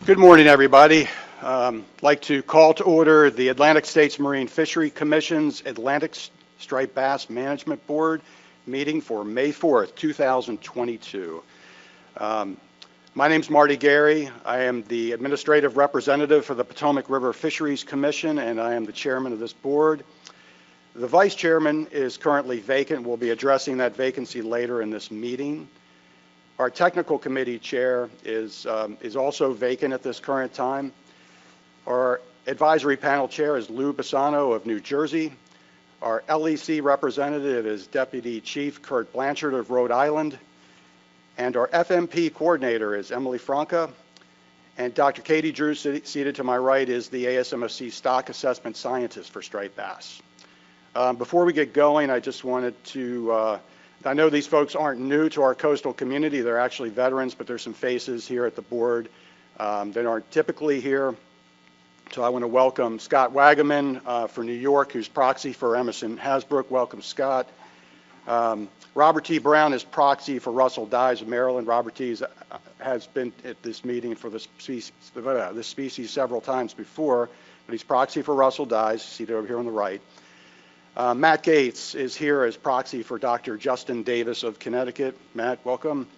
Good morning, everybody. I'd like to call to order the Atlantic States Marine Fishery Commission's Atlantic Striped Bass Management Board meeting for May 4th, 2022. My name's Marty Gary. I am the administrative representative for the Potomac River Fisheries Commission, and I am the chairman of this board. The vice chairman is currently vacant. We'll be addressing that vacancy later in this meeting. Our technical committee chair is also vacant at this current time. Our advisory panel chair is Lou Bassano of New Jersey. Our LEC representative is Deputy Chief Kurt Blanchard of Rhode Island. And our FMP coordinator is Emily Franca. And Dr. Katie Drew, seated to my right, is the ASMFC stock assessment scientist for striped bass. Before we get going, I just wanted to I know these folks aren't new to our coastal community. They're actually veterans, but there's some faces here at the board that aren't typically here. So I want to welcome Scott Wagaman for New York, who's proxy for Emerson Hasbrook. Welcome, Scott. Robert T. Brown is proxy for Russell Dyes of Maryland. Robert T. has been at this meeting for this species several times before, but he's proxy for Russell Dyes, seated over here on the right. Matt Gates is here as proxy for Dr. Justin Davis of Connecticut. Matt, welcome.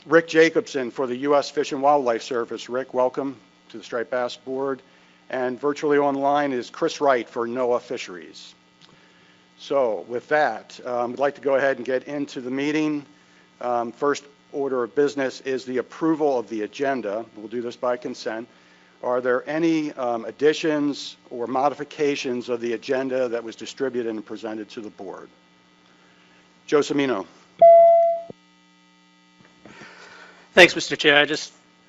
Rick Jacobson for the U.S. Fish and Wildlife Service. Rick, welcome to the Striped Bass Board. And virtually online is Chris Wright for NOAA Fisheries. So with that, I'd like to go ahead and get into the meeting. First order of business is the approval of the agenda. We'll do this by consent. Are there any additions or modifications of the agenda that was distributed and presented to the board? Joe Cimino. Thanks, Mr. Chair.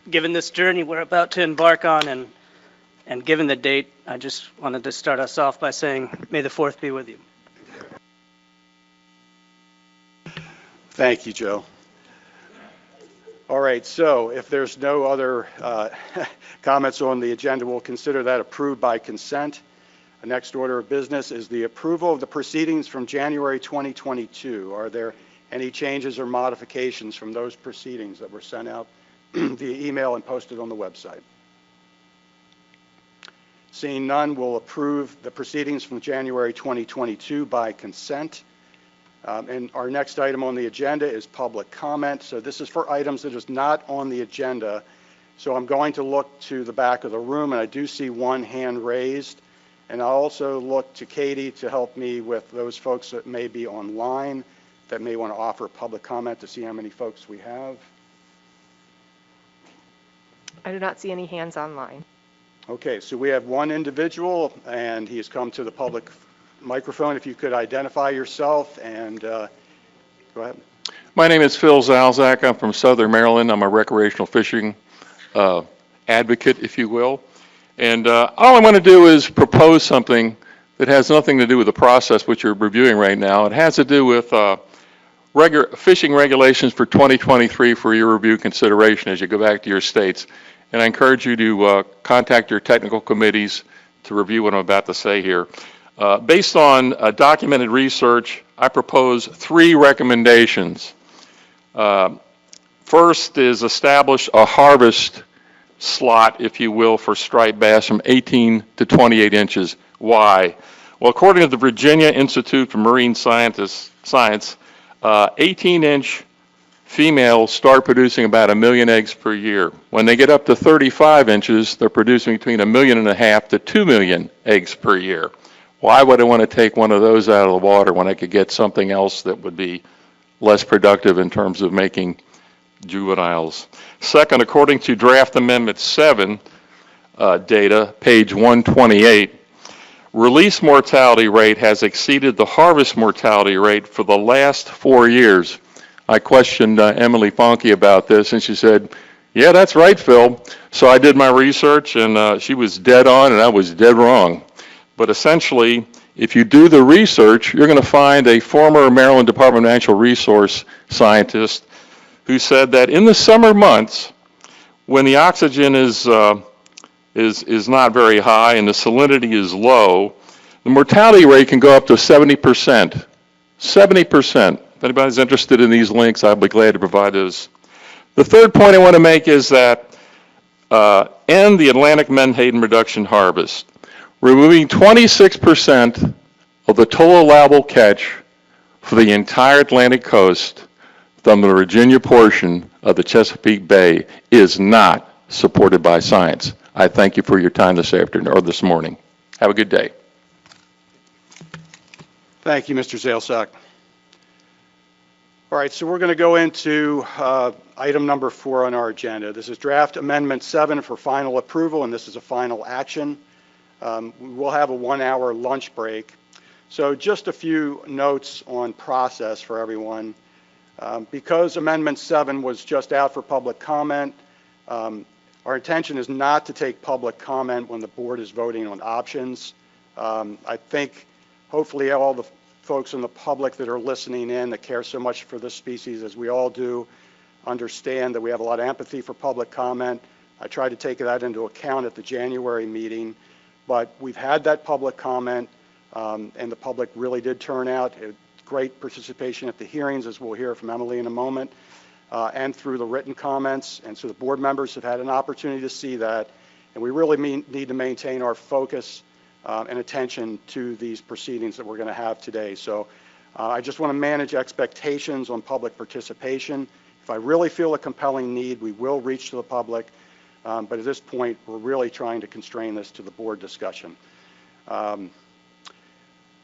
Given this journey we're about to embark on and given the date, I just wanted to start us off by saying, may the 4th be with you. Thank you, Joe. All right, so if there's no other comments on the agenda, we'll consider that approved by consent. The next order of business is the approval of the proceedings from January 2022. Are there any changes or modifications from those proceedings that were sent out via email and posted on the website? Seeing none, we'll approve the proceedings from January 2022 by consent. And our next item on the agenda is public comment. So this is for items that is not on the agenda. So I'm going to look to the back of the room, and I do see one hand raised. And I'll also look to Katie to help me with those folks that may be online that may want to offer public comment to see how many folks we have. I do not see any hands online. Okay, so we have one individual, and he has come to the public microphone. If you could identify yourself and go ahead. My name is Phil Zalzak. I'm from Southern Maryland. I'm a recreational fishing advocate, if you will. And all I want to do is propose something that has nothing to do with the process which you're reviewing right now. It has to do with fishing regulations for 2023 for your review consideration as you go back to your states. And I encourage you to contact your technical committees to review what I'm about to say here. Based on documented research, I propose 3 recommendations. First is establish a harvest slot, if you will, for striped bass from 18 to 28 inches. Why? Well, according to the Virginia Institute for Marine Science, 18-inch females start producing about 1 million eggs per year. When they get up to 35 inches, they're producing between 1.5 million to 2 million eggs per year. Why would I want to take one of those out of the water when I could get something else that would be less productive in terms of making juveniles? Second, according to Draft Amendment 7 data, page 128, release mortality rate has exceeded the harvest mortality rate for the last 4 years. I questioned Emily Fonke about this, and she said, yeah, that's right, Phil. So I did my research, and she was dead on, and I was dead wrong. But essentially, if you do the research, you're going to find a former Maryland Department of Natural Resource scientist who said that in the summer months, when the oxygen is not very high and the salinity is low, the mortality rate can go up to 70%. 70%. If anybody's interested in these links, I'll be glad to provide those. The third point I want to make is that end the Atlantic menhaden reduction harvest, removing 26% of the total allowable catch for the entire Atlantic coast from the Virginia portion of the Chesapeake Bay is not supported by science. I thank you for your time this afternoon or this morning. Have a good day. Thank you, Mr. Zalesek. All right, so we're going to go into item number 4 on our agenda. This is draft amendment 7 for final approval, and this is a final action. We will have a 1-hour lunch break. So just a few notes on process for everyone. Because amendment 7 was just out for public comment, our intention is not to take public comment when the board is voting on options. I think hopefully all the folks in the public that are listening in that care so much for this species as we all do understand that we have a lot of empathy for public comment. I tried to take that into account at the January meeting, but we've had that public comment and the public really did turn out. Great participation at the hearings, as we'll hear from Emily in a moment, and through the written comments. And so the board members have had an opportunity to see that, and we really need to maintain our focus and attention to these proceedings that we're going to have today. So I just want to manage expectations on public participation. If I really feel a compelling need, we will reach to the public, but at this point, we're really trying to constrain this to the board discussion.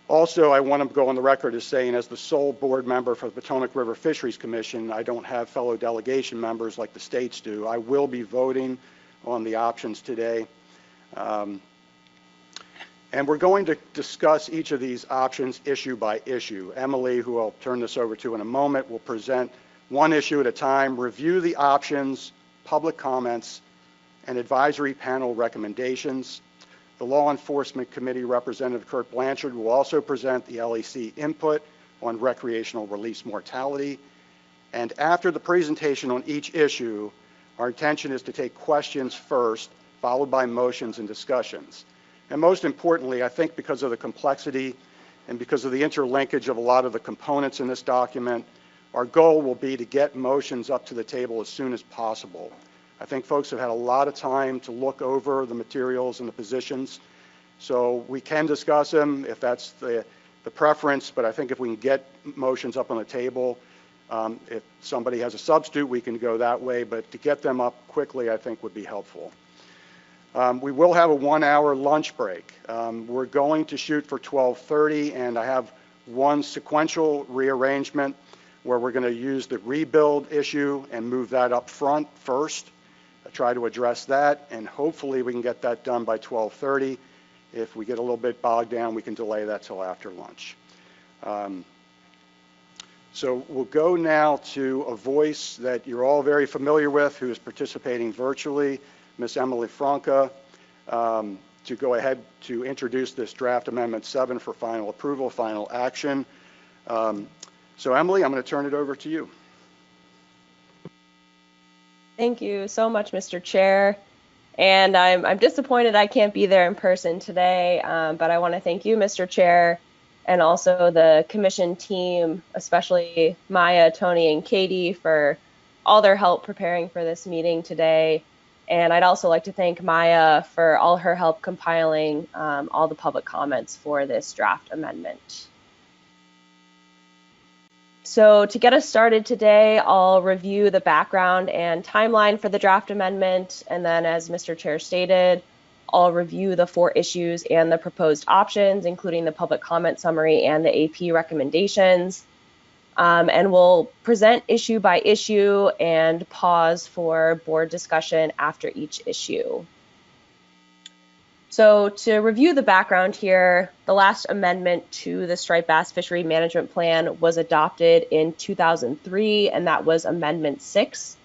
Also, I want to go on the record as saying, as the sole board member for the Potomac River Fisheries Commission, I don't have fellow delegation members like the states do. I will be voting on the options today. And we're going to discuss each of these options issue by issue. Emily, who I'll turn this over to in a moment, will present one issue at a time, review the options, public comments, and advisory panel recommendations. The Law Enforcement Committee Representative Kurt Blanchard will also present the LEC input on recreational release mortality. And after the presentation on each issue, our intention is to take questions first, followed by motions and discussions. And most importantly, I think because of the complexity and because of the interlinkage of a lot of the components in this document, our goal will be to get motions up to the table as soon as possible. I think folks have had a lot of time to look over the materials and the positions, so we can discuss them if that's the preference, but I think if we can get motions up on the table, if somebody has a substitute, we can go that way, but to get them up quickly, I think would be helpful. We will have a 1-hour lunch break. We're going to shoot for 12:30, and I have one sequential rearrangement where we're going to use the rebuild issue and move that up front first. Try to address that, and hopefully we can get that done by 12:30. If we get a little bit bogged down, we can delay that till after lunch. So we'll go now to a voice that you're all very familiar with who is participating virtually, Ms. Emily Franca, to go ahead to introduce this draft amendment 7 for final approval, final action. So Emily, I'm going to turn it over to you. Thank you so much, Mr. Chair. And I'm disappointed I can't be there in person today, but I want to thank you, Mr. Chair, and also the commission team, especially Maya, Tony, and Katie, for all their help preparing for this meeting today. And I'd also like to thank Maya for all her help compiling all the public comments for this draft amendment. So to get us started today, I'll review the background and timeline for the draft amendment, and then as Mr. Chair stated, I'll review the 4 issues and the proposed options, including the public comment summary and the AP recommendations. And we'll present issue by issue and pause for board discussion after each issue. So to review the background here, the last amendment to the striped bass fishery management plan was adopted in 2003, and that was Amendment 6.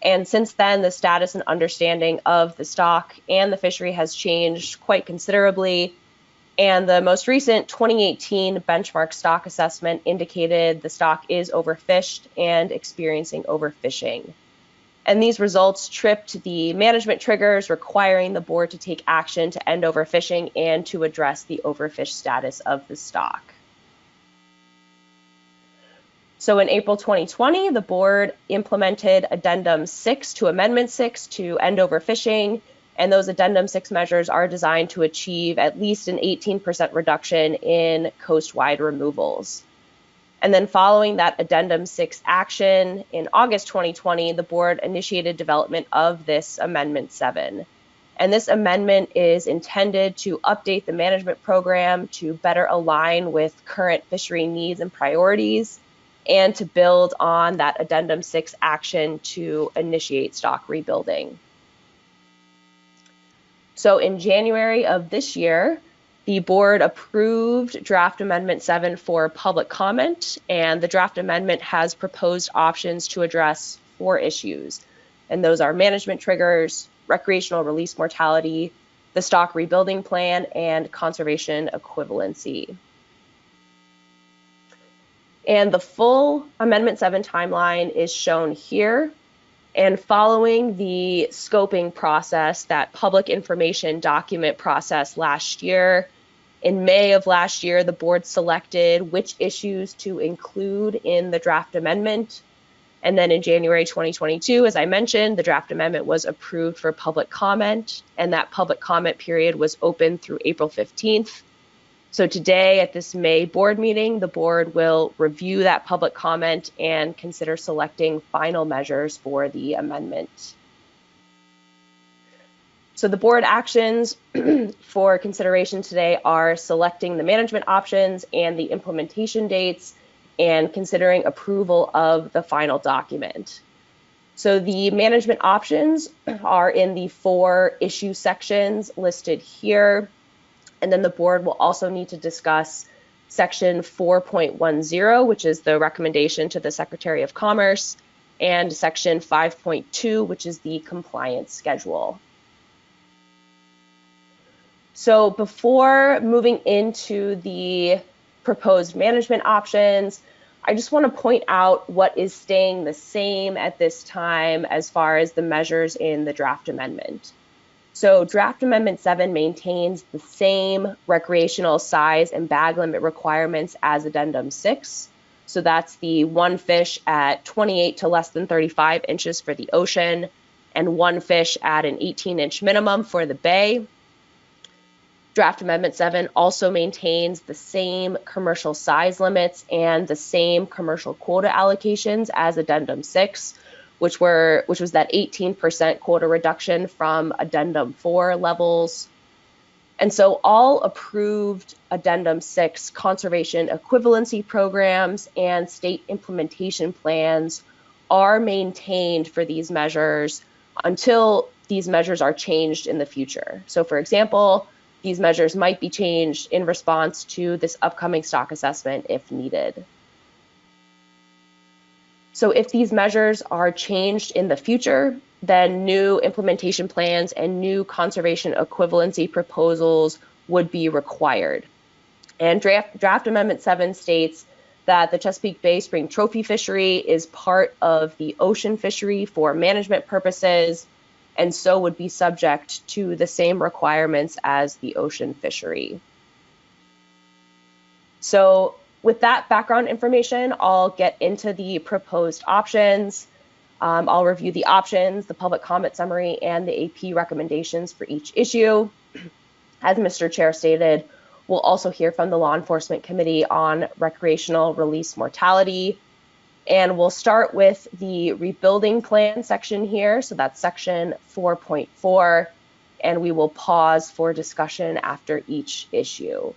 And since then, the status and understanding of the stock and the fishery has changed quite considerably. And the most recent 2018 benchmark stock assessment indicated the stock is overfished and experiencing overfishing. And these results tripped the management triggers requiring the board to take action to end overfishing and to address the overfish status of the stock. So in April 2020, the board implemented Addendum 6 to Amendment 6 to end overfishing, and those Addendum 6 measures are designed to achieve at least an 18% reduction in coast-wide removals. And then following that Addendum 6 action, in August 2020, the board initiated development of this Amendment 7. And this amendment is intended to update the management program to better align with current fishery needs and priorities, and to build on that Addendum 6 action to initiate stock rebuilding. So in January of this year, the board approved Draft Amendment 7 for public comment, and the draft amendment has proposed options to address 4 issues. And those are management triggers, recreational release mortality, the stock rebuilding plan, and conservation equivalency. And the full Amendment 7 timeline is shown here. And following the scoping process, that public information document process last year, in May of last year, the board selected which issues to include in the draft amendment. And then in January 2022, as I mentioned, the draft amendment was approved for public comment, and that public comment period was open through April 15th. So today at this May board meeting, the board will review that public comment and consider selecting final measures for the amendment. So the board actions for consideration today are selecting the management options and the implementation dates, and considering approval of the final document. So the management options are in the 4 issue sections listed here. And then the board will also need to discuss section 4.10, which is the recommendation to the Secretary of Commerce, and section 5.2, which is the compliance schedule. So before moving into the proposed management options, I just want to point out what is staying the same at this time as far as the measures in the draft amendment. So draft amendment 7 maintains the same recreational size and bag limit requirements as addendum 6. So that's the 1 fish at 28 to less than 35 inches for the ocean, and 1 fish at an 18-inch minimum for the bay. Draft Amendment 7 also maintains the same commercial size limits and the same commercial quota allocations as Addendum 6, which was that 18% quota reduction from Addendum 4 levels. And so all approved Addendum 6 conservation equivalency programs and state implementation plans are maintained for these measures until these measures are changed in the future. So for example, these measures might be changed in response to this upcoming stock assessment if needed. So if these measures are changed in the future, then new implementation plans and new conservation equivalency proposals would be required. And Draft Amendment 7 states that the Chesapeake Bay Spring Trophy Fishery is part of the ocean fishery for management purposes, and so would be subject to the same requirements as the ocean fishery. So with that background information, I'll get into the proposed options. I'll review the options, the public comment summary, and the AP recommendations for each issue. As Mr. Chair stated, we'll also hear from the Law Enforcement Committee on recreational release mortality. And we'll start with the rebuilding plan section here. So that's section 4.4, and we will pause for discussion after each issue.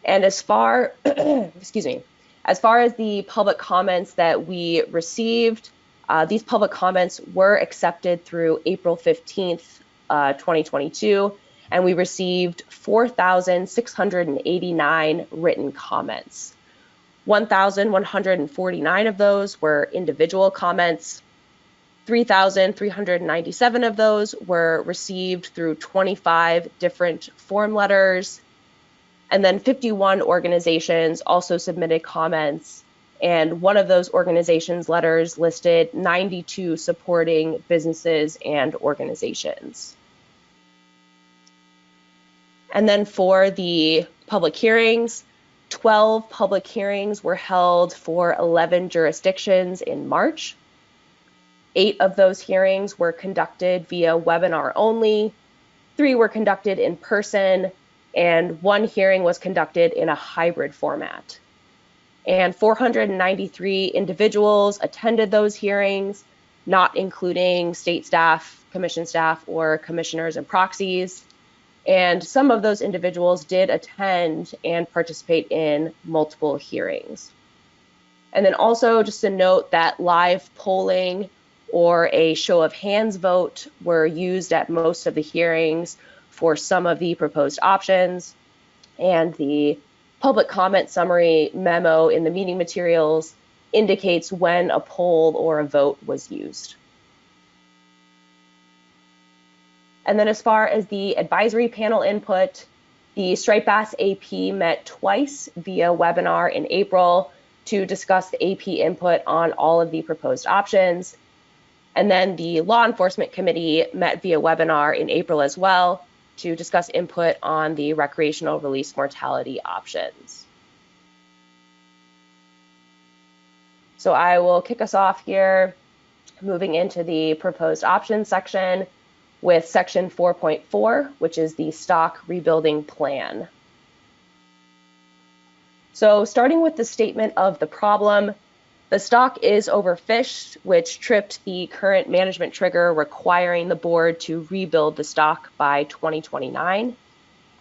And as far, as far as the public comments that we received, these public comments were accepted through April 15th, 2022, and we received 4,689 written comments. 1,149 of those were individual comments. 3,397 of those were received through 25 different form letters. And then 51 organizations also submitted comments. And one of those organizations' letters listed 92 supporting businesses and organizations. And then for the public hearings, 12 public hearings were held for 11 jurisdictions in March. 8 of those hearings were conducted via webinar only, 3 were conducted in person, and 1 hearing was conducted in a hybrid format. And 493 individuals attended those hearings, not including state staff, commission staff, or commissioners and proxies. And some of those individuals did attend and participate in multiple hearings. And then also just a note that live polling or a show of hands vote were used at most of the hearings for some of the proposed options. And the public comment summary memo in the meeting materials indicates when a poll or a vote was used. And then as far as the advisory panel input, the Striped Bass AP met twice via webinar in April to discuss the AP input on all of the proposed options. And then the Law Enforcement Committee met via webinar in April as well to discuss input on the recreational release mortality options. So I will kick us off here, moving into the proposed options section with section 4.4, which is the stock rebuilding plan. So starting with the statement of the problem, the stock is overfished, which tripped the current management trigger requiring the board to rebuild the stock by 2029.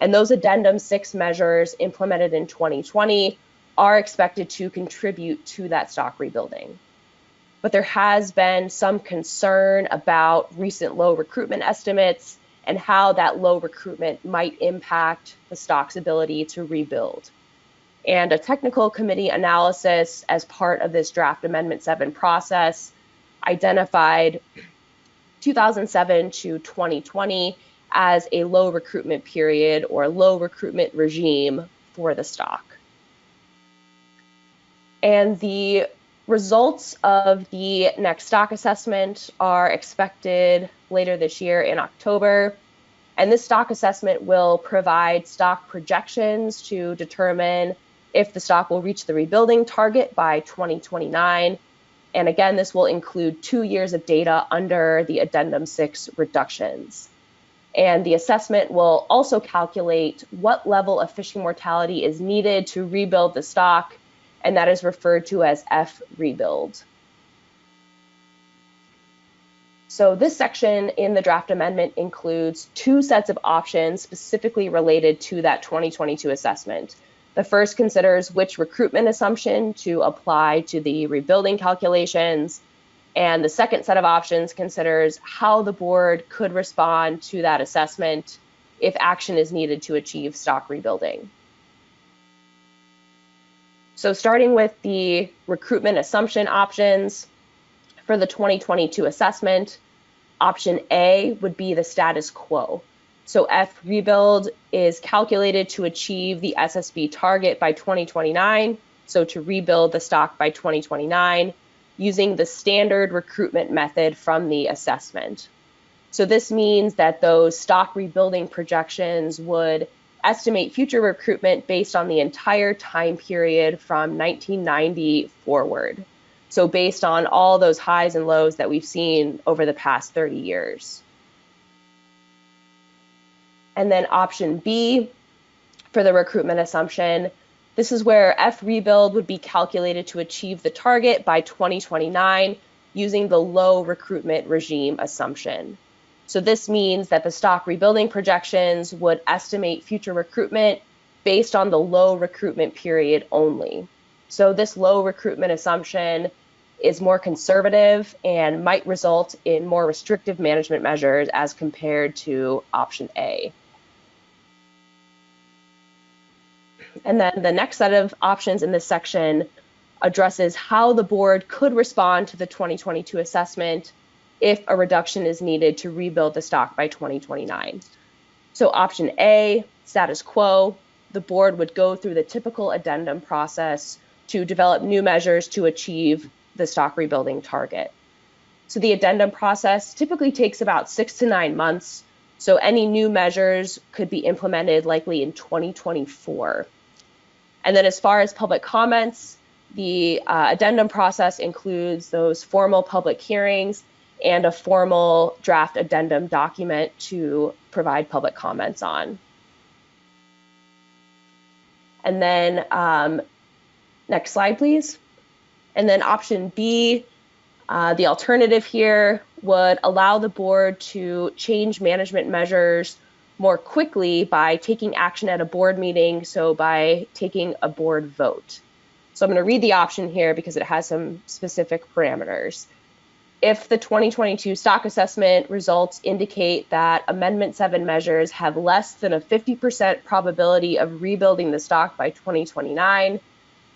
And those Addendum 6 measures implemented in 2020 are expected to contribute to that stock rebuilding. But there has been some concern about recent low recruitment estimates and how that low recruitment might impact the stock's ability to rebuild. And a technical committee analysis as part of this draft Amendment 7 process identified 2007 to 2020 as a low recruitment period or low recruitment regime for the stock. And the results of the next stock assessment are expected later this year in October. And this stock assessment will provide stock projections to determine if the stock will reach the rebuilding target by 2029. And again, this will include 2 years of data under the Addendum 6 reductions. And the assessment will also calculate what level of fishing mortality is needed to rebuild the stock, and that is referred to as F rebuild. So this section in the draft amendment includes 2 sets of options specifically related to that 2022 assessment. The first considers which recruitment assumption to apply to the rebuilding calculations, and the second set of options considers how the board could respond to that assessment if action is needed to achieve stock rebuilding. So starting with the recruitment assumption options for the 2022 assessment, option A would be the status quo. So F rebuild is calculated to achieve the Ssb target by 2029, so to rebuild the stock by 2029, using the standard recruitment method from the assessment. So this means that those stock rebuilding projections would estimate future recruitment based on the entire time period from 1990 forward. So based on all those highs and lows that we've seen over the past 30 years. And then option B for the recruitment assumption, this is where F rebuild would be calculated to achieve the target by 2029 using the low recruitment regime assumption. So this means that the stock rebuilding projections would estimate future recruitment based on the low recruitment period only. So this low recruitment assumption is more conservative and might result in more restrictive management measures as compared to option A. And then the next set of options in this section addresses how the board could respond to the 2022 assessment if a reduction is needed to rebuild the stock by 2029. So option A, status quo, the board would go through the typical addendum process to develop new measures to achieve the stock rebuilding target. So the addendum process typically takes about 6 to 9 months. So any new measures could be implemented likely in 2024. And then as far as public comments, the addendum process includes those formal public hearings and a formal draft addendum document to provide public comments on. And then next slide, please. And then option B, the alternative here would allow the board to change management measures more quickly by taking action at a board meeting, so by taking a board vote. So I'm going to read the option here because it has some specific parameters. If the 2022 stock assessment results indicate that Amendment 7 measures have less than a 50% probability of rebuilding the stock by 2029,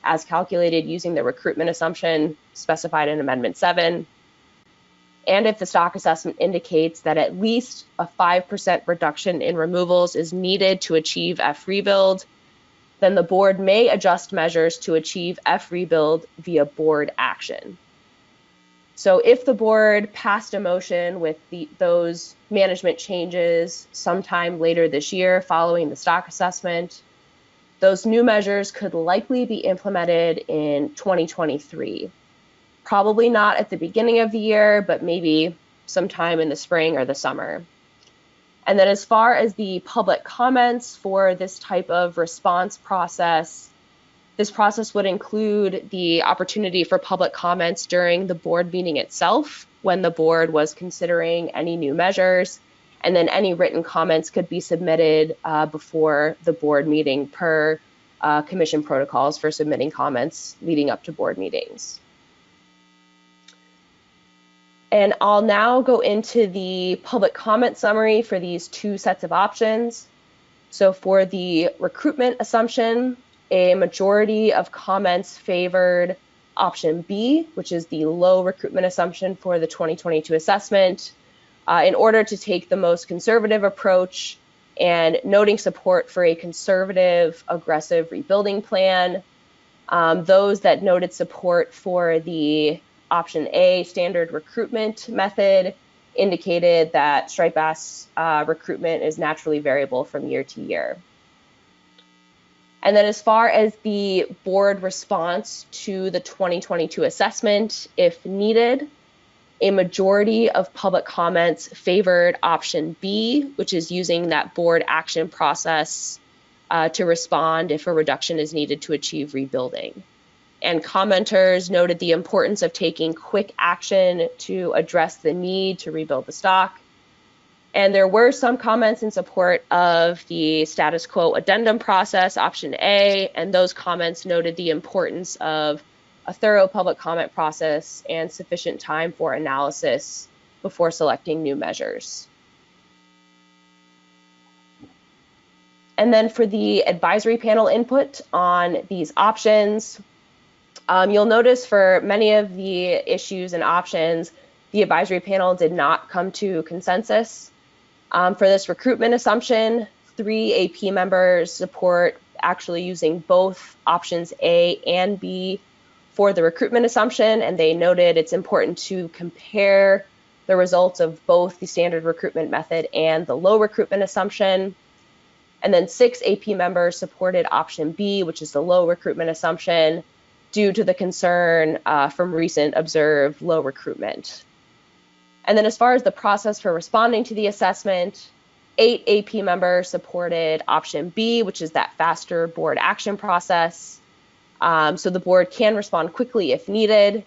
as calculated using the recruitment assumption specified in Amendment 7, and if the stock assessment indicates that at least a 5% reduction in removals is needed to achieve F rebuild, then the board may adjust measures to achieve F rebuild via board action. So if the board passed a motion with those management changes sometime later this year following the stock assessment, those new measures could likely be implemented in 2023. Probably not at the beginning of the year, but maybe sometime in the spring or the summer. And then as far as the public comments for this type of response process, this process would include the opportunity for public comments during the board meeting itself when the board was considering any new measures, and then any written comments could be submitted before the board meeting per commission protocols for submitting comments leading up to board meetings. And I'll now go into the public comment summary for these two sets of options. So for the recruitment assumption, a majority of comments favored option B, which is the low recruitment assumption for the 2022 assessment, in order to take the most conservative approach and noting support for a conservative, aggressive rebuilding plan. Those that noted support for the option A, standard recruitment method, indicated that striped bass recruitment is naturally variable from year to year. And then as far as the board response to the 2022 assessment, if needed, a majority of public comments favored option B, which is using that board action process to respond if a reduction is needed to achieve rebuilding. And commenters noted the importance of taking quick action to address the need to rebuild the stock. And there were some comments in support of the status quo addendum process, option A, and those comments noted the importance of a thorough public comment process and sufficient time for analysis before selecting new measures. And then for the advisory panel input on these options, you'll notice for many of the issues and options, the advisory panel did not come to consensus. For this recruitment assumption, 3 AP members support actually using both options A and B for the recruitment assumption, and they noted it's important to compare the results of both the standard recruitment method and the low recruitment assumption. And then 6 AP members supported option B, which is the low recruitment assumption, due to the concern from recent observed low recruitment. And then as far as the process for responding to the assessment, 8 AP members supported option B, which is that faster board action process. So the board can respond quickly if needed,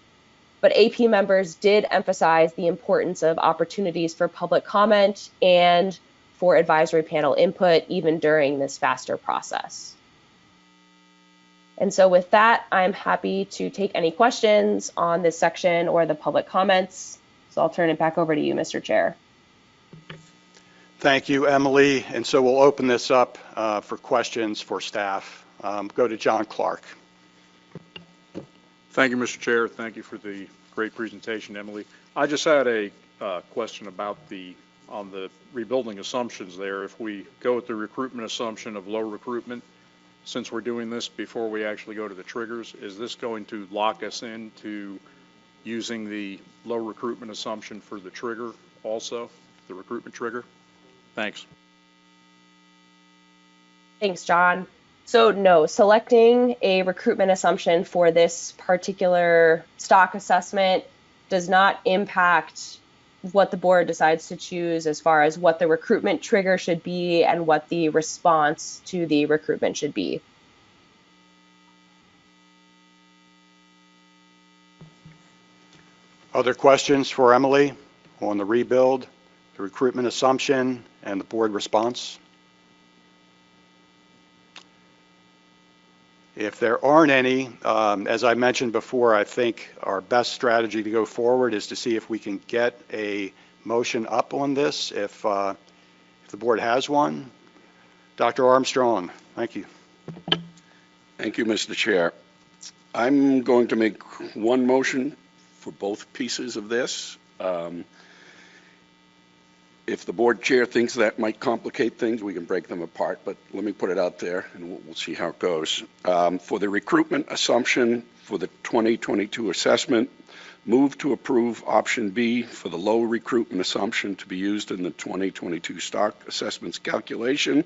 but AP members did emphasize the importance of opportunities for public comment and for advisory panel input even during this faster process. And so with that, I'm happy to take any questions on this section or the public comments. So I'll turn it back over to you, Mr. Chair. Thank you, Emily. And so we'll open this up for questions for staff. Go to John Clark. Thank you, Mr. Chair. Thank you for the great presentation, Emily. I just had a question about on the rebuilding assumptions there. If we go with the recruitment assumption of low recruitment, since we're doing this before we actually go to the triggers, is this going to lock us into using the low recruitment assumption for the trigger also, the recruitment trigger? Thanks. Thanks, John. So no, selecting a recruitment assumption for this particular stock assessment does not impact what the board decides to choose as far as what the recruitment trigger should be and what the response to the recruitment should be. Other questions for Emily on the rebuild, the recruitment assumption, and the board response? If there aren't any, as I mentioned before, I think our best strategy to go forward is to see if we can get a motion up on this, if the board has one. Dr. Armstrong, thank you. Thank you, Mr. Chair. I'm going to make one motion for both pieces of this. If the board chair thinks that might complicate things, we can break them apart, but let me put it out there and we'll see how it goes. For the recruitment assumption for the 2022 assessment, move to approve option B for the low recruitment assumption to be used in the 2022 stock assessments calculation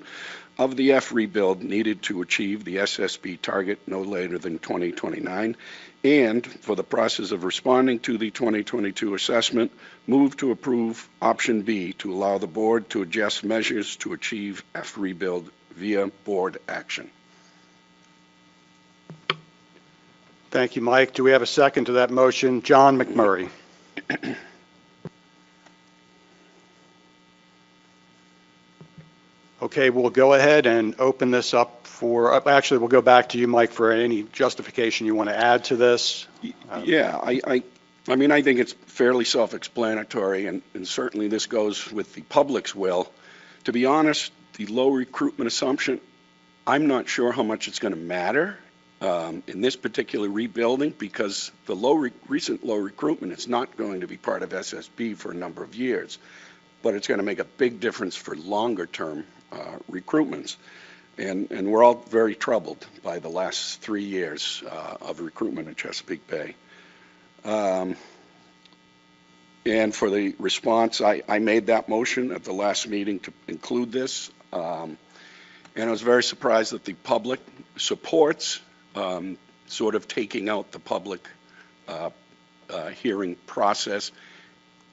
of the F rebuild needed to achieve the SSB target no later than 2029. And for the process of responding to the 2022 assessment, move to approve option B to allow the board to adjust measures to achieve F rebuild via board action. Thank you, Mike. Do we have a second to that motion? John McMurray. Okay, we'll go ahead and open this up for, actually, we'll go back to you, Mike, for any justification you want to add to this. Yeah, I mean, I think it's fairly self-explanatory, and certainly this goes with the public's will. To be honest, the low recruitment assumption, I'm not sure how much it's going to matter in this particular rebuilding, because the recent low recruitment is not going to be part of SSB for a number of years, but it's going to make a big difference for longer-term recruitments. And we're all very troubled by the last 3 years of recruitment in Chesapeake Bay. And for the response, I made that motion at the last meeting to include this. And I was very surprised that the public supports sort of taking out the public hearing process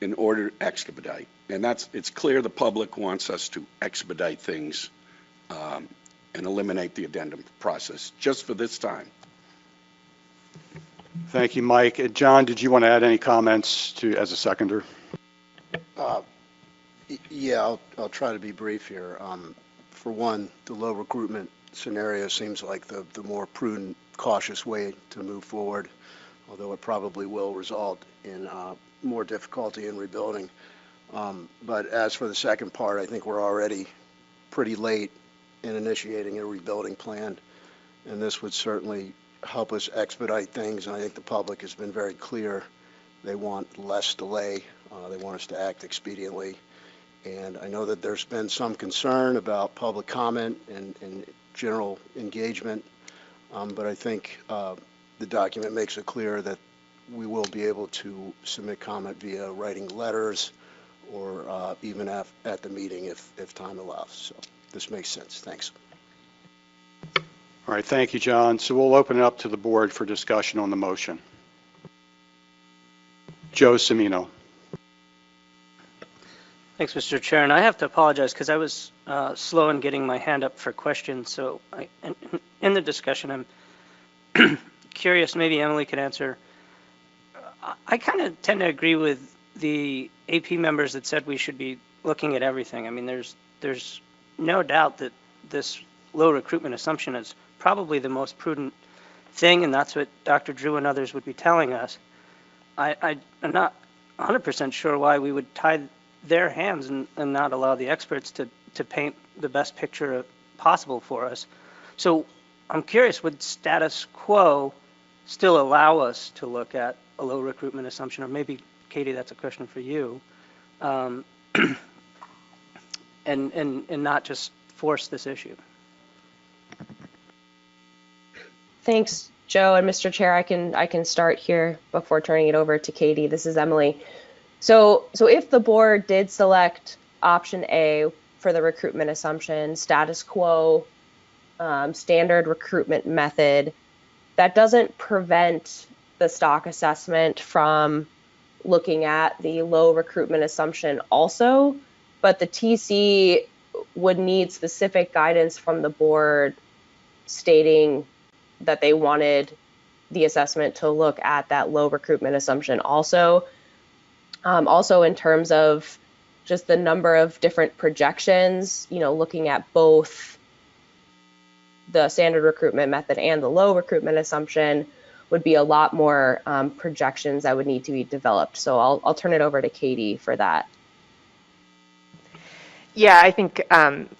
in order to expedite. And it's clear the public wants us to expedite things and eliminate the addendum process just for this time. Thank you, Mike. John, did you want to add any comments as a seconder? Yeah, I'll try to be brief here. For one, the low recruitment scenario seems like the more prudent, cautious way to move forward, although it probably will result in more difficulty in rebuilding. But as for the second part, I think we're already pretty late in initiating a rebuilding plan, and this would certainly help us expedite things. And I think the public has been very clear. They want less delay. They want us to act expediently. And I know that there's been some concern about public comment and general engagement, but I think the document makes it clear that we will be able to submit comment via writing letters or even at the meeting if time allows. So this makes sense. Thanks. All right, thank you, John. So we'll open it up to the board for discussion on the motion. Joe Cimino. Thanks, Mr. Chair. And I have to apologize because I was slow in getting my hand up for questions. So in the discussion, I'm curious, maybe Emily could answer. I kind of tend to agree with the AP members that said we should be looking at everything. I mean, there's no doubt that this low recruitment assumption is probably the most prudent thing, and that's what Dr. Drew and others would be telling us. I'm not 100% sure why we would tie their hands and not allow the experts to paint the best picture possible for us. So I'm curious, would status quo still allow us to look at a low recruitment assumption? Or maybe, Katie, that's a question for you, and not just force this issue? Thanks, Joe and Mr. Chair. I can start here before turning it over to Katie. This is Emily. So if the board did select option A for the recruitment assumption, status quo standard recruitment method, that doesn't prevent the stock assessment from looking at the low recruitment assumption also, but the TC would need specific guidance from the board stating that they wanted the assessment to look at that low recruitment assumption also. Also in terms of just the number of different projections, looking at both the standard recruitment method and the low recruitment assumption would be a lot more projections that would need to be developed. So I'll turn it over to Katie for that. Yeah, I think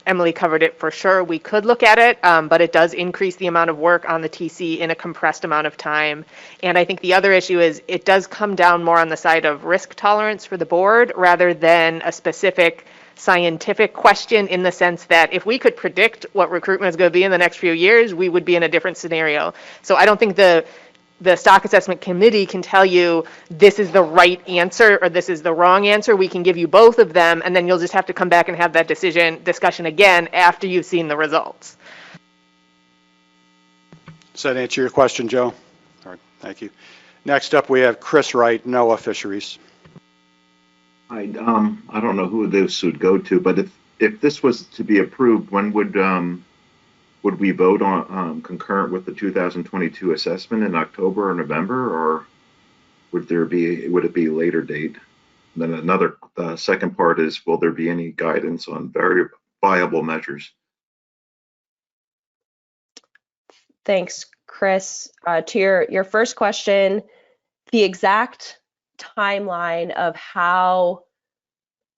Emily covered it for sure. We could look at it, but it does increase the amount of work on the TC in a compressed amount of time. And I think the other issue is it does come down more on the side of risk tolerance for the board rather than a specific scientific question, in the sense that if we could predict what recruitment is going to be in the next few years, we would be in a different scenario. So I don't think the stock assessment committee can tell you this is the right answer or this is the wrong answer. We can give you both of them, and then you'll just have to come back and have that discussion again after you've seen the results. Does that answer your question, Joe? All right, thank you. Next up, we have Chris Wright, NOAA Fisheries. I don't know who this would go to, but if this was to be approved, when would we vote on concurrent with the 2022 assessment in October or November, or would it be a later date? And then the second part is, will there be any guidance on very viable measures? Thanks, Chris. To your first question, the exact timeline of how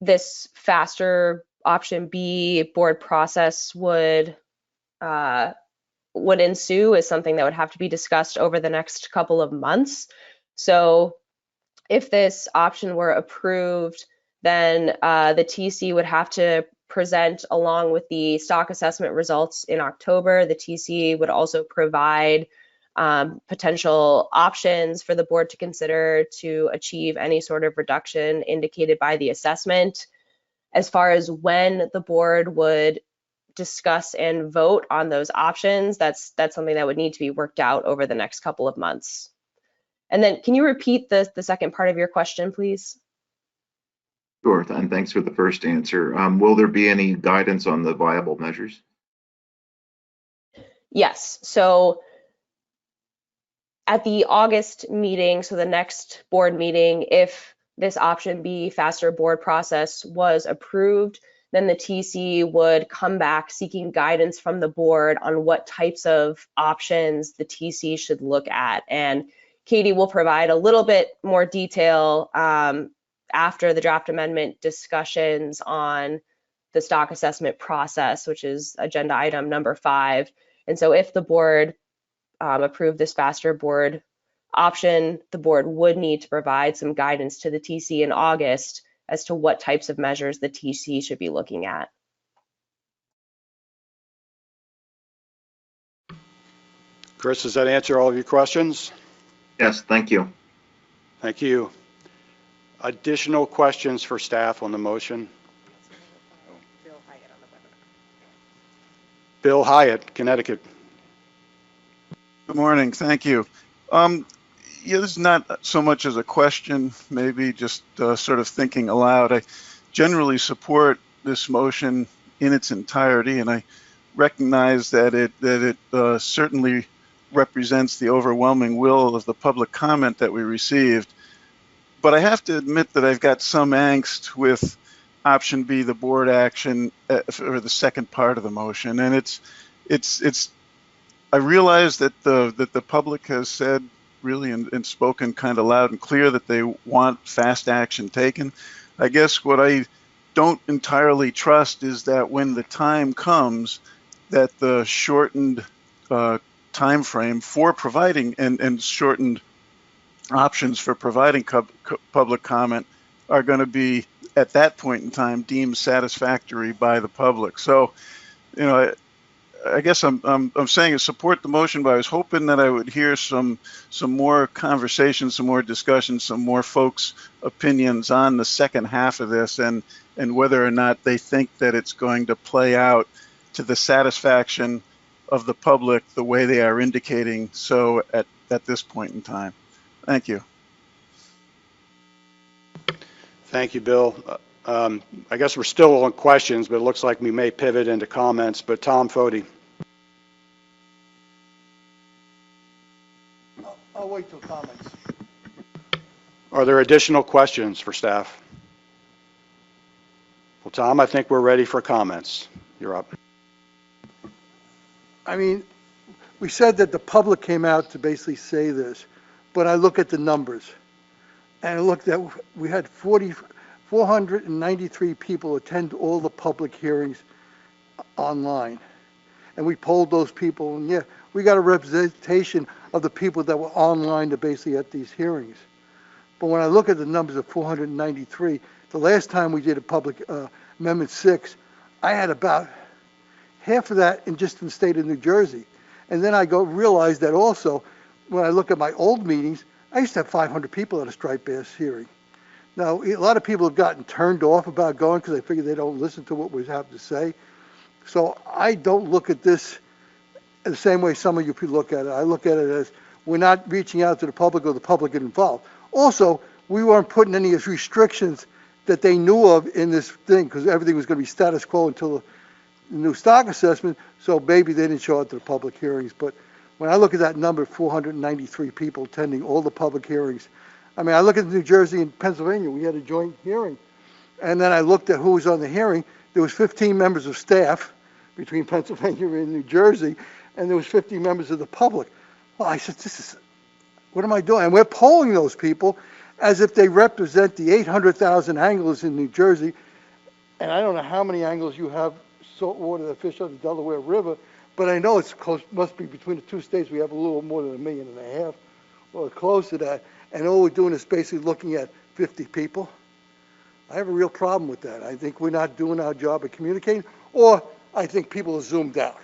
this faster option B board process would ensue is something that would have to be discussed over the next couple of months. So if this option were approved, then the TC would have to present along with the stock assessment results in October. The TC would also provide potential options for the board to consider to achieve any sort of reduction indicated by the assessment. As far as when the board would discuss and vote on those options, that's something that would need to be worked out over the next couple of months. And then can you repeat the second part of your question, please? Sure, and thanks for the first answer. Will there be any guidance on the viable measures? Yes, so at the August meeting, so the next board meeting, if this option B faster board process was approved, then the TC would come back seeking guidance from the board on what types of options the TC should look at. And Katie will provide a little bit more detail after the draft amendment discussions on the stock assessment process, which is agenda item number 5. And so if the board approved this faster board option, the board would need to provide some guidance to the TC in August as to what types of measures the TC should be looking at. Chris, does that answer all of your questions? Yes, thank you. Thank you. Additional questions for staff on the motion? Bill Hyatt, Connecticut. Good morning, thank you. Yeah, this is not so much as a question, maybe just sort of thinking aloud. I generally support this motion in its entirety, and I recognize that it certainly represents the overwhelming will of the public comment that we received. But I have to admit that I've got some angst with option B, the board action, or the second part of the motion, and it's. I realize that the public has said really and spoken kind of loud and clear that they want fast action taken. I guess what I don't entirely trust is that when the time comes, that the shortened time frame for providing and shortened options for providing public comment are going to be at that point in time deemed satisfactory by the public. So, you know, I guess I'm saying I support the motion, but I was hoping that I would hear some more conversation, some more discussion, some more folks' opinions on the second half of this and whether or not they think that it's going to play out to the satisfaction of the public the way they are indicating so at this point in time. Thank you. Thank you, Bill. I guess we're still on questions, but it looks like we may pivot into comments. But Tom Foti. I'll wait till comments. Are there additional questions for staff? Well, Tom, I think we're ready for comments. You're up. I mean, we said that the public came out to basically say this, but I look at the numbers. And I looked at, we had 493 people attend all the public hearings online. And we polled those people, and yeah, we got a representation of the people that were online to basically at these hearings. But when I look at the numbers of 493, the last time we did a public Amendment 6, I had about half of that in just in the state of New Jersey. And then I realize that also, when I look at my old meetings, I used to have 500 people at a striped bass hearing. Now, a lot of people have gotten turned off about going because they figure they don't listen to what we have to say. So I don't look at this the same way some of you people look at it. I look at it as we're not reaching out to the public or the public get involved. Also, we weren't putting any restrictions that they knew of in this thing because everything was going to be status quo until the new stock assessment, so maybe they didn't show up to the public hearings. But when I look at that number, 493 people attending all the public hearings, I mean, I look at New Jersey and Pennsylvania, we had a joint hearing, and then I looked at who was on the hearing. There was 15 members of staff between Pennsylvania and New Jersey, and there was 50 members of the public. Well, I said, what am I doing? And we're polling those people as if they represent the 800,000 anglers in New Jersey, and I don't know how many anglers you have saltwater that fish on the Delaware River, but I know it's close, must be between the two states, we have a little more than 1.5 million, or close to that, and all we're doing is basically looking at 50 people. I have a real problem with that. I think we're not doing our job of communicating, or I think people are zoomed out.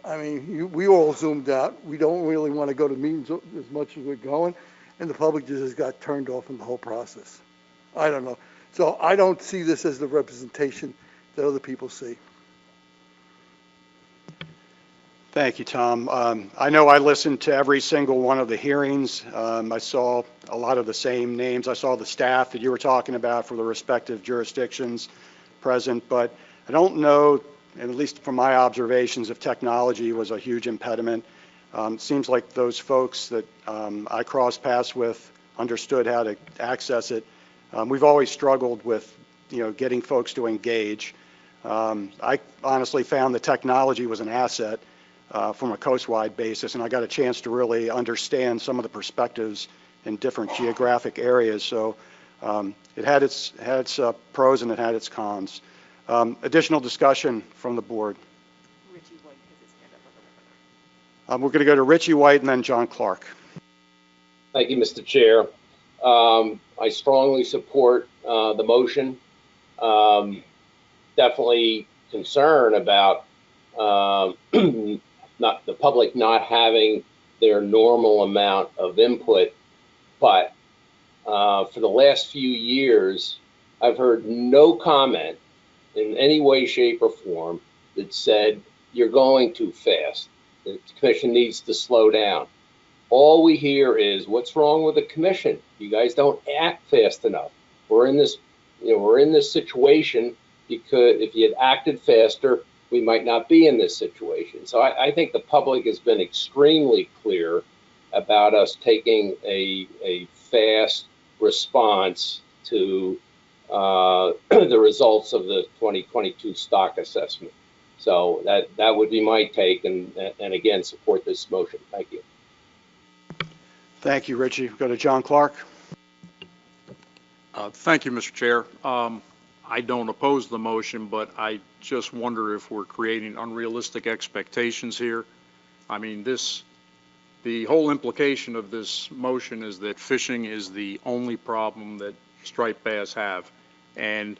I mean, we all zoomed out. We don't really want to go to meetings as much as we're going, and the public just got turned off in the whole process. I don't know. So I don't see this as the representation that other people see. Thank you, Tom. I know I listened to every single one of the hearings. I saw a lot of the same names. I saw the staff that you were talking about for the respective jurisdictions present, but I don't know, and at least from my observations, if technology was a huge impediment. It seems like those folks that I crossed paths with understood how to access it. We've always struggled with, getting folks to engage. I honestly found the technology was an asset from a coast-wide basis, and I got a chance to really understand some of the perspectives in different geographic areas. So it had its pros and it had its cons. Additional discussion from the board. We're going to go to Richie White and then John Clark. Thank you, Mr. Chair. I strongly support the motion. Definitely concern about not the public not having their normal amount of input, but for the last few years, I've heard no comment in any way, shape, or form that said you're going too fast. The commission needs to slow down. All we hear is what's wrong with the commission. You guys don't act fast enough. We're in this situation because if you had acted faster, we might not be in this situation. So I think the public has been extremely clear about us taking a fast response to the results of the 2022 stock assessment. So that would be my take, and again, support this motion. Thank you. Thank you, Richie. Go to John Clark. Thank you, Mr. Chair. I don't oppose the motion, but I just wonder if we're creating unrealistic expectations here. I mean, the whole implication of this motion is that fishing is the only problem that striped bass have. And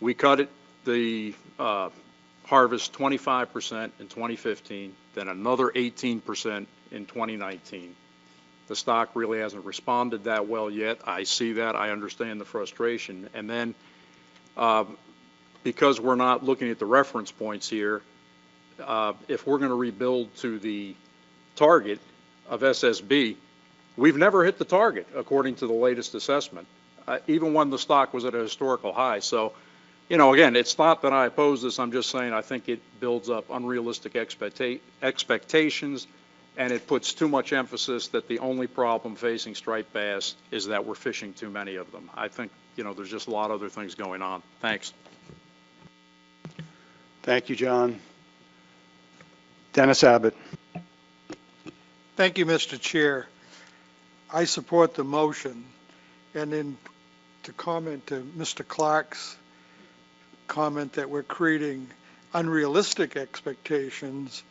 we cut the harvest 25% in 2015, then another 18% in 2019. The stock really hasn't responded that well yet. I see that. I understand the frustration. And then because we're not looking at the reference points here, if we're going to rebuild to the target of SSB, we've never hit the target according to the latest assessment, even when the stock was at a historical high. So, again, it's not that I oppose this. I'm just saying I think it builds up unrealistic expectations, and it puts too much emphasis that the only problem facing striped bass is that we're fishing too many of them. I think, there's just a lot of other things going on. Thanks. Thank you, John. Dennis Abbott. Thank you, Mr. Chair. I support the motion. And then to comment to Mr. Clark's comment that we're creating unrealistic expectations,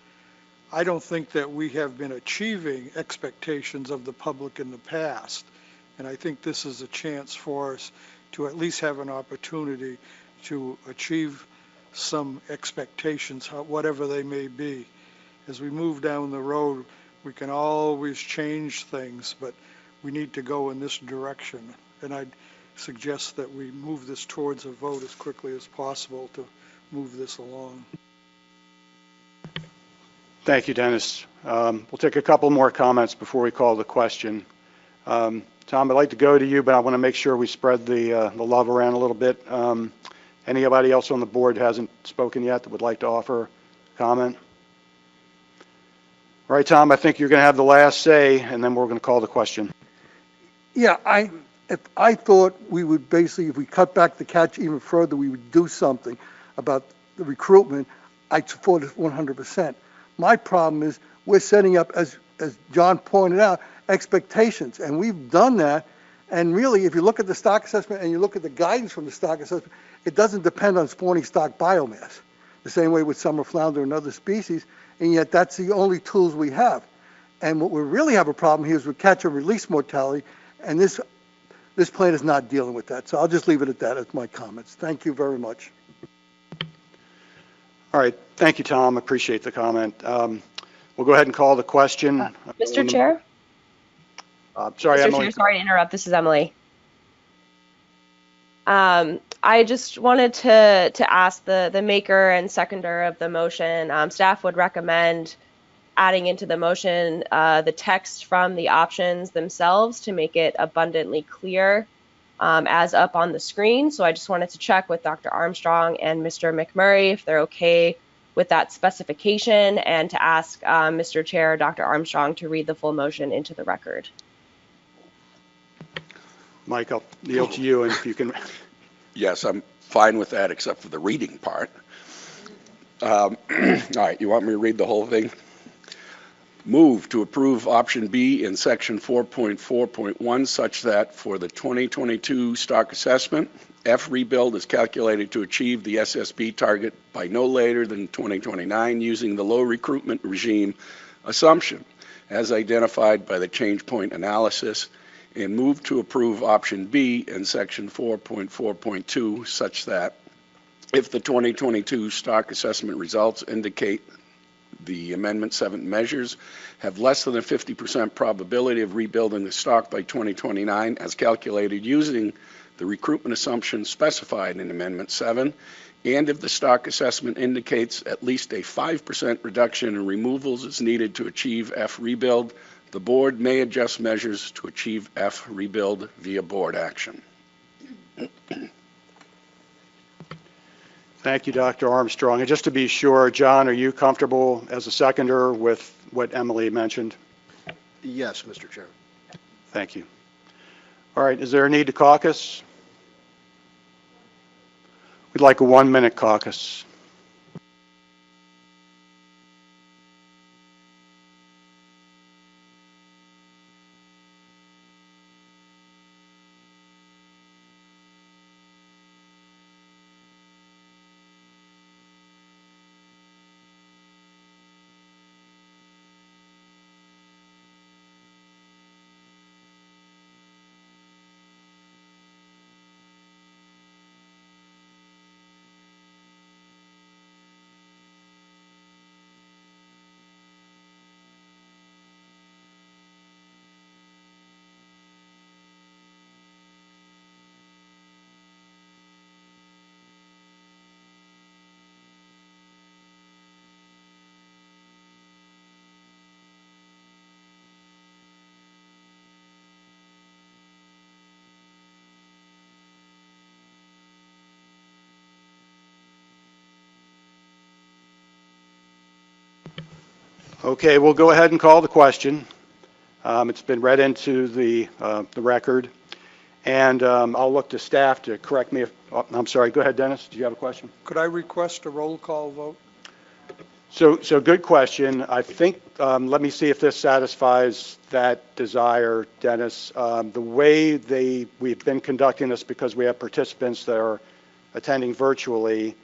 I don't think that we have been achieving expectations of the public in the past. And I think this is a chance for us to at least have an opportunity to achieve some expectations, whatever they may be. As we move down the road, we can always change things, but we need to go in this direction. And I'd suggest that we move this towards a vote as quickly as possible to move this along. Thank you, Dennis. We'll take a couple more comments before we call the question. Tom, I'd like to go to you, but I want to make sure we spread the love around a little bit. Anybody else on the board hasn't spoken yet that would like to offer a comment? All right, Tom, I think you're going to have the last say, and then we're going to call the question. Yeah, if I thought we would basically, if we cut back the catch even further, we would do something about the recruitment, I'd support it 100%. My problem is we're setting up, as John pointed out, expectations, and we've done that. And really, if you look at the stock assessment and you look at the guidance from the stock assessment, it doesn't depend on spawning stock biomass, the same way with summer flounder and other species, and yet that's the only tools we have. And what we really have a problem here is with catch and release mortality, and this plan is not dealing with that. So I'll just leave it at that as my comments. Thank you very much. All right, thank you, Tom. Appreciate the comment. We'll go ahead and call the question. Mr. Chair? Sorry, Mr. Emily. Chair, sorry to interrupt. This is Emily. I just wanted to ask the maker and seconder of the motion. Staff would recommend adding into the motion the text from the options themselves to make it abundantly clear as up on the screen. So I just wanted to check with Dr. Armstrong and Mr. McMurray if they're okay with that specification, and to ask Mr. Chair, Dr. Armstrong, to read the full motion into the record. Mike, I'll yield to you, and if you can. Yes, I'm fine with that, except for the reading part. All right, you want me to read the whole thing? Move to approve option B in section 4.4.1 such that for the 2022 stock assessment, F rebuild is calculated to achieve the SSB target by no later than 2029 using the low recruitment regime assumption as identified by the change point analysis, and move to approve option B in section 4.4.2 such that if the 2022 stock assessment results indicate the Amendment 7 measures have less than a 50% probability of rebuilding the stock by 2029 as calculated using the recruitment assumption specified in Amendment 7, and if the stock assessment indicates at least a 5% reduction in removals is needed to achieve F rebuild, the board may adjust measures to achieve F rebuild via board action. Thank you, Dr. Armstrong. And just to be sure, John, are you comfortable as a seconder with what Emily mentioned? Yes, Mr. Chair. Thank you. All right, is there a need to caucus? We'd like a 1-minute caucus. Okay, we'll go ahead and call the question. It's been read into the record. And I'll look to staff to correct me if, oh, I'm sorry, go ahead, Dennis. Do you have a question? Could I request a roll call vote? So good question. I think, let me see if this satisfies that desire, Dennis. The way we've been conducting this, because we have participants that are attending virtually,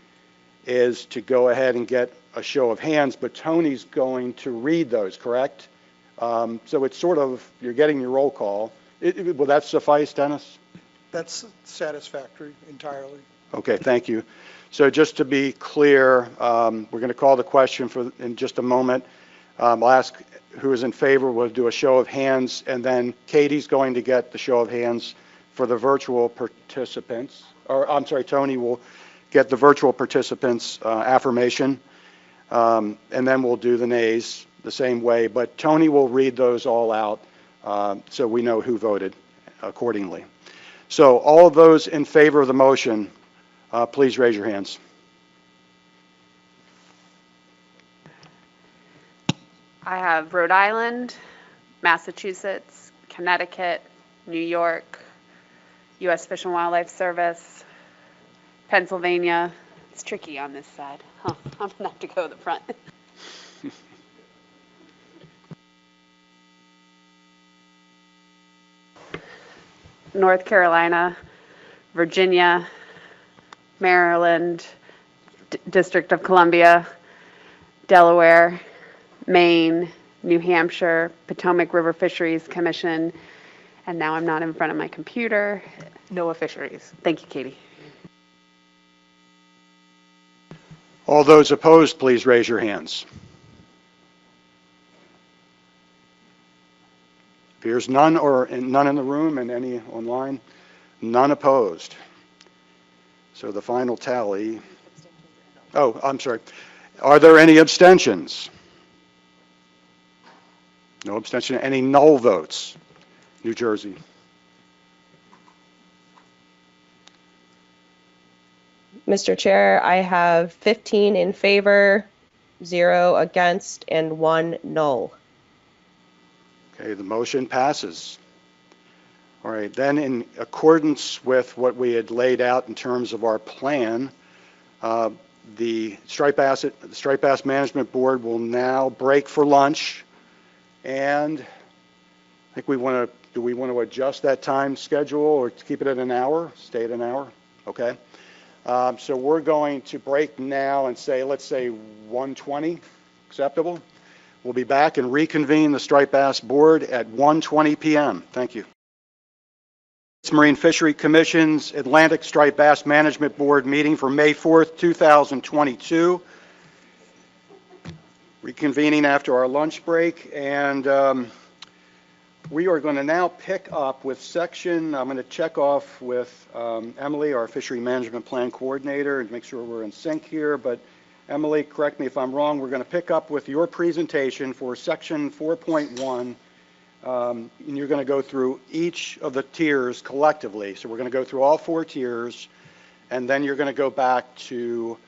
is to go ahead and get a show of hands, but Tony's going to read those, correct? So it's sort of, you're getting your roll call. Will that suffice, Dennis? That's satisfactory entirely. Okay, thank you. So just to be clear, we're going to call the question in just a moment. I'll ask who is in favor. We'll do a show of hands, and then Katie's going to get the show of hands for the virtual participants. Or I'm sorry, Tony will get the virtual participants affirmation, and then we'll do the nays the same way. But Tony will read those all out so we know who voted accordingly. So all of those in favor of the motion, please raise your hands. I have Rhode Island, Massachusetts, Connecticut, New York, U.S. Fish and Wildlife Service, Pennsylvania. It's tricky on this side. Huh, I'm going to have to go to the front. North Carolina, Virginia, Maryland, District of Columbia, Delaware, Maine, New Hampshire, Potomac River Fisheries Commission, and now I'm not in front of my computer. NOAA Fisheries. Thank you, Katie. All those opposed, please raise your hands. Appears none, or none in the room and any online. None opposed. So the final tally. Oh, I'm sorry. Are there any abstentions? No abstention. Any null votes? New Jersey. Mr. Chair, I have 15 in favor, 0 against, and 1 null. Okay, the motion passes. All right, then in accordance with what we had laid out in terms of our plan, the Striped Bass Management Board will now break for lunch, and I think do we want to adjust that time schedule or keep it at an hour, stay at an hour? Okay. So we're going to break now and say, let's say 1:20, acceptable? We'll be back and reconvene the Striped Bass Board at 1:20 p.m. Thank you. Marine Fishery Commission's Atlantic Striped Bass Management Board meeting for May 4th, 2022. Reconvening after our lunch break, and we are going to now pick up with section, I'm going to check off with Emily, our Fishery Management Plan Coordinator, and make sure we're in sync here, but Emily, correct me if I'm wrong, we're going to pick up with your presentation for section 4.1, and you're going to go through each of the tiers collectively. So we're going to go through all 4 tiers, and then you're going to go back to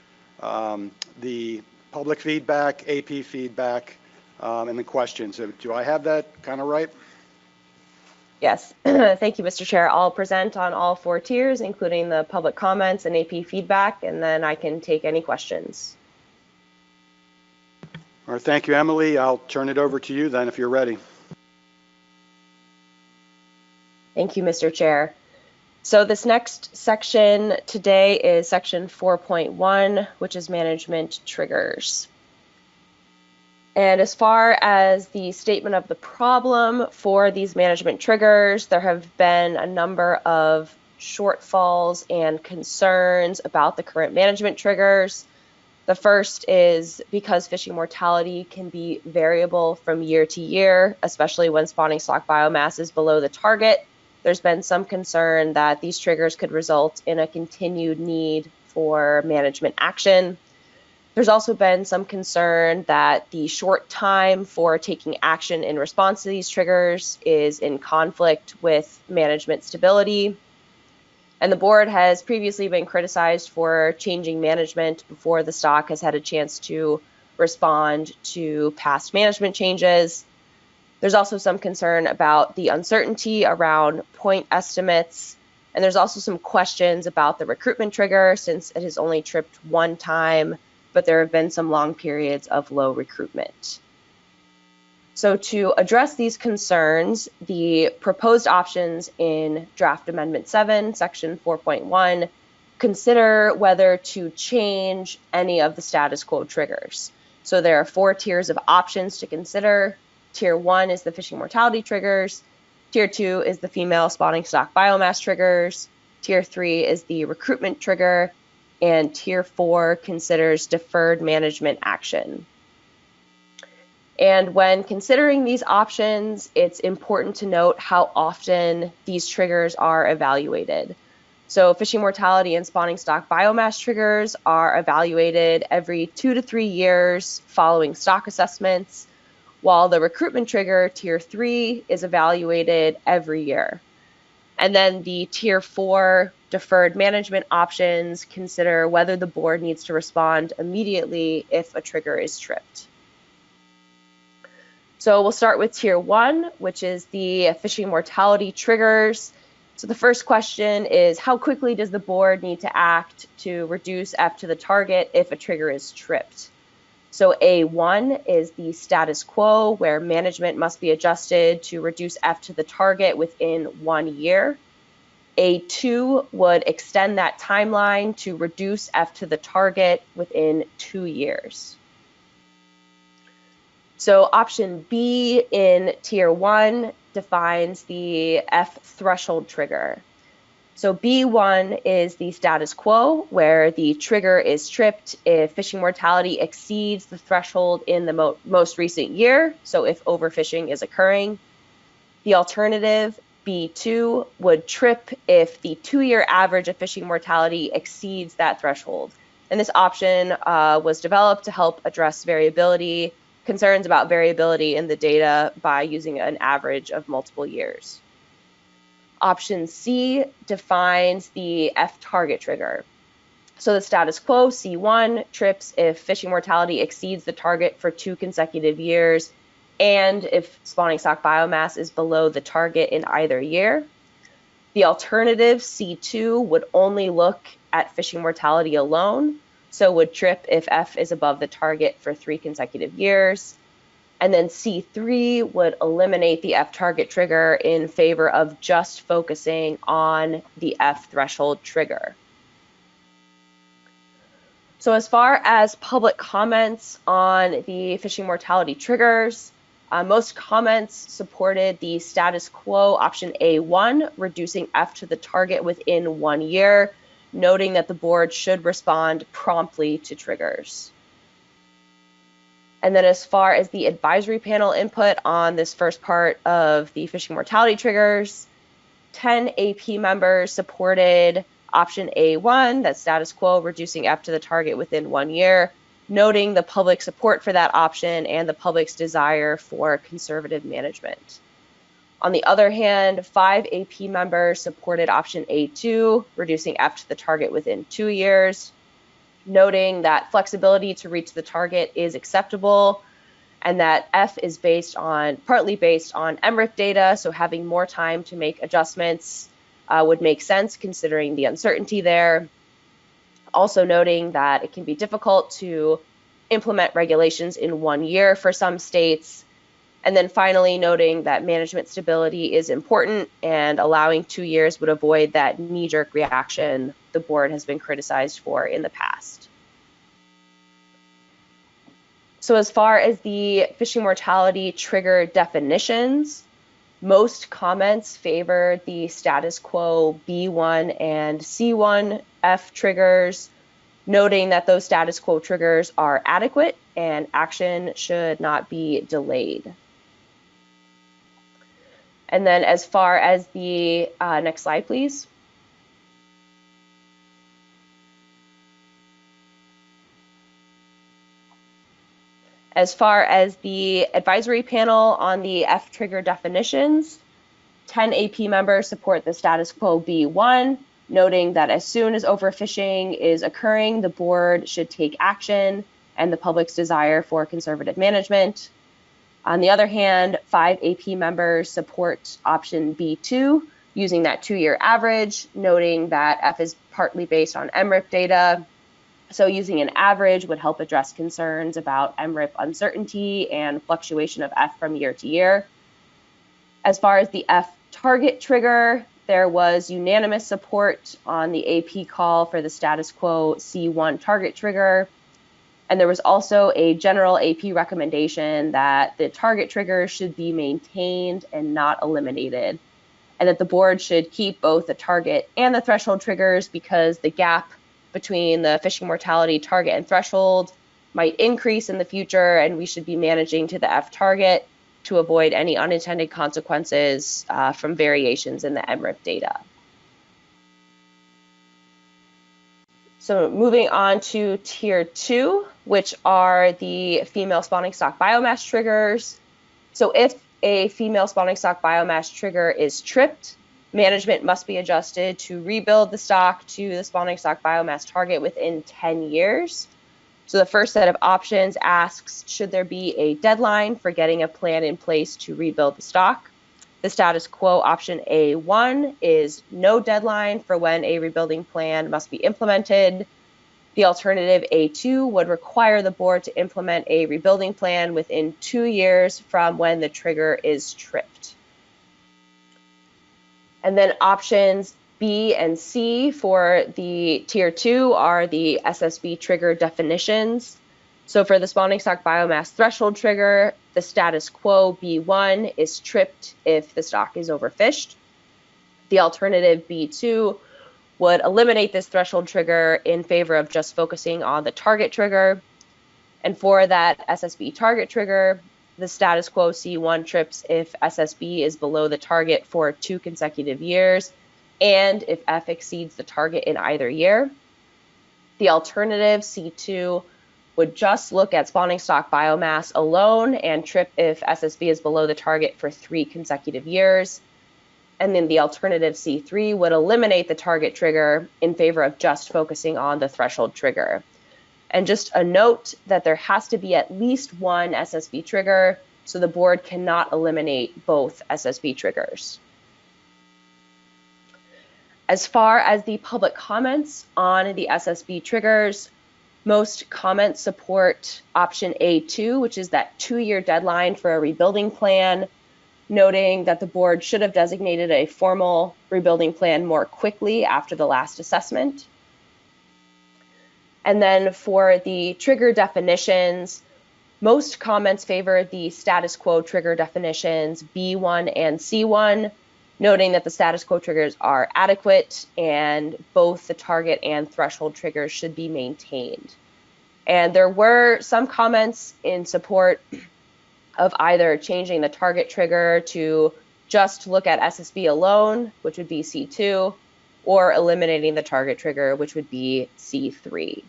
the public feedback, AP feedback, and the questions. Do I have that kind of right? Yes, thank you, Mr. Chair. I'll present on all 4 tiers, including the public comments and AP feedback, and then I can take any questions. All right, thank you, Emily. I'll turn it over to you then if you're ready. Thank you, Mr. Chair. So this next section today is section 4.1, which is management triggers. And as far as the statement of the problem for these management triggers, there have been a number of shortfalls and concerns about the current management triggers. The first is because fishing mortality can be variable from year to year, especially when spawning stock biomass is below the target. There's been some concern that these triggers could result in a continued need for management action. There's also been some concern that the short time for taking action in response to these triggers is in conflict with management stability. And the board has previously been criticized for changing management before the stock has had a chance to respond to past management changes. There's also some concern about the uncertainty around point estimates, and there's also some questions about the recruitment trigger since it has only tripped one time, but there have been some long periods of low recruitment. So to address these concerns, the proposed options in Draft Amendment 7, Section 4.1, consider whether to change any of the status quo triggers. So there are 4 tiers of options to consider. Tier 1 is the fishing mortality triggers. Tier 2 is the female spawning stock biomass triggers. Tier 3 is the recruitment trigger. And Tier 4 considers deferred management action. And when considering these options, it's important to note how often these triggers are evaluated. So fishing mortality and spawning stock biomass triggers are evaluated every 2 to 3 years following stock assessments, while the recruitment trigger, Tier 3, is evaluated every year. And then the Tier 4 deferred management options consider whether the board needs to respond immediately if a trigger is tripped. So we'll start with Tier 1, which is the fishing mortality triggers. So the first question is, how quickly does the board need to act to reduce F to the target if a trigger is tripped? So A1 is the status quo, where management must be adjusted to reduce F to the target within 1 year. A2 would extend that timeline to reduce F to the target within 2 years. So option B in Tier 1 defines the F threshold trigger. So B1 is the status quo, where the trigger is tripped if fishing mortality exceeds the threshold in the most recent year, so if overfishing is occurring. The alternative, B2, would trip if the 2-year average of fishing mortality exceeds that threshold. And this option was developed to help address concerns about variability in the data by using an average of multiple years. Option C defines the F target trigger. So the status quo, C1, trips if fishing mortality exceeds the target for 2 consecutive years and if spawning stock biomass is below the target in either year. The alternative, C2, would only look at fishing mortality alone, so would trip if F is above the target for 3 consecutive years. And then C3 would eliminate the F target trigger in favor of just focusing on the F threshold trigger. So as far as public comments on the fishing mortality triggers, most comments supported the status quo option A1, reducing F to the target within 1 year, noting that the board should respond promptly to triggers. And then as far as the advisory panel input on this first part of the fishing mortality triggers, 10 AP members supported option A1, that status quo, reducing F to the target within 1 year, noting the public support for that option and the public's desire for conservative management. On the other hand, 5 AP members supported option A2, reducing F to the target within 2 years, noting that flexibility to reach the target is acceptable and that F is partly based on MRIP data, so having more time to make adjustments would make sense considering the uncertainty there. Also noting that it can be difficult to implement regulations in 1 year for some states. And then finally noting that management stability is important and allowing 2 years would avoid that knee-jerk reaction the board has been criticized for in the past. So as far as the fishing mortality trigger definitions, most comments favor the status quo B1 and C1 F triggers, noting that those status quo triggers are adequate and action should not be delayed. And then as far as the, next slide, please. As far as the advisory panel on the F trigger definitions, 10 AP members support the status quo B1, noting that as soon as overfishing is occurring, the board should take action and the public's desire for conservative management. On the other hand, 5 AP members support option B2, using that 2-year average, noting that F is partly based on MRIP data. So using an average would help address concerns about MRIP uncertainty and fluctuation of F from year to year. As far as the F target trigger, there was unanimous support on the AP call for the status quo C1 target trigger. And there was also a general AP recommendation that the target trigger should be maintained and not eliminated, and that the board should keep both the target and the threshold triggers because the gap between the fishing mortality target and threshold might increase in the future, and we should be managing to the F target to avoid any unintended consequences from variations in the MRIP data. So moving on to tier 2, which are the female spawning stock biomass triggers. So if a female spawning stock biomass trigger is tripped, management must be adjusted to rebuild the stock to the spawning stock biomass target within 10 years. So the first set of options asks, should there be a deadline for getting a plan in place to rebuild the stock? The status quo option A1 is no deadline for when a rebuilding plan must be implemented. The alternative A2 would require the board to implement a rebuilding plan within 2 years from when the trigger is tripped. And then options B and C for the tier 2 are the Ssb trigger definitions. So for the spawning stock biomass threshold trigger, the status quo B1 is tripped if the stock is overfished. The alternative B2 would eliminate this threshold trigger in favor of just focusing on the target trigger. And for that Ssb target trigger, the status quo C1 trips if Ssb is below the target for 2 consecutive years and if F exceeds the target in either year. The alternative C2 would just look at spawning stock biomass alone and trip if Ssb is below the target for 3 consecutive years. And then the alternative C3 would eliminate the target trigger in favor of just focusing on the threshold trigger. And just a note that there has to be at least one Ssb trigger, so the board cannot eliminate both Ssb triggers. As far as the public comments on the Ssb triggers, most comments support option A2, which is that 2-year deadline for a rebuilding plan, noting that the board should have designated a formal rebuilding plan more quickly after the last assessment. And then for the trigger definitions, most comments favor the status quo trigger definitions B1 and C1, noting that the status quo triggers are adequate and both the target and threshold triggers should be maintained. And there were some comments in support of either changing the target trigger to just look at Ssb alone, which would be C2, or eliminating the target trigger, which would be C3.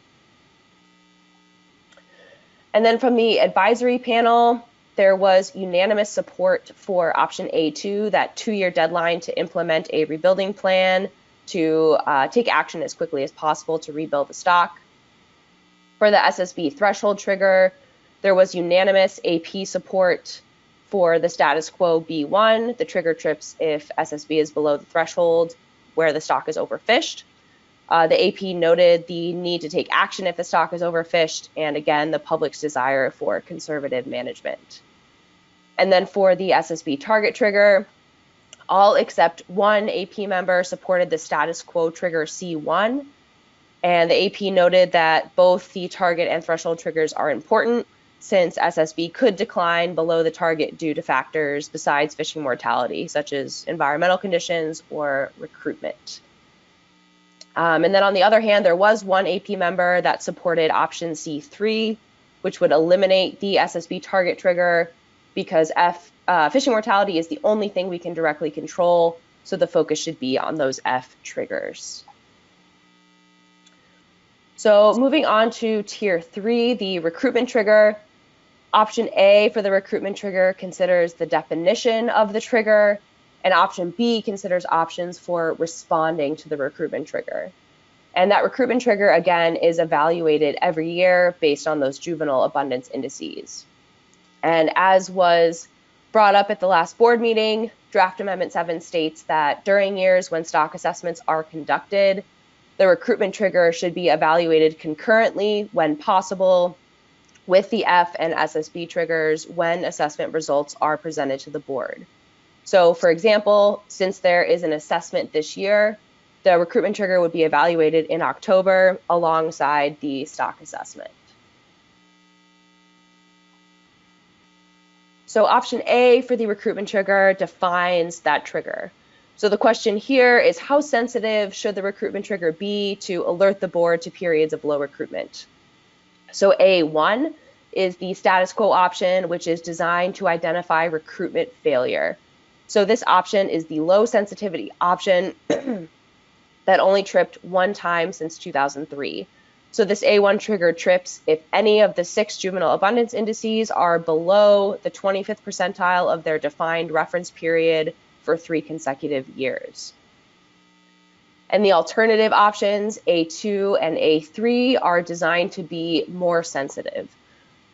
And then from the advisory panel, there was unanimous support for option A2, that 2-year deadline to implement a rebuilding plan to take action as quickly as possible to rebuild the stock. For the Ssb threshold trigger, there was unanimous AP support for the status quo B1, the trigger trips if Ssb is below the threshold where the stock is overfished. The AP noted the need to take action if the stock is overfished, and again, the public's desire for conservative management. And then for the Ssb target trigger, all except one AP member supported the status quo trigger C1, and the AP noted that both the target and threshold triggers are important since Ssb could decline below the target due to factors besides fishing mortality, such as environmental conditions or recruitment. And then on the other hand, there was one AP member that supported option C3, which would eliminate the Ssb target trigger because fishing mortality is the only thing we can directly control, so the focus should be on those F triggers. So moving on to tier 3, the recruitment trigger. Option A for the recruitment trigger considers the definition of the trigger, and option B considers options for responding to the recruitment trigger. And that recruitment trigger, again, is evaluated every year based on those juvenile abundance indices. And as was brought up at the last board meeting, Draft Amendment 7 states that during years when stock assessments are conducted, the recruitment trigger should be evaluated concurrently when possible with the F and Ssb triggers when assessment results are presented to the board. So for example, since there is an assessment this year, the recruitment trigger would be evaluated in October alongside the stock assessment. So option A for the recruitment trigger defines that trigger. So the question here is, how sensitive should the recruitment trigger be to alert the board to periods of low recruitment? So A1 is the status quo option, which is designed to identify recruitment failure. So this option is the low sensitivity option that only tripped one time since 2003. So this A1 trigger trips if any of the 6 juvenile abundance indices are below the 25th percentile of their defined reference period for 3 consecutive years. And the alternative options, A2 and A3, are designed to be more sensitive.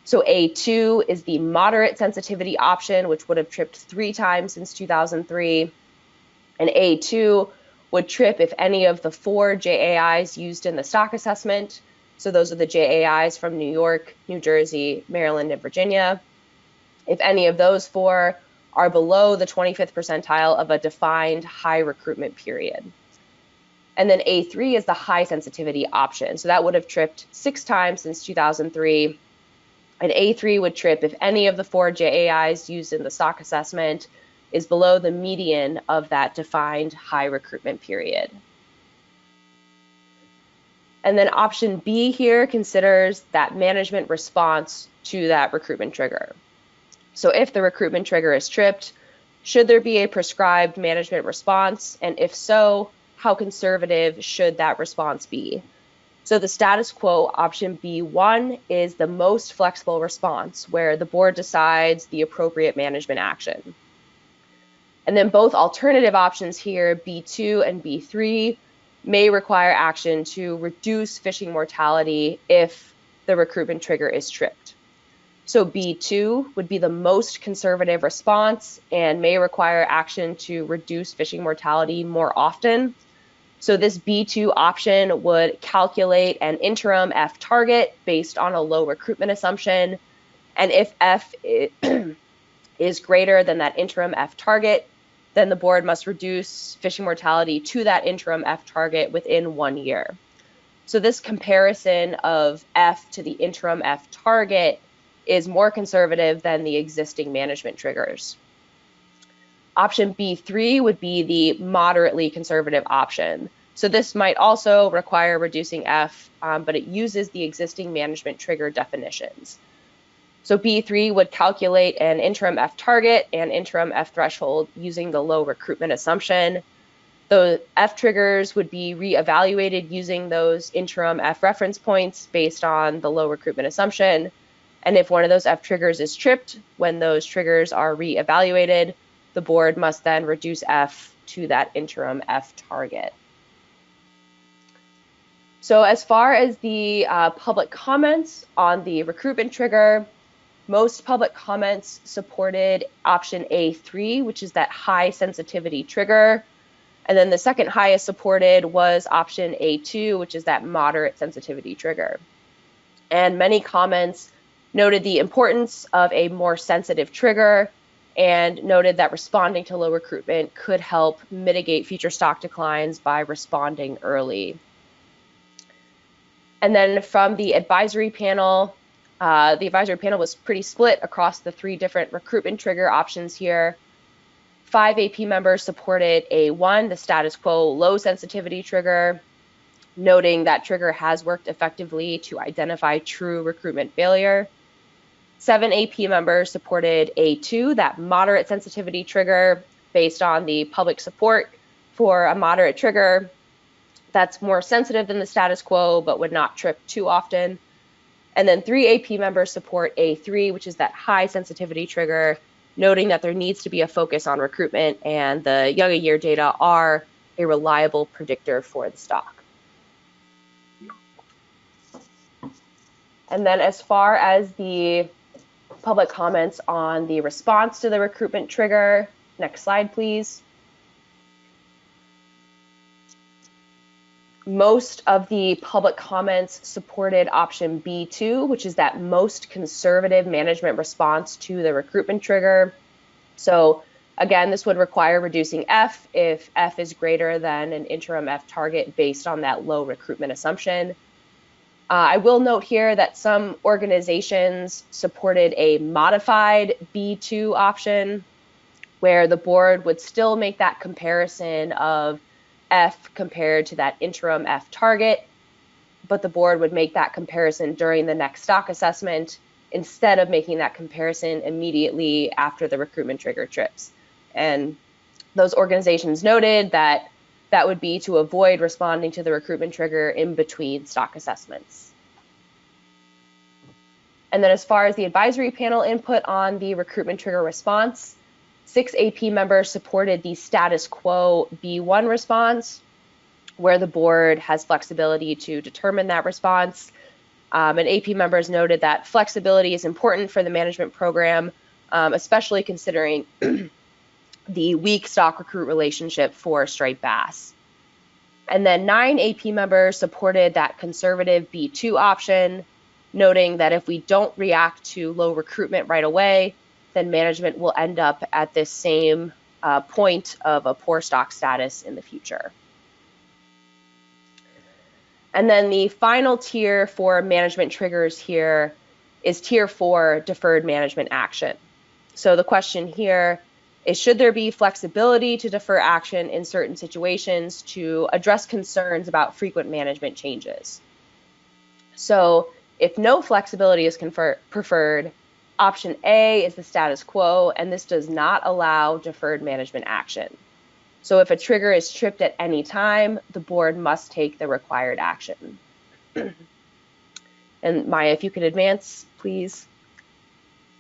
So A2 is the moderate sensitivity option, which would have tripped 3 times since 2003. And A2 would trip if any of the 4 JAIs used in the stock assessment. So those are the JAIs from New York, New Jersey, Maryland, and Virginia. If any of those 4 are below the 25th percentile of a defined high recruitment period. And then A3 is the high sensitivity option. So that would have tripped 6 times since 2003. And A3 would trip if any of the 4 JAIs used in the stock assessment is below the median of that defined high recruitment period. And then option B here considers that management response to that recruitment trigger. So if the recruitment trigger is tripped, should there be a prescribed management response? And if so, how conservative should that response be? So the status quo option B1 is the most flexible response, where the board decides the appropriate management action. And then both alternative options here, B2 and B3, may require action to reduce fishing mortality if the recruitment trigger is tripped. So B2 would be the most conservative response and may require action to reduce fishing mortality more often. So this B2 option would calculate an interim F target based on a low recruitment assumption. And if F is greater than that interim F target, then the board must reduce fishing mortality to that interim F target within 1 year. So this comparison of F to the interim F target is more conservative than the existing management triggers. Option B3 would be the moderately conservative option. So this might also require reducing F, but it uses the existing management trigger definitions. So B3 would calculate an interim F target and interim F threshold using the low recruitment assumption. The F triggers would be reevaluated using those interim F reference points based on the low recruitment assumption. And if one of those F triggers is tripped, when those triggers are reevaluated, the board must then reduce F to that interim F target. So as far as the public comments on the recruitment trigger, most public comments supported option A3, which is that high sensitivity trigger. And then the second highest supported was option A2, which is that moderate sensitivity trigger. And many comments noted the importance of a more sensitive trigger and noted that responding to low recruitment could help mitigate future stock declines by responding early. And then from the advisory panel was pretty split across the 3 different recruitment trigger options here. 5 AP members supported A1, the status quo low sensitivity trigger, noting that trigger has worked effectively to identify true recruitment failure. 7 AP members supported A2, that moderate sensitivity trigger, based on the public support for a moderate trigger that's more sensitive than the status quo but would not trip too often. And then 3 AP members support A3, which is that high sensitivity trigger, noting that there needs to be a focus on recruitment and the young a year data are a reliable predictor for the stock. And then as far as the public comments on the response to the recruitment trigger, next slide, please. Most of the public comments supported option B2, which is that most conservative management response to the recruitment trigger. So again, this would require reducing F if F is greater than an interim F target based on that low recruitment assumption. I will note here that some organizations supported a modified B2 option where the board would still make that comparison of F compared to that interim F target, but the board would make that comparison during the next stock assessment instead of making that comparison immediately after the recruitment trigger trips. And those organizations noted that that would be to avoid responding to the recruitment trigger in between stock assessments. And then as far as the advisory panel input on the recruitment trigger response, 6 AP members supported the status quo B1 response, where the board has flexibility to determine that response. And AP members noted that flexibility is important for the management program, especially considering the weak stock recruit relationship for striped bass. And then 9 AP members supported that conservative B2 option, noting that if we don't react to low recruitment right away, then management will end up at this same point of a poor stock status in the future. And then the final tier for management triggers here is tier 4, deferred management action. So the question here is, should there be flexibility to defer action in certain situations to address concerns about frequent management changes? So if no flexibility is preferred, option A is the status quo, and this does not allow deferred management action. So if a trigger is tripped at any time, the board must take the required action. And Maya, if you could advance, please.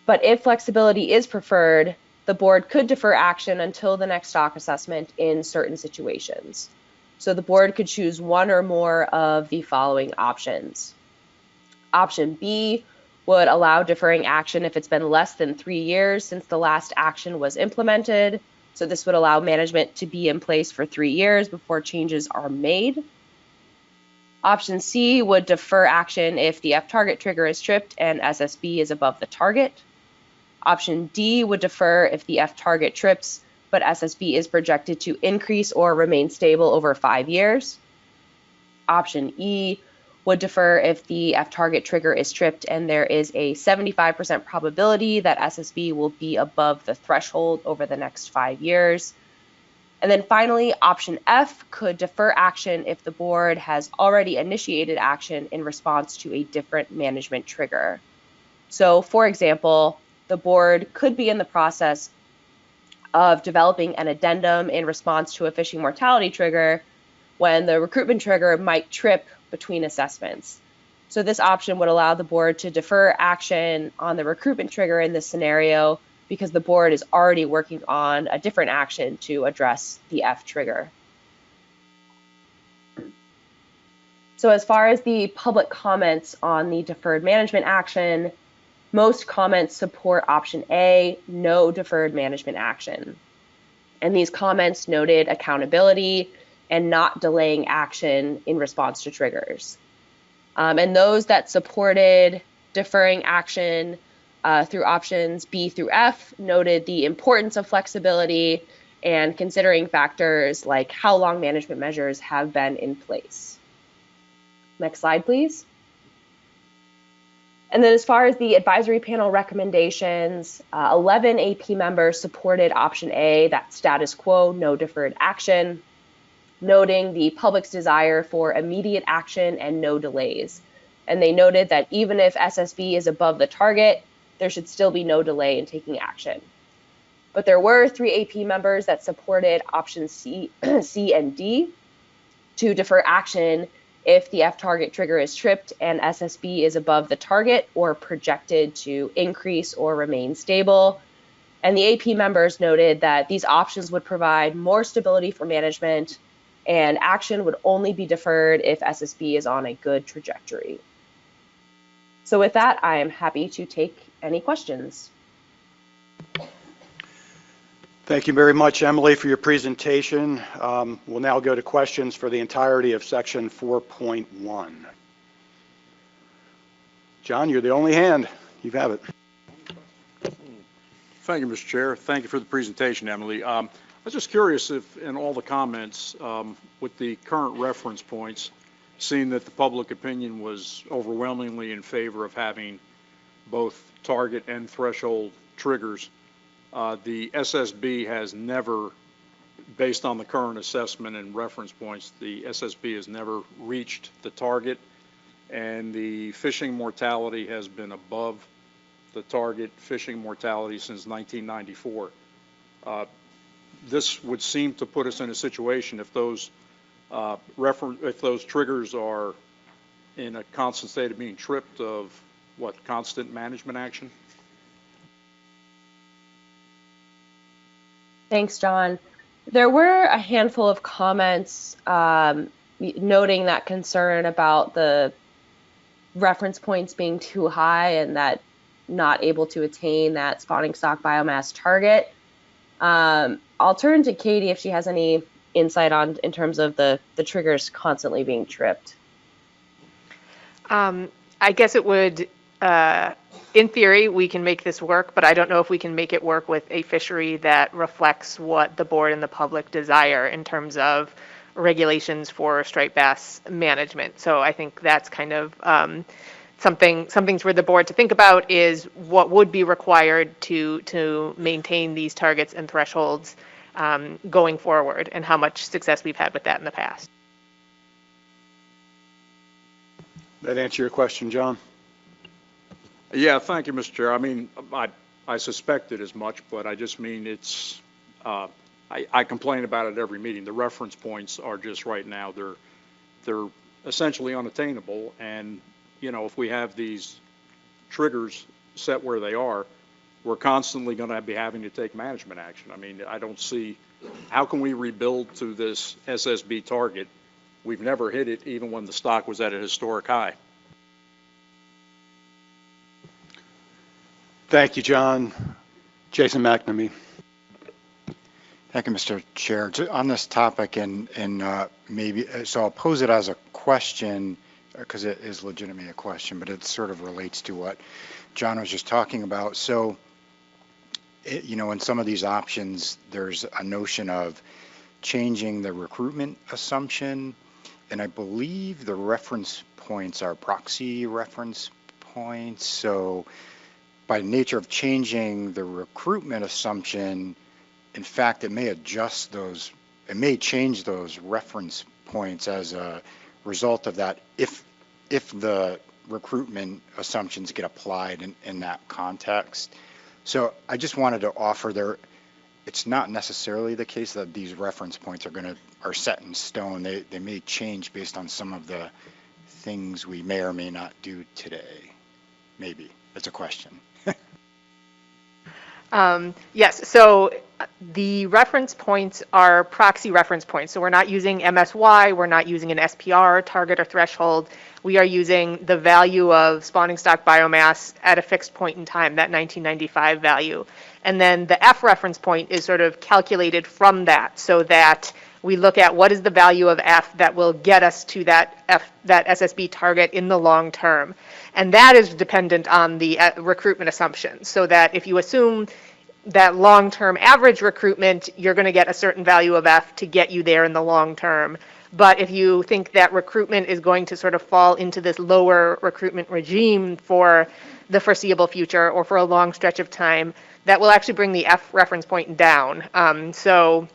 But if flexibility is preferred, the board could defer action until the next stock assessment in certain situations. So the board could choose one or more of the following options. Option B would allow deferring action if it's been less than 3 years since the last action was implemented. So this would allow management to be in place for 3 years before changes are made. Option C would defer action if the F target trigger is tripped and SSB is above the target. Option D would defer if the F target trips, but SSB is projected to increase or remain stable over 5 years. Option E would defer if the F target trigger is tripped and there is a 75% probability that SSB will be above the threshold over the next 5 years. And then finally, option F could defer action if the board has already initiated action in response to a different management trigger. So for example, the board could be in the process of developing an addendum in response to a fishing mortality trigger when the recruitment trigger might trip between assessments. So this option would allow the board to defer action on the recruitment trigger in this scenario because the board is already working on a different action to address the F trigger. So as far as the public comments on the deferred management action, most comments support option A, no deferred management action. And these comments noted accountability and not delaying action in response to triggers. And those that supported deferring action through options B through F noted the importance of flexibility and considering factors like how long management measures have been in place. Next slide, please. And then as far as the advisory panel recommendations, 11 AP members supported option A, that status quo, no deferred action, noting the public's desire for immediate action and no delays. And they noted that even if SSB is above the target, there should still be no delay in taking action. But there were 3 AP members that supported options C and D to defer action if the F target trigger is tripped and SSB is above the target or projected to increase or remain stable. And the AP members noted that these options would provide more stability for management and action would only be deferred if SSB is on a good trajectory. So with that, I am happy to take any questions. Thank you very much, Emily, for your presentation. We'll now go to questions for the entirety of section 4.1. John, you're the only hand. You have it. Thank you, Mr. Chair. Thank you for the presentation, Emily. I was just curious if in all the comments with the current reference points, seeing that the public opinion was overwhelmingly in favor of having both target and threshold triggers, the SSB has never, based on the current assessment and reference points, the SSB has never reached the target, and the fishing mortality has been above the target fishing mortality since 1994. This would seem to put us in a situation if those triggers are in a constant state of being tripped of what, constant management action? Thanks, John. There were a handful of comments noting that concern about the reference points being too high and that not able to attain that spawning stock biomass target. I'll turn to Katie if she has any insight on in terms of the triggers constantly being tripped. I guess it would, in theory, we can make this work, but I don't know if we can make it work with a fishery that reflects what the board and the public desire in terms of regulations for striped bass management. So I think that's kind of something for the board to think about is what would be required to maintain these targets and thresholds going forward and how much success we've had with that in the past. That answer your question, John? Yeah, thank you, Mr. Chair. I mean, I suspected as much, but I just mean it's, I complain about it at every meeting. The reference points are just right now, they're essentially unattainable. And, you know, if we have these triggers set where they are, we're constantly going to be having to take management action. I mean, I don't see, how can we rebuild to this SSB target? We've never hit it even when the stock was at a historic high. Thank you, John. Jason McNamee. Thank you, Mr. Chair. On this topic, and maybe, so I'll pose it as a question because it is legitimately a question, but it sort of relates to what John was just talking about. So, you know, in some of these options, there's a notion of changing the recruitment assumption, and I believe the reference points are proxy reference points. So by nature of changing the recruitment assumption, in fact, it may adjust those, it may change those reference points as a result of that if the recruitment assumptions get applied in that context. So I just wanted to offer there, it's not necessarily the case that these reference points are set in stone. They may change based on some of the things we may or may not do today. Maybe. That's a question. Yes, so the reference points are proxy reference points. So we're not using MSY, we're not using an SPR, target or threshold. We are using the value of spawning stock biomass at a fixed point in time, that 1995 value. And then the F reference point is sort of calculated from that so that we look at what is the value of F that will get us to that SSB target in the long term. And that is dependent on the recruitment assumptions, so that if you assume that long-term average recruitment, you're going to get a certain value of F to get you there in the long term. But if you think that recruitment is going to sort of fall into this lower recruitment regime for the foreseeable future or for a long stretch of time, that will actually bring the F reference point down. So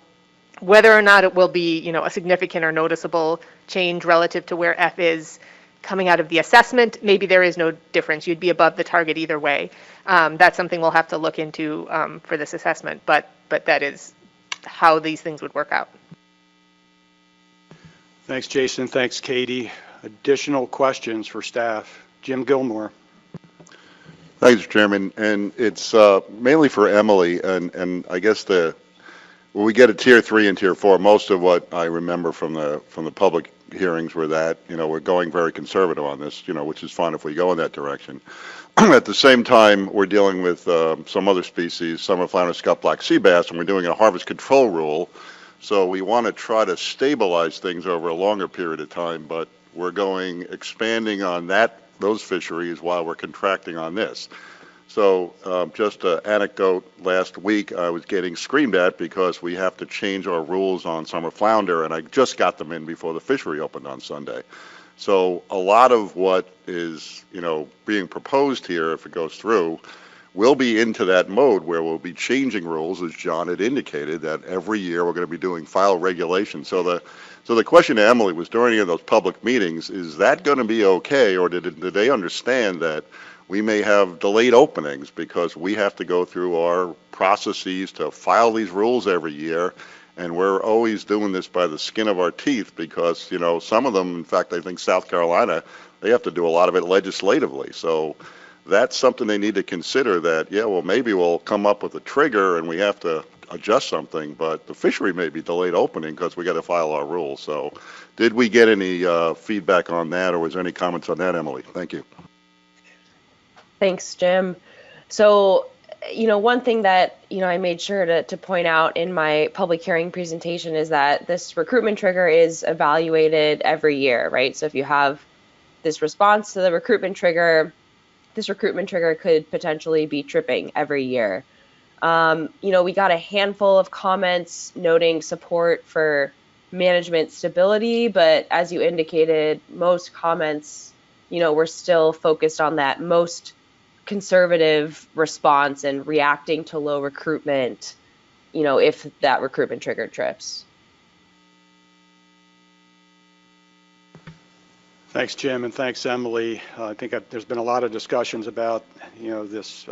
whether or not it will be, you know, a significant or noticeable change relative to where F is coming out of the assessment, maybe there is no difference. You'd be above the target either way. That's something we'll have to look into for this assessment, but that is how these things would work out. Thanks, Jason. Thanks, Katie. Additional questions for staff? Jim Gilmore. Thanks, Mr. Chairman. And it's mainly for Emily, and I guess when we get a tier 3 and tier 4, most of what I remember from the public hearings were that, we're going very conservative on this, which is fine if we go in that direction. At the same time, we're dealing with some other species, summer flounder, scup, black sea bass, and we're doing a harvest control rule. So we want to try to stabilize things over a longer period of time, but we're expanding on those fisheries while we're contracting on this. So just an anecdote, last week I was getting screamed at because we have to change our rules on summer flounder, and I just got them in before the fishery opened on Sunday. So a lot of what is, being proposed here, if it goes through, will be into that mode where we'll be changing rules, as John had indicated, that every year we're going to be doing file regulations. So the question to Emily was, during any of those public meetings, is that going to be okay, or did they understand that we may have delayed openings because we have to go through our processes to file these rules every year, and we're always doing this by the skin of our teeth because, some of them, in fact, I think South Carolina, they have to do a lot of it legislatively. So that's something they need to consider, that, maybe we'll come up with a trigger and we have to adjust something, but the fishery may be delayed opening because we got to file our rules. So did we get any feedback on that, or was there any comments on that, Emily? Thank you. Thanks, Jim. So, one thing that, I made sure to point out in my public hearing presentation is that this recruitment trigger is evaluated every year, right? So if you have this response to the recruitment trigger, this recruitment trigger could potentially be tripping every year. We got a handful of comments noting support for management stability, but as you indicated, most comments, were still focused on that most conservative response and reacting to low recruitment, if that recruitment trigger trips. Thanks, Jim, and thanks, Emily. I think there's been a lot of discussions about, this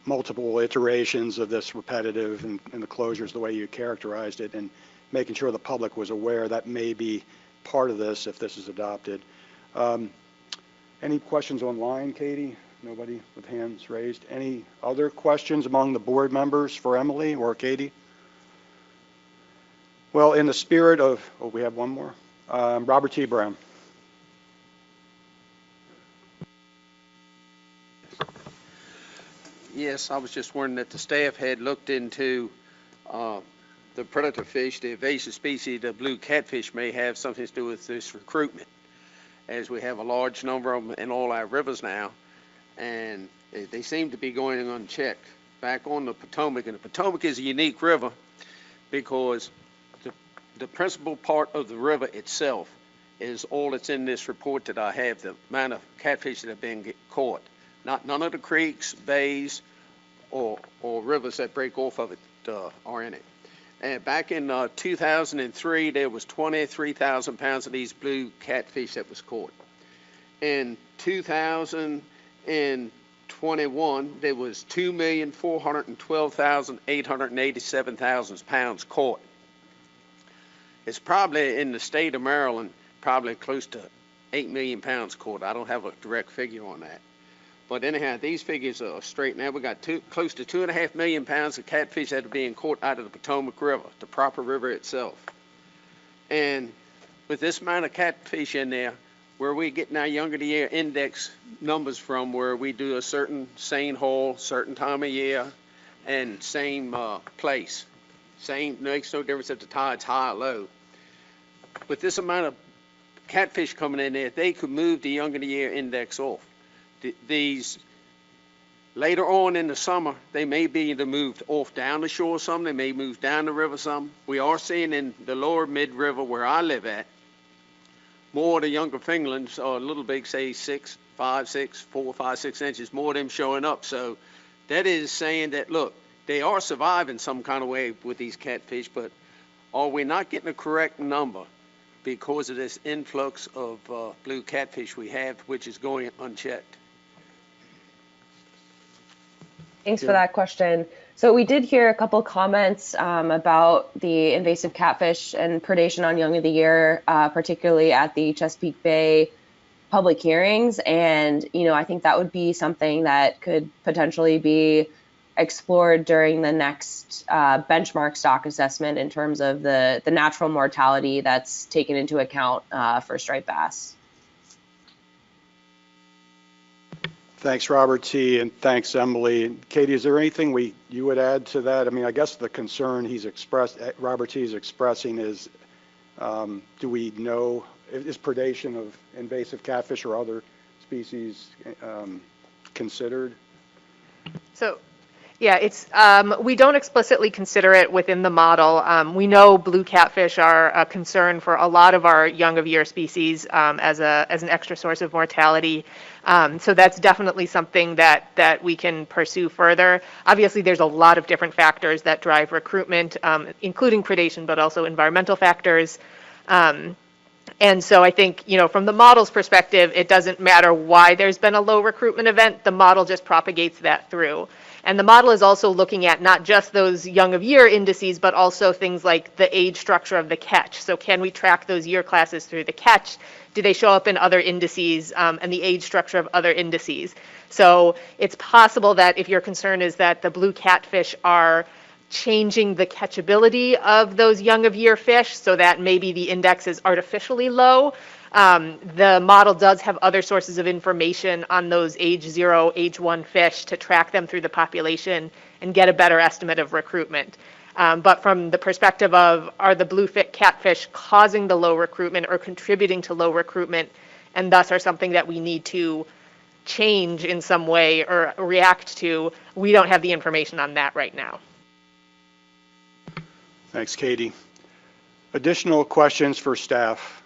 multiple iterations of this repetitive and the closures, the way you characterized it, and making sure the public was aware that may be part of this if this is adopted. Any questions online, Katie? Nobody with hands raised. Any other questions among the board members for Emily or Katie? Well, in the spirit of, we have one more. Robert T. Brown. Yes, I was just wondering that the staff had looked into the predator fish, the invasive species, the blue catfish may have something to do with this recruitment, as we have a large number of them in all our rivers now, and they seem to be going unchecked. Back on the Potomac, and the Potomac is a unique river because the principal part of the river itself is all that's in this report that I have, the amount of catfish that have been caught. None of the creeks, bays, or rivers that break off of it are in it. And back in 2003, there was 23,000 pounds of these blue catfish that was caught. In 2021, there was 2,412,887 pounds caught. It's probably in the state of Maryland, probably close to 8 million pounds caught. I don't have a direct figure on that. But anyhow, these figures are straight. Now we got close to 2.5 million pounds of catfish that are being caught out of the Potomac River, the proper river itself. And with this amount of catfish in there, where we getting our younger the year index numbers from, where we do a certain seine haul, certain time of year, and same place. Makes no difference if the tide's high or low. With this amount of catfish coming in there, they could move the younger the year index off. These later on in the summer, they may be either moved off down the shore some, they may move down the river some. We are seeing in the lower mid river where I live at, more of the younger fingerlings are a little big, say 4 or 5, 6 inches, more of them showing up. So that is saying that, look, they are surviving some kind of way with these catfish, but are we not getting a correct number because of this influx of blue catfish we have, which is going unchecked? Thanks for that question. So we did hear a couple comments about the invasive catfish and predation on young of the year, particularly at the Chesapeake Bay public hearings. And, I think that would be something that could potentially be explored during the next benchmark stock assessment in terms of the natural mortality that's taken into account for striped bass. Thanks, Robert T., and thanks, Emily. Katie, is there anything you would add to that? I mean, I guess the concern Robert T. is expressing is, do we know, is predation of invasive catfish or other species considered? So, yeah, it's we don't explicitly consider it within the model. We know blue catfish are a concern for a lot of our young of year species as an extra source of mortality. So that's definitely something that we can pursue further. Obviously, there's a lot of different factors that drive recruitment, including predation, but also environmental factors. And so I think, from the model's perspective, it doesn't matter why there's been a low recruitment event. The model just propagates that through. And the model is also looking at not just those young of year indices, but also things like the age structure of the catch. So can we track those year classes through the catch? Do they show up in other indices and the age structure of other indices? So it's possible that if your concern is that the blue catfish are changing the catchability of those young of year fish so that maybe the index is artificially low. The model does have other sources of information on those age 0, age 1 fish to track them through the population and get a better estimate of recruitment. But from the perspective of, are the blue catfish causing the low recruitment or contributing to low recruitment, and thus are something that we need to change in some way or react to, we don't have the information on that right now. Thanks, Katie. Additional questions for staff?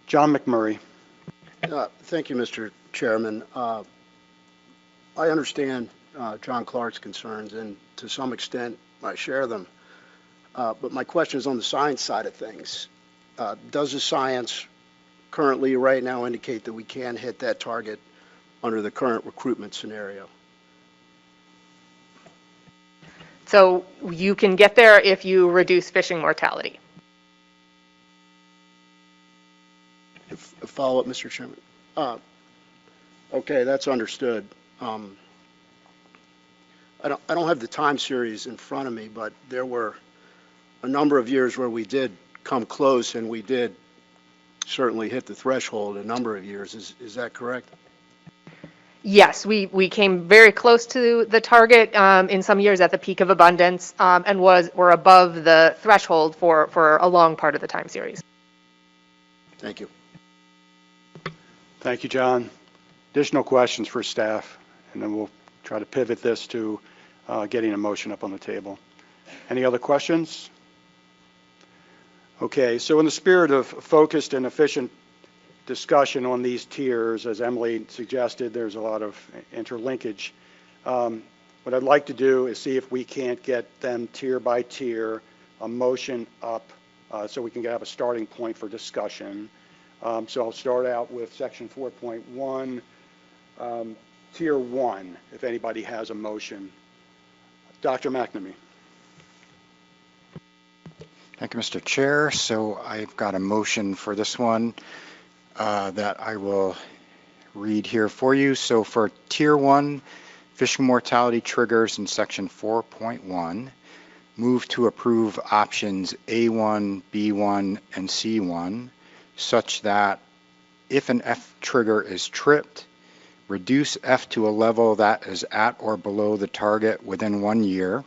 John McMurray. Thank you, Mr. Chairman. I understand John Clark's concerns, and to some extent, I share them. But my question is on the science side of things. Does the science currently, right now, indicate that we can hit that target under the current recruitment scenario? So you can get there if you reduce fishing mortality. A follow-up, Mr. Chairman. Okay, that's understood. I don't have the time series in front of me, but there were a number of years where we did come close, and we did certainly hit the threshold a number of years. Is that correct? Yes, we came very close to the target in some years at the peak of abundance and were above the threshold for a long part of the time series. Thank you. Thank you, John. Additional questions for staff, and then we'll try to pivot this to getting a motion up on the table. Any other questions? Okay, so in the spirit of focused and efficient discussion on these tiers, as Emily suggested, there's a lot of interlinkage. What I'd like to do is see if we can't get them tier by tier, a motion up, so we can have a starting point for discussion. So I'll start out with section 4.1, tier 1, if anybody has a motion. Dr. McNamee. Thank you, Mr. Chair. So I've got a motion for this one that I will read here for you. So for tier 1, fishing mortality triggers in section 4.1, move to approve options A1, B1, and C1, such that if an F trigger is tripped, reduce F to a level that is at or below the target within 1 year.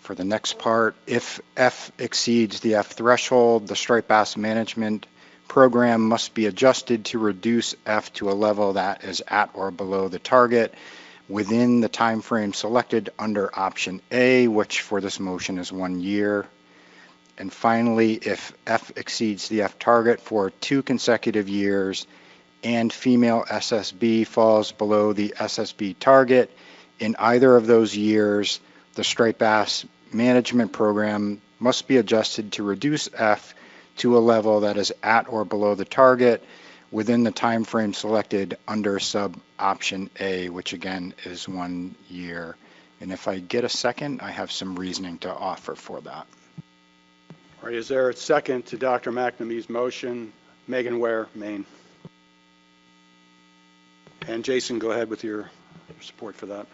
For the next part, if F exceeds the F threshold, the striped bass management program must be adjusted to reduce F to a level that is at or below the target within the time frame selected under option A, which for this motion is 1 year. And finally, if F exceeds the F target for 2 consecutive years and female SSB falls below the SSB target in either of those years, the striped bass management program must be adjusted to reduce F to a level that is at or below the target within the time frame selected under sub option A, which again is 1 year. And if I get a second, I have some reasoning to offer for that. All right, is there a second to Dr. McNamee's motion? Megan Ware, Maine. And Jason, go ahead with your support for that.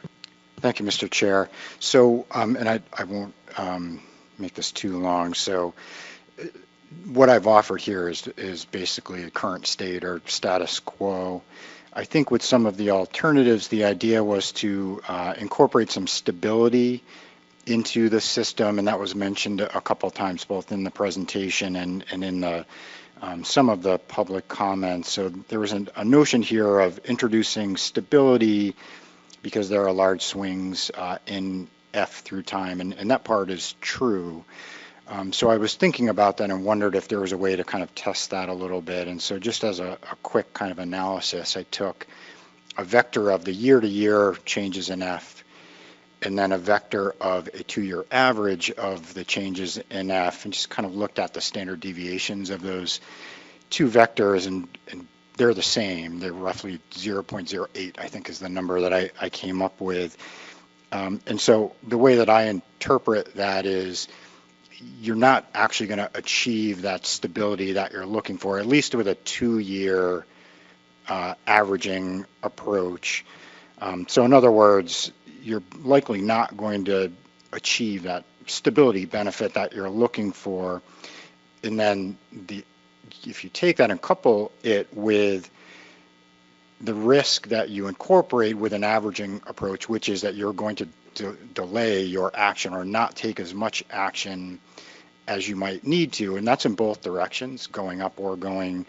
Thank you, Mr. Chair. So, and I won't make this too long. So what I've offered here is basically a current state or status quo. I think with some of the alternatives, the idea was to incorporate some stability into the system, and that was mentioned a couple of times, both in the presentation and in the some of the public comments. So there was a notion here of introducing stability because there are large swings in F through time, and that part is true. So I was thinking about that and wondered if there was a way to kind of test that a little bit. And so just as a quick kind of analysis, I took a vector of the year-to-year changes in F, and then a vector of a 2-year average of the changes in F, and just kind of looked at the standard deviations of those two vectors, and they're the same. They're roughly 0.08, I think is the number that I came up with. And so the way that I interpret that is you're not actually going to achieve that stability that you're looking for, at least with a 2-year averaging approach. So in other words, you're likely not going to achieve that stability benefit that you're looking for. And then if you take that and couple it with the risk that you incorporate with an averaging approach, which is that you're going to delay your action or not take as much action as you might need to, and that's in both directions, going up or going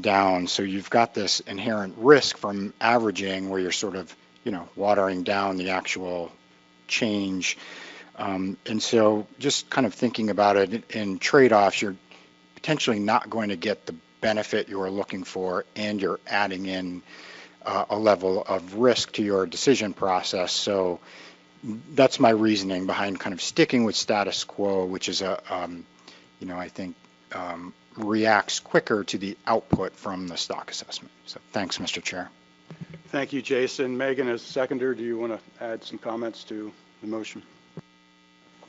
down. So you've got this inherent risk from averaging where you're sort of, watering down the actual change. And so just kind of thinking about it in trade-offs, you're potentially not going to get the benefit you're looking for, and you're adding in a level of risk to your decision process. So that's my reasoning behind kind of sticking with status quo, which is I think reacts quicker to the output from the stock assessment. So thanks, Mr. Chair. Thank you, Jason. Megan, as seconder, do you want to add some comments to the motion?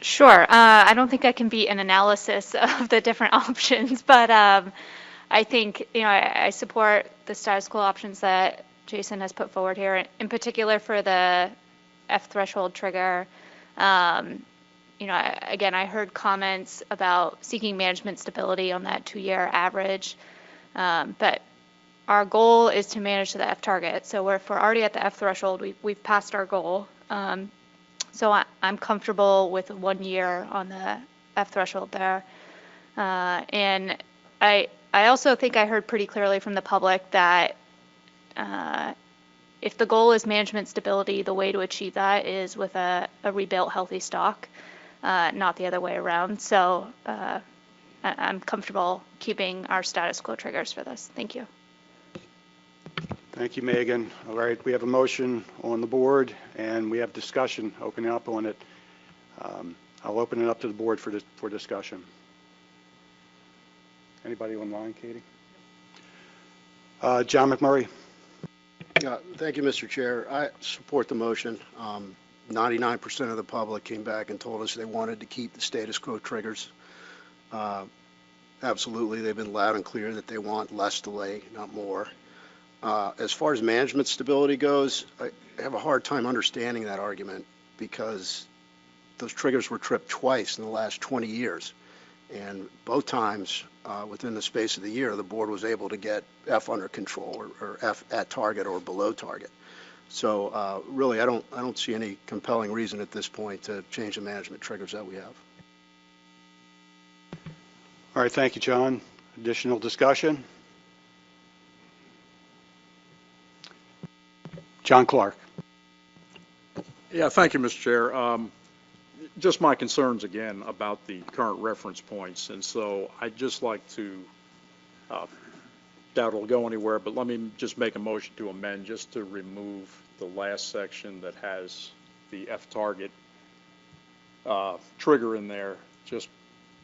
Sure. I don't think I can be an analysis of the different options, but I think, I support the status quo options that Jason has put forward here, in particular for the F threshold trigger. Again, I heard comments about seeking management stability on that 2-year average, but our goal is to manage to the F target. So if we're already at the F threshold, we've passed our goal. So I'm comfortable with 1 year on the F threshold there. And I also think I heard pretty clearly from the public that if the goal is management stability, the way to achieve that is with a rebuilt healthy stock, not the other way around. So I'm comfortable keeping our status quo triggers for this. Thank you. Thank you, Megan. All right, we have a motion on the board, and we have discussion opening up on it. I'll open it up to the board for discussion. Anybody online, Katie? John McMurray. Thank you, Mr. Chair. I support the motion. 99% of the public came back and told us they wanted to keep the status quo triggers. Absolutely, they've been loud and clear that they want less delay, not more. As far as management stability goes, I have a hard time understanding that argument because those triggers were tripped twice in the last 20 years. And both times, within the space of the year, the board was able to get F under control or F at target or below target. So really, I don't see any compelling reason at this point to change the management triggers that we have. All right, thank you, John. Additional discussion? John Clark. Yeah, thank you, Mr. Chair. Just my concerns again about the current reference points, and so I'd just like to, doubt it'll go anywhere, but let me just make a motion to amend just to remove the last section that has the F target trigger in there. Just,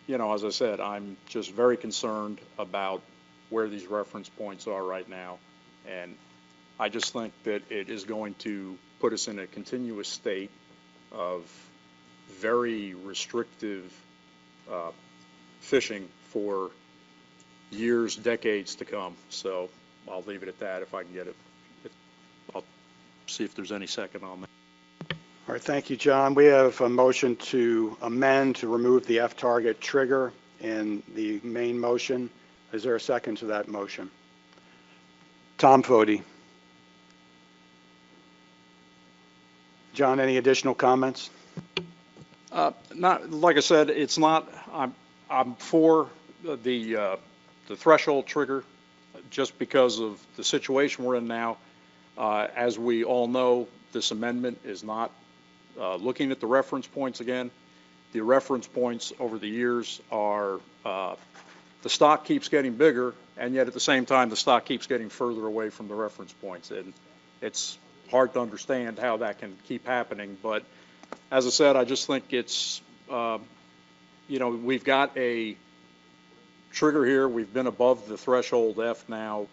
as I said, I'm just very concerned about where these reference points are right now, and I just think that it is going to put us in a continuous state of very restrictive fishing for years, decades to come. So I'll leave it at that if I can get it. I'll see if there's any second on that. All right, thank you, John. We have a motion to amend to remove the F-target trigger in the main motion. Is there a second to that motion? Tom Foti. John, any additional comments? Not, like I said, it's not, I'm for the threshold trigger just because of the situation we're in now. As we all know, this amendment is not looking at the reference points again. The reference points over the years are, the stock keeps getting bigger, and yet at the same time, the stock keeps getting further away from the reference points. And it's hard to understand how that can keep happening. But as I said, I just think it's, we've got a trigger here. We've been above the threshold F now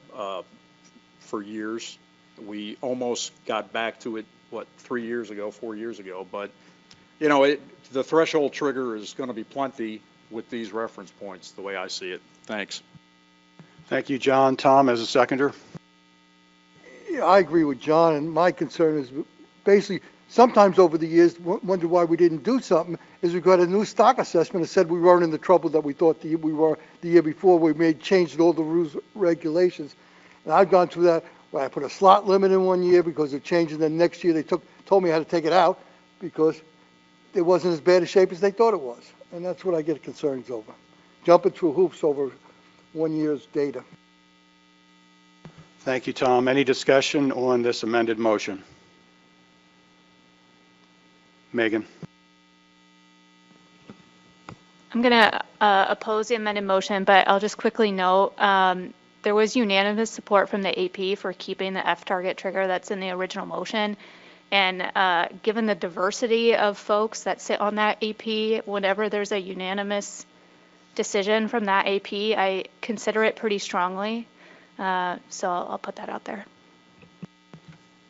for years. We almost got back to it, 4 years ago. But, the threshold trigger is going to be plenty with these reference points, the way I see it. Thanks. Thank you, John. Tom, as a seconder. Yeah, I agree with John, and my concern is basically sometimes over the years, wonder why we didn't do something, is we got a new stock assessment that said we weren't in the trouble that we thought we were the year before. We changed all the rules, regulations. And I've gone through that where I put a slot limit in one year because of changing. Then next year they told me how to take it out because it wasn't as bad a shape as they thought it was. And that's what I get concerns over. Jumping through hoops over 1 year's data. Thank you, Tom. Any discussion on this amended motion? Megan. I'm going to oppose the amended motion, but I'll just quickly note there was unanimous support from the AP for keeping the F-target trigger that's in the original motion. And given the diversity of folks that sit on that AP, whenever there's a unanimous decision from that AP, I consider it pretty strongly. So I'll put that out there.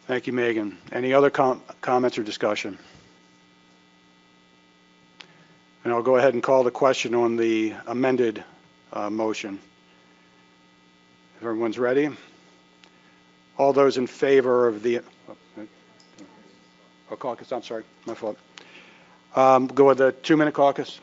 Thank you, Megan. Any other comments or discussion? And I'll go ahead and call the question on the amended motion. If everyone's ready. All those in favor of the caucus, I'm sorry, my fault. Go with the 2-minute caucus.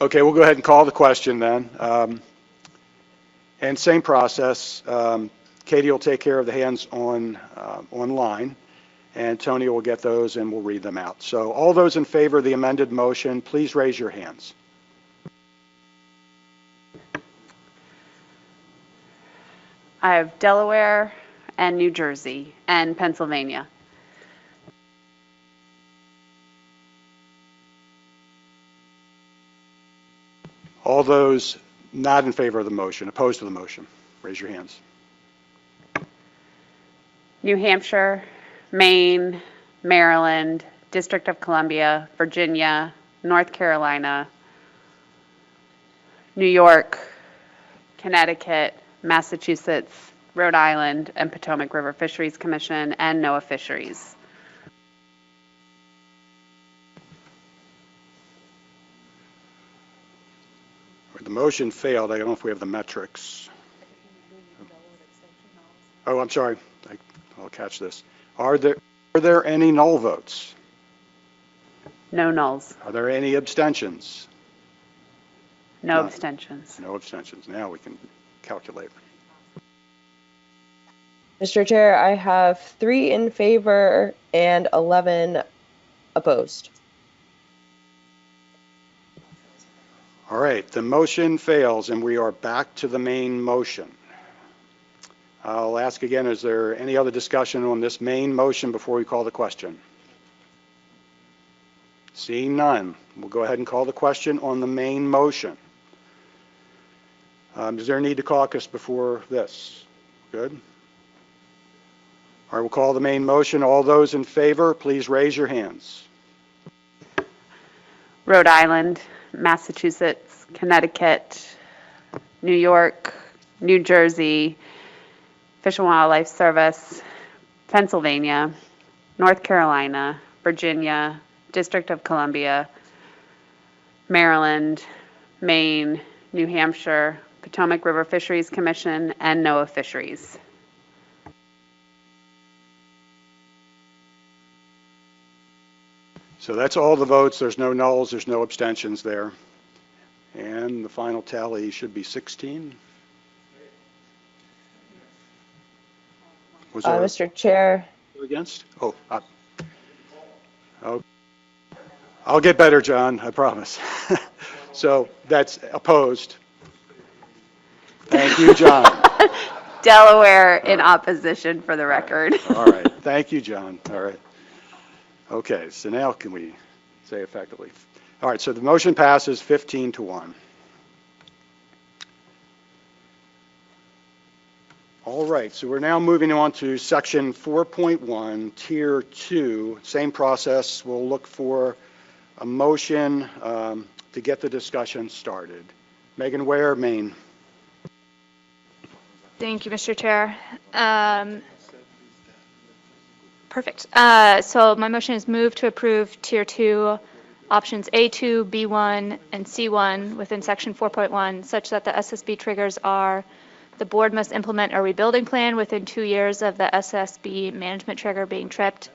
Okay, we'll go ahead and call the question then. And same process. Katie will take care of the hands on online, and Tony will get those and we'll read them out. So all those in favor of the amended motion, please raise your hands. I have Delaware and New Jersey and Pennsylvania. All those not in favor of the motion, opposed to the motion, raise your hands. New Hampshire, Maine, Maryland, District of Columbia, Virginia, North Carolina, New York, Connecticut, Massachusetts, Rhode Island, and Potomac River Fisheries Commission, and NOAA Fisheries. The motion failed. I don't know if we have the metrics. Oh, I'm sorry. I'll catch this. Are there any null votes? No nulls. Are there any abstentions? No None. abstentions. No abstentions. Now we can calculate. Mr. Chair, I have 3 in favor and 11 opposed. All right, the motion fails, and we are back to the main motion. I'll ask again, is there any other discussion on this main motion before we call the question? Seeing none, we'll go ahead and call the question on the main motion. Is there a need to caucus before this? Good. All right, we'll call the main motion. All those in favor, please raise your hands. Rhode Island, Massachusetts, Connecticut, New York, New Jersey, Fish and Wildlife Service, Pennsylvania, North Carolina, Virginia, District of Columbia, Maryland, Maine, New Hampshire, Potomac River Fisheries Commission, and NOAA Fisheries. So that's all the votes. There's no nulls, there's no abstentions there. And the final tally should be 16. Was there Mr. Chair. against? Oh, I'll get better, John, I promise. So that's opposed. Thank you, John. Delaware in opposition for the record. All right, thank you, John. All right. Okay, so now can we say effectively? All right, so the motion passes 15-1. All right, so we're now moving on to section 4.1, tier 2. Same process. We'll look for a motion to get the discussion started. Megan Ware, Maine. Thank you, Mr. Chair. Perfect. So my motion is move to approve Tier 2 options A2, B1, and C1 within Section 4.1 such that the SSB triggers are: the board must implement a rebuilding plan within 2 years of the SSB management trigger being tripped.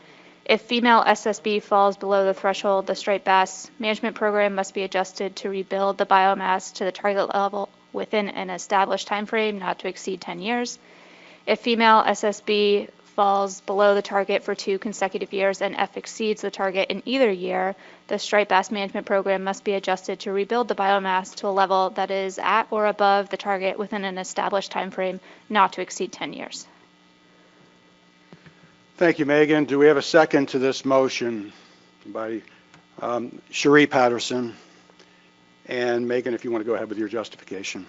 If female SSB falls below the threshold, the striped bass management program must be adjusted to rebuild the biomass to the target level within an established time frame not to exceed 10 years. If female SSB falls below the target for 2 consecutive years and F exceeds the target in either year, the striped bass management program must be adjusted to rebuild the biomass to a level that is at or above the target within an established time frame not to exceed 10 years. Thank you, Megan. Do we have a second to this motion? By Cherie Patterson. And Megan, if you want to go ahead with your justification.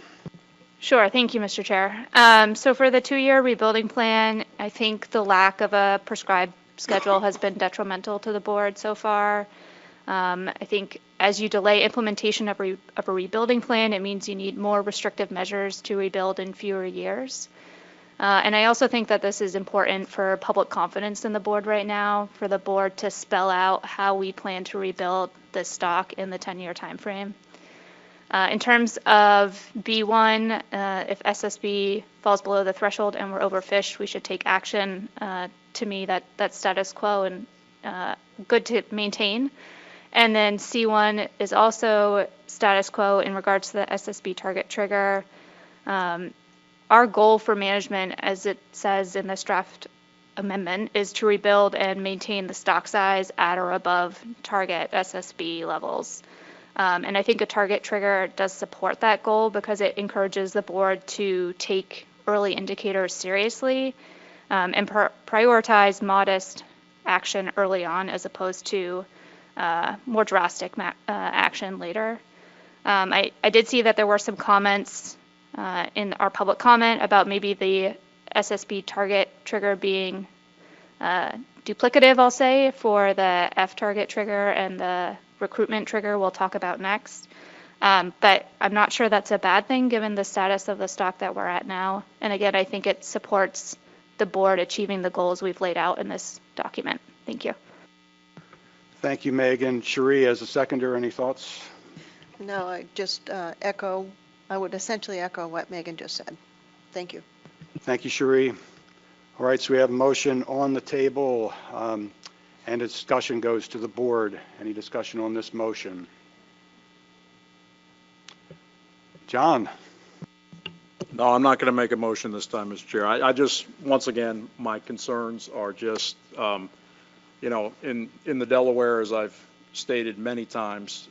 Sure. Thank you, Mr. Chair. So for the 2-year rebuilding plan, I think the lack of a prescribed schedule has been detrimental to the board so far. I think as you delay implementation of a rebuilding plan, it means you need more restrictive measures to rebuild in fewer years. And I also think that this is important for public confidence in the board right now, for the board to spell out how we plan to rebuild this stock in the 10-year time frame. In terms of B1, if SSB falls below the threshold and we're overfished, we should take action. To me, that's status quo and good to maintain. And then C1 is also status quo in regards to the SSB target trigger. Our goal for management, as it says in this draft amendment, is to rebuild and maintain the stock size at or above target SSB levels. And I think a target trigger does support that goal because it encourages the board to take early indicators seriously and prioritize modest action early on as opposed to more drastic action later. I did see that there were some comments in our public comment about maybe the SSB target trigger being duplicative, I'll say, for the F target trigger and the recruitment trigger we'll talk about next. But I'm not sure that's a bad thing given the status of the stock that we're at now. And again, I think it supports the board achieving the goals we've laid out in this document. Thank you. Thank you, Megan. Cherie, as a seconder, any thoughts? No, I just I would essentially echo what Megan just said. Thank you. Thank you, Cherie. All right, so we have a motion on the table, and a discussion goes to the board. Any discussion on this motion? John? No, I'm not going to make a motion this time, Mr. Chair. I just, once again, my concerns are just, you know, in the Delaware, as I've stated many times,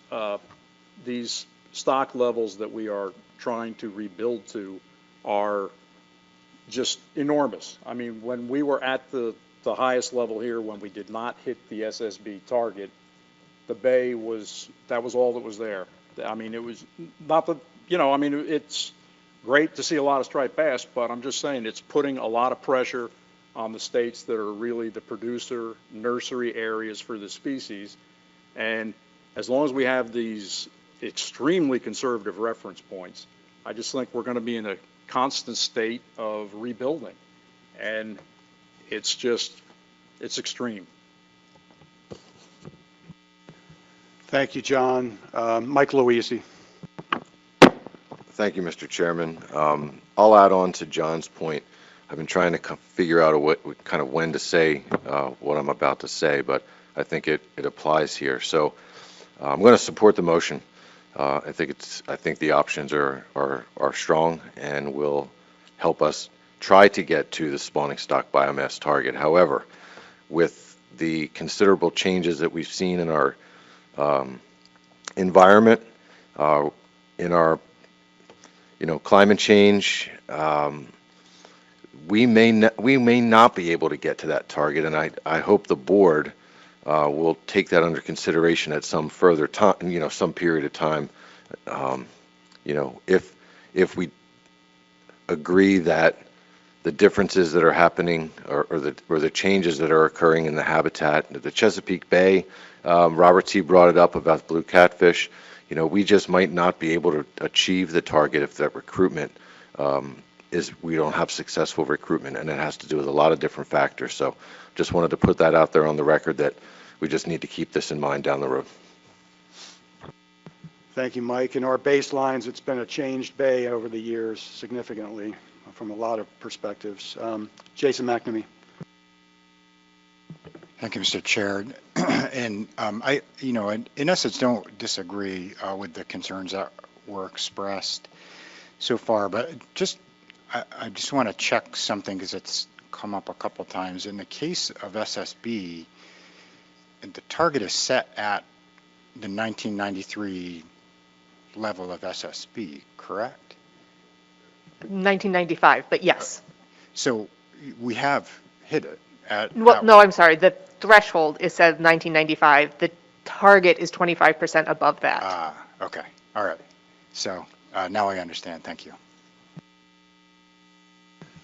these stock levels that we are trying to rebuild to are just enormous. I mean, when we were at the highest level here, when we did not hit the SSB target, the bay that was all that was there. I mean, it was not the, you know, I mean, it's great to see a lot of striped bass, but I'm just saying it's putting a lot of pressure on the states that are really the producer nursery areas for the species. And as long as we have these extremely conservative reference points, I just think we're going to be in a constant state of rebuilding. And it's extreme. Thank you, John. Mike Louisi. Thank you, Mr. Chairman. I'll add on to John's point. I've been trying to figure out when to say what I'm about to say, but I think it applies here. So I'm going to support the motion. I think the options are strong and will help us try to get to the spawning stock biomass target. However, with the considerable changes that we've seen in our environment, in our climate change, we may not be able to get to that target, and I hope the board will take that under consideration at some further time, some period of time. If we agree that the differences that are happening or the changes that are occurring in the habitat, the Chesapeake Bay, Robert T. brought it up about blue catfish. We just might not be able to achieve the target if that recruitment we don't have successful recruitment, and it has to do with a lot of different factors. So just wanted to put that out there on the record that we just need to keep this in mind down the road. Thank you, Mike. In our baselines, it's been a changed bay over the years significantly from a lot of perspectives. Jason McNamee. Thank you, Mr. Chair. And I, in essence, don't disagree with the concerns that were expressed so far, but I just want to check something because it's come up a couple times. In the case of SSB, the target is set at the 1993 level of SSB, correct? 1995, but yes. So we have hit it at... Well, no, I'm sorry. The threshold is set at 1995. The target is 25% above that. Okay. All right. So now I understand. Thank you.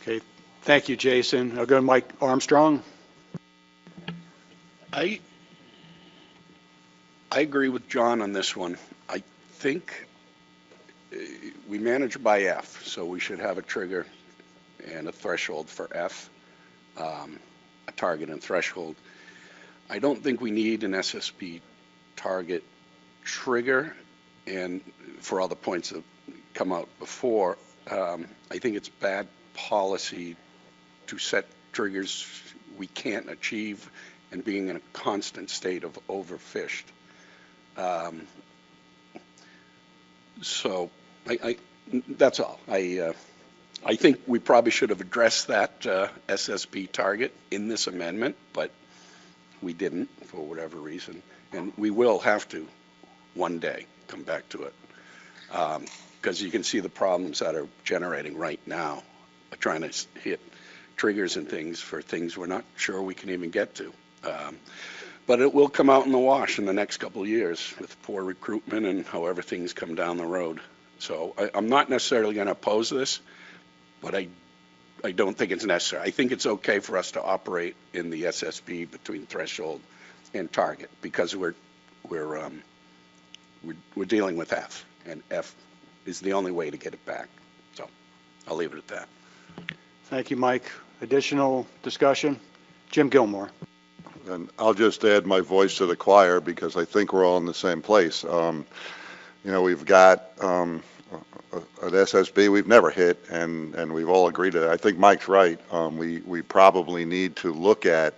Okay. Thank you, Jason. I'll go to Mike Armstrong. I agree with John on this one. I think we manage by F, so we should have a trigger and a threshold for F, a target and threshold. I don't think we need an SSB target trigger, and for all the points that come out before, I think it's bad policy to set triggers we can't achieve and being in a constant state of overfished. So that's all. I think we probably should have addressed that SSB target in this amendment, but we didn't for whatever reason, and we will have to one day come back to it because you can see the problems that are generating right now, trying to hit triggers and things for things we're not sure we can even get to. But it will come out in the wash in the next couple of years with poor recruitment and however things come down the road. So I'm not necessarily going to oppose this, but I don't think it's necessary. I think it's okay for us to operate in the SSB between threshold and target because we're dealing with F. and F is the only way to get it back. So I'll leave it at that. Thank you, Mike. Additional discussion? Jim Gilmore. And I'll just add my voice to the choir because I think we're all in the same place. You know, we've got an SSB we've never hit, and we've all agreed to that. I think Mike's right. We probably need to look at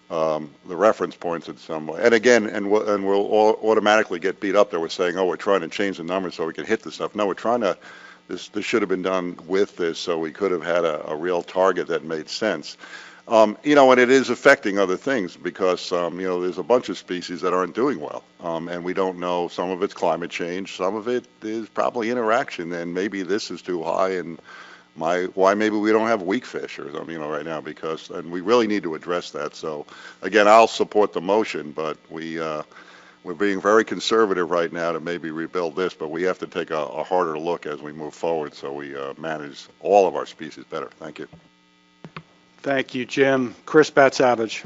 the reference points in some way. And again, we'll all automatically get beat up there with saying, oh, we're trying to change the numbers so we can hit this stuff. No, we're trying to, this should have been done with this so we could have had a real target that made sense. You know, and it is affecting other things because, you know, there's a bunch of species that aren't doing well. And we don't know, some of it's climate change, some of it is probably interaction, and maybe this is too high, and why maybe we don't have weak fish or something, you know, right now, because, and we really need to address that. So, again, I'll support the motion, but we're being very conservative right now to maybe rebuild this, but we have to take a harder look as we move forward so we manage all of our species better. Thank you. Thank you, Jim. Chris Batsavage.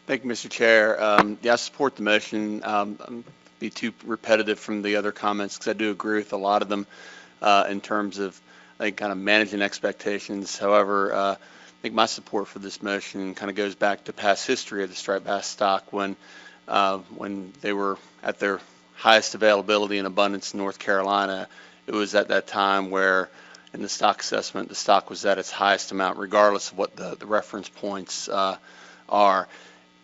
Thank you, Mr. Chair. Yeah, I support the motion. Be too repetitive from the other comments because I do agree with a lot of them in terms of like kind of managing expectations. However, I think my support for this motion kind of goes back to past history of the striped bass stock when they were at their highest availability and abundance in North Carolina. It was at that time where in the stock assessment, the stock was at its highest amount, regardless of what the reference points are.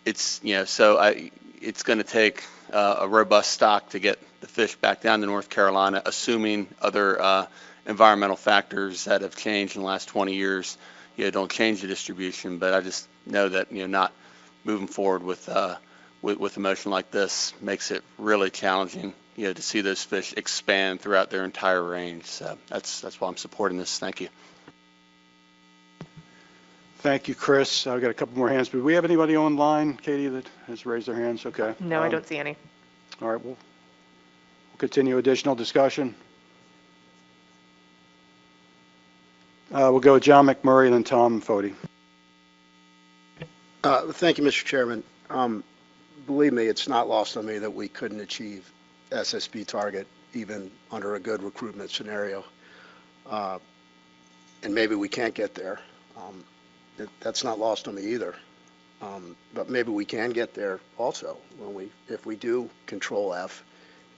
It's, you know, so it's going to take a robust stock to get the fish back down to North Carolina, assuming other environmental factors that have changed in the last 20 years, you know, don't change the distribution. But I just know that, you know, not moving forward with a motion like this makes it really challenging, you know, to see those fish expand throughout their entire range. So that's why I'm supporting this. Thank you. Thank you, Chris. I've got a couple more hands. Do we have anybody online, Katie, that has raised their hands? Okay. No, I don't see any. All right, we'll continue additional discussion. We'll go John McMurray and then Tom Foti. Thank you, Mr. Chairman. Believe me, it's not lost on me that we couldn't achieve SSB target even under a good recruitment scenario. And maybe we can't get there. That's not lost on me either. But maybe we can get there also if we do control F.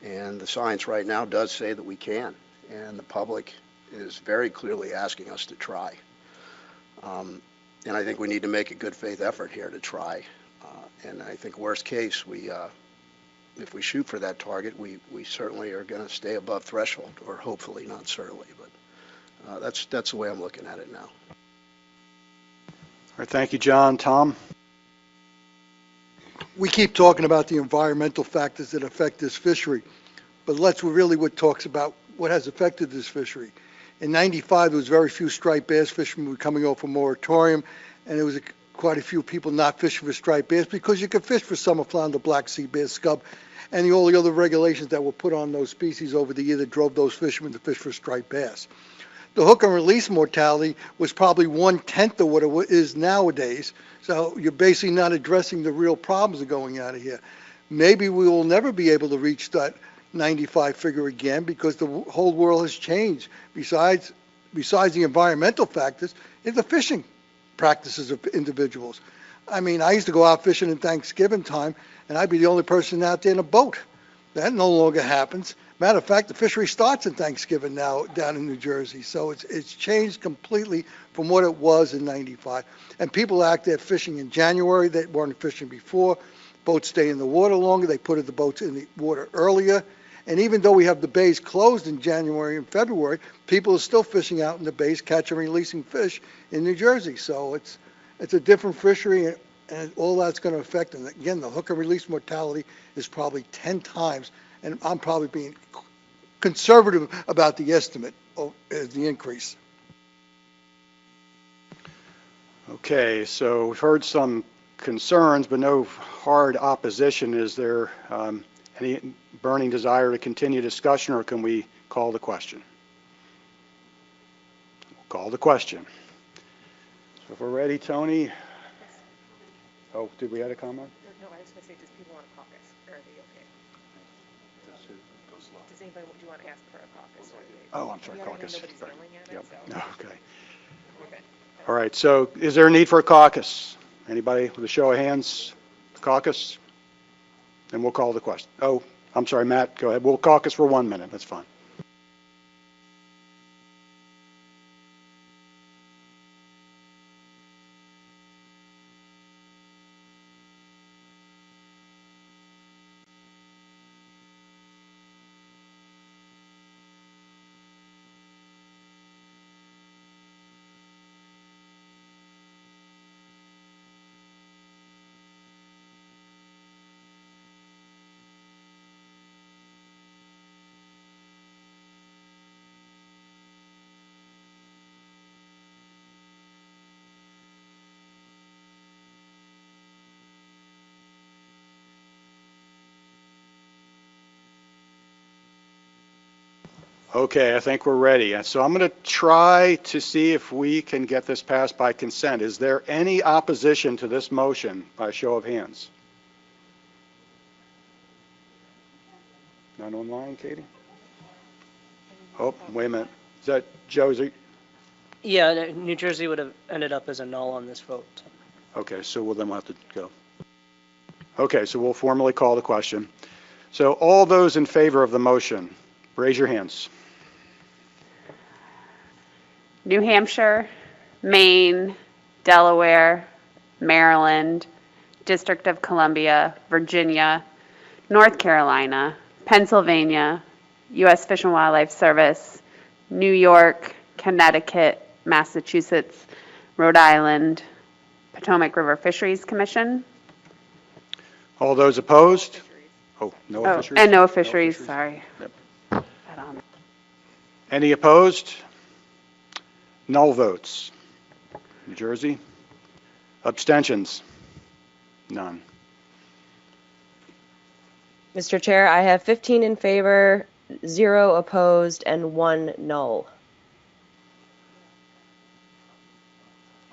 And the science right now does say that we can. And the public is very clearly asking us to try. And I think we need to make a good faith effort here to try. And I think worst case, if we shoot for that target, we certainly are going to stay above threshold, or hopefully, not certainly. But that's the way I'm looking at it now. All right, thank you, John. Tom? We keep talking about the environmental factors that affect this fishery, but let's really what talks about what has affected this fishery. In '95, there was very few striped bass fishermen were coming off a moratorium, and there was quite a few people not fishing for striped bass because you could fish for summer flounder, black sea bass, scub, and all the other regulations that were put on those species over the year that drove those fishermen to fish for striped bass. The hook and release mortality was probably 1/10 of what it is nowadays. So you're basically not addressing the real problems that are going out of here. Maybe we will never be able to reach that 95 figure again because the whole world has changed. Besides the environmental factors, it's the fishing practices of individuals. I mean, I used to go out fishing in Thanksgiving time, and I'd be the only person out there in a boat. That no longer happens. Matter of fact, the fishery starts in Thanksgiving now down in New Jersey. So it's changed completely from what it was in '95. And people out there fishing in January that weren't fishing before. Boats stay in the water longer. They put the boats in the water earlier. And even though we have the bays closed in January and February, people are still fishing out in the bays, catching and releasing fish in New Jersey. So it's a different fishery, and all that's going to affect. And again, the hook and release mortality is probably 10 times. And I'm probably being conservative about the estimate of the increase. Okay, so we've heard some concerns, but no hard opposition. Is there any burning desire to continue discussion, or can we call the question? We'll call the question. So if we're ready, Tony. Oh, did we have a comment? No, I was going to say, does people want to caucus, or are they okay? Does anybody, do you want to ask for a caucus? Oh, I'm sorry, The other hand, caucus. nobody's Sorry. yelling at it, Yep. so. No, okay. We're good. All right, so is there a need for a caucus? Anybody with a show of hands? Caucus? And we'll call the question. Oh, I'm sorry, Matt, go ahead. We'll caucus for 1 minute. That's fine. Okay, I think we're ready. So I'm going to try to see if we can get this passed by consent. Is there any opposition to this motion by show of hands? None online, Katie? Oh, wait a minute. Is that Josie? Yeah, New Jersey would have ended up as a null on this vote. Okay, so we'll then have to go. Okay, so we'll formally call the question. So all those in favor of the motion, raise your hands. New Hampshire, Maine, Delaware, Maryland, District of Columbia, Virginia, North Carolina, Pennsylvania, U.S. Fish and Wildlife Service, New York, Connecticut, Massachusetts, Rhode Island, Potomac River Fisheries Commission. All those opposed? Oh, no fisheries? And no fisheries, sorry. Yep. Any opposed? Null votes. New Jersey? Abstentions? None. Mr. Chair, I have 15 in favor, 0 opposed, and 1 null.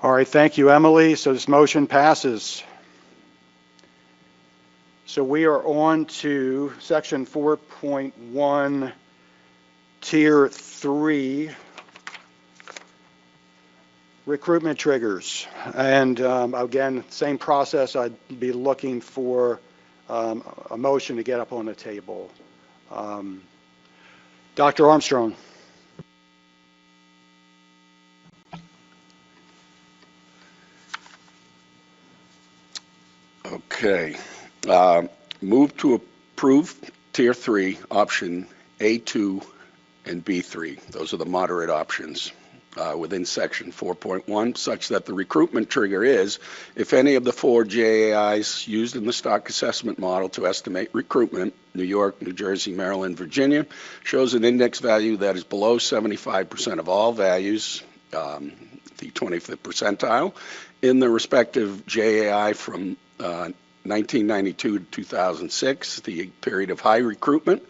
All right, thank you, Emily. So this motion passes. So we are on to section 4.1, tier 3, recruitment triggers. And again, same process. I'd be looking for a motion to get up on the table. Dr. Armstrong. Okay. Move to approve Tier 3, option A2 and B3. Those are the moderate options within Section 4.1, such that the recruitment trigger is if any of the 4 JAIs used in the stock assessment model to estimate recruitment, New York, New Jersey, Maryland, Virginia, shows an index value that is below 75% of all values, the 25th percentile, in the respective JAI from 1992 to 2006, the period of high recruitment,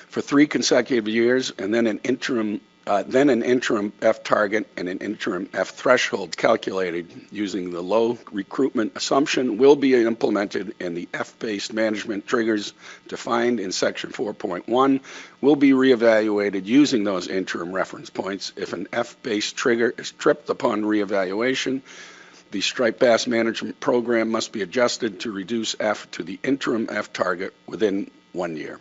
for 3 consecutive years, and then an interim F target and an interim F threshold calculated using the low recruitment assumption will be implemented, and the F-based management triggers defined in Section 4.1 will be reevaluated using those interim reference points. If an F-based trigger is tripped upon reevaluation, the striped bass management program must be adjusted to reduce F to the interim F target within 1 year.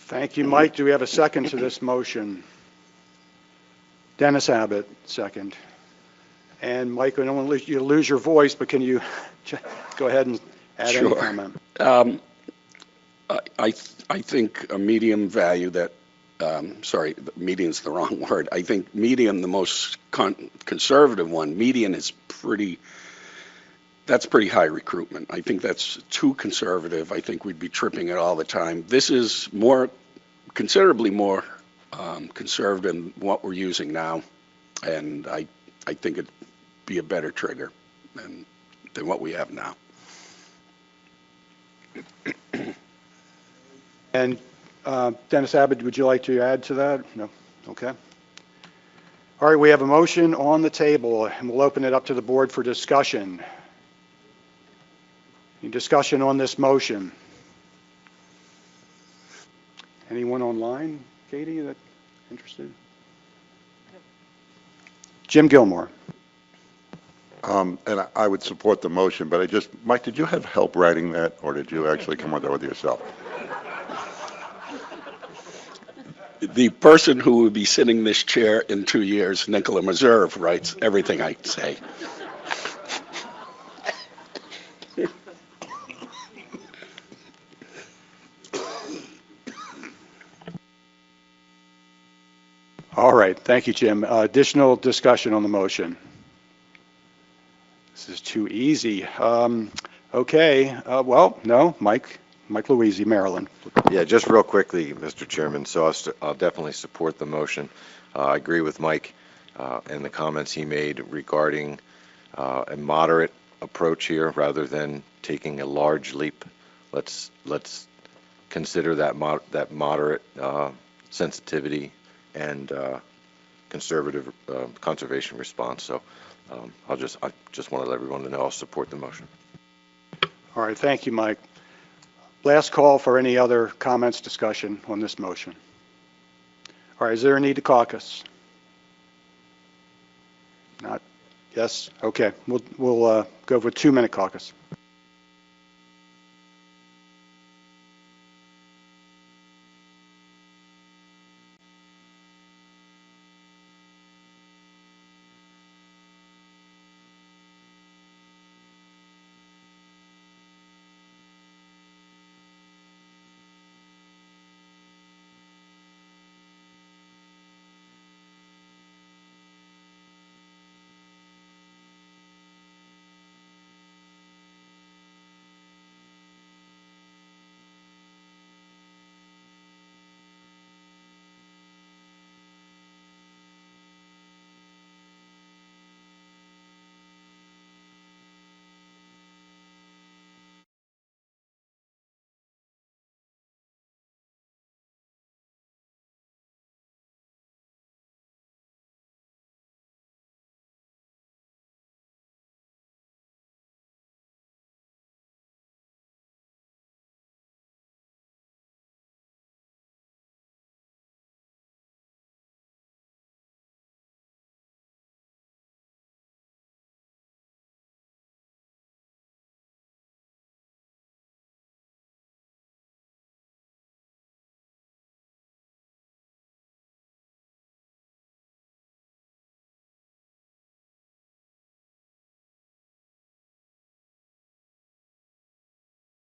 Thank you, Mike. Do we have a second to this motion? Dennis Abbott, second. And Mike, I don't want to let you lose your voice, but can you go ahead and add any comment? I think a medium value that, median's the wrong word. I think median, the most conservative one, median is that's pretty high recruitment. I think that's too conservative. I think we'd be tripping it all the time. This is considerably more conservative than what we're using now, and I think it'd be a better trigger than what we have now. And Dennis Abbott, would you like to add to that? No? Okay. All right, we have a motion on the table, and we'll open it up to the board for discussion. Any discussion on this motion? Anyone online, Katie, that interested? Jim Gilmore. And I would support the motion, but Mike, did you have help writing that, or did you actually come up with it yourself? The person who would be sitting in this chair in 2 years, Nicola Meserve, writes everything I say. All right, thank you, Jim. Additional discussion on the motion. This is too easy. Okay, well, no, Mike Louisi, Maryland. Yeah, just real quickly, Mr. Chairman, so I'll definitely support the motion. I agree with Mike and the comments he made regarding a moderate approach here rather than taking a large leap. Let's consider that moderate sensitivity and conservative conservation response. So I just want to let everyone know I'll support the motion. All right, thank you, Mike. Last call for any other comments, discussion on this motion. All right, is there a need to caucus? Not? Yes? Okay, we'll go for a 2-minute caucus.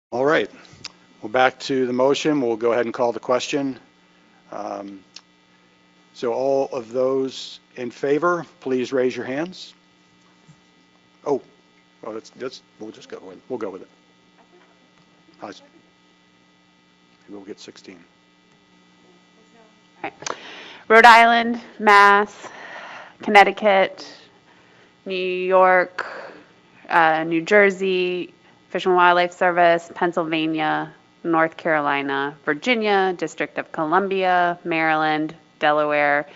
All right, we're back to the motion. We'll go ahead and call the question. So all of those in favor, please raise your hands. Oh, we'll just go with it. We'll go with it. Maybe we'll get 16. Rhode Island, Mass, Connecticut, New York, New Jersey, Fish and Wildlife Service, Pennsylvania, North Carolina, Virginia, District of Columbia, Maryland, Delaware,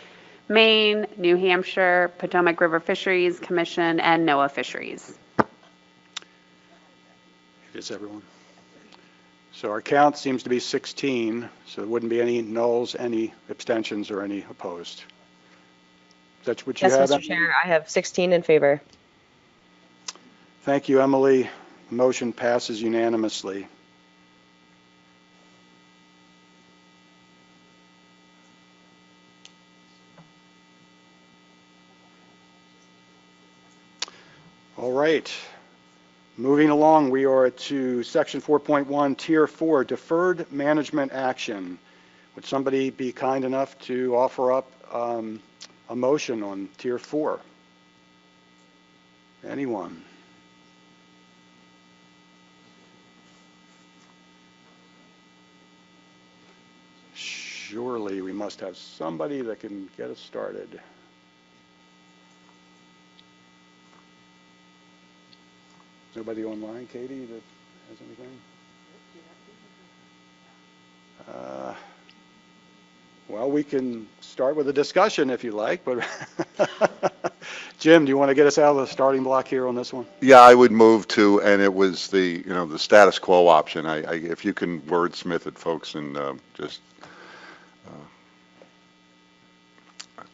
Maine, New Hampshire, Potomac River Fisheries Commission, and NOAA Fisheries. Is everyone? So our count seems to be 16, so there wouldn't be any nulls, any abstentions, or any opposed. That's what you have? Yes, Mr. Chair, I have 16 in favor. Thank you, Emily. The motion passes unanimously. All right. Moving along, we are to section 4.1, tier 4, deferred management action. Would somebody be kind enough to offer up a motion on tier 4? Anyone? Surely we must have somebody that can get us started. Nobody online, Katie, that has anything? Well, we can start with a discussion if you like, but Jim, do you want to get us out of the starting block here on this one? Yeah, I would move to, and it was the status quo option. If you can wordsmith it, folks, and just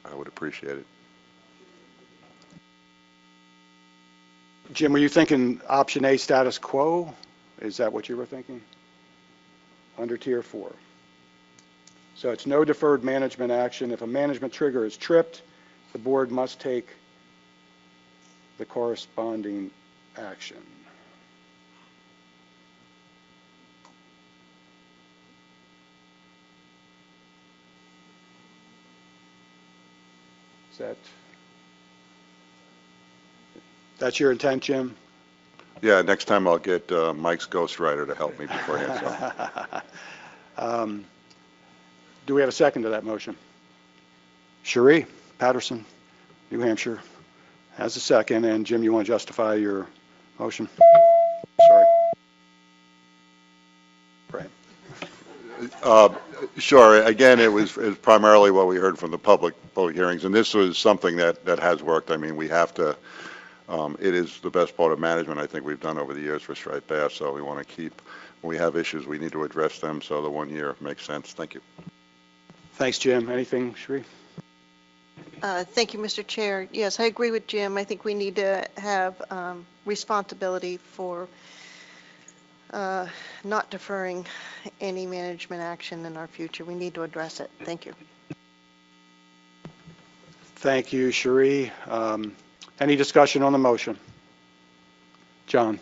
I would appreciate it. Jim, were you thinking option A, status quo? Is that what you were thinking? Under tier 4. So it's no deferred management action. If a management trigger is tripped, the board must take the corresponding action. That's your intent, Jim? Yeah, next time I'll get Mike's ghostwriter to help me beforehand. So. Do we have a second to that motion? Cherie Patterson, New Hampshire, has a second. And Jim, you want to justify your motion? Sorry. Right. Sure. Again, it was primarily what we heard from the public hearings, and this was something that has worked. I mean, we have to. It is the best part of management I think we've done over the years for striped bass. So we want to keep. When we have issues, we need to address them. So the 1 year makes sense. Thank you. Thanks, Jim. Anything, Cherie? Thank you, Mr. Chair. Yes, I agree with Jim. I think we need to have responsibility for not deferring any management action in our future. We need to address it. Thank you. Thank you, Cherie. Any discussion on the motion? John.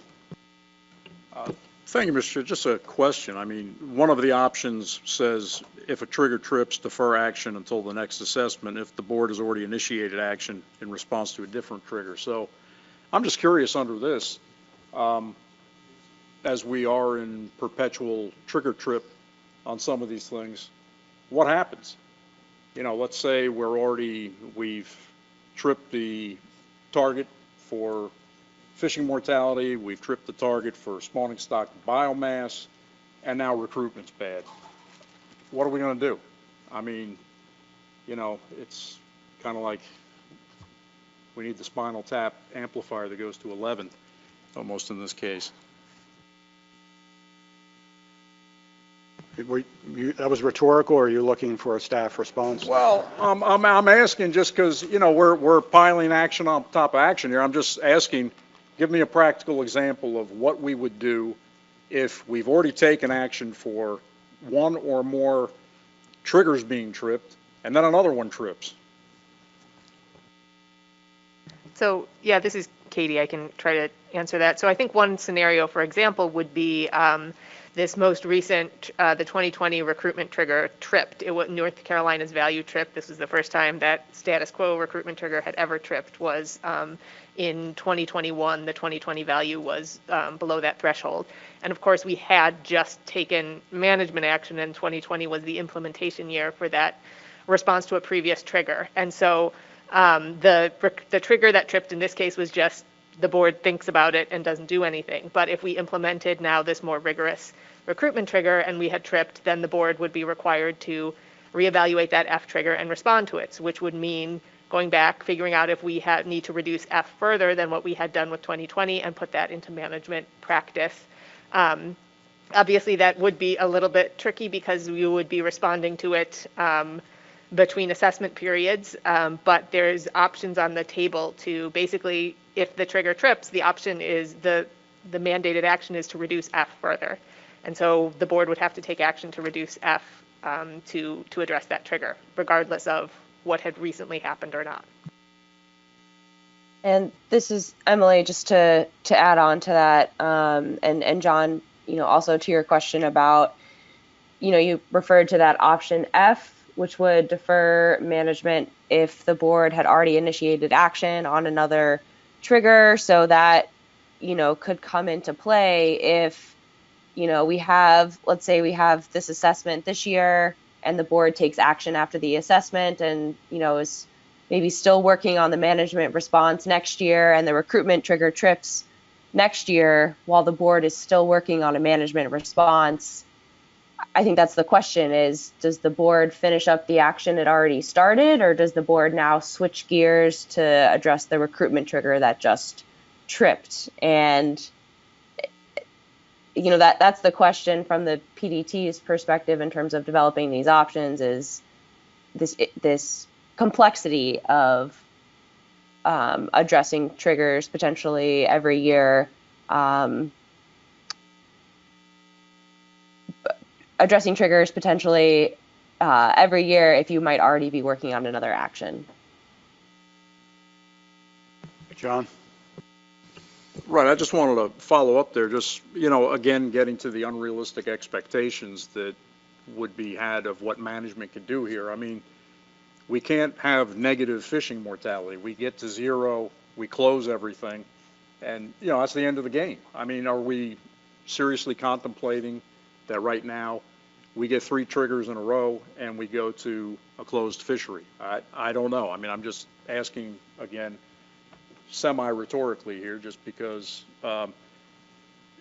Thank you, Mr. Chair. Just a question. I mean, one of the options says if a trigger trips, defer action until the next assessment if the board has already initiated action in response to a different trigger. So I'm just curious under this, as we are in perpetual trigger trip on some of these things, what happens? You know, let's say we've tripped the target for fishing mortality, we've tripped the target for spawning stock biomass, and now recruitment's bad. What are we going to do? I mean, you know, it's kind of like we need the spinal tap amplifier that goes to 11, almost in this case. That was rhetorical, or are you looking for a staff response? Well, I'm asking just because, you know, we're piling action on top of action here. I'm just asking, give me a practical example of what we would do if we've already taken action for one or more triggers being tripped, and then another one trips. So, yeah, this is Katie. I can try to answer that. So I think one scenario, for example, would be this most recent, the 2020 recruitment trigger tripped. It was North Carolina's value trip. This was the first time that status quo recruitment trigger had ever tripped, was in 2021. The 2020 value was below that threshold. And of course, we had just taken management action, and 2020 was the implementation year for that response to a previous trigger. And so the trigger that tripped in this case was just the board thinks about it and doesn't do anything. But if we implemented now this more rigorous recruitment trigger and we had tripped, then the board would be required to reevaluate that F trigger and respond to it, which would mean going back, figuring out if we need to reduce F further than what we had done with 2020 and put that into management practice. Obviously, that would be a little bit tricky because you would be responding to it between assessment periods, but there's options on the table to basically, if the trigger trips, the option is the mandated action is to reduce F further. And so the board would have to take action to reduce F to address that trigger, regardless of what had recently happened or not. And this is Emily, just to add on to that, and John, you know, also to your question about, you know, you referred to that option F, which would defer management if the board had already initiated action on another trigger. So that, you know, could come into play if, you know, let's say we have this assessment this year and the board takes action after the assessment and, you know, is maybe still working on the management response next year, and the recruitment trigger trips next year while the board is still working on a management response. I think that's the question is, does the board finish up the action it already started, or does the board now switch gears to address the recruitment trigger that just tripped? And that's the question from the PDT's perspective in terms of developing these options is this complexity of addressing triggers potentially every year, if you might already be working on another action. John? Right, I just wanted to follow up there, just, again, getting to the unrealistic expectations that would be had of what management could do here. I mean, we can't have negative fishing mortality. We get to zero, we close everything, and, that's the end of the game. I mean, are we seriously contemplating that right now we get 3 triggers in a row and we go to a closed fishery? I don't know. I mean, I'm just asking, again, semi-rhetorically here, just because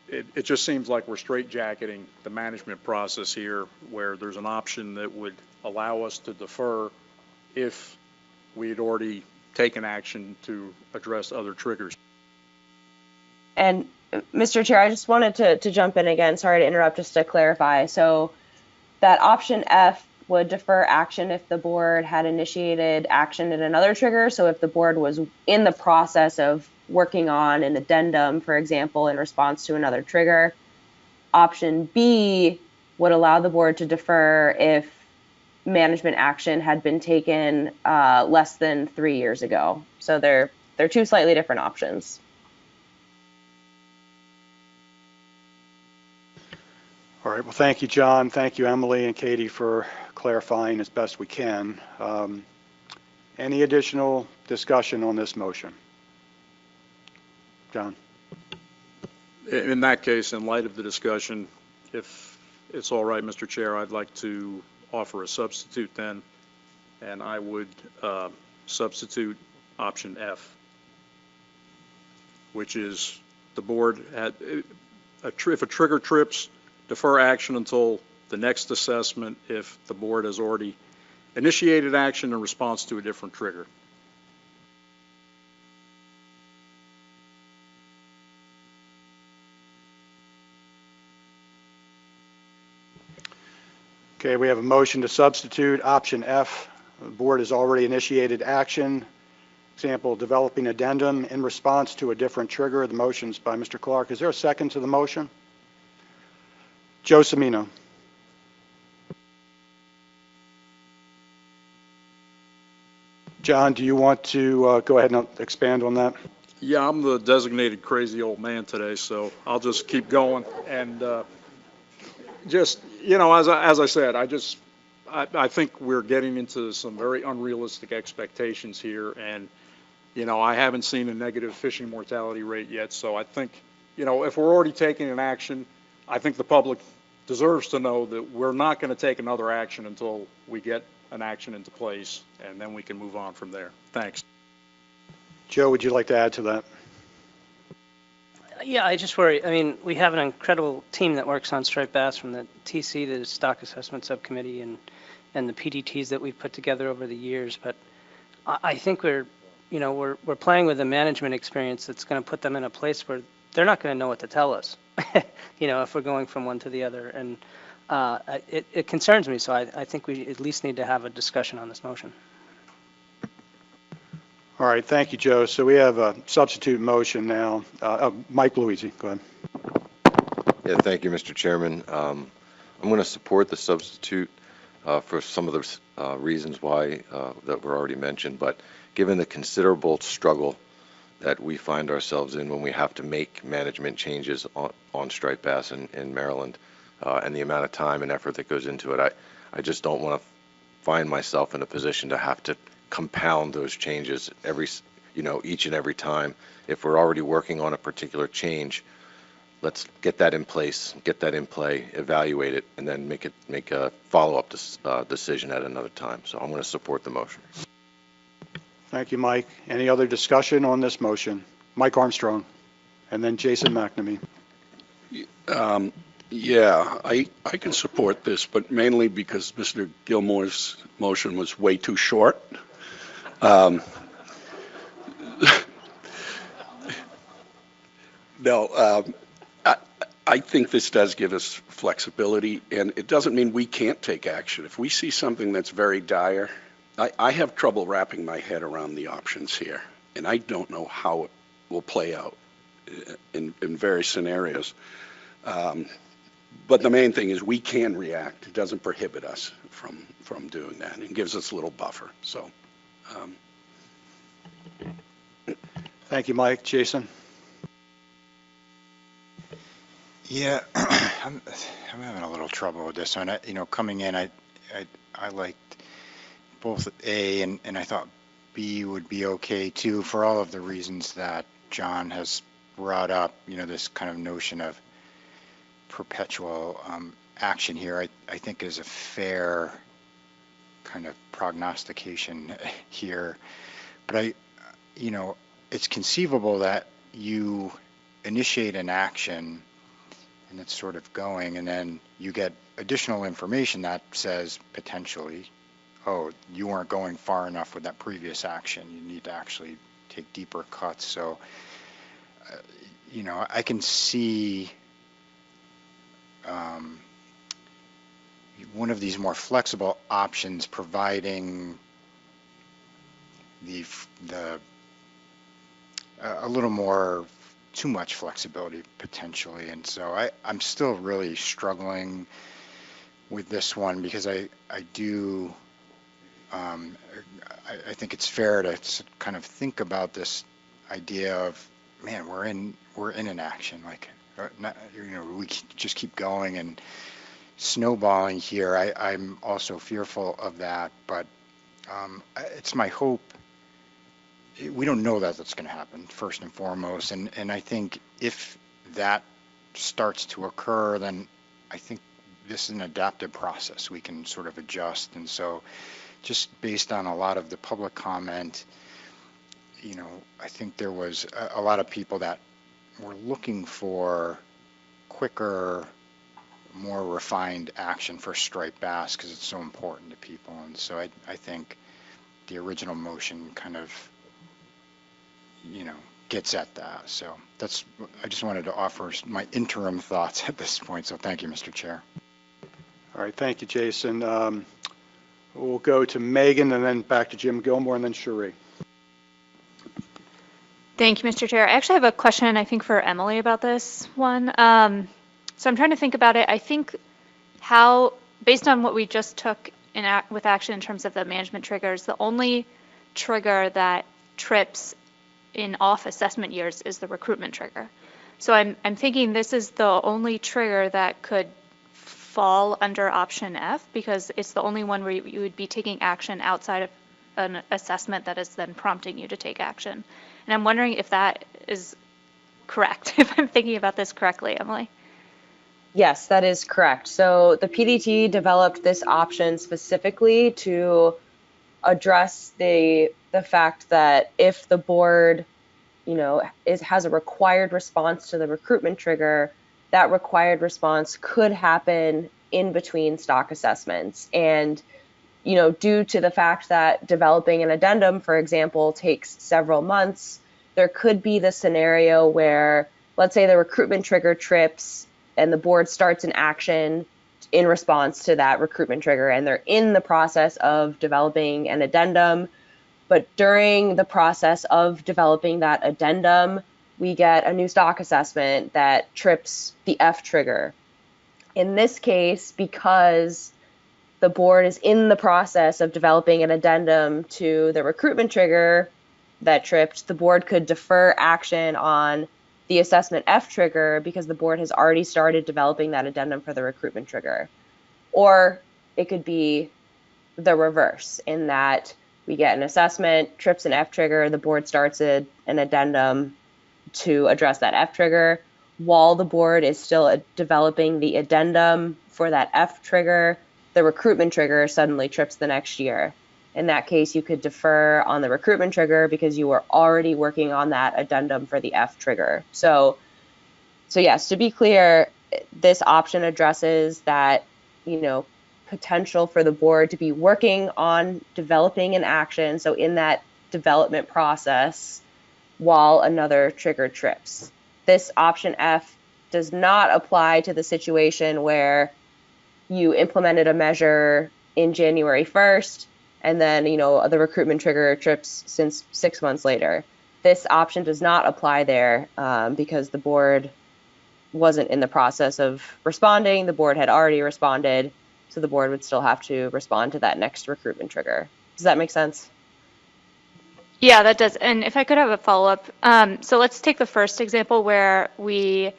it just seems like we're straitjacketing the management process here, where there's an option that would allow us to defer if we had already taken action to address other triggers. And Mr. Chair, I just wanted to jump in again. Sorry to interrupt, just to clarify. So that option F would defer action if the board had initiated action in another trigger. So if the board was in the process of working on an addendum, for example, in response to another trigger. Option B would allow the board to defer if management action had been taken less than 3 years ago. So they're 2 slightly different options. All right, well, thank you, John. Thank you, Emily and Katie, for clarifying as best we can. Any additional discussion on this motion? John? In that case, in light of the discussion, if it's all right, Mr. Chair, I'd like to offer a substitute then, and I would substitute option F, which is the board had, if a trigger trips, defer action until the next assessment if the board has already initiated action in response to a different trigger. Okay, we have a motion to substitute option F. The board has already initiated action. Example, developing addendum in response to a different trigger. The motion's by Mr. Clark. Is there a second to the motion? Joe Semino. John, do you want to go ahead and expand on that? Yeah, I'm the designated crazy old man today, so I'll just keep going. And just, as I said, I think we're getting into some very unrealistic expectations here. And, I haven't seen a negative fishing mortality rate yet. So I think, if we're already taking an action, I think the public deserves to know that we're not going to take another action until we get an action into place, and then we can move on from there. Thanks. Joe, would you like to add to that? Yeah, I just worry. I mean, we have an incredible team that works on striped bass, from the TC, the Stock Assessment Subcommittee, and the PDTs that we've put together over the years. But I think we're playing with a management experience that's going to put them in a place where they're not going to know what to tell us, if we're going from one to the other. And it concerns me, so I think we at least need to have a discussion on this motion. All right, thank you, Joe. So we have a substitute motion now. Mike Luisi, go ahead. Yeah, thank you, Mr. Chairman. I'm going to support the substitute for some of the reasons why that were already mentioned, but given the considerable struggle that we find ourselves in when we have to make management changes on striped bass in Maryland, and the amount of time and effort that goes into it, I just don't want to find myself in a position to have to compound those changes each and every time. If we're already working on a particular change, let's get that in place, get that in play, evaluate it, and then make a follow-up decision at another time. So I'm going to support the motion. Thank you, Mike. Any other discussion on this motion? Mike Armstrong, and then Jason McNamee. Yeah, I can support this, but mainly because Mr. Gilmore's motion was way too short. I think this does give us flexibility, and it doesn't mean we can't take action. If we see something that's very dire, I have trouble wrapping my head around the options here, and I don't know how it will play out in various scenarios. But the main thing is we can react. It doesn't prohibit us from doing that. It gives us a little buffer. So, Thank you, Mike. Jason? Yeah, I'm having a little trouble with this one. Coming in, I liked both A and I thought B would be okay too, for all of the reasons that John has brought up. This kind of notion of perpetual action here, I think is a fair kind of prognostication here. But it's conceivable that you initiate an action and it's sort of going, and then you get additional information that says potentially, oh, you weren't going far enough with that previous action. You need to actually take deeper cuts. So, I can see one of these more flexible options providing a little more, too much flexibility potentially. And so I'm still really struggling with this one, because I think it's fair to kind of think about this idea of, man, we're in an action, like, we just keep going and snowballing here. I'm also fearful of that, but it's my hope. We don't know that that's going to happen, first and foremost, and I think if that starts to occur, then I think this is an adaptive process. We can sort of adjust. And so just based on a lot of the public comment, I think there was a lot of people that were looking for quicker, more refined action for striped bass because it's so important to people. And so I think the original motion kind of, gets at that. So I just wanted to offer my interim thoughts at this point. So thank you, Mr. Chair. All right, thank you, Jason. We'll go to Megan and then back to Jim Gilmore and then Cherie. Thank you, Mr. Chair. I actually have a question, I think, for Emily about this one. So I'm trying to think about it. I think based on what we just took with action in terms of the management triggers, the only trigger that trips in off assessment years is the recruitment trigger. So I'm thinking this is the only trigger that could fall under option F, because it's the only one where you would be taking action outside of an assessment that is then prompting you to take action. And I'm wondering if that is correct, if I'm thinking about this correctly, Emily. Yes, that is correct. So the PDT developed this option specifically to address the fact that if the board, has a required response to the recruitment trigger, that required response could happen in between stock assessments. And, due to the fact that developing an addendum, for example, takes several months, there could be the scenario where, let's say the recruitment trigger trips and the board starts an action in response to that recruitment trigger, and they're in the process of developing an addendum. But during the process of developing that addendum, we get a new stock assessment that trips the F trigger. In this case, because the board is in the process of developing an addendum to the recruitment trigger that tripped, the board could defer action on the assessment F trigger because the board has already started developing that addendum for the recruitment trigger. Or it could be the reverse, in that we get an assessment, trips an F trigger, the board starts an addendum to address that F trigger. While the board is still developing the addendum for that F trigger, the recruitment trigger suddenly trips the next year. In that case, you could defer on the recruitment trigger because you were already working on that addendum for the F trigger. So yes, to be clear, this option addresses that, potential for the board to be working on developing an action, so in that development process, while another trigger trips. This option F does not apply to the situation where you implemented a measure in January 1st, and then, the recruitment trigger trips since 6 months later. This option does not apply there because the board wasn't in the process of responding. The board had already responded, so the board would still have to respond to that next recruitment trigger. Does that make sense? Yeah, that does. And if I could have a follow-up. So let's take the first example where we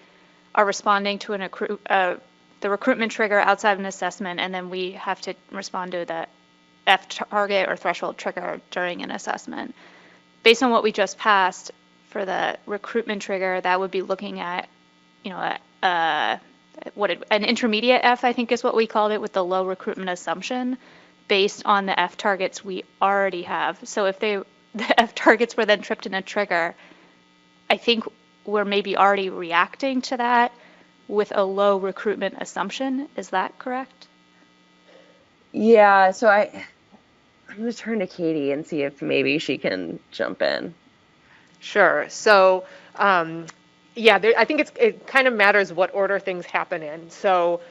are responding to the recruitment trigger outside of an assessment, and then we have to respond to the F target or threshold trigger during an assessment. Based on what we just passed for the recruitment trigger, that would be looking at, an intermediate F, I think is what we called it, with the low recruitment assumption based on the F targets we already have. So if the F targets were then tripped in a trigger, I think we're maybe already reacting to that with a low recruitment assumption. Is that correct? Yeah, so I'm going to turn to Katie and see if maybe she can jump in. Sure. So, I think it kind of matters what order things happen in. So,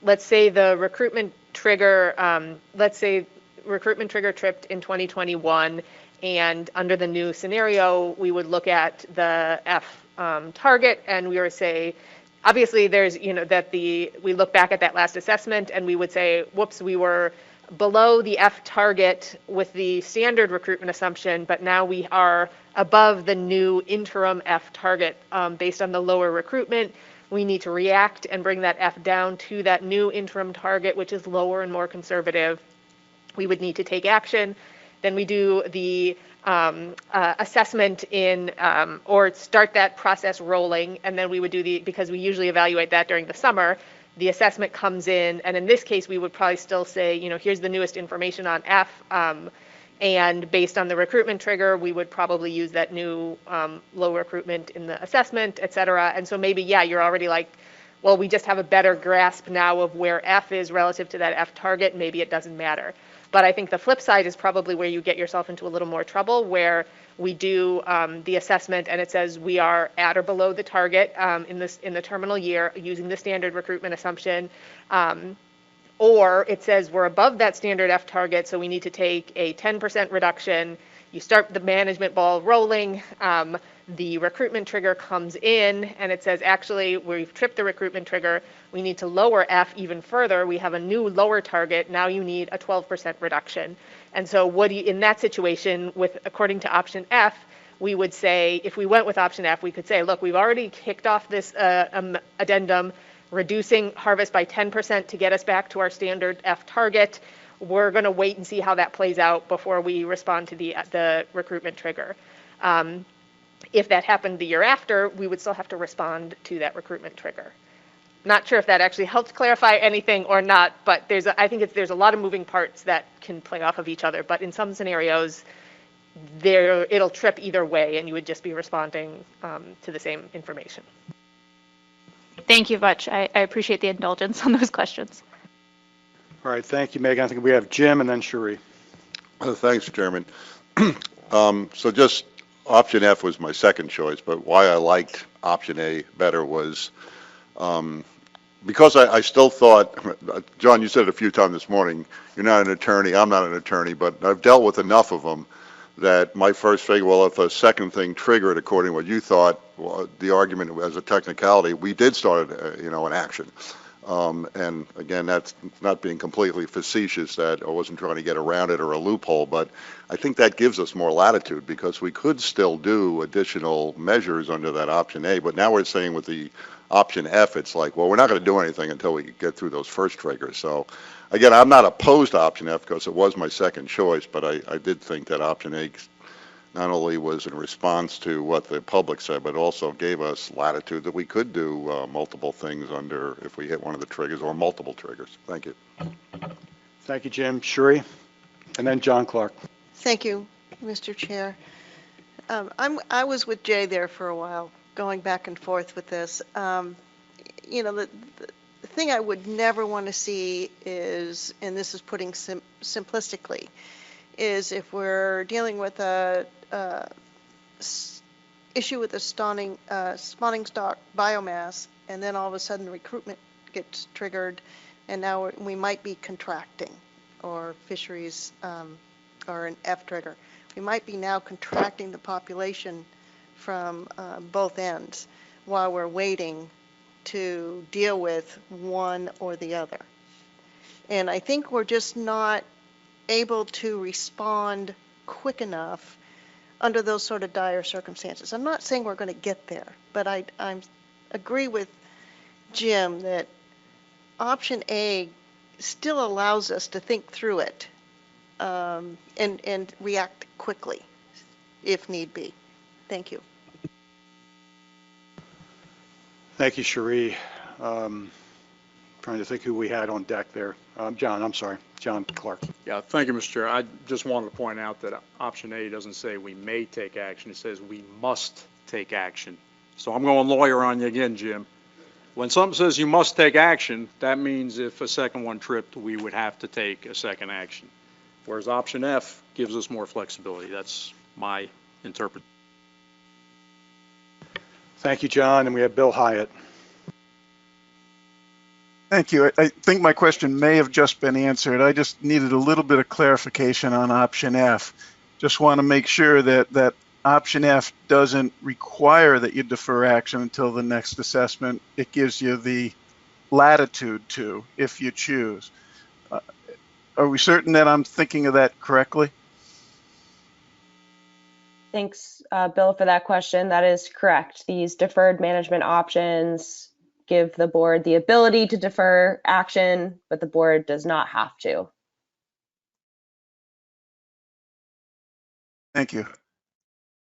let's say the recruitment trigger, tripped in 2021, and under the new scenario, we would look at the F target, and we would say, obviously, there's, we look back at that last assessment, and we would say, whoops, we were below the F target with the standard recruitment assumption, but now we are above the new interim F target based on the lower recruitment. We need to react and bring that F down to that new interim target, which is lower and more conservative. We would need to take action. Then we do the assessment or start that process rolling, and then we would do because we usually evaluate that during the summer, the assessment comes in, and in this case, we would probably still say, here's the newest information on F, and based on the recruitment trigger, we would probably use that new low recruitment in the assessment, et cetera. And so maybe, you're already like, well, we just have a better grasp now of where F is relative to that F target. Maybe it doesn't matter. But I think the flip side is probably where you get yourself into a little more trouble, where we do the assessment and it says we are at or below the target in the terminal year using the standard recruitment assumption, or it says we're above that standard F target, so we need to take a 10% reduction. You start the management ball rolling. The recruitment trigger comes in, and it says, actually, we've tripped the recruitment trigger. We need to lower F even further. We have a new lower target. Now you need a 12% reduction. And so in that situation, according to option F, we would say, if we went with option F, we could say, look, we've already kicked off this addendum, reducing harvest by 10% to get us back to our standard F target. We're going to wait and see how that plays out before we respond to the recruitment trigger. If that happened the year after, we would still have to respond to that recruitment trigger. Not sure if that actually helps clarify anything or not, but I think there's a lot of moving parts that can play off of each other. But in some scenarios, it'll trip either way, and you would just be responding to the same information. Thank you much. I appreciate the indulgence on those questions. All right, thank you, Megan. I think we have Jim and then Cherie. Thanks, Chairman. So just option F was my second choice, but why I liked option A better was because I still thought, John, you said it a few times this morning, you're not an attorney, I'm not an attorney, but I've dealt with enough of them that my first figure, well, if a second thing triggered according to what you thought, well, the argument as a technicality, we did start, an action. And again, that's not being completely facetious that I wasn't trying to get around it or a loophole, but I think that gives us more latitude because we could still do additional measures under that option A, but now we're saying with the option F, it's like, well, we're not going to do anything until we get through those first triggers. So again, I'm not opposed to option F because it was my second choice, but I did think that option A not only was in response to what the public said, but also gave us latitude that we could do multiple things under if we hit one of the triggers or multiple triggers. Thank you. Thank you, Jim. Cherie, and then John Clark. Thank you, Mr. Chair. I was with Jay there for a while, going back and forth with this. The thing I would never want to see is, and this is putting simplistically, is if we're dealing with a issue with the spawning stock biomass, and then all of a sudden recruitment gets triggered, and now we might be contracting, or fisheries, or an F trigger. We might be now contracting the population from both ends while we're waiting to deal with one or the other. And I think we're just not able to respond quick enough under those sort of dire circumstances. I'm not saying we're going to get there, but I agree with Jim that option A still allows us to think through it and react quickly if need be. Thank you. Thank you, Cherie. Trying to think who we had on deck there. John, I'm sorry. John Clark. Yeah, thank you, Mr. Chair. I just wanted to point out that option A doesn't say we may take action. It says we must take action. So I'm going lawyer on you again, Jim. When something says you must take action, that means if a second one tripped, we would have to take a second action. Whereas option F gives us more flexibility. That's my interpretation. Thank you, John. And we have Bill Hyatt. Thank you. I think my question may have just been answered. I just needed a little bit of clarification on option F. Just want to make sure that option F doesn't require that you defer action until the next assessment. It gives you the latitude to, if you choose. Are we certain that I'm thinking of that correctly? Thanks, Bill, for that question. That is correct. These deferred management options give the board the ability to defer action, but the board does not have to. Thank you.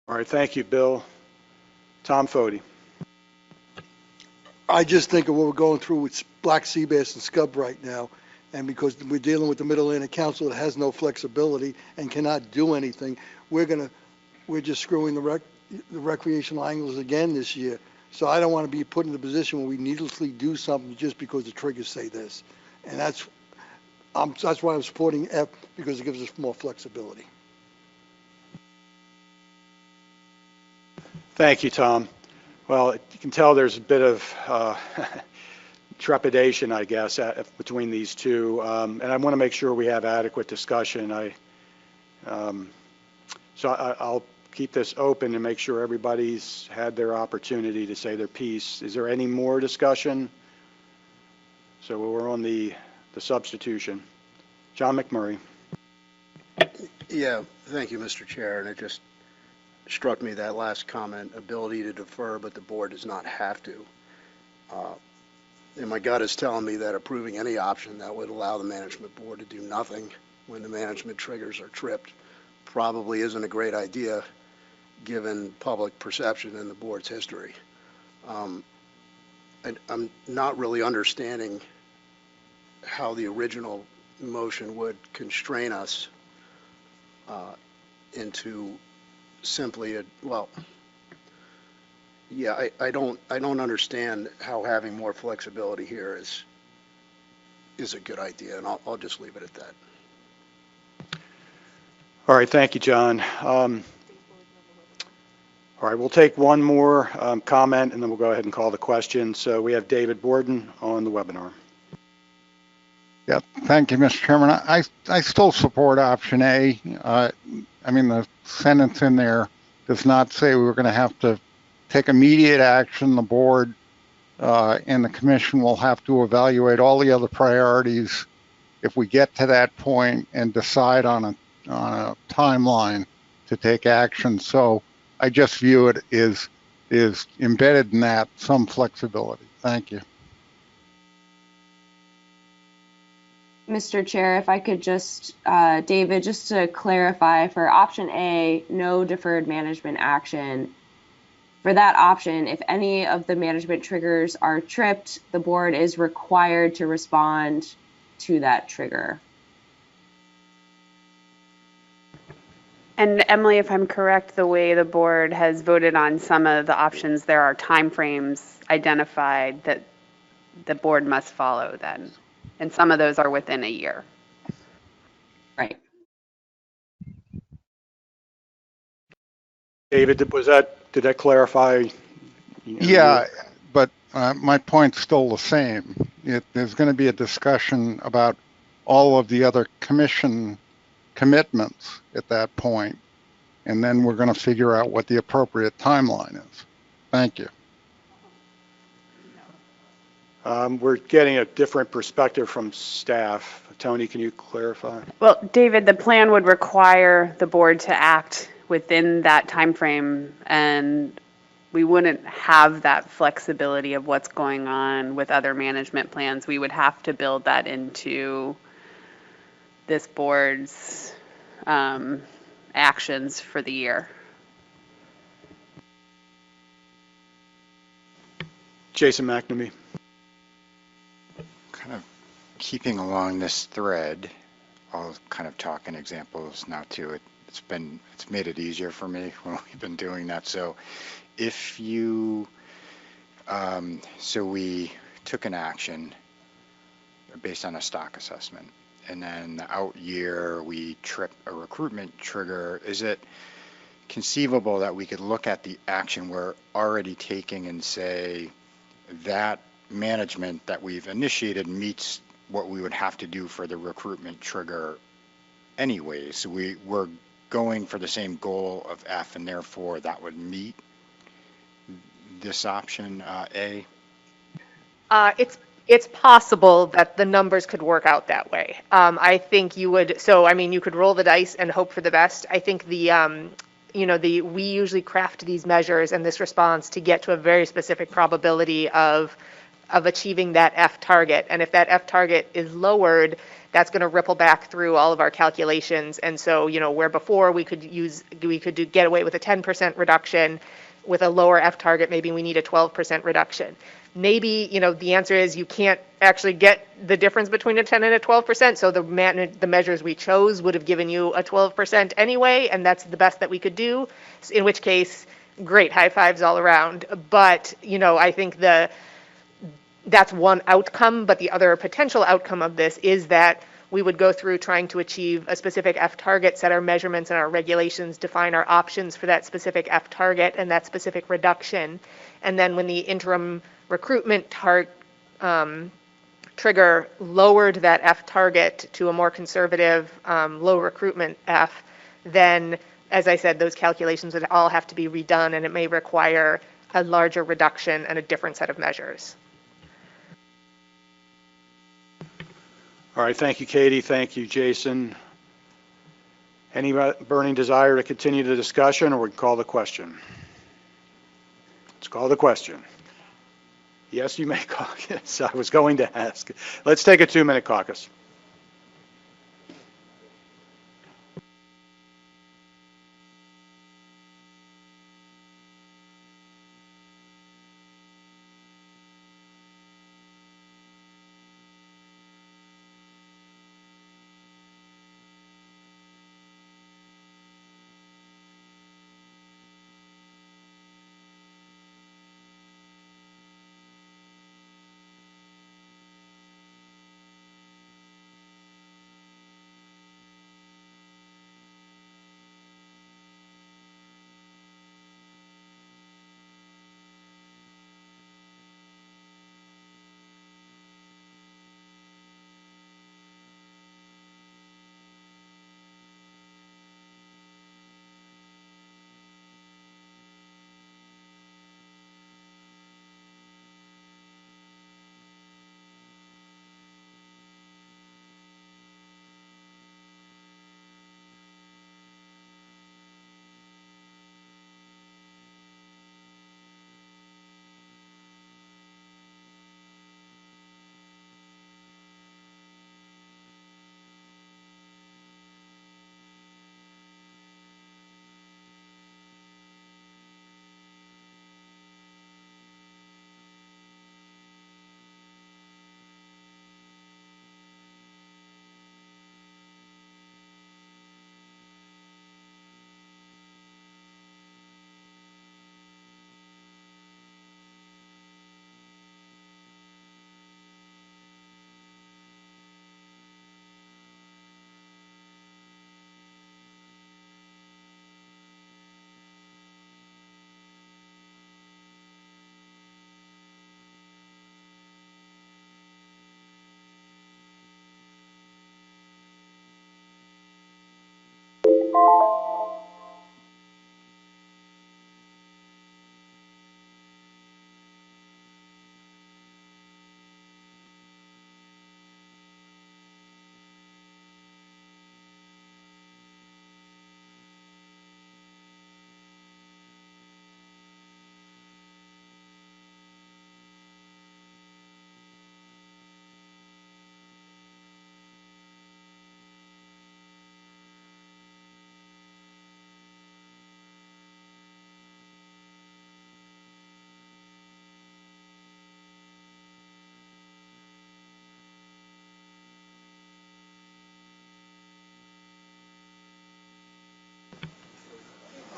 All right, thank you, Bill. Tom Fody. I just think of what we're going through with black sea bass and scub right now, and because we're dealing with the Mid-Atlantic Council that has no flexibility and cannot do anything, we're just screwing the recreational anglers again this year. So I don't want to be put in the position where we needlessly do something just because the triggers say this. And that's why I'm supporting F, because it gives us more flexibility. Thank you, Tom. Well, you can tell there's a bit of trepidation, I guess, between these two. And I want to make sure we have adequate discussion. So I'll keep this open and make sure everybody's had their opportunity to say their piece. Is there any more discussion? So we're on the substitution. John McMurray. Yeah, thank you, Mr. Chair. And it just struck me, that last comment, ability to defer, but the board does not have to. And my gut is telling me that approving any option that would allow the management board to do nothing when the management triggers are tripped probably isn't a great idea, given public perception and the board's history. I'm not really understanding how the original motion would constrain us into simply I don't understand how having more flexibility here is a good idea, and I'll just leave it at that. All right, thank you, John. All right, we'll take one more comment, and then we'll go ahead and call the question. So we have David Borden on the webinar. Yeah, thank you, Mr. Chairman. I still support option A. I mean, the sentence in there does not say we're going to have to take immediate action. The board and the commission will have to evaluate all the other priorities if we get to that point and decide on a timeline to take action. So I just view it is embedded in that some flexibility. Thank you. Mr. Chair, if I could just, David, just to clarify, for option A, no deferred management action. For that option, if any of the management triggers are tripped, the board is required to respond to that trigger. And Emily, if I'm correct, the way the board has voted on some of the options, there are timeframes identified that the board must follow then. And some of those are within a year. Right. David, was that Did that clarify? Yeah, but my point's still the same. There's going to be a discussion about all of the other commission commitments at that point, and then we're going to figure out what the appropriate timeline is. Thank you. We're getting a different perspective from staff. Tony, can you clarify? Well, David, the plan would require the board to act within that timeframe, and we wouldn't have that flexibility of what's going on with other management plans. We would have to build that into this board's actions for the year. Jason McNamee. Kind of keeping along this thread, I'll kind of talk in examples now too. It's made it easier for me when we've been doing that. So if you, so we took an action based on a stock assessment, and then the out year we trip a recruitment trigger, is it conceivable that we could look at the action we're already taking and say that management that we've initiated meets what we would have to do for the recruitment trigger anyway? So we're going for the same goal of F, and therefore that would meet this option A? It's possible that the numbers could work out that way. I think you would, so I mean, you could roll the dice and hope for the best. I think we usually craft these measures and this response to get to a very specific probability of achieving that F target. And if that F target is lowered, that's going to ripple back through all of our calculations. And so, where before we could get away with a 10% reduction, with a lower F target, maybe we need a 12% reduction. Maybe, the answer is you can't actually get the difference between a 10 and a 12%. So the measures we chose would have given you a 12% anyway, and that's the best that we could do. In which case, great, high fives all around. But, I think that's one outcome, but the other potential outcome of this is that we would go through trying to achieve a specific F target, set our measurements and our regulations, define our options for that specific F target and that specific reduction. And then when the interim recruitment trigger lowered that F target to a more conservative low recruitment F, then, as I said, those calculations would all have to be redone, and it may require a larger reduction and a different set of measures. All right, thank you, Katie. Thank you, Jason. Any burning desire to continue the discussion, or we can call the question? Let's call the question. Yes, you may caucus. I was going to ask. Let's take a 2-minute caucus.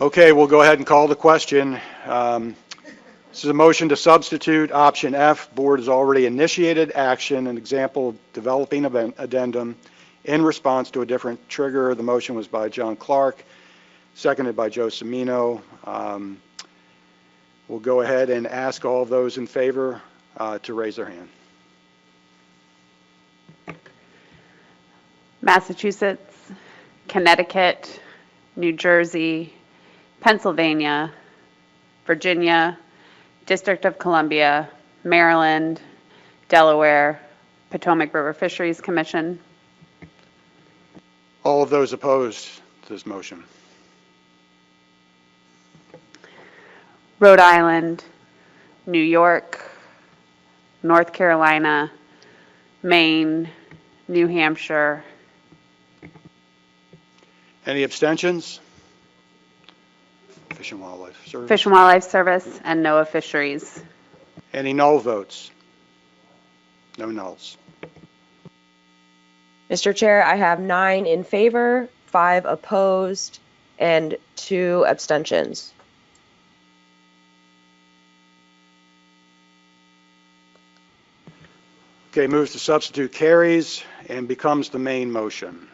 Okay, we'll go ahead and call the question. This is a motion to substitute option F. Board has already initiated action, an example of developing an addendum in response to a different trigger. The motion was by John Clark, seconded by Joe Semino. We'll go ahead and ask all of those in favor to raise their hand. Massachusetts, Connecticut, New Jersey, Pennsylvania, Virginia, District of Columbia, Maryland, Delaware, Potomac River Fisheries Commission. All of those opposed to this motion. Rhode Island, New York, North Carolina, Maine, New Hampshire. Any abstentions? Fish and Wildlife Service. Fish and Wildlife Service and NOAA Fisheries. Any null votes? No nulls. Mr. Chair, I have 9 in favor, 5 opposed, and 2 abstentions. Okay, moves to substitute carries and becomes the main motion.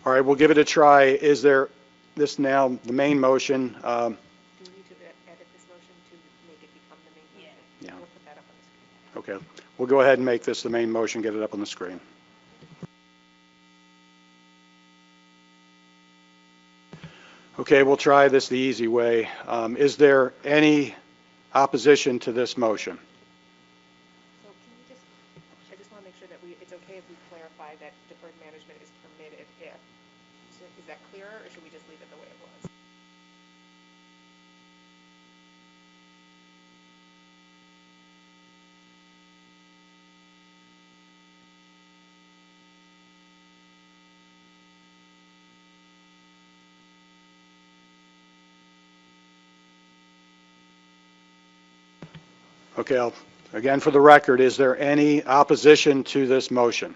All right, we'll give it a try. Is there this now the main motion? Do we need to edit this motion to make it become the main motion? Yeah. We'll put that up on the screen. Okay, we'll go ahead and make this the main motion, get it up on the screen. Okay, we'll try this the easy way. Is there any opposition to this motion? So can you just, I just want to make sure that it's okay if we clarify that deferred management is permitted if. So is that clearer, or should we just leave it the way it was? Okay, again for the record, is there any opposition to this motion?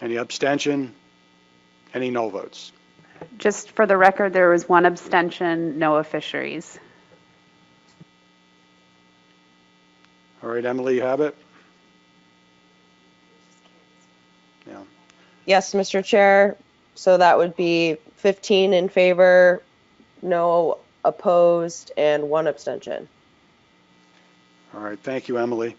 Any abstention? Any no votes? Just for the record, there was 1 abstention, NOAA Fisheries. All right, Emily, you have it? Yeah. Yes, Mr. Chair. So that would be 15 in favor, no opposed, and 1 abstention. All right, thank you, Emily.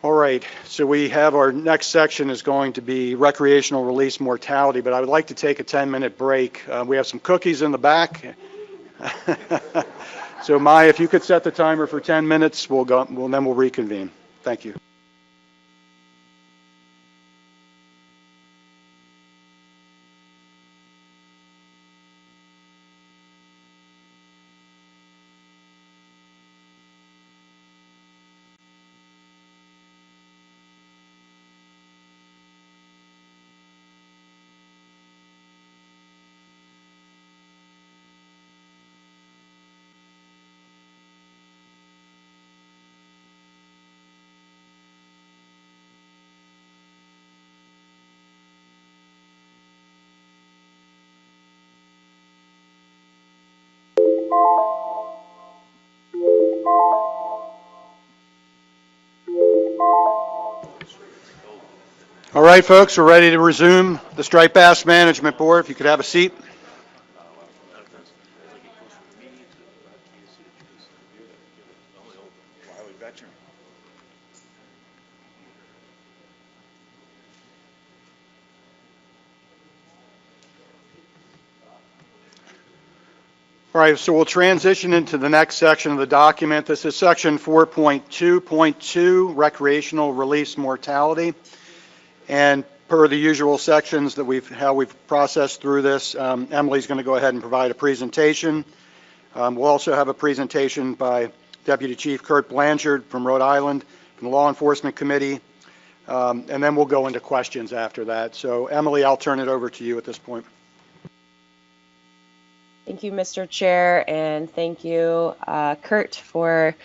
All right, so we have our next section is going to be recreational release mortality, but I would like to take a 10-minute break. We have some cookies in the back. So Maya, if you could set the timer for 10 minutes, then we'll reconvene. Thank you. All right, folks, we're ready to resume the Striped Bass Management Board. If you could have a seat. All right, so we'll transition into the next section of the document. This is section 4.2.2, recreational release mortality. And per the usual sections that how we've processed through this, Emily's going to go ahead and provide a presentation. We'll also have a presentation by Deputy Chief Kurt Blanchard from Rhode Island, from the Law Enforcement Committee. And then we'll go into questions after that. So Emily, I'll turn it over to you at this point. Thank you, Mr. Chair, and thank you, Kurt, for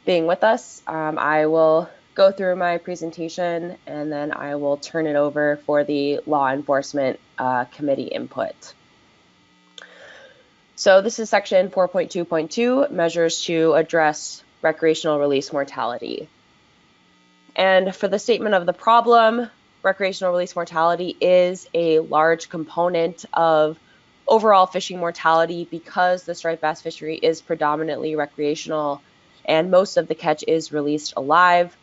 being with us. I will go through my presentation, and then I will turn it over for the law enforcement committee input. So this is section 4.2.2, measures to address recreational release mortality. And for the statement of the problem, recreational release mortality is a large component of overall fishing mortality because the striped bass fishery is predominantly recreational and most of the catch is released alive.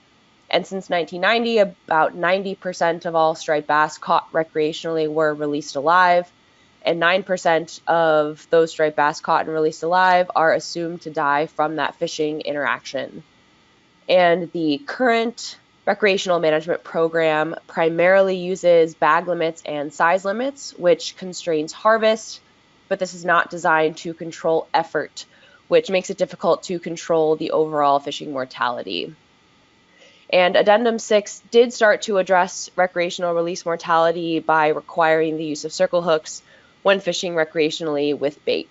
And since 1990, about 90% of all striped bass caught recreationally were released alive, and 9% of those striped bass caught and released alive are assumed to die from that fishing interaction. And the current recreational management program primarily uses bag limits and size limits, which constrains harvest, but this is not designed to control effort, which makes it difficult to control the overall fishing mortality. And Addendum 6 did start to address recreational release mortality by requiring the use of circle hooks when fishing recreationally with bait.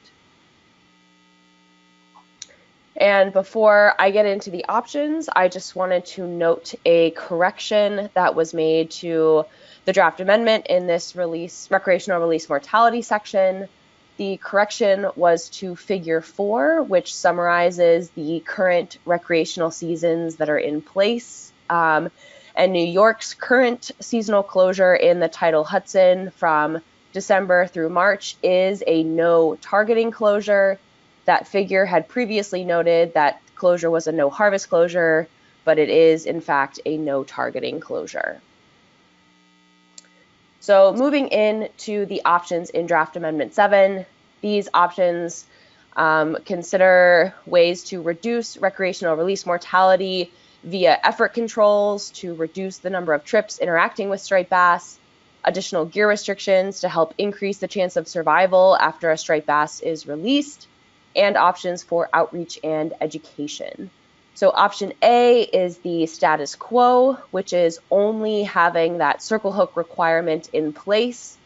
And before I get into the options, I just wanted to note a correction that was made to the draft amendment in this recreational release mortality section. The correction was to Figure 4, which summarizes the current recreational seasons that are in place. And New York's current seasonal closure in the tidal Hudson from December through March is a no targeting closure. That figure had previously noted that closure was a no harvest closure, but it is in fact a no targeting closure. So moving into the options in Draft Amendment 7, these options consider ways to reduce recreational release mortality via effort controls to reduce the number of trips interacting with striped bass, additional gear restrictions to help increase the chance of survival after a striped bass is released, and options for outreach and education. So option A is the status quo, which is only having that circle hook requirement in place.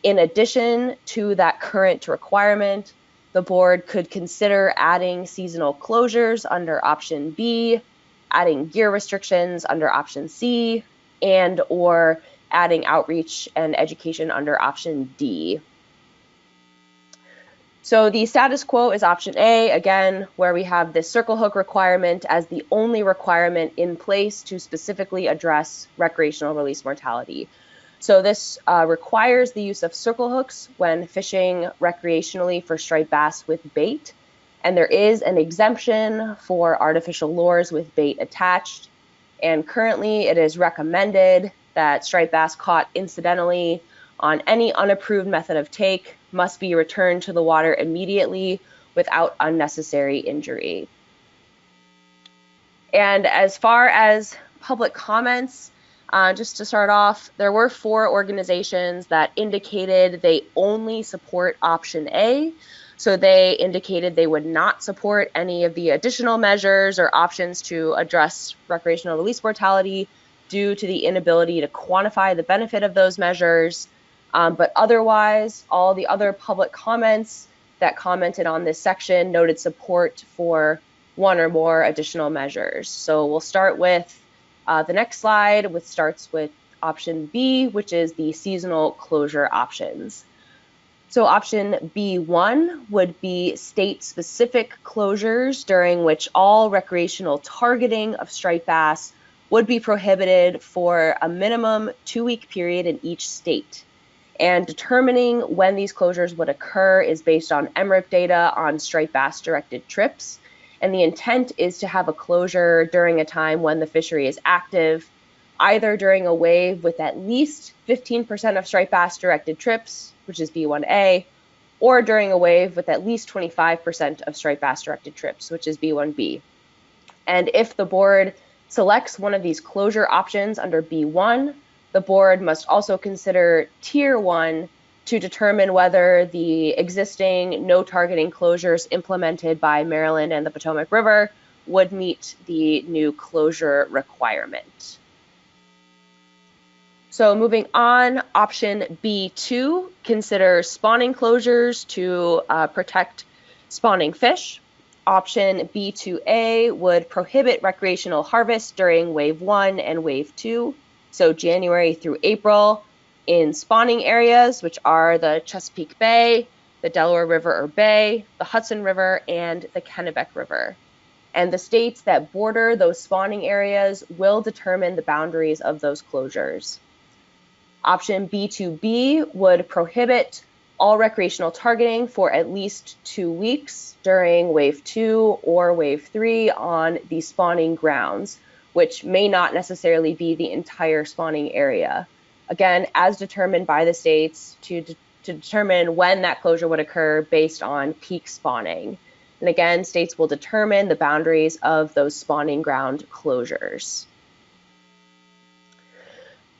In addition to that current requirement, the board could consider adding seasonal closures under option B, adding gear restrictions under option C, and or adding outreach and education under option D. So the status quo is option A, again, where we have this circle hook requirement as the only requirement in place to specifically address recreational release mortality. So this requires the use of circle hooks when fishing recreationally for striped bass with bait. And there is an exemption for artificial lures with bait attached. And currently it is recommended that striped bass caught incidentally on any unapproved method of take must be returned to the water immediately without unnecessary injury. And as far as public comments, just to start off, there were 4 organizations that indicated they only support option A. So they indicated they would not support any of the additional measures or options to address recreational release mortality due to the inability to quantify the benefit of those measures. But otherwise, all the other public comments that commented on this section noted support for one or more additional measures. So we'll start with the next slide, which starts with option B, which is the seasonal closure options. So option B1 would be state-specific closures during which all recreational targeting of striped bass would be prohibited for a minimum 2-week period in each state. And determining when these closures would occur is based on MRIP data on striped bass directed trips. And the intent is to have a closure during a time when the fishery is active, either during a wave with at least 15% of striped bass directed trips, which is B1A, or during a wave with at least 25% of striped bass directed trips, which is B1B. And if the board selects one of these closure options under B1, the board must also consider Tier 1 to determine whether the existing no targeting closures implemented by Maryland and the Potomac River would meet the new closure requirement. So moving on, option B2 considers spawning closures to protect spawning fish. Option B2A would prohibit recreational harvest during Wave 1 and Wave 2, so January through April, in spawning areas, which are the Chesapeake Bay, the Delaware River or Bay, the Hudson River, and the Kennebec River. And the states that border those spawning areas will determine the boundaries of those closures. Option B2B would prohibit all recreational targeting for at least 2 weeks during Wave 2 or Wave 3 on the spawning grounds, which may not necessarily be the entire spawning area. Again, as determined by the states to determine when that closure would occur based on peak spawning. And again, states will determine the boundaries of those spawning ground closures.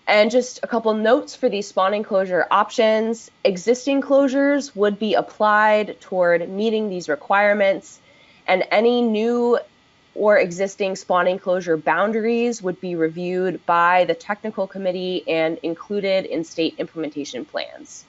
And just a couple notes for these spawning closure options. Existing closures would be applied toward meeting these requirements, and any new or existing spawning closure boundaries would be reviewed by the technical committee and included in state implementation plans.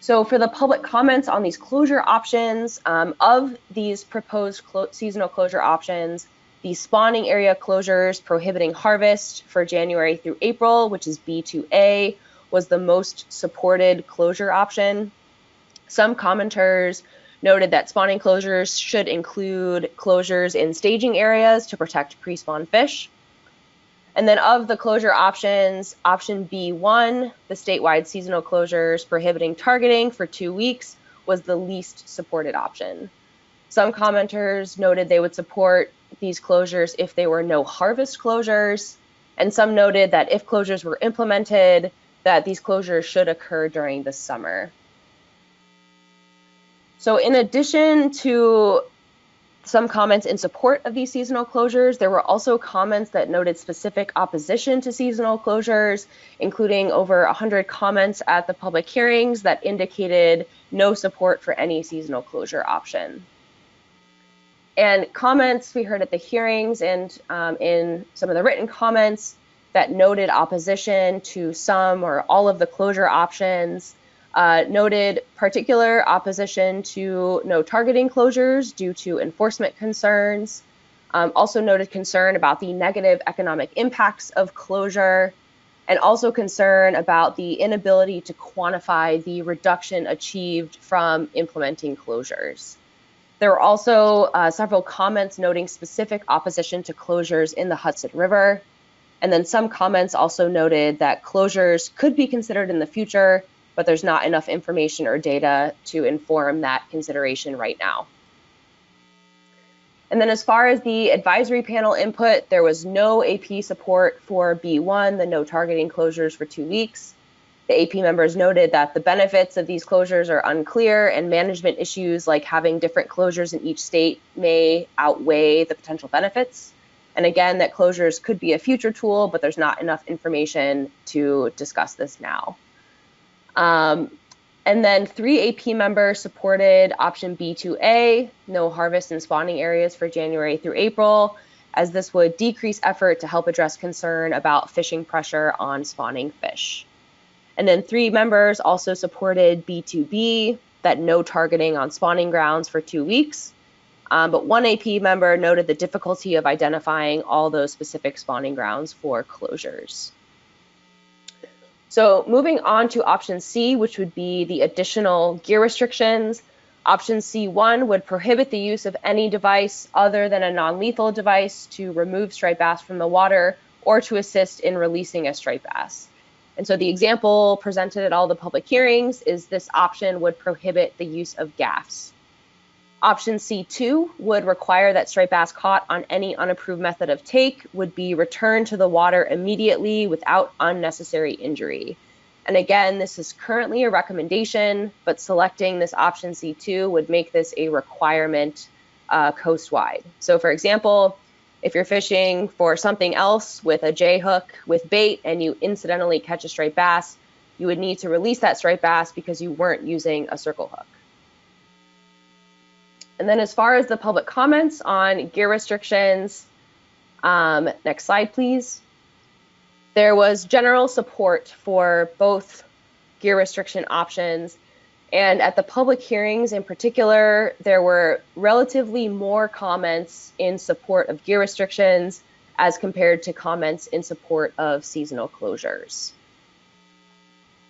So for the public comments on these closure options, of these proposed seasonal closure options, the spawning area closures prohibiting harvest for January through April, which is B2A, was the most supported closure option. Some commenters noted that spawning closures should include closures in staging areas to protect pre-spawn fish. And then of the closure options, option B1, the statewide seasonal closures prohibiting targeting for 2 weeks, was the least supported option. Some commenters noted they would support these closures if they were no harvest closures, and some noted that if closures were implemented, that these closures should occur during the summer. So in addition to some comments in support of these seasonal closures, there were also comments that noted specific opposition to seasonal closures, including over 100 comments at the public hearings that indicated no support for any seasonal closure option. And comments we heard at the hearings and in some of the written comments that noted opposition to some or all of the closure options noted particular opposition to no targeting closures due to enforcement concerns, also noted concern about the negative economic impacts of closure, and also concern about the inability to quantify the reduction achieved from implementing closures. There were also several comments noting specific opposition to closures in the Hudson River, and then some comments also noted that closures could be considered in the future, but there's not enough information or data to inform that consideration right now. And then as far as the advisory panel input, there was no AP support for B1, the no targeting closures for 2 weeks. The AP members noted that the benefits of these closures are unclear, and management issues like having different closures in each state may outweigh the potential benefits. And again, that closures could be a future tool, but there's not enough information to discuss this now. And then 3 AP members supported option B2A, no harvest and spawning areas for January through April, as this would decrease effort to help address concern about fishing pressure on spawning fish. And then 3 members also supported B2B, that no targeting on spawning grounds for 2 weeks. But 1 AP member noted the difficulty of identifying all those specific spawning grounds for closures. So moving on to option C, which would be the additional gear restrictions. Option C1 would prohibit the use of any device other than a non-lethal device to remove striped bass from the water or to assist in releasing a striped bass. And so the example presented at all the public hearings is this option would prohibit the use of gaffs. Option C2 would require that striped bass caught on any unapproved method of take would be returned to the water immediately without unnecessary injury. And again, this is currently a recommendation, but selecting this option C2 would make this a requirement coast-wide. So for example, if you're fishing for something else with a J hook with bait and you incidentally catch a striped bass, you would need to release that striped bass because you weren't using a circle hook. And then as far as the public comments on gear restrictions, next slide, please. There was general support for both gear restriction options. And at the public hearings in particular, there were relatively more comments in support of gear restrictions as compared to comments in support of seasonal closures.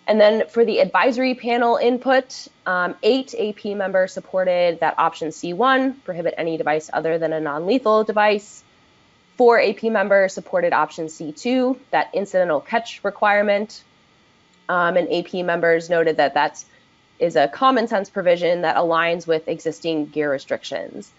And then for the advisory panel input, 8 AP members supported that option C1, prohibit any device other than a non-lethal device. 4 AP members supported option C2, that incidental catch requirement. And AP members noted that that is a common sense provision that aligns with existing gear restrictions.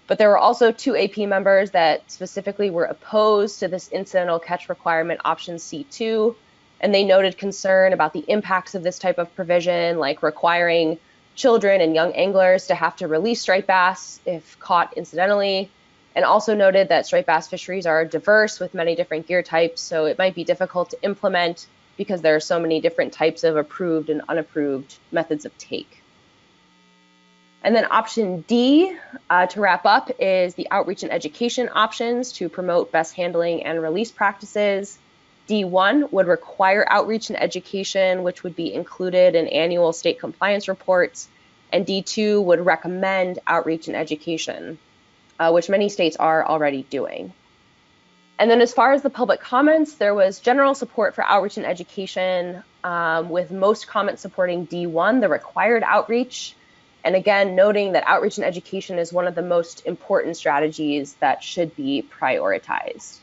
But there were also 2 AP members that specifically were opposed to this incidental catch requirement option C2, and they noted concern about the impacts of this type of provision, like requiring children and young anglers to have to release striped bass if caught incidentally, and also noted that striped bass fisheries are diverse with many different gear types, so it might be difficult to implement because there are so many different types of approved and unapproved methods of take. And then option D, to wrap up, is the outreach and education options to promote best handling and release practices. D1 would require outreach and education, which would be included in annual state compliance reports. And D2 would recommend outreach and education, which many states are already doing. And then as far as the public comments, there was general support for outreach and education, with most comments supporting D1, the required outreach. And again, noting that outreach and education is one of the most important strategies that should be prioritized.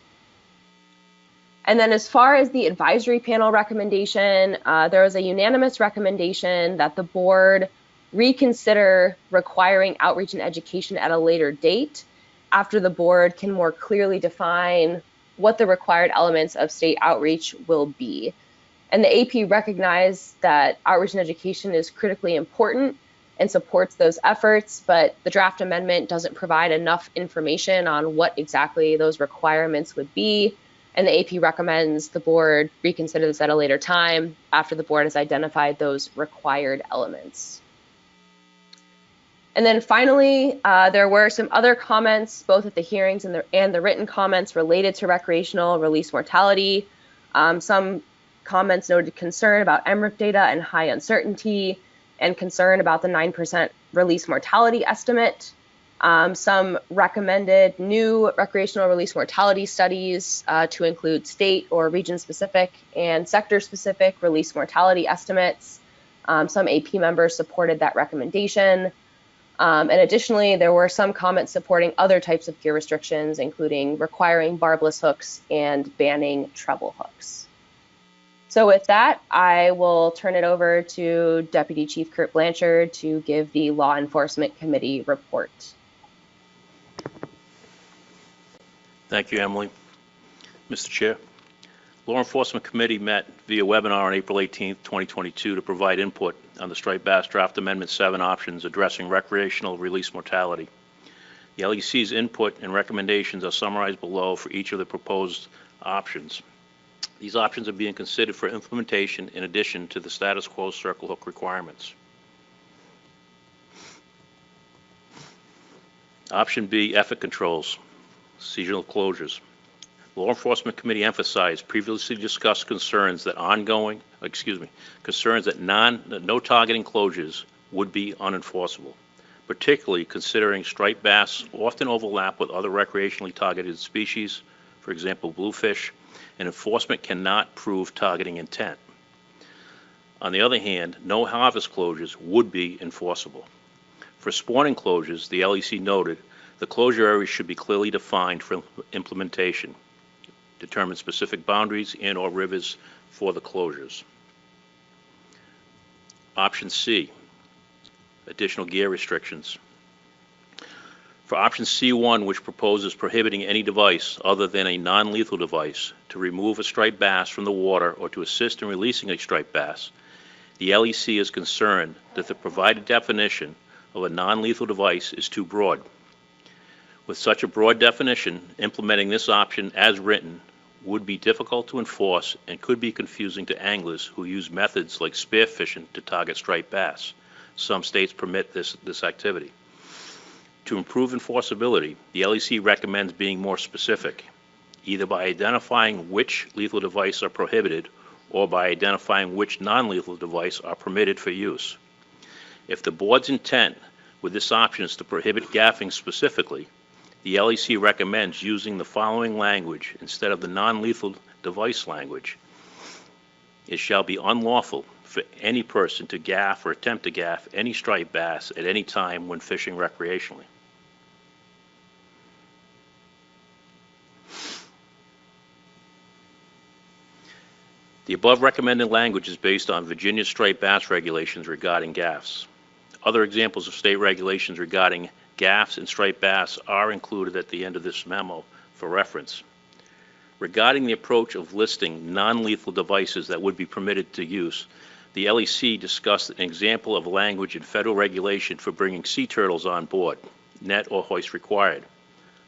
And then as far as the advisory panel recommendation, there was a unanimous recommendation that the board reconsider requiring outreach and education at a later date after the board can more clearly define what the required elements of state outreach will be. And the AP recognized that outreach and education is critically important and supports those efforts, but the draft amendment doesn't provide enough information on what exactly those requirements would be. And the AP recommends the board reconsider this at a later time after the board has identified those required elements. And then finally, there were some other comments, both at the hearings and the written comments related to recreational release mortality. Some comments noted concern about MRIP data and high uncertainty, and concern about the 9% release mortality estimate. Some recommended new recreational release mortality studies to include state or region-specific and sector-specific release mortality estimates. Some AP members supported that recommendation. And additionally, there were some comments supporting other types of gear restrictions, including requiring barbless hooks and banning treble hooks. So with that, I will turn it over to Deputy Chief Kurt Blanchard to give the Law Enforcement Committee report. Thank you, Emily. Mr. Chair, Law Enforcement Committee met via webinar on April 18th, 2022 to provide input on the Striped Bass Draft Amendment 7 options addressing recreational release mortality. The LEC's input and recommendations are summarized below for each of the proposed options. These options are being considered for implementation in addition to the status quo circle hook requirements. Option B, effort controls, seasonal closures. The Law Enforcement Committee emphasized previously discussed concerns that no targeting closures would be unenforceable, particularly considering striped bass often overlap with other recreationally targeted species, for example, bluefish, and enforcement cannot prove targeting intent. On the other hand, no harvest closures would be enforceable. For spawning closures, the LEC noted the closure areas should be clearly defined for implementation, determine specific boundaries and/or rivers for the closures. Option C, additional gear restrictions. For option C1, which proposes prohibiting any device other than a non-lethal device to remove a striped bass from the water or to assist in releasing a striped bass, the LEC is concerned that the provided definition of a non-lethal device is too broad. With such a broad definition, implementing this option as written would be difficult to enforce and could be confusing to anglers who use methods like spearfishing to target striped bass. Some states permit this activity. To improve enforceability, the LEC recommends being more specific, either by identifying which lethal devices are prohibited or by identifying which non-lethal devices are permitted for use. If the board's intent with this option is to prohibit gaffing specifically, the LEC recommends using the following language instead of the non-lethal device language. It shall be unlawful for any person to gaff or attempt to gaff any striped bass at any time when fishing recreationally. The above recommended language is based on Virginia striped bass regulations regarding gaffs. Other examples of state regulations regarding gaffs and striped bass are included at the end of this memo for reference. Regarding the approach of listing non-lethal devices that would be permitted to use, the LEC discussed an example of language in federal regulation for bringing sea turtles on board, net or hoist required.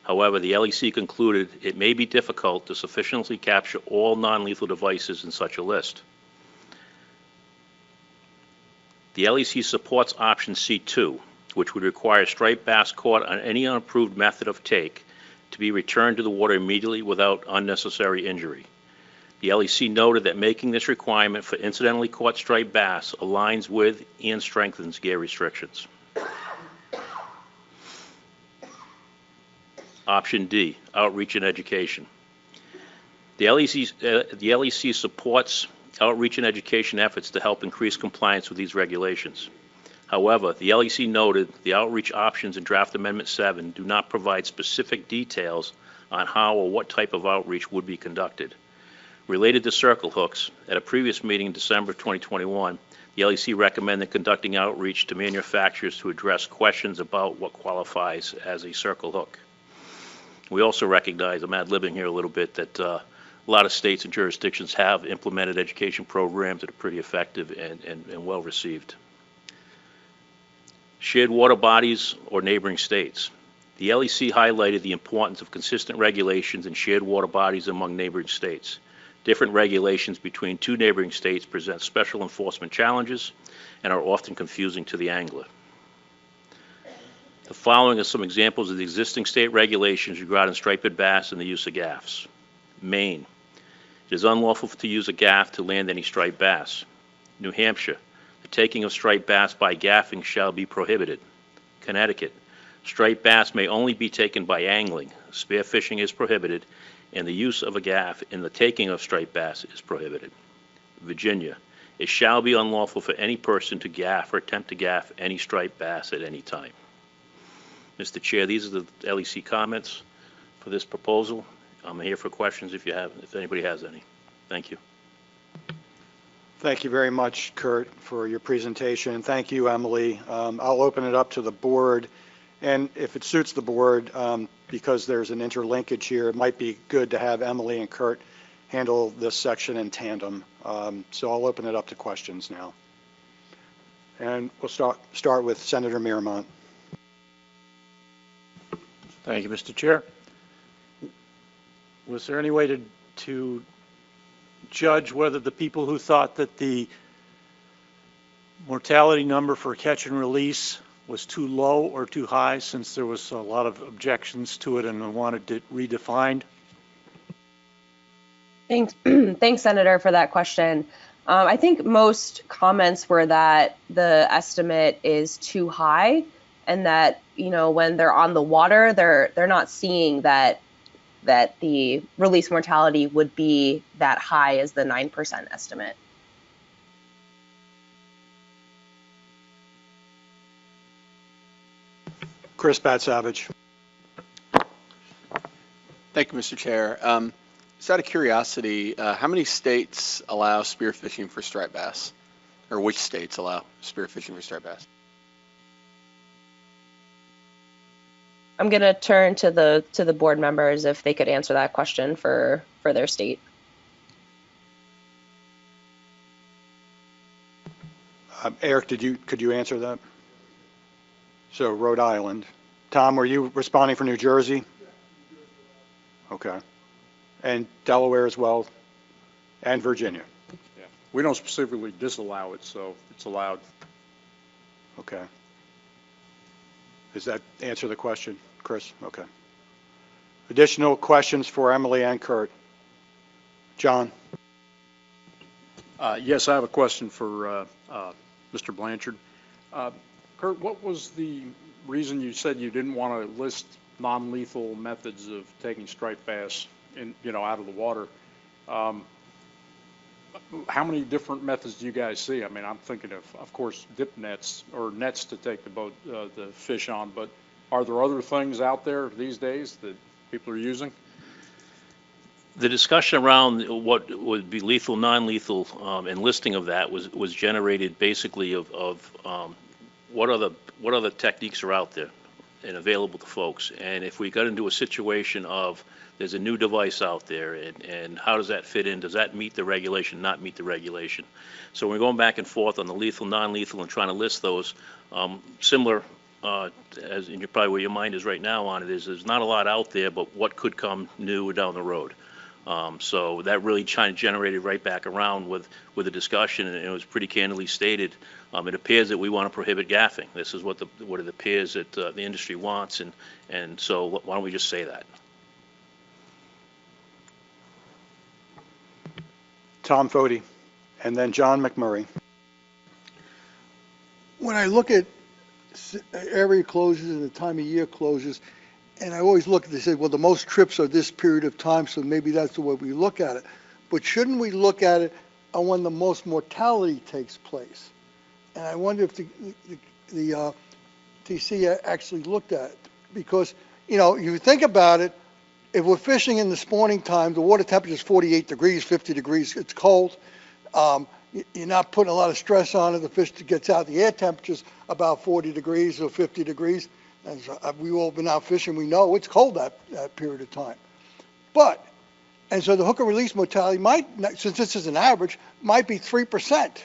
However, the LEC concluded it may be difficult to sufficiently capture all non-lethal devices in such a list. The LEC supports option C2, which would require striped bass caught on any unapproved method of take to be returned to the water immediately without unnecessary injury. The LEC noted that making this requirement for incidentally caught striped bass aligns with and strengthens gear restrictions. Option D, outreach and education. The LEC supports outreach and education efforts to help increase compliance with these regulations. However, the LEC noted the outreach options in Draft Amendment 7 do not provide specific details on how or what type of outreach would be conducted. Related to circle hooks, at a previous meeting in December 2021, the LEC recommended conducting outreach to manufacturers to address questions about what qualifies as a circle hook. We also recognize, I'm ad-libbing here a little bit, that a lot of states and jurisdictions have implemented education programs that are pretty effective and well received. Shared water bodies or neighboring states. The LEC highlighted the importance of consistent regulations in shared water bodies among neighboring states. Different regulations between two neighboring states present special enforcement challenges and are often confusing to the angler. The following are some examples of the existing state regulations regarding striped bass and the use of gaffs. Maine. It is unlawful to use a gaff to land any striped bass. New Hampshire. The taking of striped bass by gaffing shall be prohibited. Connecticut. Striped bass may only be taken by angling. Spearfishing is prohibited, and the use of a gaff in the taking of striped bass is prohibited. Virginia. It shall be unlawful for any person to gaff or attempt to gaff any striped bass at any time. Mr. Chair, these are the LEC comments for this proposal. I'm here for questions if anybody has any. Thank you. Thank you very much, Kurt, for your presentation. Thank you, Emily. I'll open it up to the board. And if it suits the board, because there's an interlinkage here, it might be good to have Emily and Kurt handle this section in tandem. So I'll open it up to questions now. And we'll start with Senator Miramont. Thank you, Mr. Chair. Was there any way to judge whether the people who thought that the mortality number for catch and release was too low or too high, since there was a lot of objections to it and wanted it redefined? Thanks, Senator, for that question. I think most comments were that the estimate is too high, and that, you know, when they're on the water, they're not seeing that the release mortality would be that high as the 9% estimate. Chris Bat-Savage. Thank you, Mr. Chair. Just out of curiosity, how many states allow spearfishing for striped bass? Or which states allow spearfishing for striped bass? I'm going to turn to the board members if they could answer that question for their state. Eric, could you answer that? So Rhode Island. Tom, were you responding for New Jersey? Okay. And Delaware as well, and Virginia. Yeah. We don't specifically disallow it, so it's allowed. Okay. Does that answer the question, Chris? Okay. Additional questions for Emily and Kurt? John? Yes, I have a question for Mr. Blanchard. Kurt, what was the reason you said you didn't want to list non-lethal methods of taking striped bass out of the water? How many different methods do you guys see? I mean, I'm thinking of course, dip nets or nets to take the fish on, but are there other things out there these days that people are using? The discussion around what would be lethal, non-lethal, and listing of that was generated basically of what other techniques are out there and available to folks. And if we got into a situation of there's a new device out there, and how does that fit in? Does that meet the regulation, not meet the regulation? So we're going back and forth on the lethal, non-lethal, and trying to list those. Similar, as in probably where your mind is right now on it, is there's not a lot out there, but what could come new down the road. So that really kind of generated right back around with the discussion, and it was pretty candidly stated. It appears that we want to prohibit gaffing. This is what it appears that the industry wants, and so why don't we just say that? Tom Foti, and then John McMurray. When I look at area closures and the time of year closures, and I always look at they say, well, the most trips are this period of time, so maybe that's the way we look at it. But shouldn't we look at it on when the most mortality takes place? And I wonder if the TC actually looked at it. Because, you think about it, if we're fishing in the spawning time, the water temperature is 48 degrees, 50 degrees, it's cold. You're not putting a lot of stress on it. The fish gets out, the air temperature's about 40 degrees or 50 degrees. And so we've all been out fishing, we know it's cold that period of time. And so the hook and release mortality might, since this is an average, might be 3%.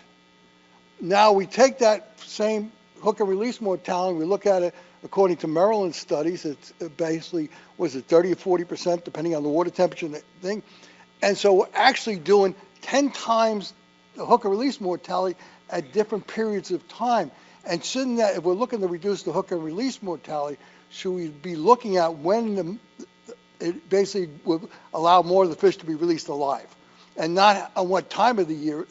Now we take that same hook and release mortality, we look at it according to Maryland studies, it's basically, was it 30 or 40% depending on the water temperature and the thing. And so we're actually doing 10 times the hook and release mortality at different periods of time. And shouldn't that, if we're looking to reduce the hook and release mortality, should we be looking at when it basically would allow more of the fish to be released alive? And not on what time of the year,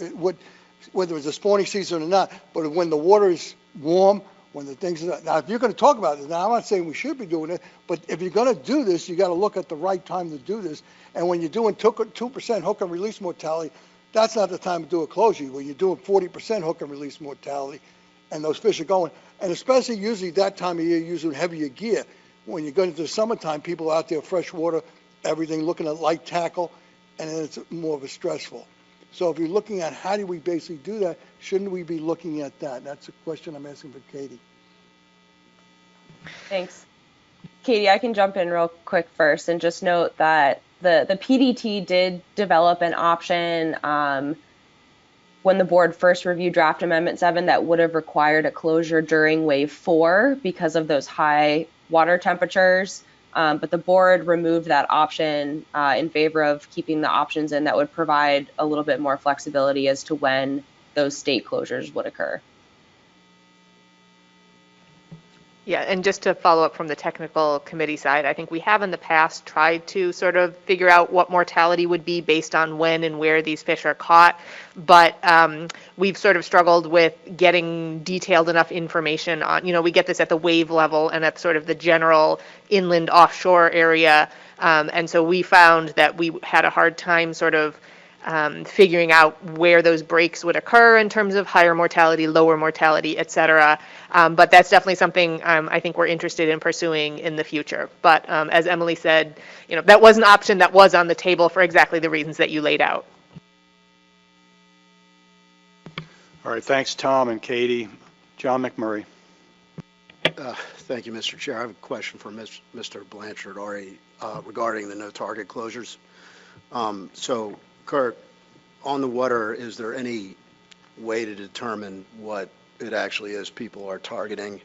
whether it's a spawning season or not, but when the water is warm, when the things are, now if you're going to talk about this, now I'm not saying we should be doing it, but if you're going to do this, you got to look at the right time to do this. And when you're doing 2% hook and release mortality, that's not the time to do a closure. When you're doing 40% hook and release mortality, and those fish are going, and especially usually that time of year, using heavier gear. When you go into the summertime, people are out there freshwater, everything, looking at light tackle, and then it's more of a stressful. So if you're looking at how do we basically do that, shouldn't we be looking at that? That's a question I'm asking for Katie. Thanks. Katie, I can jump in real quick first and just note that the PDT did develop an option when the board first reviewed draft amendment 7 that would have required a closure during wave 4 because of those high water temperatures. But the board removed that option in favor of keeping the options in that would provide a little bit more flexibility as to when those state closures would occur. Yeah, and just to follow up from the technical committee side, I think we have in the past tried to sort of figure out what mortality would be based on when and where these fish are caught, but we've sort of struggled with getting detailed enough information on, we get this at the wave level and at sort of the general inland offshore area, and so we found that we had a hard time sort of figuring out where those breaks would occur in terms of higher mortality, lower mortality, et cetera. But that's definitely something I think we're interested in pursuing in the future. But as Emily said, that was an option that was on the table for exactly the reasons that you laid out. All right, thanks, Tom and Katie. John McMurray. Thank you, Mr. Chair. I have a question for Mr. Blanchard regarding the no target closures. So, Kurt, on the water, is there any way to determine what it actually is people are targeting?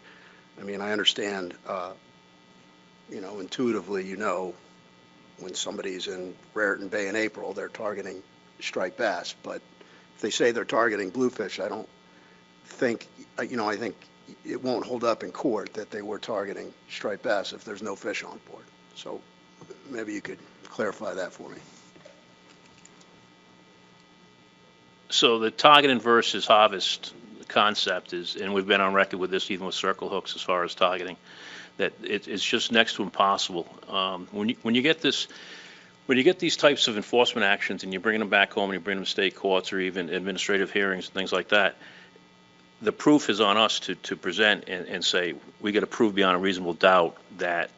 I mean, I understand, intuitively, when somebody's in Raritan Bay in April, they're targeting striped bass. But if they say they're targeting bluefish, I don't think, I think it won't hold up in court that they were targeting striped bass if there's no fish on board. So maybe you could clarify that for me. So the targeting versus harvest concept is, and we've been on record with this even with circle hooks as far as targeting, that it's just next to impossible. When you get these types of enforcement actions and you bring them back home and you bring them to state courts or even administrative hearings and things like that, the proof is on us to present and say, we got to prove beyond a reasonable doubt that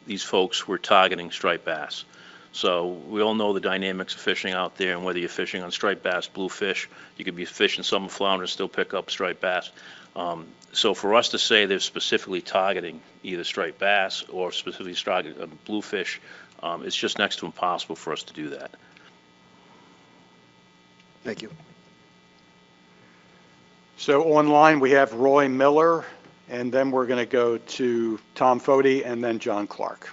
these folks were targeting striped bass. So we all know the dynamics of fishing out there, and whether you're fishing on striped bass, bluefish, you could be fishing summer flounder and still pick up striped bass. So for us to say they're specifically targeting either striped bass or specifically targeting bluefish, it's just next to impossible for us to do that. Thank you. So online, we have Roy Miller, and then we're going to go to Tom Foti and then John Clark.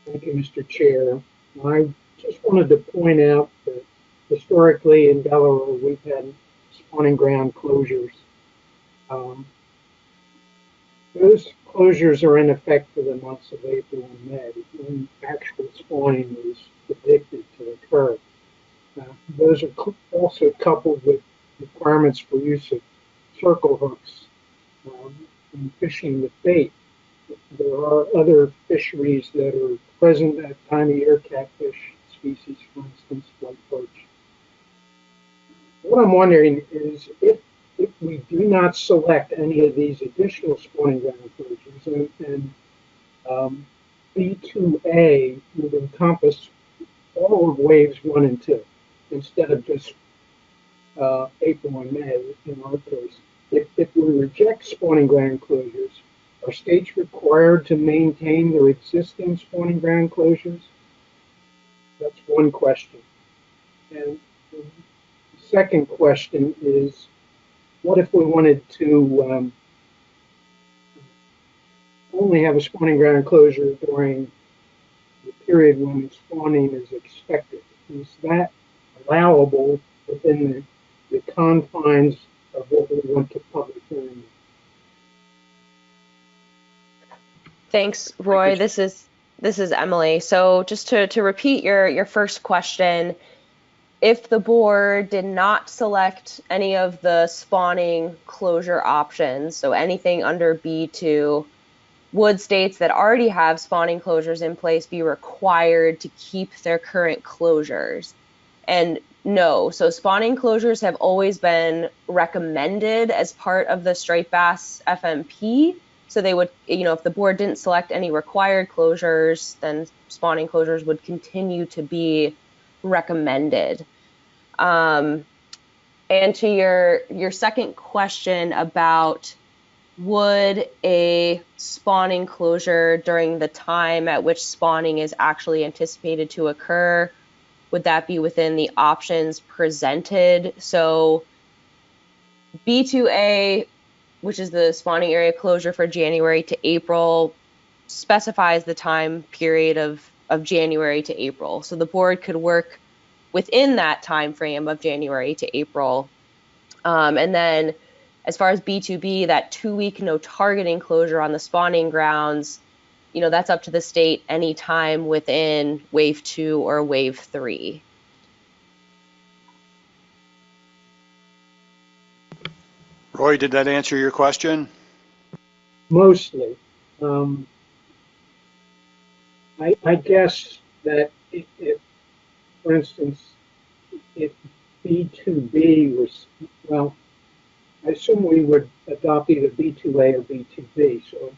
Thank you, Mr. Chair. I just wanted to point out that historically in Delaware, we've had spawning ground closures. Those closures are in effect for the months of April and May, when actual spawning is predicted to occur. Those are also coupled with requirements for use of circle hooks and fishing with bait. There are other fisheries that are present at time of year, catfish species, for instance, like perch. What I'm wondering is if we do not select any of these additional spawning ground closures and B2A would encompass all of waves 1 and 2 instead of just April and May in our case. If we reject spawning ground closures, are states required to maintain their existing spawning ground closures? That's one question. And the second question is, what if we wanted to only have a spawning ground closure during the period when spawning is expected? Is that allowable within the confines of what we want to public hearing? Thanks, Roy. This is Emily. So just to repeat your first question, if the board did not select any of the spawning closure options, so anything under B2, would states that already have spawning closures in place be required to keep their current closures? And no. So spawning closures have always been recommended as part of the striped bass FMP. So they would, if the board didn't select any required closures, then spawning closures would continue to be recommended. And to your second question about would a spawning closure during the time at which spawning is actually anticipated to occur, would that be within the options presented? So B2A, which is the spawning area closure for January to April, specifies the time period of January to April. So the board could work within that time frame of January to April. And then as far as B2B, that 2-week no targeting closure on the spawning grounds, that's up to the state anytime within wave 2 or wave 3. Roy, did that answer your question? Mostly. I guess that if, for instance, if B2B was, well, I assume we would adopt either B2A or B2B, so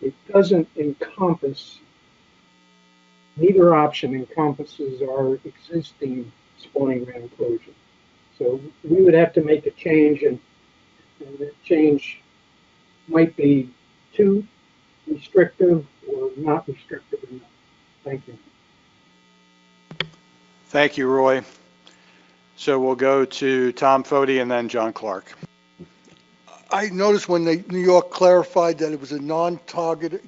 it doesn't encompass, neither option encompasses our existing spawning ground closure. So we would have to make a change, and that change might be too restrictive or not restrictive enough. Thank you. Thank you, Roy. So we'll go to Tom Foti and then John Clark. I noticed when New York clarified that it was a non-targeting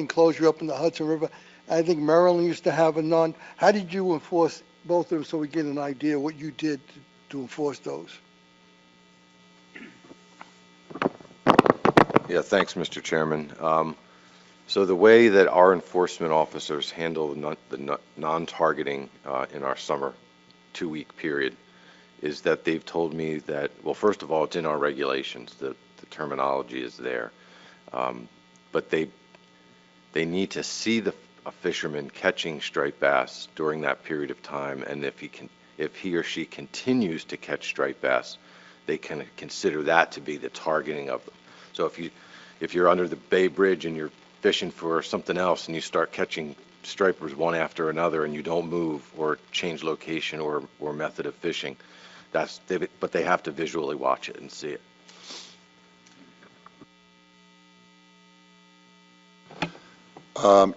closure up in the Hudson River. I think Maryland used to have a non. How did you enforce both of them so we get an idea what you did to enforce those? Yeah, thanks, Mr. Chairman. So the way that our enforcement officers handle the non-targeting in our summer 2-week period is that they've told me that, well, first of all, it's in our regulations, the terminology is there. But they need to see a fisherman catching striped bass during that period of time, and if he or she continues to catch striped bass, they can consider that to be the targeting of them. So if you're under the Bay Bridge and you're fishing for something else and you start catching stripers one after another and you don't move or change location or method of fishing, but they have to visually watch it and see it.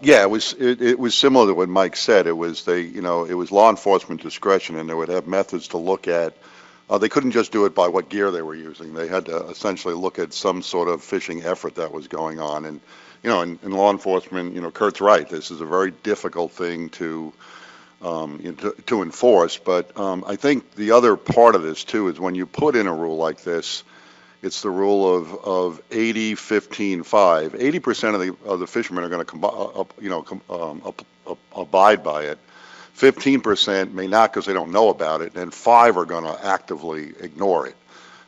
Yeah, it was similar to what Mike said. It was it was law enforcement discretion, and they would have methods to look at. They couldn't just do it by what gear they were using. They had to essentially look at some sort of fishing effort that was going on. And in law enforcement, Kurt's right. This is a very difficult thing to enforce. But I think the other part of this too is when you put in a rule like this, it's the rule of 80, 15, 5. 80% of the fishermen are going to abide by it. 15% may not because they don't know about it, and 5 are going to actively ignore it.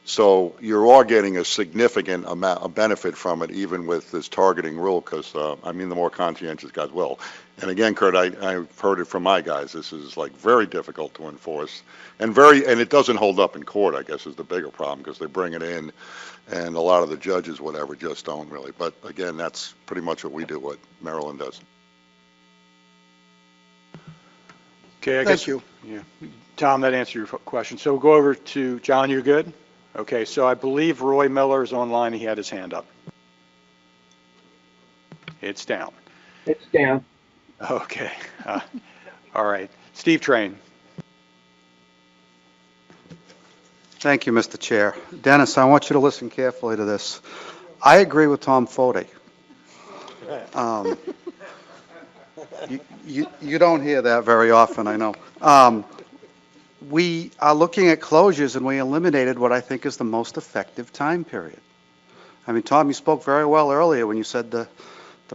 So you're all getting a significant amount of benefit from it, even with this targeting rule, because the more conscientious guys will. And again, Kurt, I've heard it from my guys. This is very difficult to enforce, and it doesn't hold up in court, I guess, is the bigger problem, because they bring it in, and a lot of the judges, whatever, just don't really. But again, that's pretty much what we do, what Maryland does. Okay, I guess. Thank you. Yeah. Tom, that answered your question. So we'll go over to John, you good? Okay, so I believe Roy Miller is online. He had his hand up. It's down. It's down. Okay. All right. Steve Train. Thank you, Mr. Chair. Dennis, I want you to listen carefully to this. I agree with Tom Fode. You don't hear that very often, I know. We are looking at closures, and we eliminated what I think is the most effective time period. I mean, Tom, you spoke very well earlier when you said the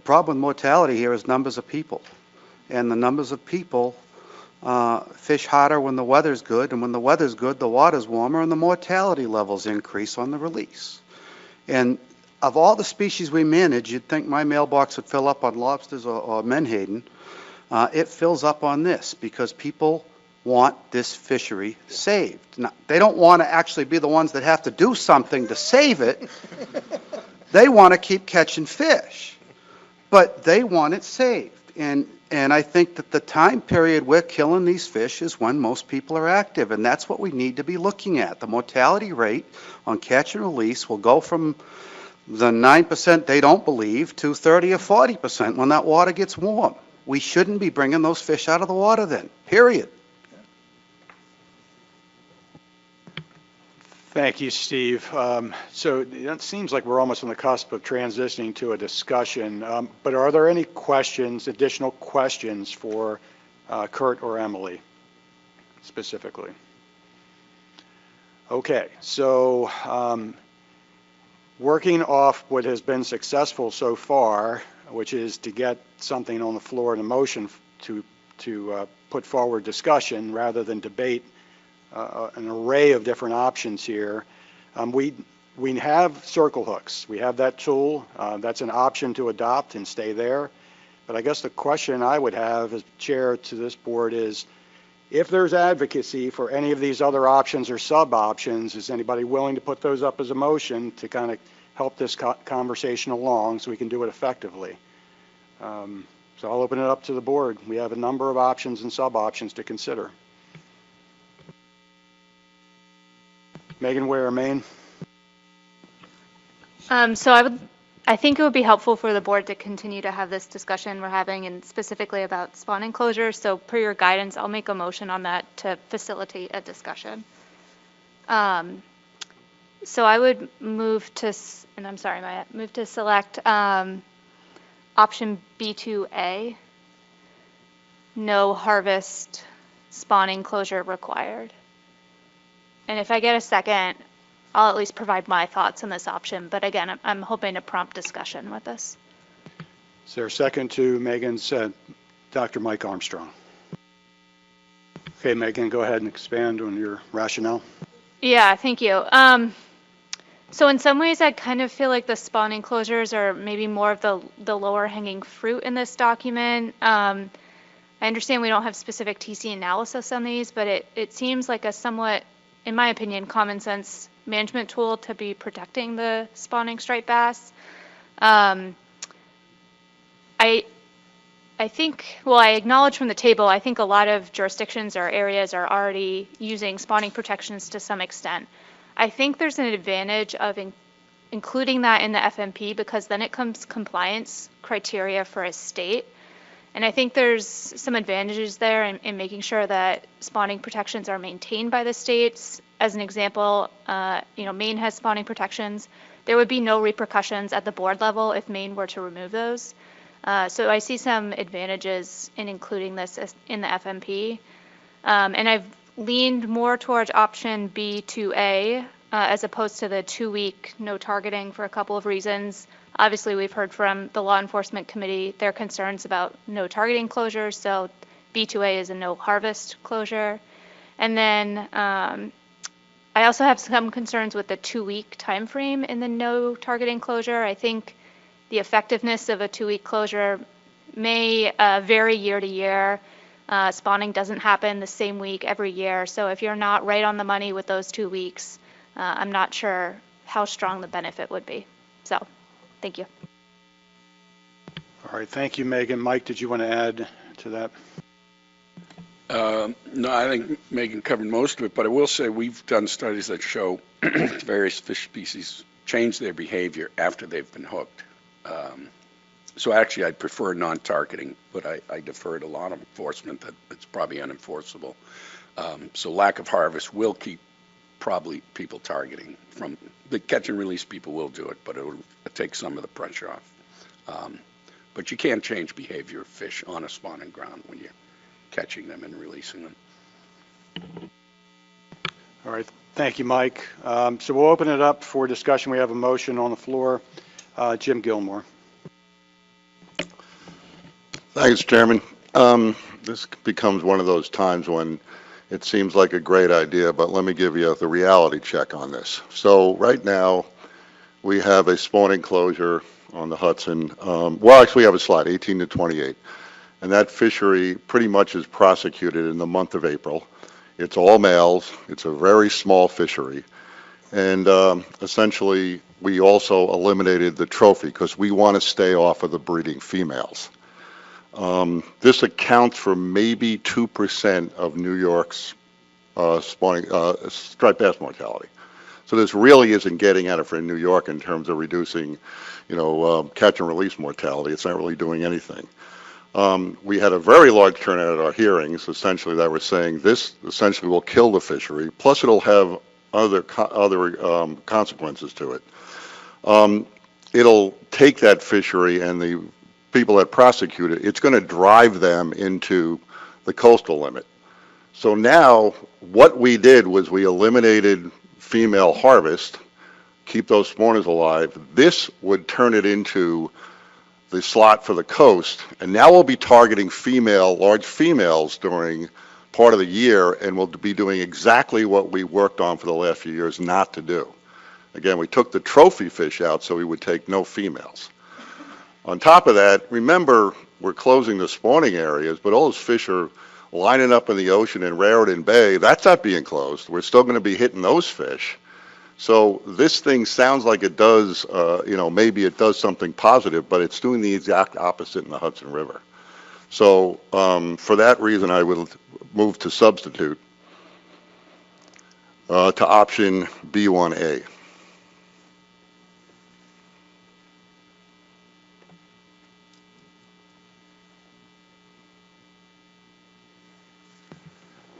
problem with mortality here is numbers of people. And the numbers of people fish harder when the weather's good, and when the weather's good, the water's warmer, and the mortality levels increase on the release. And of all the species we manage, you'd think my mailbox would fill up on lobsters or menhaden. It fills up on this because people want this fishery saved. Now, they don't want to actually be the ones that have to do something to save it. They want to keep catching fish, but they want it saved. And I think that the time period we're killing these fish is when most people are active, and that's what we need to be looking at. The mortality rate on catch and release will go from the 9% they don't believe to 30 or 40% when that water gets warm. We shouldn't be bringing those fish out of the water then, period. Thank you, Steve. So it seems like we're almost on the cusp of transitioning to a discussion, but are there any questions, additional questions for Kurt or Emily specifically? Okay, so working off what has been successful so far, which is to get something on the floor in a motion to put forward discussion rather than debate an array of different options here. We have circle hooks. We have that tool. That's an option to adopt and stay there. But I guess the question I would have as chair to this board is, if there's advocacy for any of these other options or sub-options, is anybody willing to put those up as a motion to kind of help this conversation along so we can do it effectively? So I'll open it up to the board. We have a number of options and sub-options to consider. Megan Ware, Maine. So I think it would be helpful for the board to continue to have this discussion we're having, and specifically about spawning closure. So per your guidance, I'll make a motion on that to facilitate a discussion. So I would move to, and I'm sorry, move to select option B2A, no harvest spawning closure required. And if I get a second, I'll at least provide my thoughts on this option. But again, I'm hoping to prompt discussion with this. Is there a second to Megan's, Dr. Mike Armstrong? Okay, Megan, go ahead and expand on your rationale. Yeah, thank you. So in some ways, I kind of feel like the spawning closures are maybe more of the lower hanging fruit in this document. I understand we don't have specific TC analysis on these, but it seems like a somewhat, in my opinion, common sense management tool to be protecting the spawning striped bass. I think, well, I acknowledge from the table, I think a lot of jurisdictions or areas are already using spawning protections to some extent. I think there's an advantage of including that in the FMP because then it comes compliance criteria for a state. And I think there's some advantages there in making sure that spawning protections are maintained by the states. As an example, Maine has spawning protections. There would be no repercussions at the board level if Maine were to remove those. So I see some advantages in including this in the FMP. And I've leaned more towards option B2A as opposed to the 2-week no targeting for a couple of reasons. Obviously, we've heard from the Law Enforcement Committee their concerns about no targeting closure, so B2A is a no harvest closure. And then I also have some concerns with the 2-week time frame in the no targeting closure. I think the effectiveness of a 2-week closure may vary year to year. Spawning doesn't happen the same week every year, so if you're not right on the money with those 2 weeks, I'm not sure how strong the benefit would be. So, thank you. All right, thank you, Megan. Mike, did you want to add to that? No, I think Megan covered most of it, but I will say we've done studies that show various fish species change their behavior after they've been hooked. So actually, I'd prefer non-targeting, but I defer to law enforcement that it's probably unenforceable. So lack of harvest will keep probably people targeting. From the catch and release, people will do it, but it'll take some of the pressure off. But you can't change behavior of fish on a spawning ground when you're catching them and releasing them. All right, thank you, Mike. So we'll open it up for discussion. We have a motion on the floor. Jim Gilmore. Thanks, Chairman. This becomes one of those times when it seems like a great idea, but let me give you the reality check on this. So right now, we have a spawning closure on the Hudson. Well, actually, we have a slot, 18 to 28. And that fishery pretty much is prosecuted in the month of April. It's all males. It's a very small fishery. And essentially, we also eliminated the trophy because we want to stay off of the breeding females. This accounts for maybe 2% of New York's spawning striped bass mortality. So this really isn't getting at it for New York in terms of reducing, catch and release mortality. It's not really doing anything. We had a very large turnout at our hearings, essentially, that were saying this essentially will kill the fishery, plus it'll have other consequences to it. It'll take that fishery and the people that prosecute it, it's going to drive them into the coastal limit. So now what we did was we eliminated female harvest, keep those spawners alive. This would turn it into the slot for the coast, and now we'll be targeting large females during part of the year, and we'll be doing exactly what we worked on for the last few years not to do. Again, we took the trophy fish out so we would take no females. On top of that, remember, we're closing the spawning areas, but all those fish are lining up in the ocean in Raritan Bay. That's not being closed. We're still going to be hitting those fish. So this thing sounds like it does, maybe it does something positive, but it's doing the exact opposite in the Hudson River. So for that reason, I would move to substitute to option B1A.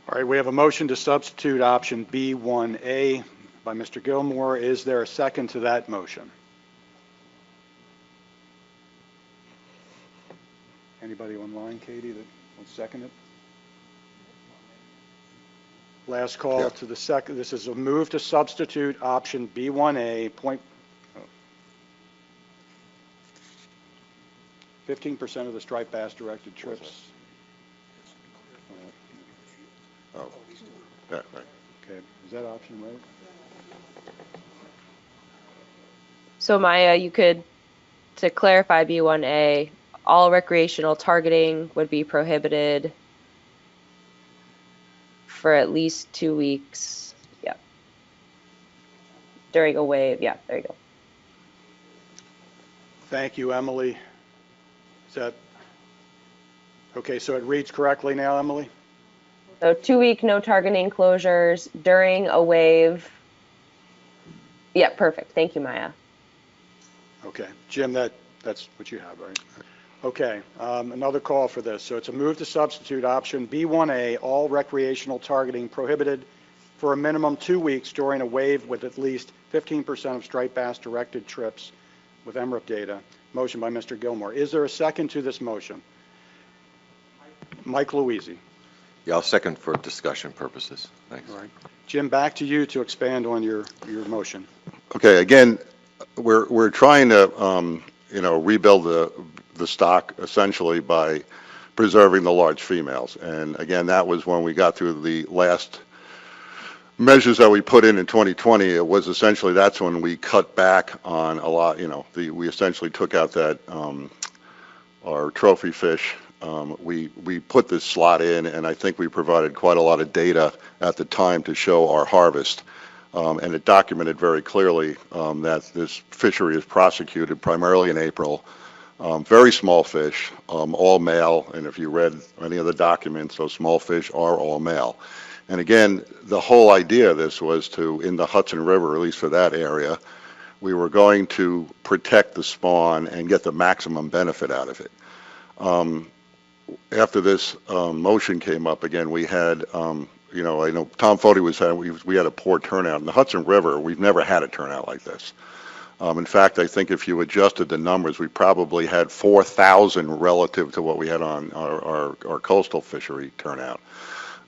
All right, we have a motion to substitute option B1A by Mr. Gilmore. Is there a second to that motion? Anybody online, Katie, that will second it? Last call to the second. This is a move to substitute option B1A. 15% of the striped bass directed trips. Yeah, right. Okay, is that option right? So Maya, you could, to clarify B1A, all recreational targeting would be prohibited for at least 2 weeks. Yeah. During a wave. Yeah, there you go. Thank you, Emily. Is that, okay, so it reads correctly now, Emily? So 2-week no targeting closures during a wave. Yeah, perfect. Thank you, Maya. Okay, Jim, that's what you have, right? Okay, another call for this. So it's a move to substitute option B1A, all recreational targeting prohibited for a minimum 2 weeks during a wave with at least 15% of striped bass directed trips with MRIP data. Motion by Mr. Gilmore. Is there a second to this motion? Mike Louisi. Yeah, I'll second for discussion purposes. Thanks. All right. Jim, back to you to expand on your motion. Okay, again, we're trying to, rebuild the stock essentially by preserving the large females. And again, that was when we got through the last measures that we put in 2020. It was essentially, that's when we cut back on a lot, we essentially took out that, our trophy fish. We put this slot in, and I think we provided quite a lot of data at the time to show our harvest. And it documented very clearly that this fishery is prosecuted primarily in April. Very small fish, all male, and if you read any of the documents, those small fish are all male. And again, the whole idea of this was to, in the Hudson River, at least for that area, we were going to protect the spawn and get the maximum benefit out of it. After this motion came up, again, we had, I know Tom Foti was saying we had a poor turnout. In the Hudson River, we've never had a turnout like this. In fact, I think if you adjusted the numbers, we probably had 4,000 relative to what we had on our coastal fishery turnout.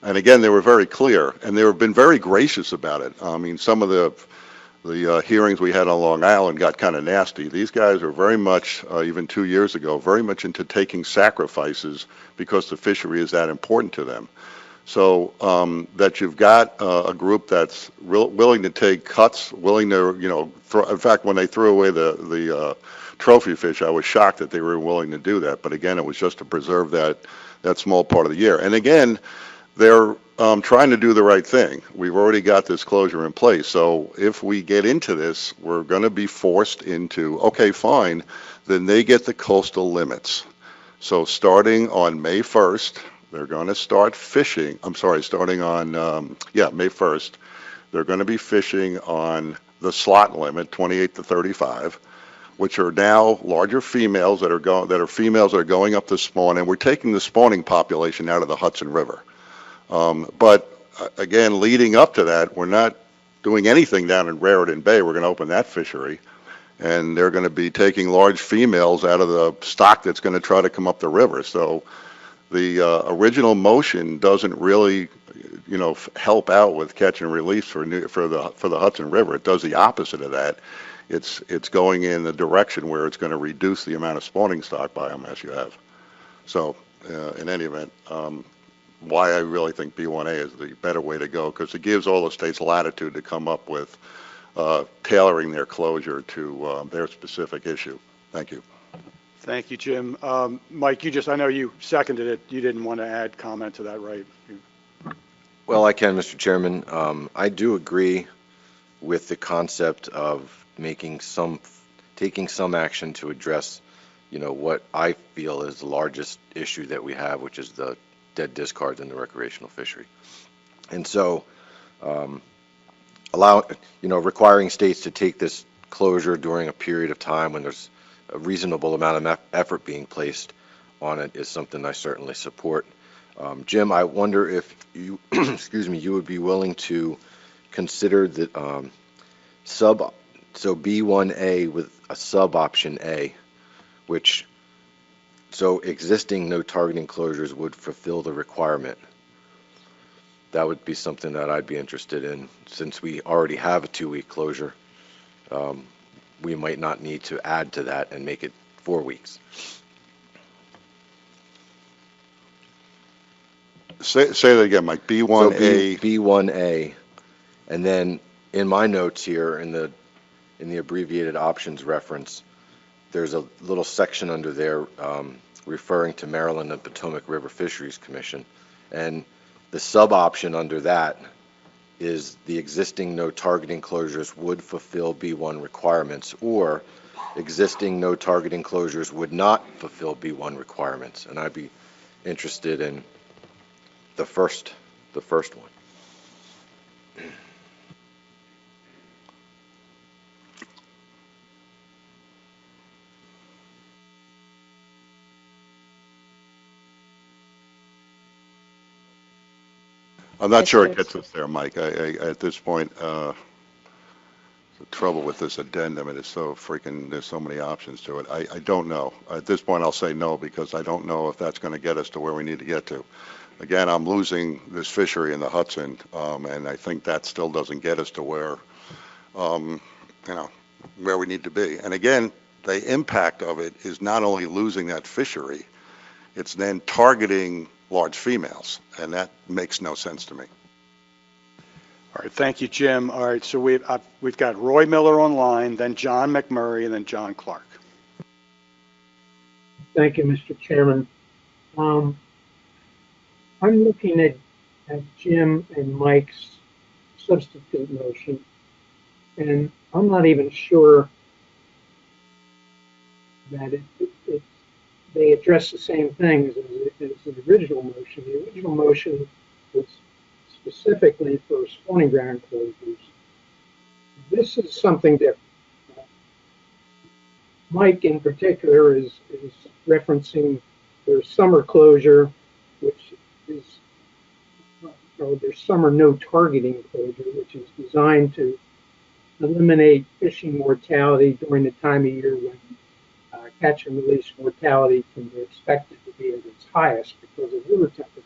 And again, they were very clear, and they have been very gracious about it. I mean, some of the hearings we had on Long Island got kind of nasty. These guys are very much, even 2 years ago, very much into taking sacrifices because the fishery is that important to them. So that you've got a group that's willing to take cuts, willing to, in fact, when they threw away the trophy fish, I was shocked that they were willing to do that. But again, it was just to preserve that small part of the year. And again, they're trying to do the right thing. We've already got this closure in place. So if we get into this, we're going to be forced into, okay, fine, then they get the coastal limits. So starting on May 1st, they're going to start fishing. Starting on, May 1st, they're going to be fishing on the slot limit, 28 to 35, which are now larger females that are going up to spawn, and we're taking the spawning population out of the Hudson River. But again, leading up to that, we're not doing anything down in Raritan Bay. We're going to open that fishery, and they're going to be taking large females out of the stock that's going to try to come up the river. So the original motion doesn't really, help out with catch and release for the Hudson River. It does the opposite of that. It's going in the direction where it's going to reduce the amount of spawning stock biomass you have. So in any event, why I really think B1A is the better way to go, because it gives all the states latitude to come up with tailoring their closure to their specific issue. Thank you. Thank you, Jim. Mike, I know you seconded it. You didn't want to add comment to that, right? Well, I can, Mr. Chairman. I do agree with the concept of taking some action to address, what I feel is the largest issue that we have, which is the dead discards in the recreational fishery. And so requiring states to take this closure during a period of time when there's a reasonable amount of effort being placed on it is something I certainly support. Jim, I wonder if you, you would be willing to consider the so B1A with a sub option A, which existing no targeting closures would fulfill the requirement. That would be something that I'd be interested in, since we already have a 2-week closure. We might not need to add to that and make it 4 weeks. Say that again, Mike. B1A. So B1A. And then in my notes here, in the abbreviated options reference, there's a little section under there referring to Maryland and Potomac River Fisheries Commission. And the sub-option under that is the existing no targeting closures would fulfill B1 requirements, or existing no targeting closures would not fulfill B1 requirements. And I'd be interested in the first one. I'm not sure it gets us there, Mike. At this point, the trouble with this addendum, it is so freaking, there's so many options to it. I don't know. At this point, I'll say no, because I don't know if that's going to get us to where we need to get to. Again, I'm losing this fishery in the Hudson, and I think that still doesn't get us to where, where we need to be. And again, the impact of it is not only losing that fishery, it's then targeting large females, and that makes no sense to me. All right, thank you, Jim. All right, so we've got Roy Miller online, then John McMurray, and then John Clark. Thank you, Mr. Chairman. I'm looking at Jim and Mike's substitute motion, and I'm not even sure that they address the same things as the original motion. The original motion was specifically for spawning ground closures. This is something different. Mike in particular is referencing their summer closure, which is, or their summer no targeting closure, which is designed to eliminate fishing mortality during the time of year when catch and release mortality can be expected to be at its highest because of river temperatures.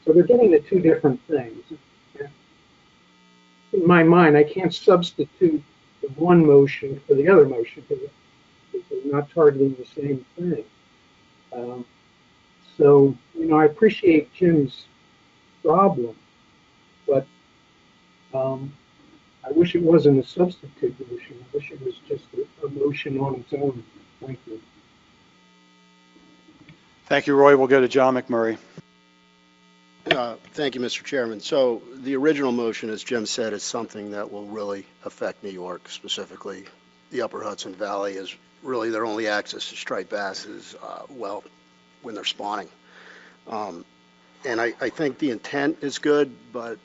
So they're getting the two different things. In my mind, I can't substitute the one motion for the other motion because they're not targeting the same thing. So, I appreciate Jim's problem, but I wish it wasn't a substitute motion. I wish it was just a motion on its own. Thank you. Thank you, Roy. We'll go to John McMurray. Thank you, Mr. Chairman. So the original motion, as Jim said, is something that will really affect New York, specifically the Upper Hudson Valley is really their only access to striped bass is, when they're spawning. And I think the intent is good, but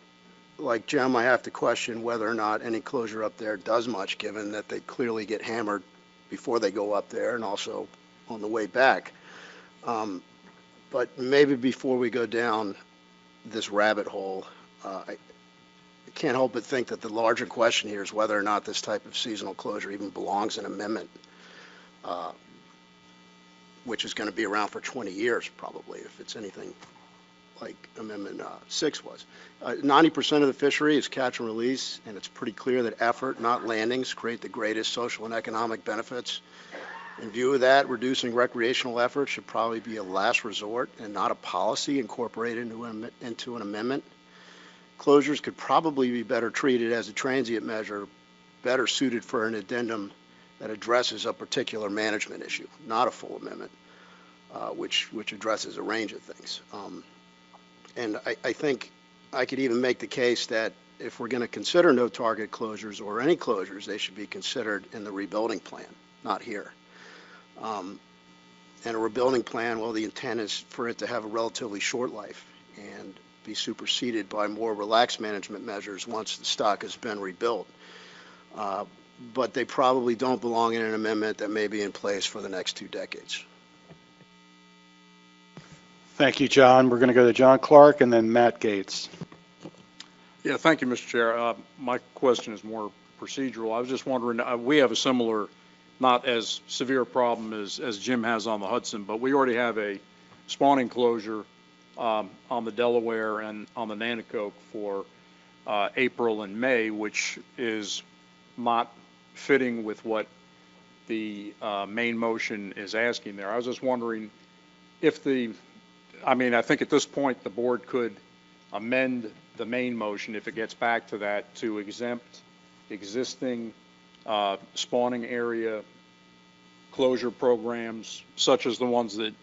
like Jim, I have to question whether or not any closure up there does much, given that they clearly get hammered before they go up there and also on the way back. But maybe before we go down this rabbit hole, I can't help but think that the larger question here is whether or not this type of seasonal closure even belongs in amendment, which is going to be around for 20 years probably, if it's anything like Amendment 6 was. 90% of the fishery is catch and release, and it's pretty clear that effort, not landings, create the greatest social and economic benefits. In view of that, reducing recreational effort should probably be a last resort and not a policy incorporated into an amendment. Closures could probably be better treated as a transient measure, better suited for an addendum that addresses a particular management issue, not a full amendment, which addresses a range of things. And I think I could even make the case that if we're going to consider no target closures or any closures, they should be considered in the rebuilding plan, not here. And a rebuilding plan, well, the intent is for it to have a relatively short life and be superseded by more relaxed management measures once the stock has been rebuilt. But they probably don't belong in an amendment that may be in place for the next 2 decades. Thank you, John. We're going to go to John Clark and then Matt Gates. Yeah, thank you, Mr. Chair. My question is more procedural. I was just wondering, we have a similar, not as severe problem as Jim has on the Hudson, but we already have a spawning closure on the Delaware and on the Nanticoke for April and May, which is not fitting with what the main motion is asking there. I was just wondering if the I mean, I think at this point, the board could amend the main motion, if it gets back to that, to exempt existing spawning area closure programs, such as the ones that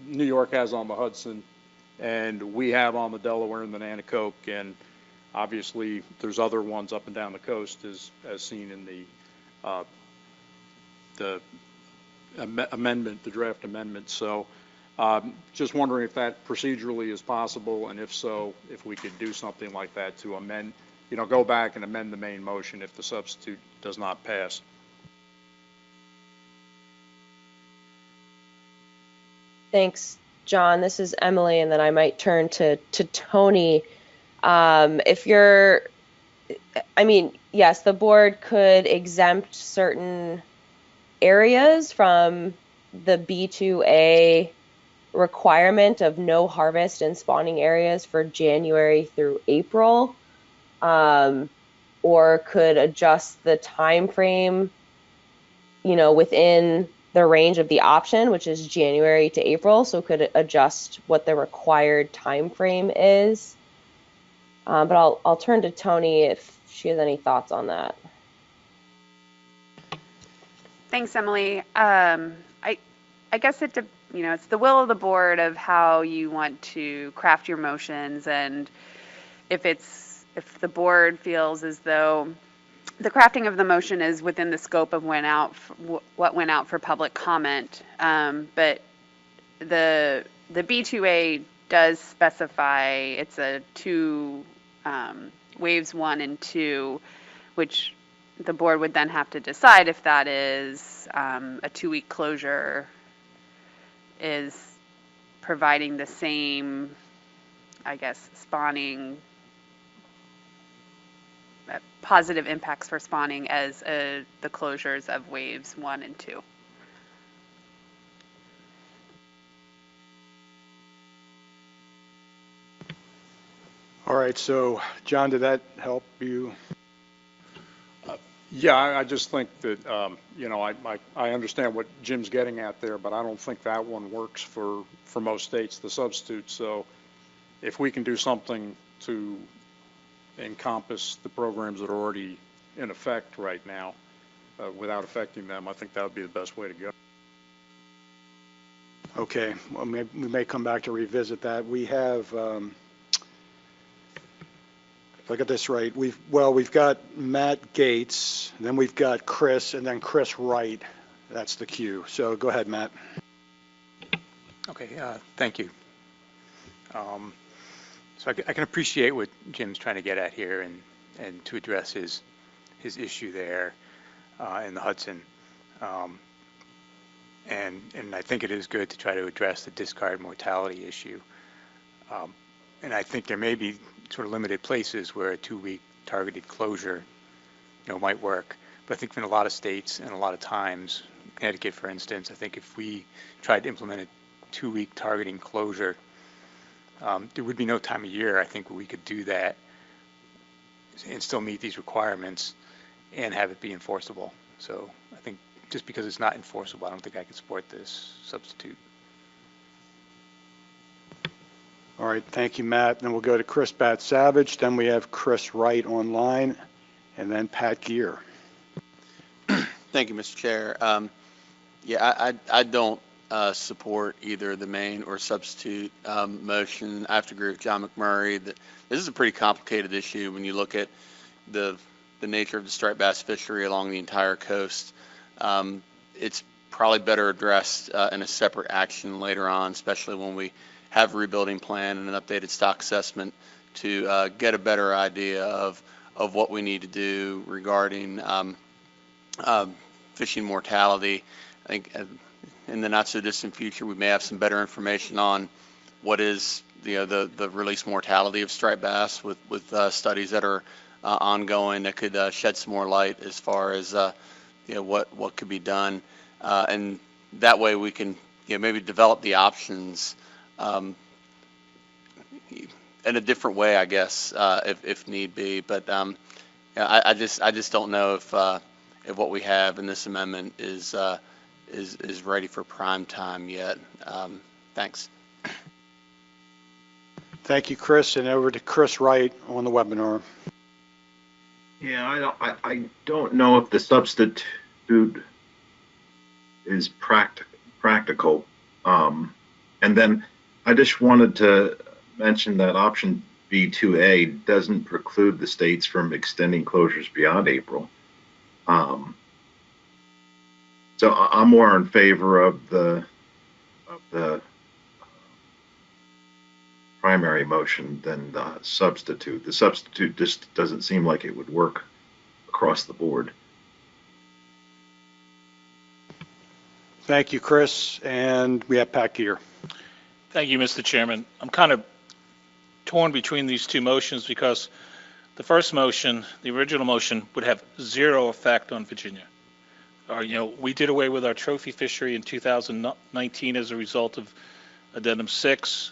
New York has on the Hudson, and we have on the Delaware and the Nanticoke, and obviously there's other ones up and down the coast, as seen in the amendment, the draft amendment. So just wondering if that procedurally is possible, and if so, if we could do something like that to amend, go back and amend the main motion if the substitute does not pass. Thanks, John. This is Emily, and then I might turn to Tony. Yes, the board could exempt certain areas from the B2A requirement of no harvest in spawning areas for January through April, or could adjust the time frame, within the range of the option, which is January to April, so could adjust what the required time frame is. But I'll turn to Tony if she has any thoughts on that. Thanks, Emily. I guess it's the will of the board of how you want to craft your motions, and if the board feels as though the crafting of the motion is within the scope of what went out for public comment, but the B2A does specify it's a waves 1 and 2, which the board would then have to decide if that is a 2-week closure is providing the same, spawning, positive impacts for spawning as the closures of waves 1 and 2. All right, so John, did that help you? Yeah, I just think that, I understand what Jim's getting at there, but I don't think that one works for most states, the substitute. So if we can do something to encompass the programs that are already in effect right now without affecting them, I think that would be the best way to go. Okay, well, we may come back to revisit that. We have, if I got this right, we've got Matt Gates, then we've got Chris, and then Chris Wright. That's the queue. So go ahead, Matt. Okay, thank you. So I can appreciate what Jim's trying to get at here, and to address his issue there in the Hudson. And I think it is good to try to address the discard mortality issue. And I think there may be sort of limited places where a 2-week targeted closure, might work. But I think in a lot of states and a lot of times, Connecticut, for instance, I think if we tried to implement a 2-week targeting closure, there would be no time of year, I think, where we could do that and still meet these requirements and have it be enforceable. So I think just because it's not enforceable, I don't think I could support this substitute. All right, thank you, Matt. Then we'll go to Chris Bat-Savage. Then we have Chris Wright online, and then Pat Gear. Thank you, Mr. Chair. I don't support either the main or substitute motion. I have to agree with John McMurray that this is a pretty complicated issue when you look at the nature of the striped bass fishery along the entire coast. It's probably better addressed in a separate action later on, especially when we have a rebuilding plan and an updated stock assessment to get a better idea of what we need to do regarding fishing mortality. I think in the not so distant future we may have some better information on what is the release mortality of striped bass with studies that are ongoing that could shed some more light as far as what could be done, and that way we can maybe develop the options in a different way, I guess, if need be. But I just don't know if what we have in this amendment is ready for prime time yet. Thanks. Thank you, Chris, and over to Chris Wright on the webinar. Yeah, I don't know if the substitute is practical. And then I just wanted to mention that option B2A doesn't preclude the states from extending closures beyond April. So I'm more in favor of the primary motion than the substitute. The substitute just doesn't seem like it would work across the board. Thank you, Chris, and we have Pat Gear. Thank you, Mr. Chairman. I'm kind of torn between these two motions because the first motion, the original motion, would have zero effect on Virginia. We did away with our trophy fishery in 2019 as a result of Addendum 6.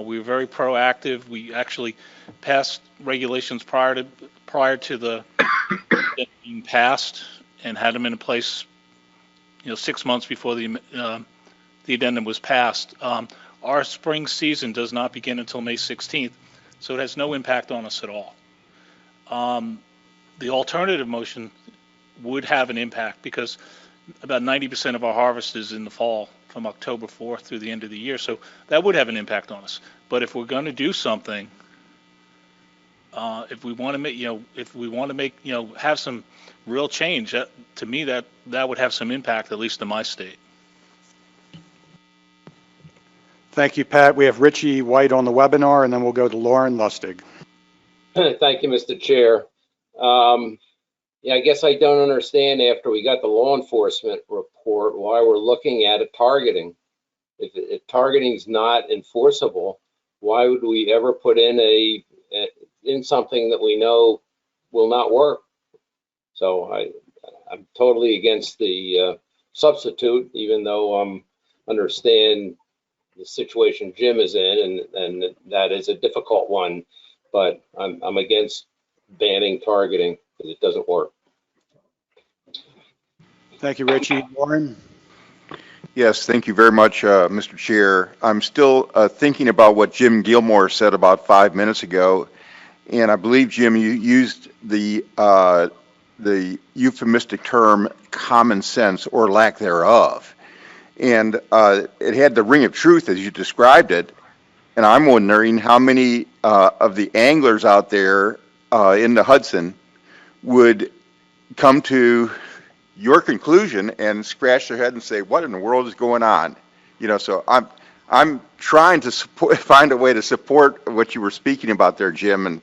We were very proactive. We actually passed regulations prior to the being passed and had them in place, 6 months before the addendum was passed. Our spring season does not begin until May 16th, so it has no impact on us at all. The alternative motion would have an impact because about 90% of our harvest is in the fall from October 4th through the end of the year, so that would have an impact on us. But if we're going to do something, if we want to make, have some real change, to me that would have some impact, at least in my state. Thank you, Pat. We have Richie White on the webinar, and then we'll go to Lauren Lustig. Thank you, Mr. Chair. Yeah, I guess I don't understand after we got the law enforcement report why we're looking at it targeting. If targeting is not enforceable, why would we ever put in something that we know will not work? So I'm totally against the substitute, even though I understand the situation Jim is in, and that is a difficult one. But I'm against banning targeting because it doesn't work. Thank you, Richie. Lauren? Yes, thank you very much, Mr. Chair. I'm still thinking about what Jim Gilmore said about 5 minutes ago, and I believe, Jim, you used the euphemistic term common sense or lack thereof. And it had the ring of truth as you described it, and I'm wondering how many of the anglers out there in the Hudson would come to your conclusion and scratch their head and say, what in the world is going on? So I'm trying to find a way to support what you were speaking about there, Jim, and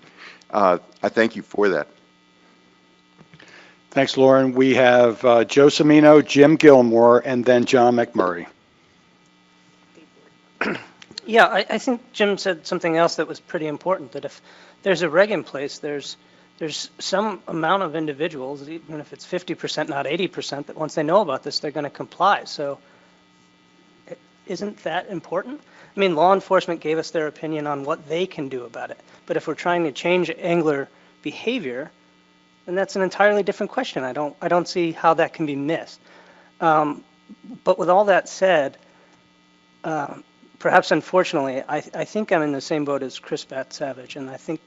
I thank you for that. Thanks, Lauren. We have Joe Cimino, Jim Gilmore, and then John McMurray. Yeah, I think Jim said something else that was pretty important, that if there's a reg in place, there's some amount of individuals, even if it's 50%, not 80%, that once they know about this, they're going to comply. So isn't that important? I mean, law enforcement gave us their opinion on what they can do about it. But if we're trying to change angler behavior, then that's an entirely different question. I don't see how that can be missed. But with all that said, perhaps unfortunately, I think I'm in the same boat as Chris Bat-Savage, and I think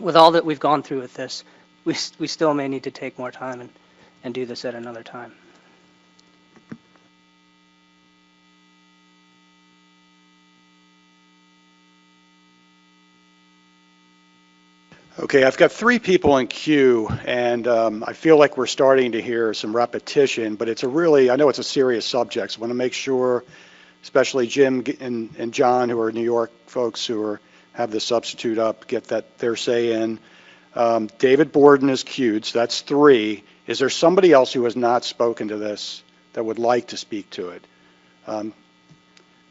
with all that we've gone through with this, we still may need to take more time and do this at another time. Okay, I've got 3 people in queue, and I feel like we're starting to hear some repetition, but it's I know it's a serious subject, so I want to make sure, especially Jim and John, who are New York folks who have the substitute up, get their say in. David Borden is queued, so that's 3. Is there somebody else who has not spoken to this that would like to speak to it?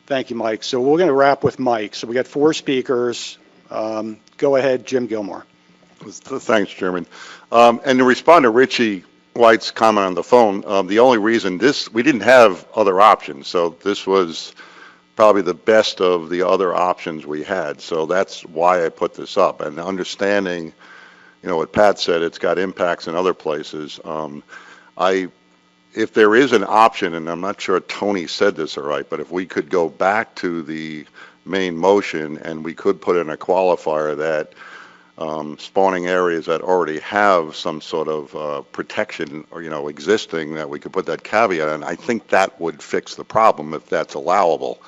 Thank you, Mike. So we're going to wrap with Mike. So we got 4 speakers. Go ahead, Jim Gilmore. Thanks, Chairman. And to respond to Richie White's comment on the phone, the only reason we didn't have other options, so this was probably the best of the other options we had. So that's why I put this up. And understanding, what Pat said, it's got impacts in other places. I if there is an option, and I'm not sure Tony said this all right, but if we could go back to the main motion and we could put in a qualifier that spawning areas that already have some sort of protection or, existing, that we could put that caveat in, I think that would fix the problem if that's allowable.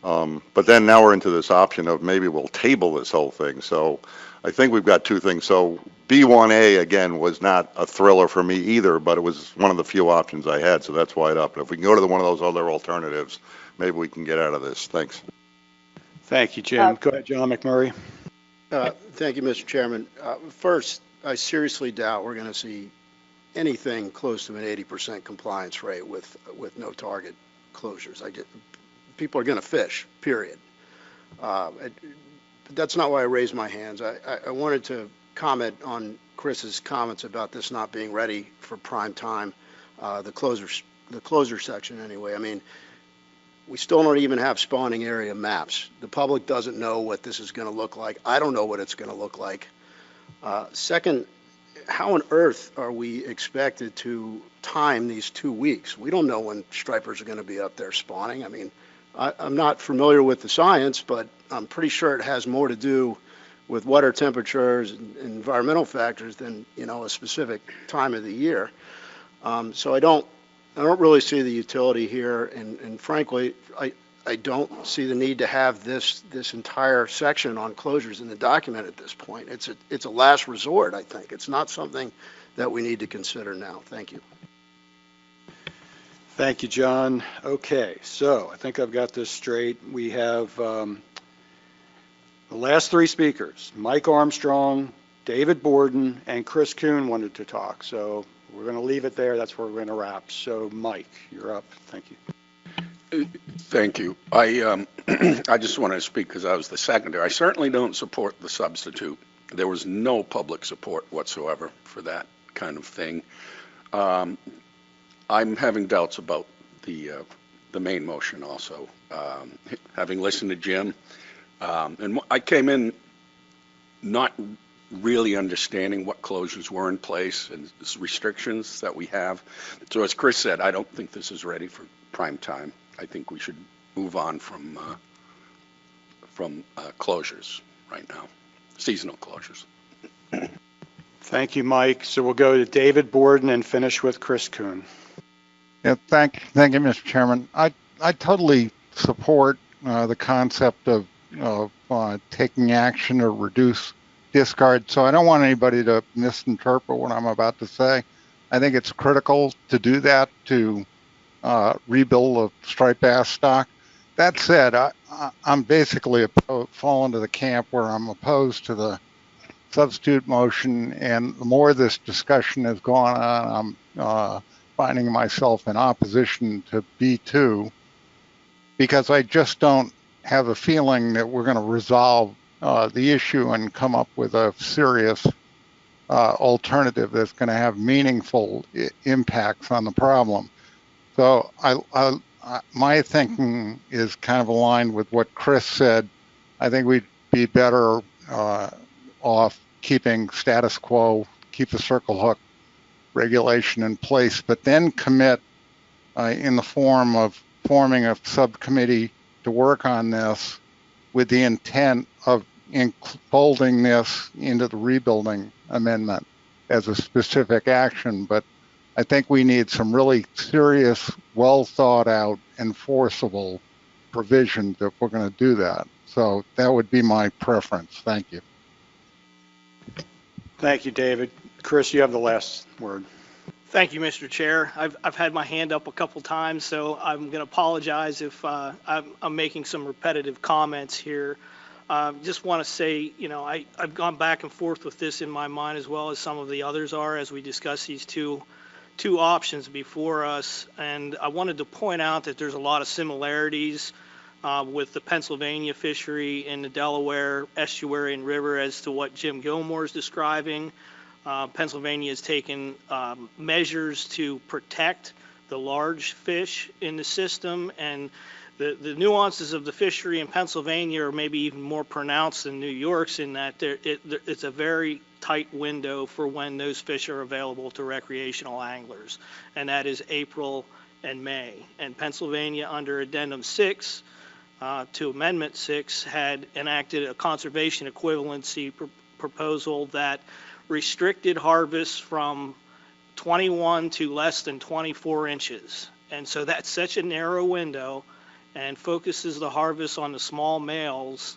But then now we're into this option of maybe we'll table this whole thing. So I think we've got two things. So B1A, again, was not a thriller for me either, but it was one of the few options I had, so that's why it's up. But if we can go to one of those other alternatives, maybe we can get out of this. Thanks. Thank you, Jim. Go ahead, John McMurray. Thank you, Mr. Chairman. First, I seriously doubt we're going to see anything close to an 80% compliance rate with no target closures. People are going to fish, period. But that's not why I raised my hands. I wanted to comment on Chris's comments about this not being ready for prime time, the closure section anyway. I mean, we still don't even have spawning area maps. The public doesn't know what this is going to look like. I don't know what it's going to look like. Second, how on earth are we expected to time these 2 weeks? We don't know when stripers are going to be up there spawning. I mean, I'm not familiar with the science, but I'm pretty sure it has more to do with water temperatures and environmental factors than, a specific time of the year. So I don't really see the utility here, and frankly, I don't see the need to have this entire section on closures in the document at this point. It's a last resort, I think. It's not something that we need to consider now. Thank you. Thank you, John. Okay, so I think I've got this straight. We have the last three speakers, Mike Armstrong, David Borden, and Chris Kuhn wanted to talk. So we're going to leave it there. That's where we're going to wrap. So Mike, you're up. Thank you. Thank you. I just want to speak because I was the seconder. I certainly don't support the substitute. There was no public support whatsoever for that kind of thing. I'm having doubts about the main motion also. Having listened to Jim, and I came in not really understanding what closures were in place and restrictions that we have. So as Chris said, I don't think this is ready for prime time. I think we should move on from closures right now, seasonal closures. Thank you, Mike. So we'll go to David Borden and finish with Chris Kuhn. Yeah, thank you, Mr. Chairman. I totally support the concept of taking action to reduce discard. So I don't want anybody to misinterpret what I'm about to say. I think it's critical to do that to rebuild the striped bass stock. That said, I'm basically fallen to the camp where I'm opposed to the substitute motion, and the more this discussion has gone on, I'm finding myself in opposition to B2 because I just don't have a feeling that we're going to resolve the issue and come up with a serious alternative that's going to have meaningful impacts on the problem. So my thinking is kind of aligned with what Chris said. I think we'd be better off keeping status quo, keep the circle hook regulation in place, but then commit in the form of forming a subcommittee to work on this with the intent of folding this into the rebuilding amendment as a specific action. But I think we need some really serious, well thought out, enforceable provisions if we're going to do that. So that would be my preference. Thank you. Thank you, David. Chris, you have the last word. Thank you, Mr. Chair. I've had my hand up a couple times, so I'm going to apologize if I'm making some repetitive comments here. Just want to say, I've gone back and forth with this in my mind as well as some of the others are as we discuss these two options before us. And I wanted to point out that there's a lot of similarities with the Pennsylvania fishery and the Delaware estuary and river as to what Jim Gilmore is describing. Pennsylvania has taken measures to protect the large fish in the system, and The nuances of the fishery in Pennsylvania are maybe even more pronounced than New York's in that it's a very tight window for when those fish are available to recreational anglers, and that is April and May. And Pennsylvania, under Addendum 6 to Amendment 6, had enacted a conservation equivalency proposal that restricted harvests from 21 to less than 24 inches. And so that's such a narrow window and focuses the harvest on the small males.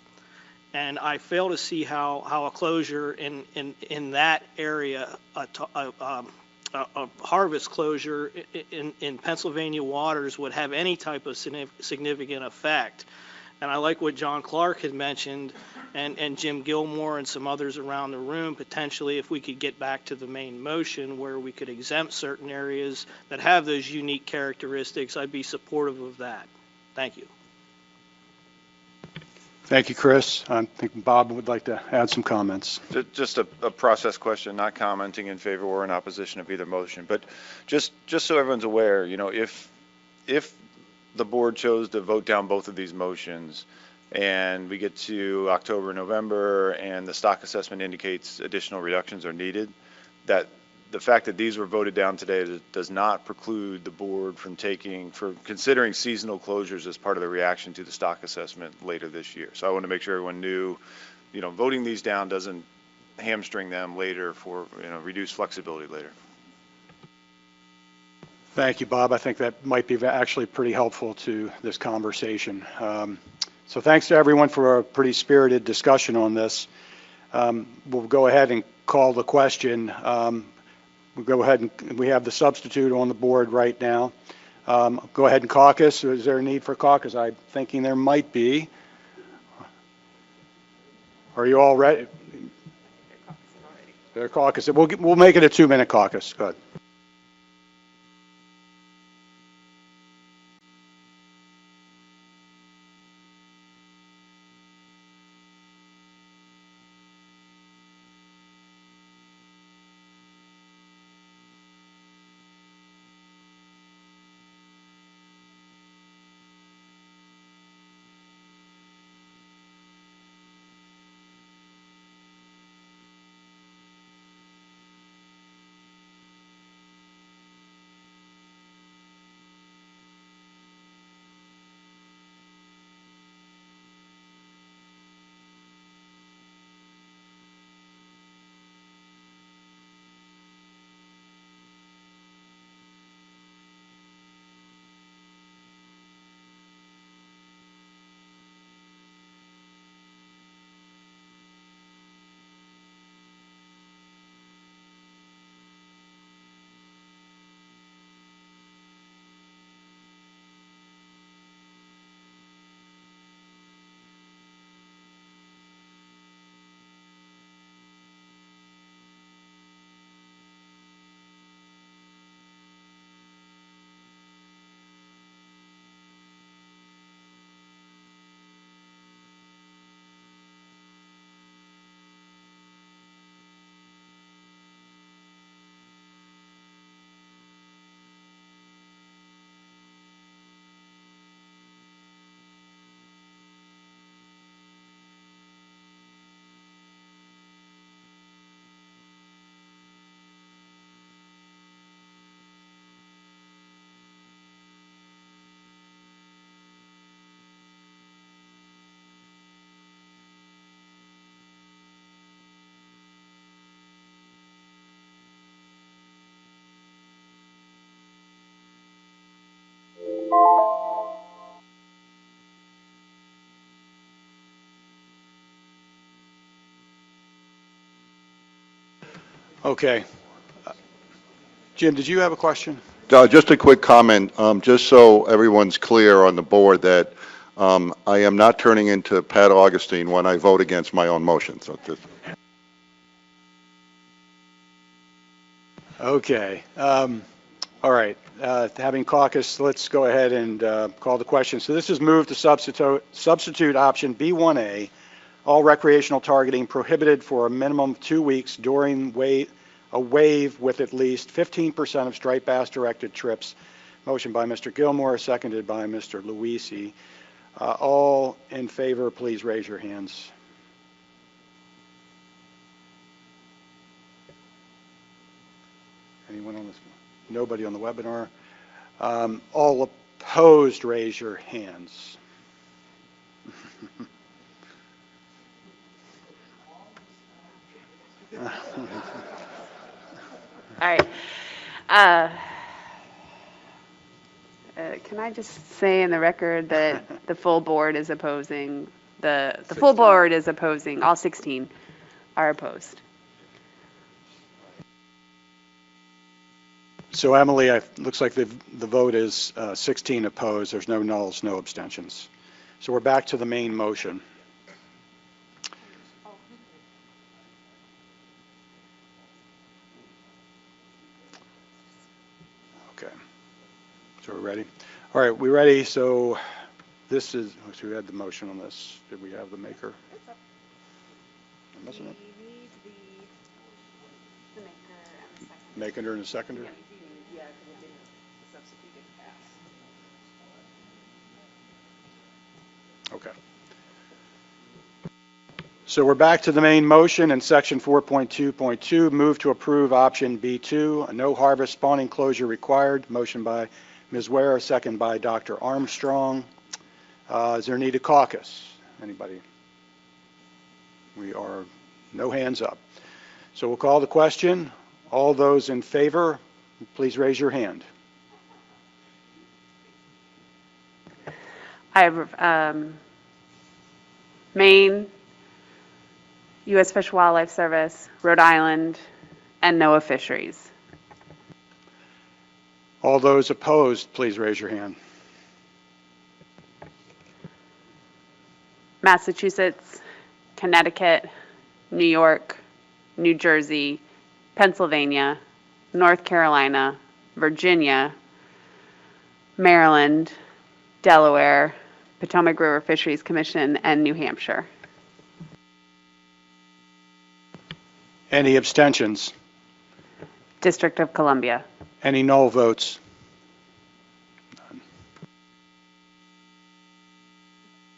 And I fail to see how a closure in that area, a harvest closure in Pennsylvania waters would have any type of significant effect. And I like what John Clark had mentioned, and Jim Gilmore and some others around the room, potentially if we could get back to the main motion where we could exempt certain areas that have those unique characteristics, I'd be supportive of that. Thank you. Thank you, Chris. I think Bob would like to add some comments. Just a process question, not commenting in favor or in opposition of either motion, but just so everyone's aware, you know, if the board chose to vote down both of these motions and we get to October, November, and the stock assessment indicates additional reductions are needed, that the fact that these were voted down today does not preclude the board from considering seasonal closures as part of the reaction to the stock assessment later this year. So I want to make sure everyone knew, you know, voting these down doesn't hamstring them later for, you know, reduced flexibility later. Thank you, Bob. I think that might be actually pretty helpful to this conversation. So thanks to everyone for a pretty spirited discussion on this. We'll go ahead and call the question. We'll go ahead and we have the substitute on the board right now. Go ahead and caucus. Is there a need for caucus? I'm thinking there might be. Are you all ready? They're caucus. We'll make it a 2-minute caucus. Go ahead. Okay. Jim, did you have a question? Just a quick comment, just so everyone's clear on the board that I am not turning into Pat Augustine when I vote against my own motion. So Okay. All right. Having caucus, let's go ahead and call the question. So this is moved to substitute option B1A, all recreational targeting prohibited for a minimum of 2 weeks during a wave with at least 15% of striped bass directed trips Motion by Mr. Gilmore, seconded by Mr. Luisi. All in favor, please raise your hands. Anyone on this? Nobody on the webinar. All opposed, raise your hands. All right. Can I just say in the record that the full board is opposing, the full board is opposing, all 16 are opposed. So Emily, looks like the vote is 16 opposed. There's no nulls, no abstentions. So we're back to the main motion. Okay. So we're ready? All right, we ready? So this is, so we had the motion on this. Did we have the maker? I'm missing it. Maker and the seconder? Okay. So we're back to the main motion in section 4.2.2, move to approve option B2, a no harvest spawning closure required. Motion by Ms. Ware, second by Dr. Armstrong. Is there need to caucus? Anybody? We are no hands up. So we'll call the question. All those in favor, please raise your hand. I have Maine, U.S. Fish and Wildlife Service, Rhode Island, and NOAA Fisheries. All those opposed, please raise your hand. Massachusetts, Connecticut, New York, New Jersey, Pennsylvania, North Carolina, Virginia, Maryland, Delaware, Potomac River Fisheries Commission, and New Hampshire. Any abstentions? District of Columbia. Any null votes? None.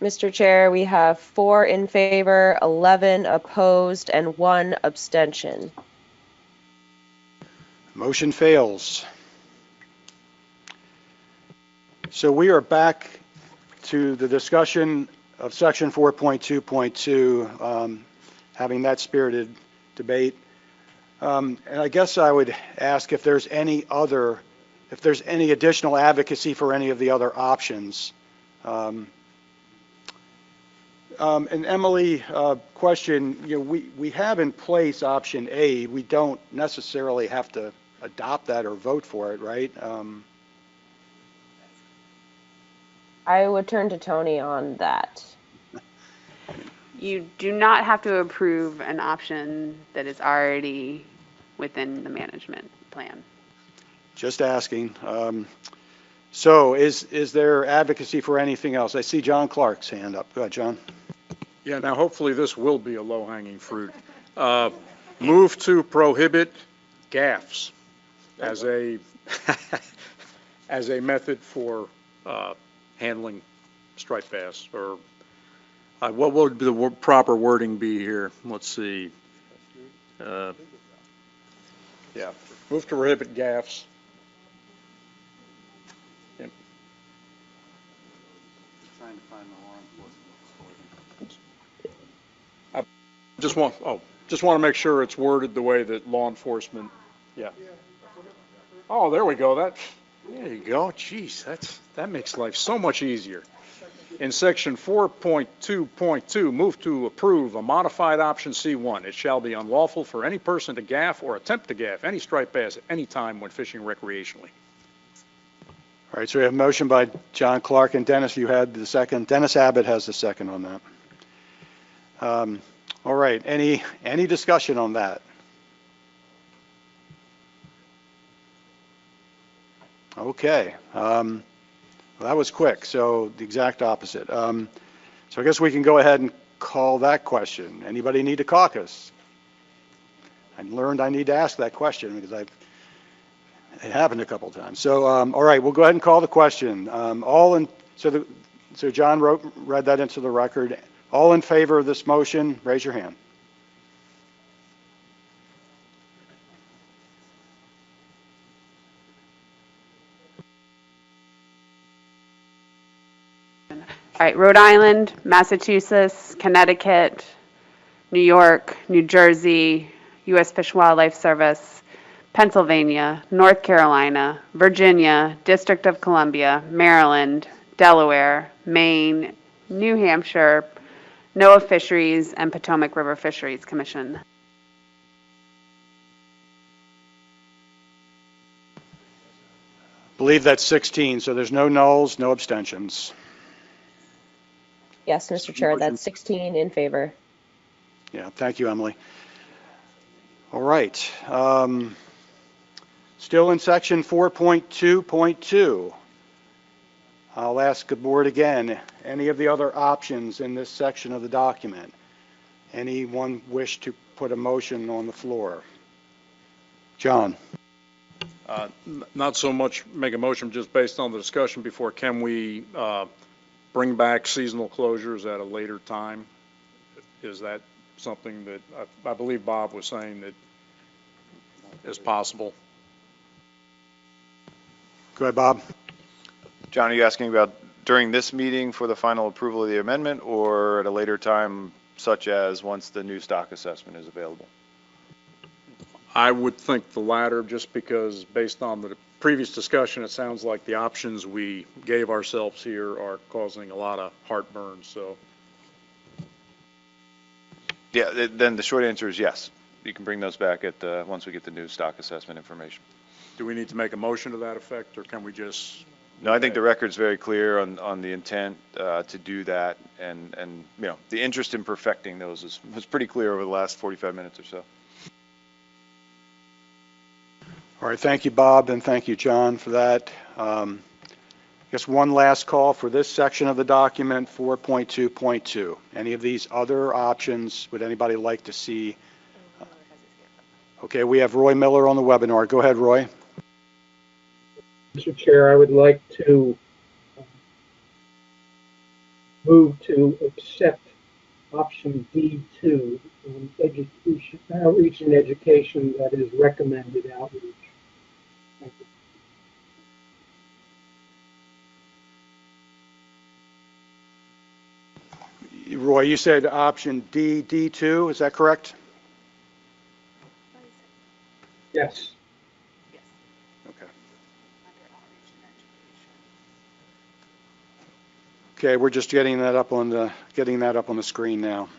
Mr. Chair, we have 4 in favor, 11 opposed, and 1 abstention. Motion fails. So we are back to the discussion of section 4.2.2, having that spirited debate. And I guess I would ask if there's any additional advocacy for any of the other options. And Emily, question, we have in place option A. We don't necessarily have to adopt that or vote for it, right? I would turn to Tony on that. You do not have to approve an option that is already within the management plan. Just asking. So is there advocacy for anything else? I see John Clark's hand up. Go ahead, John. Yeah, now hopefully this will be a low-hanging fruit. Move to prohibit gaffs as a as a method for handling striped bass, or what would the proper wording be here? Let's see. Yeah, move to prohibit gaffs. Yep. Trying to find the law enforcement. Just want to make sure it's worded the way that law enforcement. Yeah. Oh, there we go. There you go. Jeez, that makes life so much easier. In section 4.2.2, move to approve a modified option C1. It shall be unlawful for any person to gaff or attempt to gaff any striped bass at any time when fishing recreationally. All right, so we have a motion by John Clark, and Dennis, you had the second. Dennis Abbott has the second on that. All right, any discussion on that? Okay, well, that was quick, so the exact opposite. So I guess we can go ahead and call that question. Anybody need to caucus? I learned I need to ask that question because It happened a couple of times. So, all right, we'll go ahead and call the question. So John read that into the record. All in favor of this motion, raise your hand. All right, Rhode Island, Massachusetts, Connecticut, New York, New Jersey, U.S. Fish and Wildlife Service, Pennsylvania, North Carolina, Virginia, District of Columbia, Maryland, Delaware, Maine, New Hampshire, NOAA Fisheries, and Potomac River Fisheries Commission. Believe that's 16, so there's no nulls, no abstentions. Yes, Mr. Chair, that's 16 in favor. Yeah, thank you, Emily. All right. Still in section 4.2.2. I'll ask the board again, any of the other options in this section of the document? Anyone wish to put a motion on the floor? John. Not so much make a motion just based on the discussion before. Can we bring back seasonal closures at a later time? Is that something that I believe Bob was saying that is possible? Go ahead, Bob. John, are you asking about during this meeting for the final approval of the amendment or at a later time, such as once the new stock assessment is available? I would think the latter, just because based on the previous discussion, it sounds like the options we gave ourselves here are causing a lot of heartburn. So, yeah, then the short answer is yes. You can bring those back at once we get the new stock assessment information. Do we need to make a motion to that effect, or can we just? No, I think the record's very clear on the intent to do that, and you know the interest in perfecting those was pretty clear over the last 45 minutes or so. All right, thank you, Bob, and thank you, John, for that. I guess one last call for this section of the document, 4.2.2. Any of these other options would anybody like to see? Okay, we have Roy Miller on the webinar. Go ahead, Roy. Mr. Chair, I would like to move to accept option D2, education, outreach and education, that is recommended outreach. Thank you. Roy, you said option D, D2, is that correct? Yes. Okay. Okay, we're just getting that up on the screen now.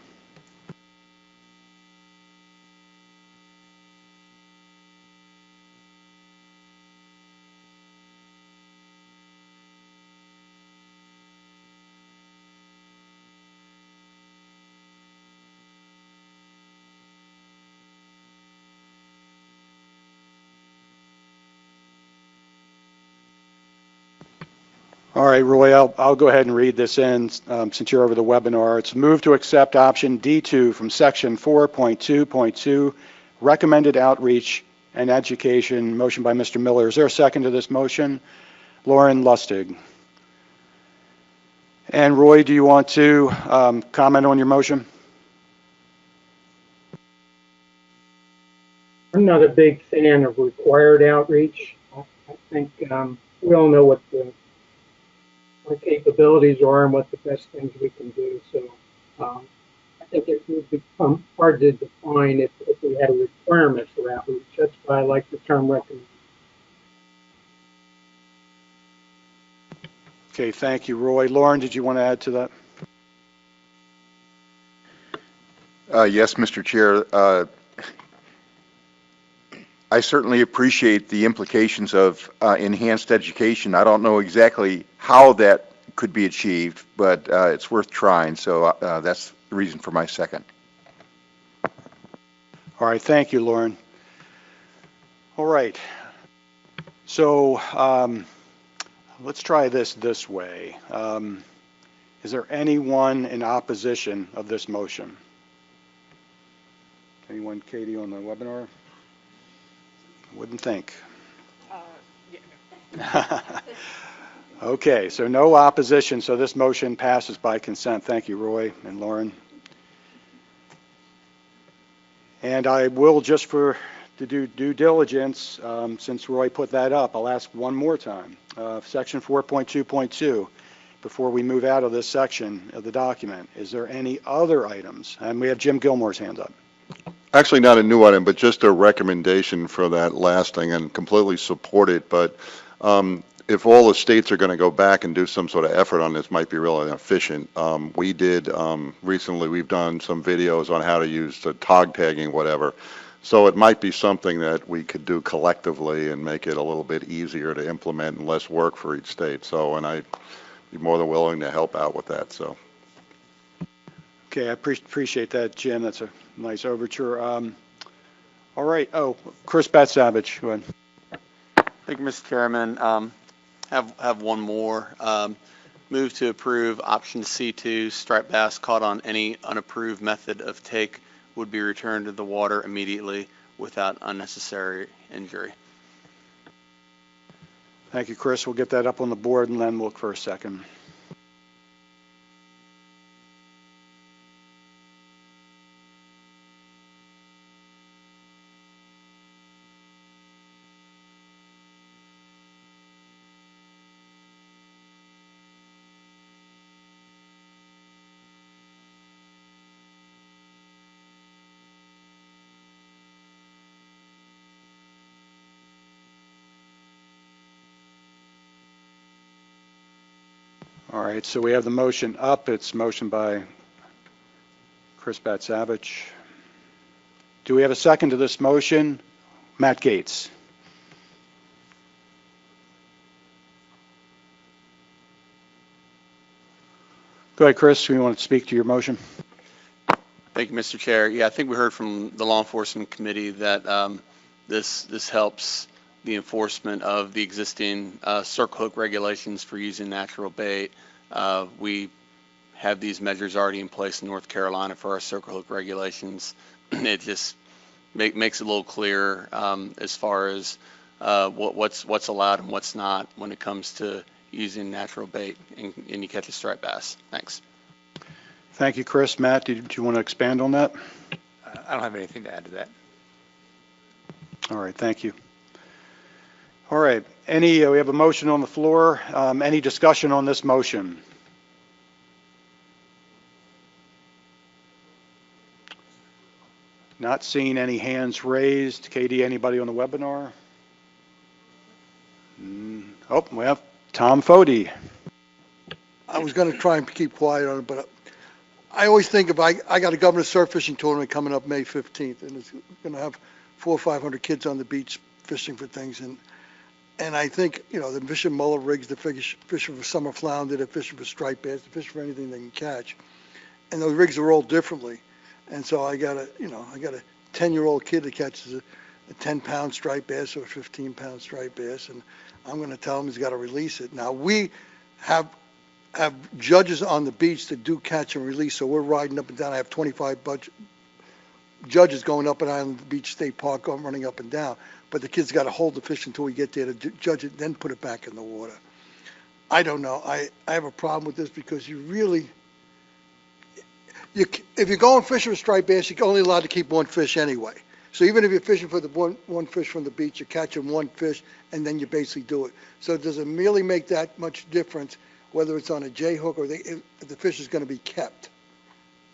All right, Roy, I'll go ahead and read this in since you're over the webinar. It's moved to accept option D2 from section 4.2.2, recommended outreach and education. Motion by Mr. Miller. Is there a second to this motion? Lauren Lustig. And Roy, do you want to comment on your motion? I'm not a big fan of required outreach. I think we all know what our capabilities are and what the best things we can do. So I think it would become hard to define if we had a requirement for outreach. That's why I like the term recommend. Okay, thank you, Roy. Lauren, did you want to add to that? Yes, Mr. Chair. I certainly appreciate the implications of enhanced education. I don't know exactly how that could be achieved, but it's worth trying. So that's the reason for my second. All right, thank you, Lauren. All right. So let's try this way. Is there anyone in opposition of this motion? Anyone, Katie, on the webinar? Wouldn't think. Okay, so no opposition, so this motion passes by consent. Thank you, Roy and Lauren. And I will, just for to do due diligence, since Roy put that up, I'll ask one more time. Section 4.2.2, before we move out of this section of the document, is there any other items? And we have Jim Gilmore's hand up. Actually, not a new item, but just a recommendation for that last thing, and completely support it. But if all the states are going to go back and do some sort of effort on this, might be really efficient. We did recently, we've done some videos on how to use the tog tagging, whatever. So it might be something that we could do collectively and make it a little bit easier to implement and less work for each state. So, and I'd be more than willing to help out with that. So. Okay, I appreciate that, Jim. That's a nice overture. All right. Oh, Chris Bat-Savage, go ahead. Thank you, Mr. Chairman. Have one more. Move to approve option C2, striped bass caught on any unapproved method of take would be returned to the water immediately without unnecessary injury. Thank you, Chris. We'll get that up on the board and then look for a second. All right, so we have the motion up. It's motion by Chris Bat-Savage. Do we have a second to this motion? Matt Gates. Go ahead, Chris. We want to speak to your motion. Thank you, Mr. Chair. Yeah, I think we heard from the Law Enforcement Committee that this helps the enforcement of the existing circle hook regulations for using natural bait. We have these measures already in place in North Carolina for our circle hook regulations. It just makes it a little clearer as far as what's allowed and what's not when it comes to using natural bait and you catch a striped bass. Thanks. Thank you, Chris. Matt, did you want to expand on that? I don't have anything to add to that. All right, thank you. All right, we have a motion on the floor. Any discussion on this motion? Not seeing any hands raised. Katie, anybody on the webinar? Oh, we have Tom Fody. I was going to try and keep quiet on it, but I always think if I got a governor surf fishing tournament coming up May 15th, and it's going to have 400 or 500 kids on the beach fishing for things, and I think, you know, they're fishing mullet rigs, they're fishing for summer flounder, they're fishing for striped bass, they're fishing for anything they can catch, and those rigs are rolled differently, and so I got a 10-year-old kid that catches a 10-pound striped bass or a 15-pound striped bass, and I'm going to tell him he's got to release it. Now we have judges on the beach that do catch and release, so we're riding up and down. I have 25 judges going up and down the beach state park, running up and down. But the kids got to hold the fish until we get there to judge it, then put it back in the water. I don't know. I have a problem with this because if you're going fishing for striped bass, you're only allowed to keep one fish anyway. So even if you're fishing for the one fish from the beach, you're catching one fish, and then you basically do it. So does it really make that much difference whether it's on a J hook or if the fish is going to be kept?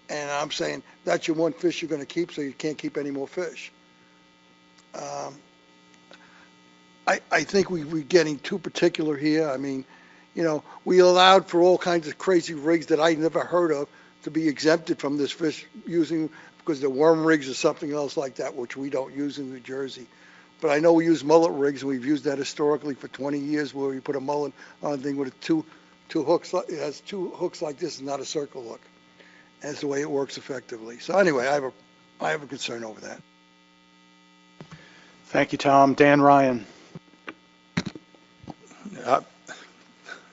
And I'm saying that's your one fish you're going to keep, so you can't keep any more fish. I think we're getting too particular here. I mean, you know, we allowed for all kinds of crazy rigs that I never heard of to be exempted from this fish using, because they're worm rigs or something else like that, which we don't use in New Jersey. But I know we use mullet rigs, and we've used that historically for 20 years, where we put a mullet on a thing with two hooks. It has two hooks like this and not a circle hook. That's the way it works effectively. So anyway, I have a concern over that. Thank you, Tom. Dan Ryan.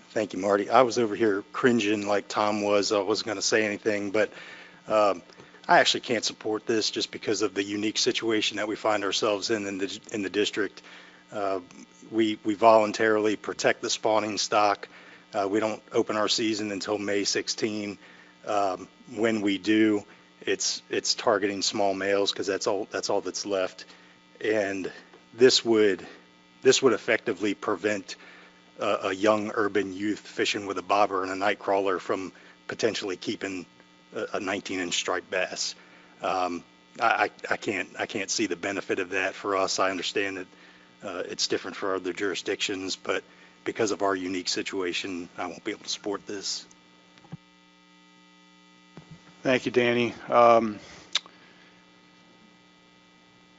Thank you, Marty. I was over here cringing like Tom was. I wasn't going to say anything, but I actually can't support this just because of the unique situation that we find ourselves in the district. we voluntarily protect the spawning stock. We don't open our season until May 16. When we do, it's targeting small males because that's all that's left. And this would effectively prevent a young urban youth fishing with a bobber and a night crawler from potentially keeping a 19-inch striped bass. I can't see the benefit of that for us. I understand that it's different for other jurisdictions, but because of our unique situation, I won't be able to support this. Thank you, Danny.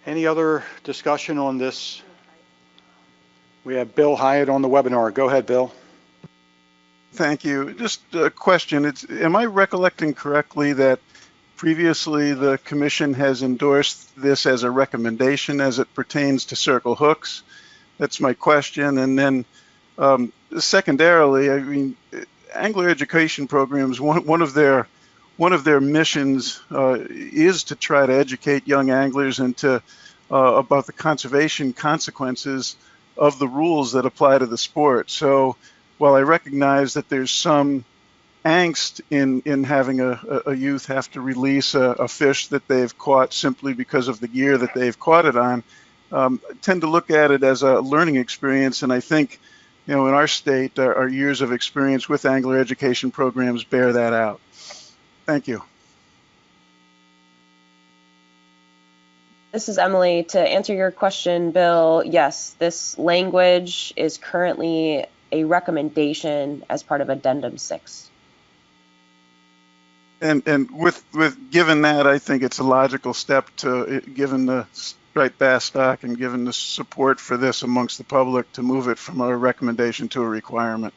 Any other discussion on this? We have Bill Hyatt on the webinar. Go ahead, Bill. Thank you. Just a question. Am I recollecting correctly that previously the commission has endorsed this as a recommendation as it pertains to circle hooks? That's my question. And then secondarily, I mean, angler education programs, one of their missions is to try to educate young anglers about the conservation consequences of the rules that apply to the sport. So while I recognize that there's some angst in having a youth have to release a fish that they've caught simply because of the gear that they've caught it on, I tend to look at it as a learning experience. And I think, in our state, our years of experience with angler education programs bear that out. Thank you. This is Emily. To answer your question, Bill, yes, this language is currently a recommendation as part of Addendum 6. And with given that, I think it's a logical step to, given the striped bass stock and given the support for this amongst the public, to move it from a recommendation to a requirement.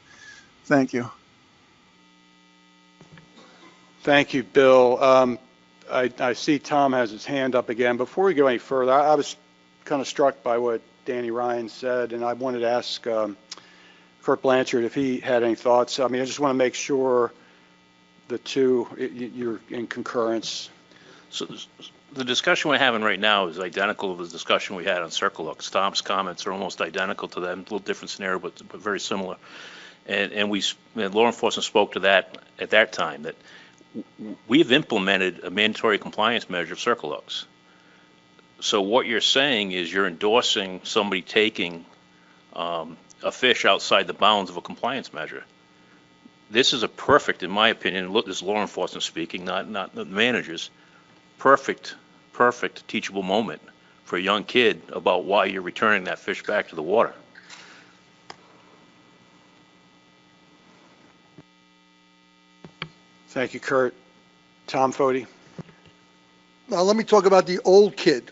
Thank you. Thank you, Bill. I see Tom has his hand up again. Before we go any further, I was kind of struck by what Danny Ryan said, and I wanted to ask Kurt Blanchard if he had any thoughts. I mean, I just want to make sure the two, you're in concurrence. So the discussion we're having right now is identical to the discussion we had on circle hooks. Tom's comments are almost identical to them, a little different scenario, but very similar. And law enforcement spoke to that at that time, that we've implemented a mandatory compliance measure of circle hooks. So what you're saying is you're endorsing somebody taking a fish outside the bounds of a compliance measure. This is a perfect, in my opinion, look, this is law enforcement speaking, not the managers, perfect teachable moment for a young kid about why you're returning that fish back to the water. Thank you, Kurt. Tom Fody. Now let me talk about the old kid,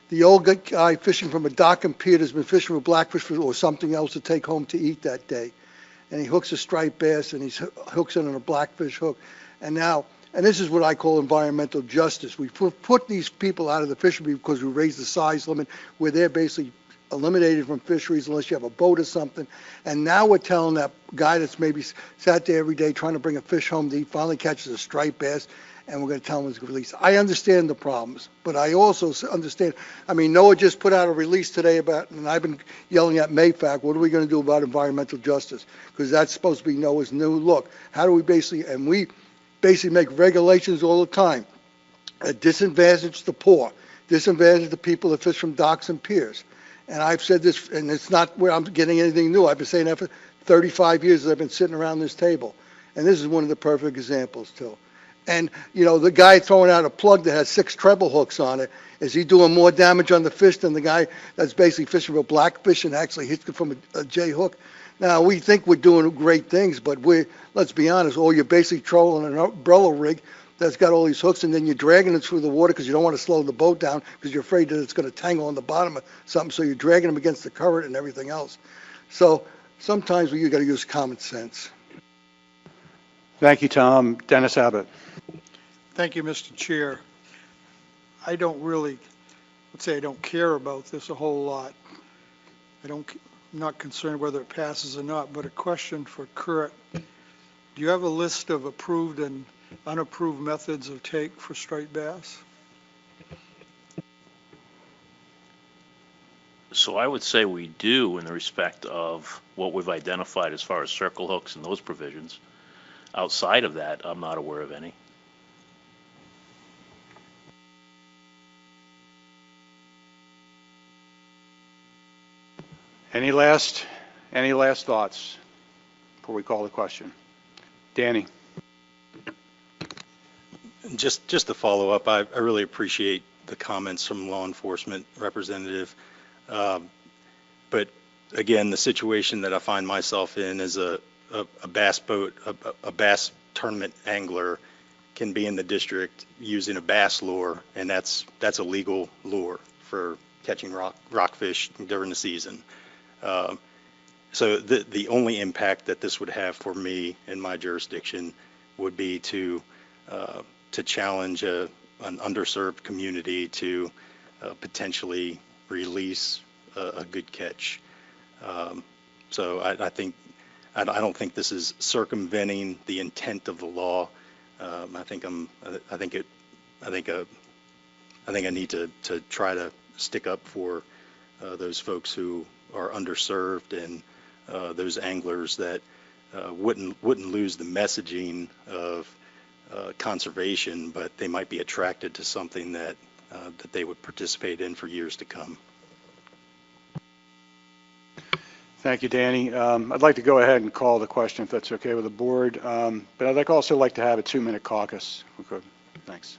the old guy fishing from a dock and pier that's been fishing with blackfish or something else to take home to eat that day. And he hooks a striped bass and he hooks it on a blackfish hook. And this is what I call environmental justice. We put these people out of the fishery because we raised the size limit where they're basically eliminated from fisheries unless you have a boat or something. And now we're telling that guy that's maybe sat there every day trying to bring a fish home to eat, finally catches a striped bass, and we're going to tell him it's released. I understand the problems, but I also understand, I mean, NOAA just put out a release today about, and I've been yelling at MAFAC, what are we going to do about environmental justice? Because that's supposed to be NOAA's new look. How do we we basically make regulations all the time that disadvantage the poor, disadvantage the people that fish from docks and piers. And I've said this, and it's not where I'm getting anything new. I've been saying that for 35 years as I've been sitting around this table. And this is one of the perfect examples, too. And, the guy throwing out a plug that has 6 treble hooks on it, is he doing more damage on the fish than the guy that's basically fishing for blackfish and actually hits it from a J hook? Now, we think we're doing great things, but let's be honest, you're basically trolling an umbrella rig that's got all these hooks, and then you're dragging it through the water because you don't want to slow the boat down because you're afraid that it's going to tangle on the bottom of something, so you're dragging them against the current and everything else. So sometimes you got to use common sense. Thank you, Tom. Dennis Abbott. Thank you, Mr. Chair. I don't really, let's say I don't care about this a whole lot. I'm not concerned whether it passes or not, but a question for Kurt. Do you have a list of approved and unapproved methods of take for striped bass? So I would say we do in the respect of what we've identified as far as circle hooks and those provisions. Outside of that, I'm not aware of any. Any last thoughts before we call the question? Danny? Just to follow up, I really appreciate the comments from law enforcement representative. But again, the situation that I find myself in is a bass boat, a bass tournament angler can be in the district using a bass lure, and that's a legal lure for catching rockfish during the season. So the only impact that this would have for me in my jurisdiction would be to challenge an underserved community to potentially release a good catch. So I don't think this is circumventing the intent of the law. I think I need to try to stick up for those folks who are underserved and those anglers that wouldn't lose the messaging of conservation, but they might be attracted to something that they would participate in for years to come. Thank you, Danny. I'd like to go ahead and call the question if that's okay with the board, but I'd also like to have a 2-minute caucus. Okay. Thanks.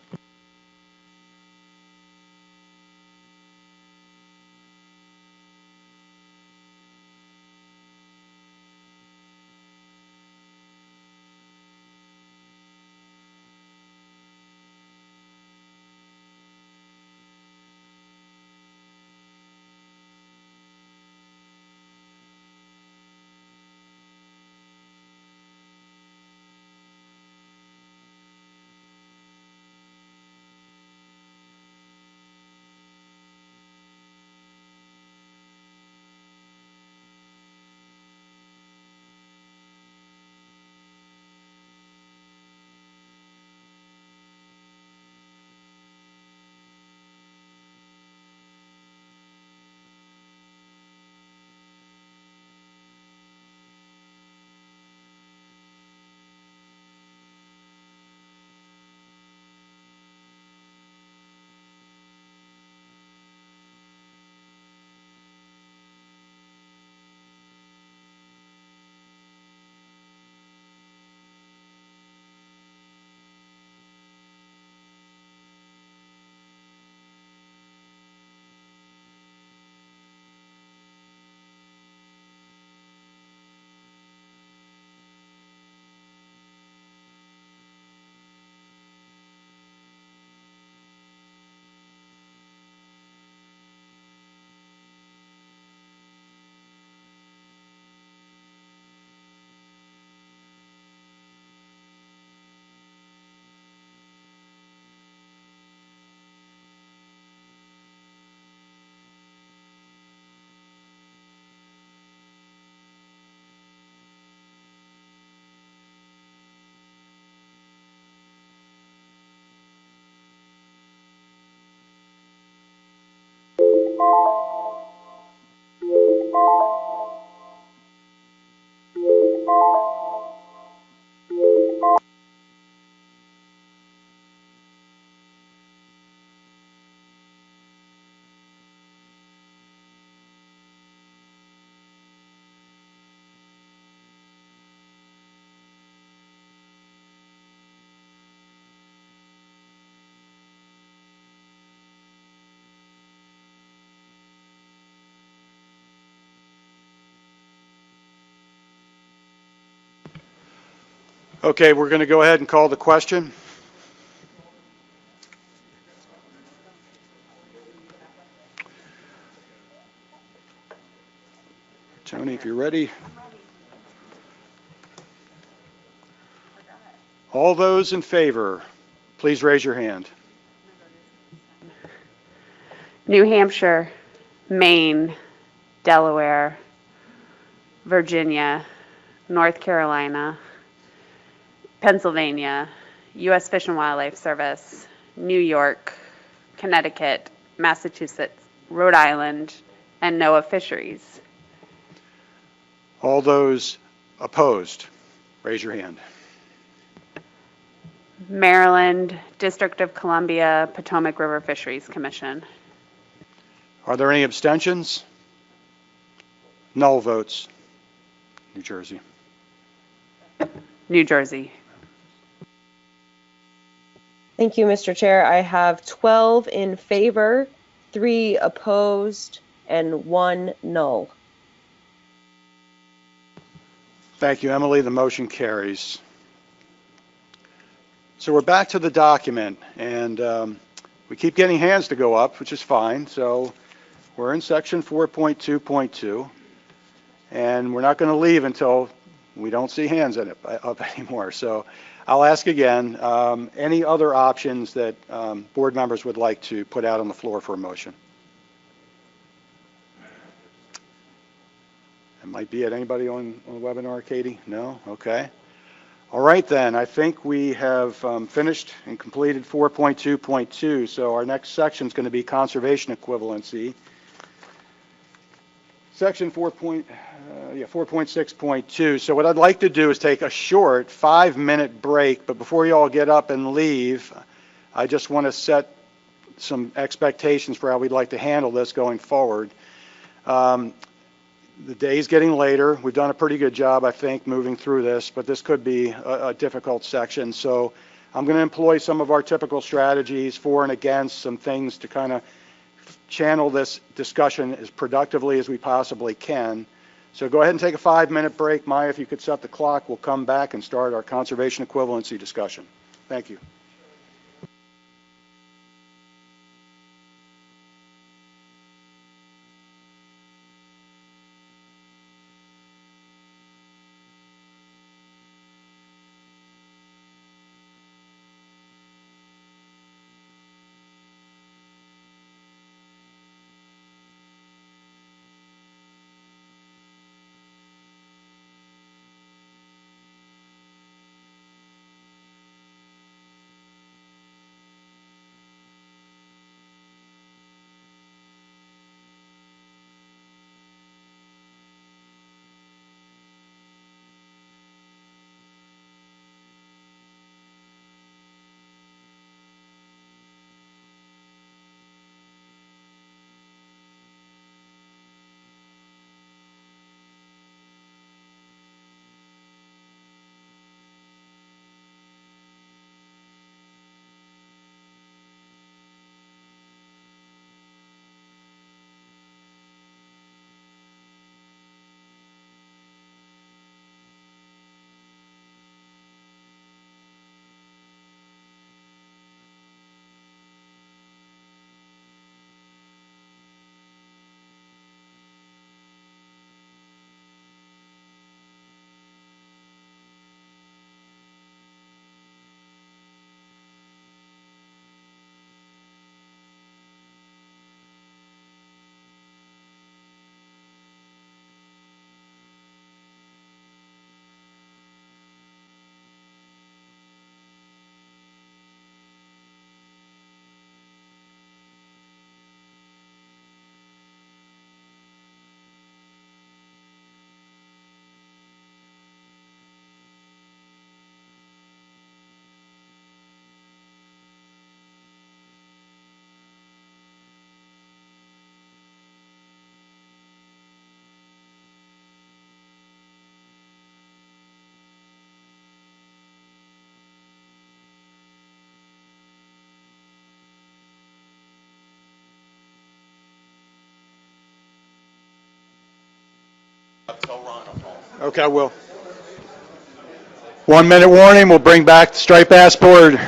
Okay, we're going to go ahead and call the question. Tony, if you're ready. All those in favor, please raise your hand. New Hampshire, Maine, Delaware, Virginia, North Carolina, Pennsylvania, U.S. Fish and Wildlife Service, New York, Connecticut, Massachusetts, Rhode Island, and NOAA Fisheries. All those opposed, raise your hand. Maryland, District of Columbia, Potomac River Fisheries Commission. Are there any abstentions? Null votes? New Jersey. New Jersey. Thank you, Mr. Chair. I have 12 in favor, 3 opposed, and 1 null. Thank you, Emily. The motion carries. So we're back to the document, and we keep getting hands to go up, which is fine. So we're in section 4.2.2, and we're not going to leave until we don't see hands up anymore. So I'll ask again, any other options that board members would like to put out on the floor for a motion? It might be at anybody on the webinar, Katie? No? Okay. All right, then. I think we have finished and completed 4.2.2. So our next section is going to be conservation equivalency. Section 4.6.2. So what I'd like to do is take a short 5-minute break, but before you all get up and leave, I just want to set some expectations for how we'd like to handle this going forward. The day's getting later. We've done a pretty good job, I think, moving through this, but this could be a difficult section. So I'm going to employ some of our typical strategies for and against, some things to kind of channel this discussion as productively as we possibly can. So go ahead and take a 5-minute break. Maya, if you could set the clock, we'll come back and start our conservation equivalency discussion. Thank you. Okay, I will. 1-minute warning. We'll bring back the striped bass board.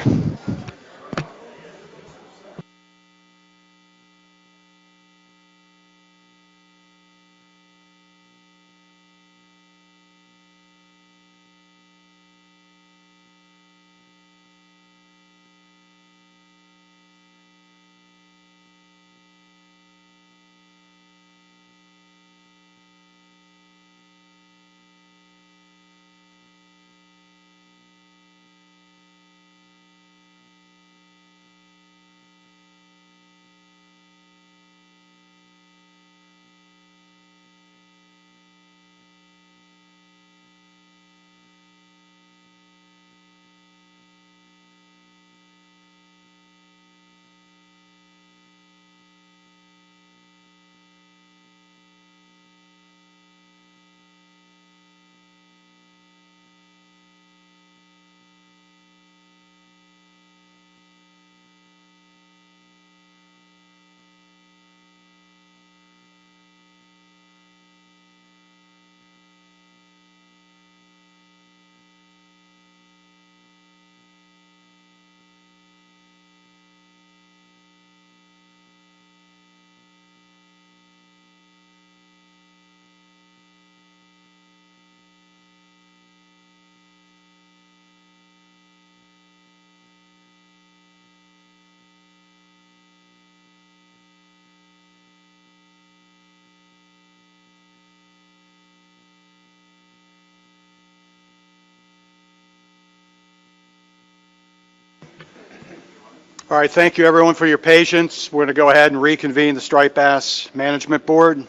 All right, thank you everyone for your patience. We're going to go ahead and reconvene the Striped Bass Management Board.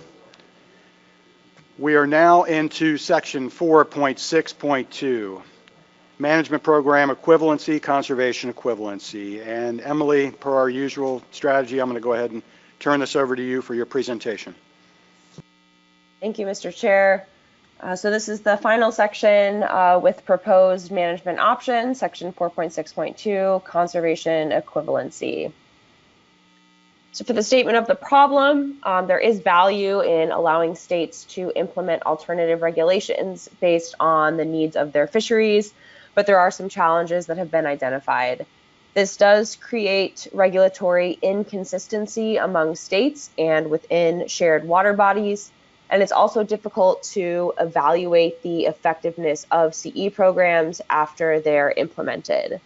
We are now into section 4.6.2, Management Program Equivalency, Conservation Equivalency. And Emily, per our usual strategy, I'm going to go ahead and turn this over to you for your presentation. Thank you, Mr. Chair. So this is the final section with proposed management options, section 4.6.2, conservation equivalency. So for the statement of the problem, there is value in allowing states to implement alternative regulations based on the needs of their fisheries, but there are some challenges that have been identified. This does create regulatory inconsistency among states and within shared water bodies. And it's also difficult to evaluate the effectiveness of CE programs after they're implemented.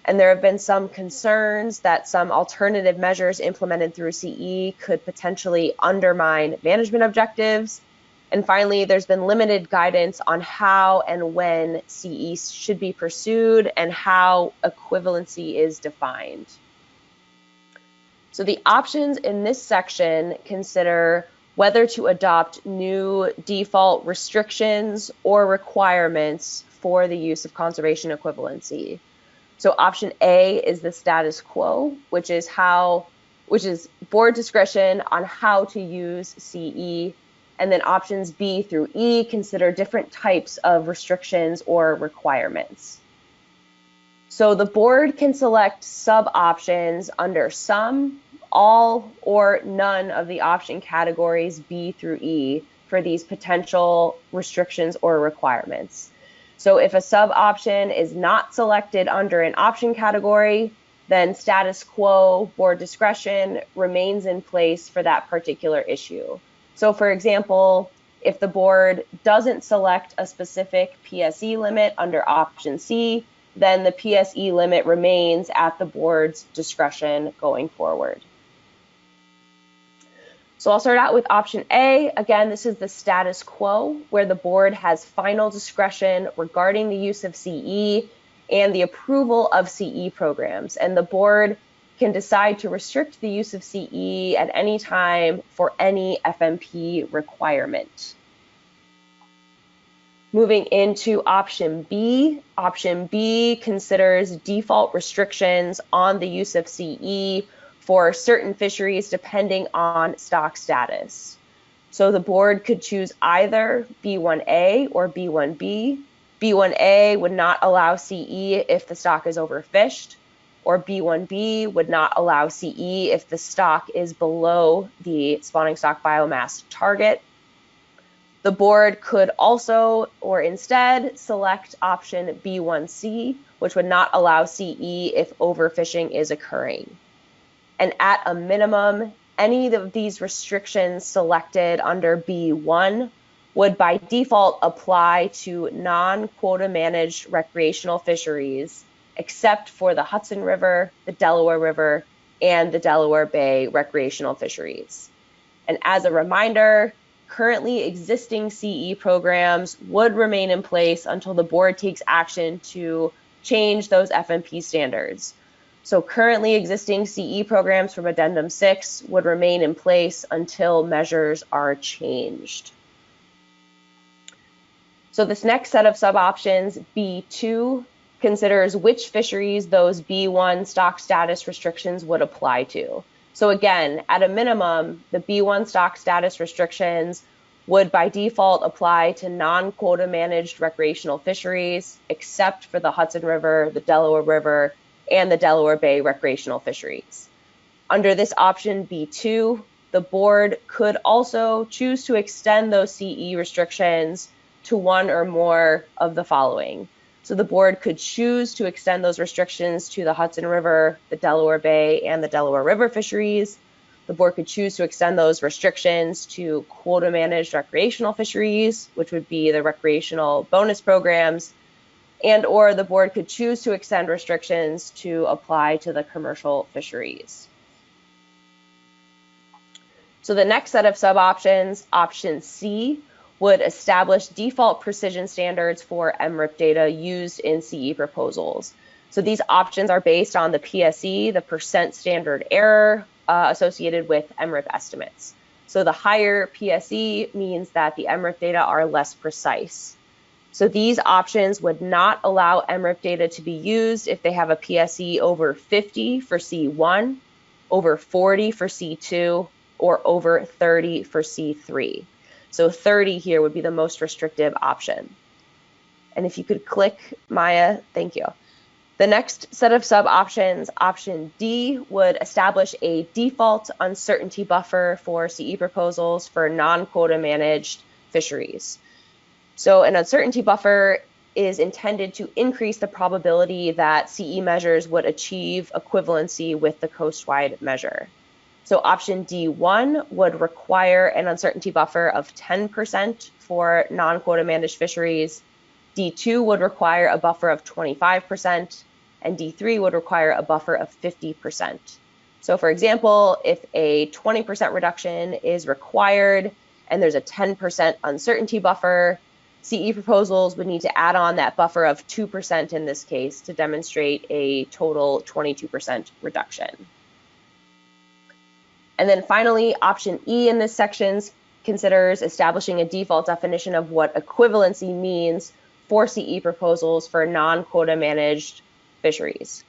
And there have been some concerns that some alternative measures implemented through CE could potentially undermine management objectives. And finally, there's been limited guidance on how and when CE should be pursued and how equivalency is defined. So the options in this section consider whether to adopt new default restrictions or requirements for the use of conservation equivalency. So option A is the status quo, which is board discretion on how to use CE. And then options B through E consider different types of restrictions or requirements. So the board can select sub-options under some, all, or none of the option categories B through E for these potential restrictions or requirements. So if a sub-option is not selected under an option category, then status quo board discretion remains in place for that particular issue. So for example, if the board doesn't select a specific PSE limit under option C, then the PSE limit remains at the board's discretion going forward. So I'll start out with option A. Again, this is the status quo, where the board has final discretion regarding the use of CE and the approval of CE programs. And the board can decide to restrict the use of CE at any time for any FMP requirement. Moving into option B considers default restrictions on the use of CE for certain fisheries depending on stock status. So the board could choose either B1A or B1B. B1A would not allow CE if the stock is overfished, or B1B would not allow CE if the stock is below the spawning stock biomass target. The board could also, or instead, select option B1C, which would not allow CE if overfishing is occurring. And at a minimum, any of these restrictions selected under B1 would by default apply to non-quota managed recreational fisheries, except for the Hudson River, the Delaware River, and the Delaware Bay recreational fisheries. And as a reminder, currently existing CE programs would remain in place until the board takes action to change those FMP standards. So currently existing CE programs from Addendum 6 would remain in place until measures are changed. So this next set of sub-options, B2, considers which fisheries those B1 stock status restrictions would apply to. So again, at a minimum, the B1 stock status restrictions would by default apply to non-quota managed recreational fisheries, except for the Hudson River, the Delaware River, and the Delaware Bay recreational fisheries. Under this option B2, the board could also choose to extend those CE restrictions to one or more of the following. So the board could choose to extend those restrictions to the Hudson River, the Delaware Bay, and the Delaware River fisheries. The board could choose to extend those restrictions to quota managed recreational fisheries, which would be the recreational bonus programs, and or the board could choose to extend restrictions to apply to the commercial fisheries. So the next set of sub-options, option C, would establish default precision standards for MRIP data used in CE proposals. So these options are based on the PSE, the percent standard error associated with MRIP estimates. So the higher PSE means that the MRIP data are less precise. So these options would not allow MRIP data to be used if they have a PSE over 50 for C1, over 40 for C2, or over 30 for C3. So 30 here would be the most restrictive option. And if you could click, Maya, thank you. The next set of sub-options, option D, would establish a default uncertainty buffer for CE proposals for non-quota managed fisheries. So an uncertainty buffer is intended to increase the probability that CE measures would achieve equivalency with the coastwide measure. So option D1 would require an uncertainty buffer of 10% for non-quota managed fisheries. D2 would require a buffer of 25%, and D3 would require a buffer of 50%. So for example, if a 20% reduction is required and there's a 10% uncertainty buffer, CE proposals would need to add on that buffer of 2% in this case to demonstrate a total 22% reduction. And then finally, option E in this section considers establishing a default definition of what equivalency means for CE proposals for non-quota managed fisheries.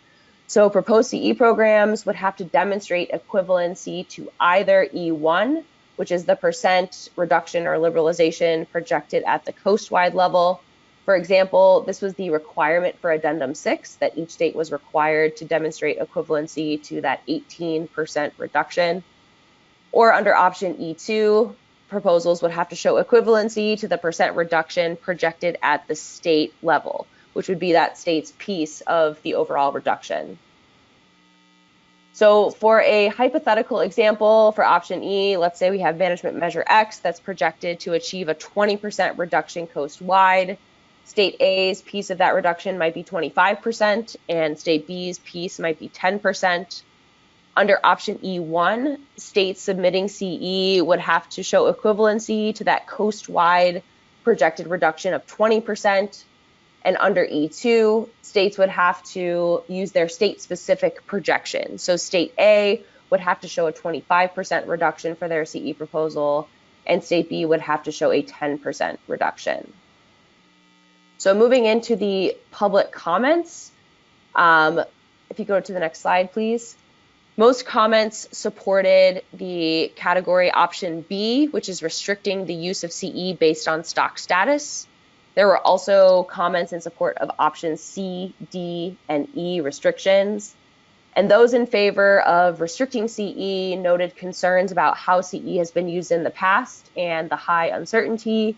So proposed CE programs would have to demonstrate equivalency to either E1, which is the percent reduction or liberalization projected at the coastwide level. For example, this was the requirement for Addendum 6, that each state was required to demonstrate equivalency to that 18% reduction. Or under option E2, proposals would have to show equivalency to the percent reduction projected at the state level, which would be that state's piece of the overall reduction. So for a hypothetical example for option E, let's say we have management measure X that's projected to achieve a 20% reduction coastwide. State A's piece of that reduction might be 25%, and state B's piece might be 10%. Under option E1, states submitting CE would have to show equivalency to that coastwide projected reduction of 20%. And under E2, states would have to use their state-specific projection. So state A would have to show a 25% reduction for their CE proposal, and state B would have to show a 10% reduction. So moving into the public comments, if you go to the next slide, please. Most comments supported the category option B, which is restricting the use of CE based on stock status. There were also comments in support of options C, D, and E restrictions. And those in favor of restricting CE noted concerns about how CE has been used in the past and the high uncertainty.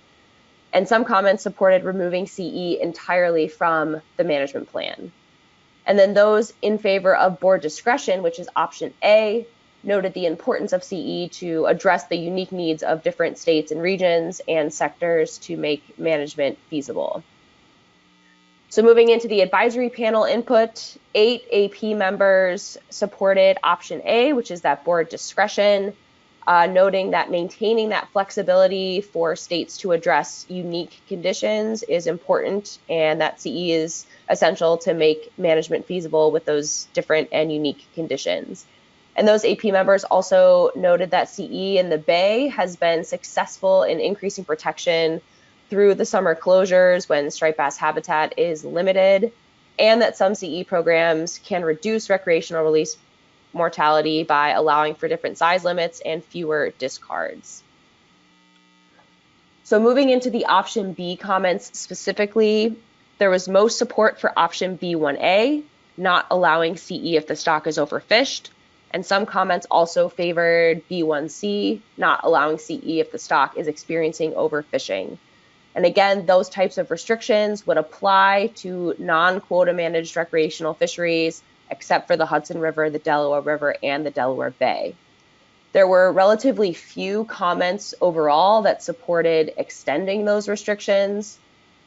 And some comments supported removing CE entirely from the management plan. And then those in favor of board discretion, which is option A, noted the importance of CE to address the unique needs of different states and regions and sectors to make management feasible. So moving into the advisory panel input, 8 AP members supported option A, which is that board discretion, noting that maintaining that flexibility for states to address unique conditions is important, and that CE is essential to make management feasible with those different and unique conditions. And those AP members also noted that CE in the Bay has been successful in increasing protection through the summer closures when striped bass habitat is limited, and that some CE programs can reduce recreational release mortality by allowing for different size limits and fewer discards. So moving into the option B comments specifically, there was most support for option B1A, not allowing CE if the stock is overfished. And some comments also favored B1C, not allowing CE if the stock is experiencing overfishing. And again, those types of restrictions would apply to non-quota managed recreational fisheries, except for the Hudson River, the Delaware River, and the Delaware Bay. There were relatively few comments overall that supported extending those restrictions.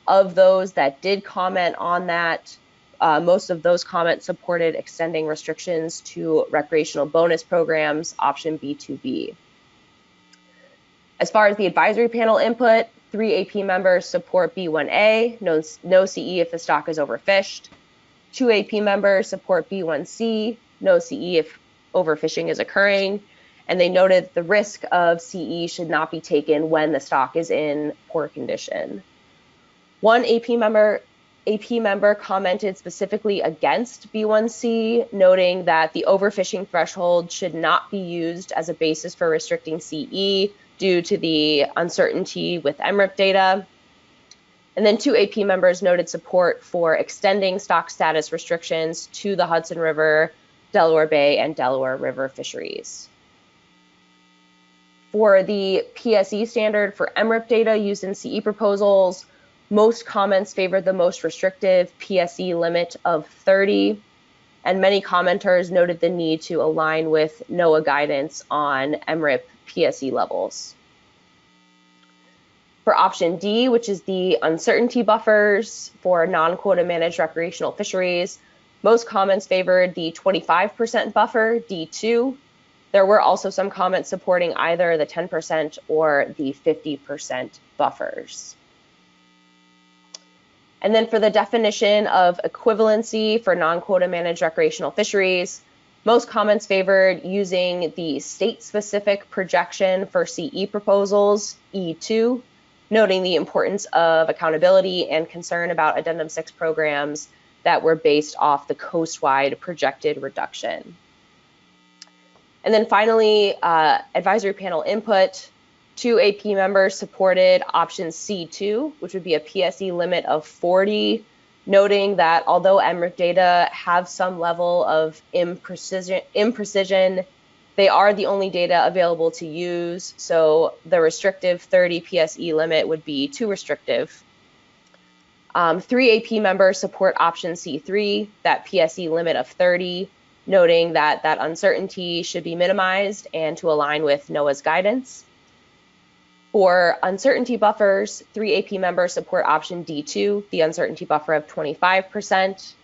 Of those that did comment on that, most of those comments supported extending restrictions to recreational bonus programs, option B2B. As far as the advisory panel input, 3 AP members support B1A, no CE if the stock is overfished. 2 AP members support B1C, no CE if overfishing is occurring, and they noted the risk of CE should not be taken when the stock is in poor condition. One AP member commented specifically against B1C, noting that the overfishing threshold should not be used as a basis for restricting CE due to the uncertainty with MRIP data. And then 2 AP members noted support for extending stock status restrictions to the Hudson River, Delaware Bay, and Delaware River fisheries. For the PSE standard for MRIP data used in CE proposals, most comments favored the most restrictive PSE limit of 30, and many commenters noted the need to align with NOAA guidance on MRIP PSE levels. For option D, which is the uncertainty buffers for non-quota managed recreational fisheries, most comments favored the 25% buffer, D2. There were also some comments supporting either the 10% or the 50% buffers. And then for the definition of equivalency for non-quota managed recreational fisheries, most comments favored using the state-specific projection for CE proposals, E2, noting the importance of accountability and concern about Addendum 6 programs that were based off the coast-wide projected reduction. And then finally, advisory panel input. 2 AP members supported option C2, which would be a PSE limit of 40, noting that although MRIP data have some level of imprecision, they are the only data available to use, so the restrictive 30 PSE limit would be too restrictive. 3 AP members support option C3, that PSE limit of 30, noting that that uncertainty should be minimized and to align with NOAA's guidance. For uncertainty buffers, 3 AP members support option D2, the uncertainty buffer of 25%,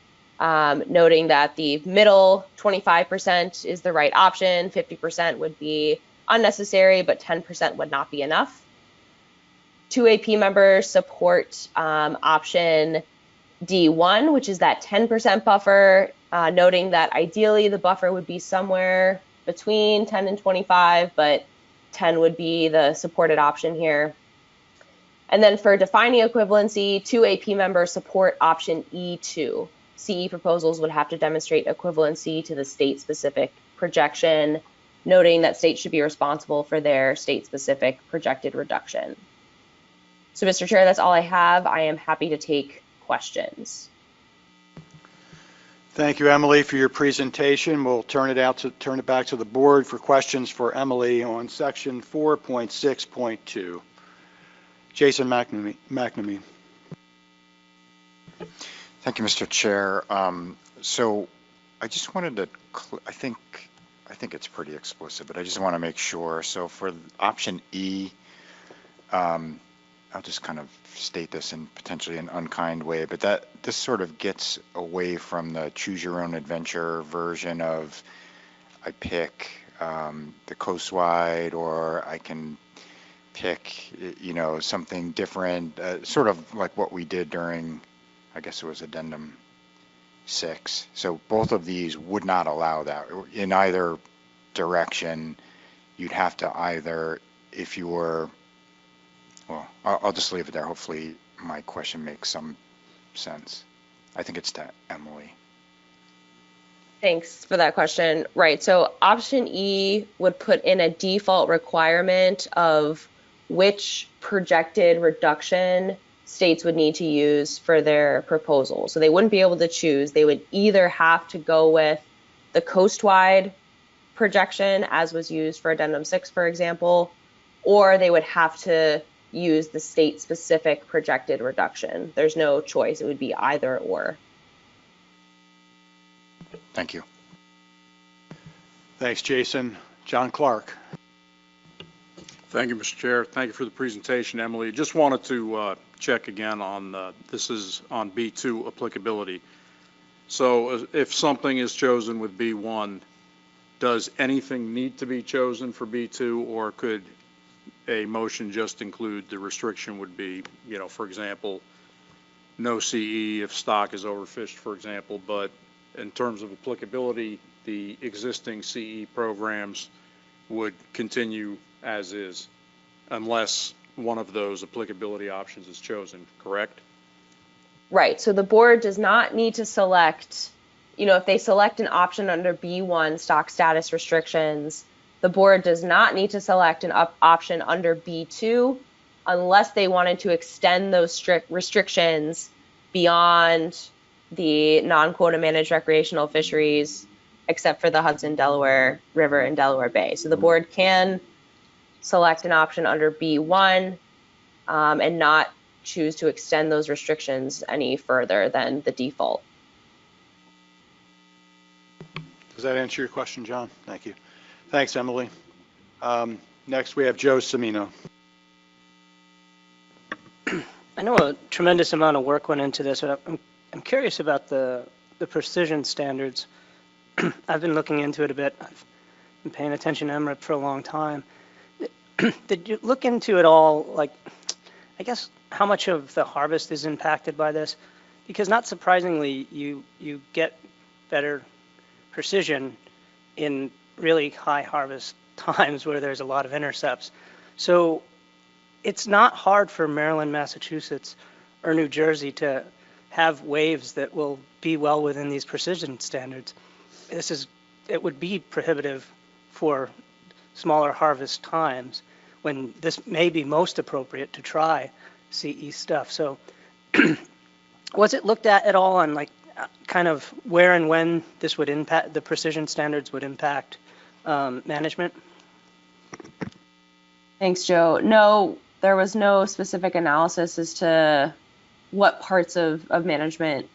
noting that the middle 25% is the right option, 50% would be unnecessary, but 10% would not be enough. 2 AP members support option D1, which is that 10% buffer, noting that ideally the buffer would be somewhere between 10 and 25, but 10 would be the supported option here. And then for defining equivalency, 2 AP members support option E2. CE proposals would have to demonstrate equivalency to the state-specific projection, noting that states should be responsible for their state-specific projected reduction. So, Mr. Chair, that's all I have. I am happy to take questions. Thank you, Emily, for your presentation. We'll turn it back to the board for questions for Emily on section 4.6.2. Jason McNamee. Thank you, Mr. Chair. So I just wanted to, I think it's pretty explicit, but I just want to make sure. So for option E, I'll just kind of state this in potentially an unkind way, but this sort of gets away from the choose your own adventure version of I pick the coastwide, or I can pick, something different, sort of like what we did during, I guess it was Addendum 6. So both of these would not allow that. In either direction, you'd have to either, if you were, well, I'll just leave it there. Hopefully my question makes some sense. I think it's to Emily. Thanks for that question. Right, so option E would put in a default requirement of which projected reduction states would need to use for their proposal. So they wouldn't be able to choose. They would either have to go with the coastwide projection, as was used for Addendum 6, for example, or they would have to use the state-specific projected reduction. There's no choice. It would be either or. Thank you. Thanks, Jason. John Clark. Thank you, Mr. Chair. Thank you for the presentation, Emily. Just wanted to check again on, this is on B2 applicability. So if something is chosen with B1, does anything need to be chosen for B2, or could a motion just include the restriction would be, for example, no CE if stock is overfished, for example, but in terms of applicability, the existing CE programs would continue as is unless one of those applicability options is chosen, correct? Right. So the board does not need to select, if they select an option under B1 stock status restrictions, the board does not need to select an option under B2 unless they wanted to extend those strict restrictions beyond the non-quota managed recreational fisheries, except for the Hudson, Delaware River, and Delaware Bay. So the board can select an option under B1 and not choose to extend those restrictions any further than the default. Does that answer your question, John? Thank you. Thanks, Emily. Next, we have Joe Cimino. I know a tremendous amount of work went into this, but I'm curious about the precision standards. I've been looking into it a bit. I've been paying attention to MRIP for a long time. Did you look into it all, like, I guess, how much of the harvest is impacted by this? Because not surprisingly, you get better precision in really high harvest times where there's a lot of intercepts. So it's not hard for Maryland, Massachusetts, or New Jersey to have waves that will be well within these precision standards. It would be prohibitive for smaller harvest times when this may be most appropriate to try CE stuff. So was it looked at all on like kind of where and when this would impact, the precision standards would impact management? Thanks, Joe. No, there was no specific analysis as to what parts of management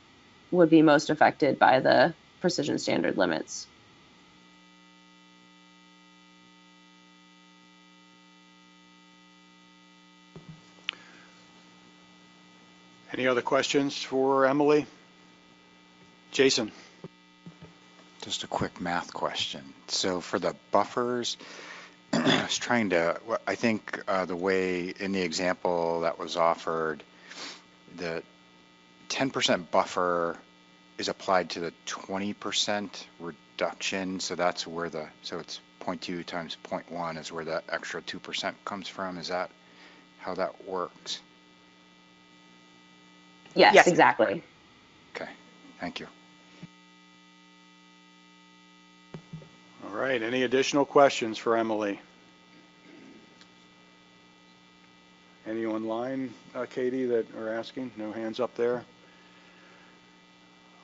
would be most affected by the precision standard limits. Any other questions for Emily? Jason. Just a quick math question. So for the buffers, I was trying to, I think the way in the example that was offered, the 10% buffer is applied to the 20% reduction. So that's where so it's 0.2 times 0.1 is where that extra 2% comes from. Is that how that works? Yes, exactly. Okay, thank you. All right, any additional questions for Emily? Any online, Katie, that are asking? No hands up there?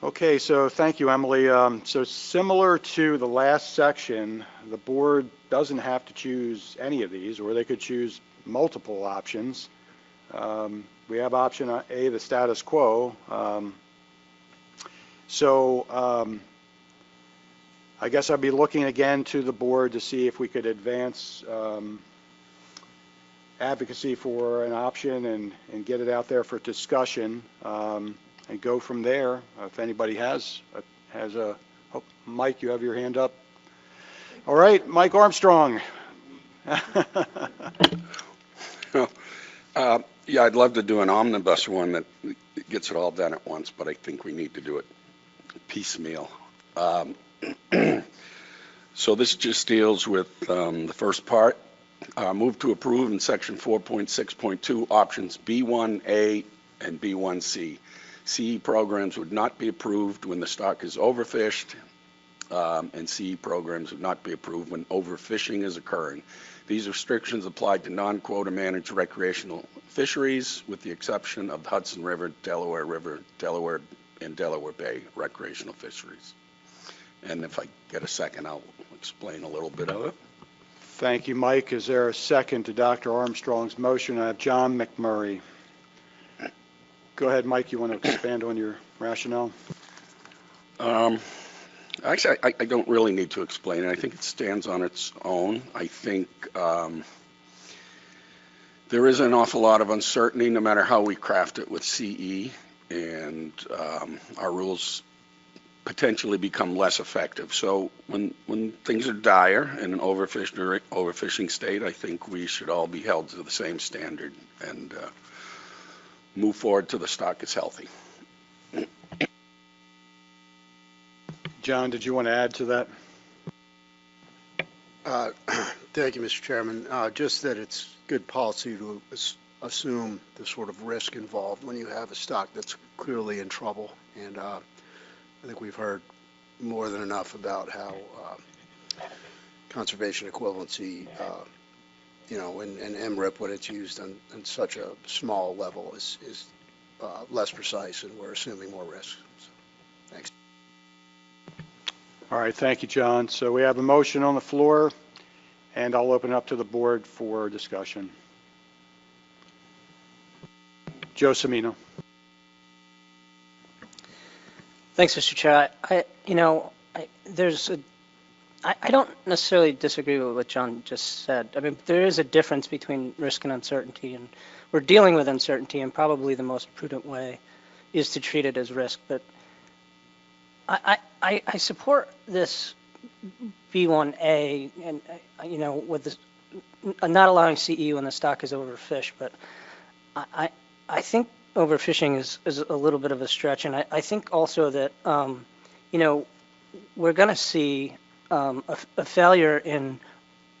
Okay, so thank you, Emily. So similar to the last section, the board doesn't have to choose any of these, or they could choose multiple options. We have option A, the status quo. I guess I'd be looking again to the board to see if we could advance advocacy for an option and get it out there for discussion and go from there. If anybody has a Mike, you have your hand up. All right, Mike Armstrong. Yeah, I'd love to do an omnibus one that gets it all done at once, but I think we need to do it piecemeal. So this just deals with the first part. Move to approve in section 4.6.2 options B1A and B1C. CE programs would not be approved when the stock is overfished, and CE programs would not be approved when overfishing is occurring. These restrictions apply to non-quota managed recreational fisheries, with the exception of the Hudson River, Delaware, and Delaware Bay recreational fisheries. And if I get a second, I'll explain a little bit of it. Thank you, Mike. Is there a second to Dr. Armstrong's motion? I have John McMurray. Go ahead, Mike. You want to expand on your rationale? Actually, I don't really need to explain it. I think it stands on its own. I think there is an awful lot of uncertainty no matter how we craft it with CE, and our rules potentially become less effective. So when things are dire in an overfishing state, I think we should all be held to the same standard. And move forward till the stock is healthy. John, did you want to add to that? Thank you, Mr. Chairman. Just that it's good policy to assume the sort of risk involved when you have a stock that's clearly in trouble. And I think we've heard more than enough about how conservation equivalency, and MRIP, when it's used on such a small level, is less precise, and we're assuming more risk. So, thanks. All right, thank you, John. So we have a motion on the floor, and I'll open up to the board for discussion. Joe Semino. Thanks, Mr. Chair. I don't necessarily disagree with what John just said. I mean, there is a difference between risk and uncertainty, and we're dealing with uncertainty, and probably the most prudent way is to treat it as risk. But I support this B1A, and with this, not allowing CE when the stock is overfished. But I think overfishing is a little bit of a stretch, and I think also that we're going to see a failure in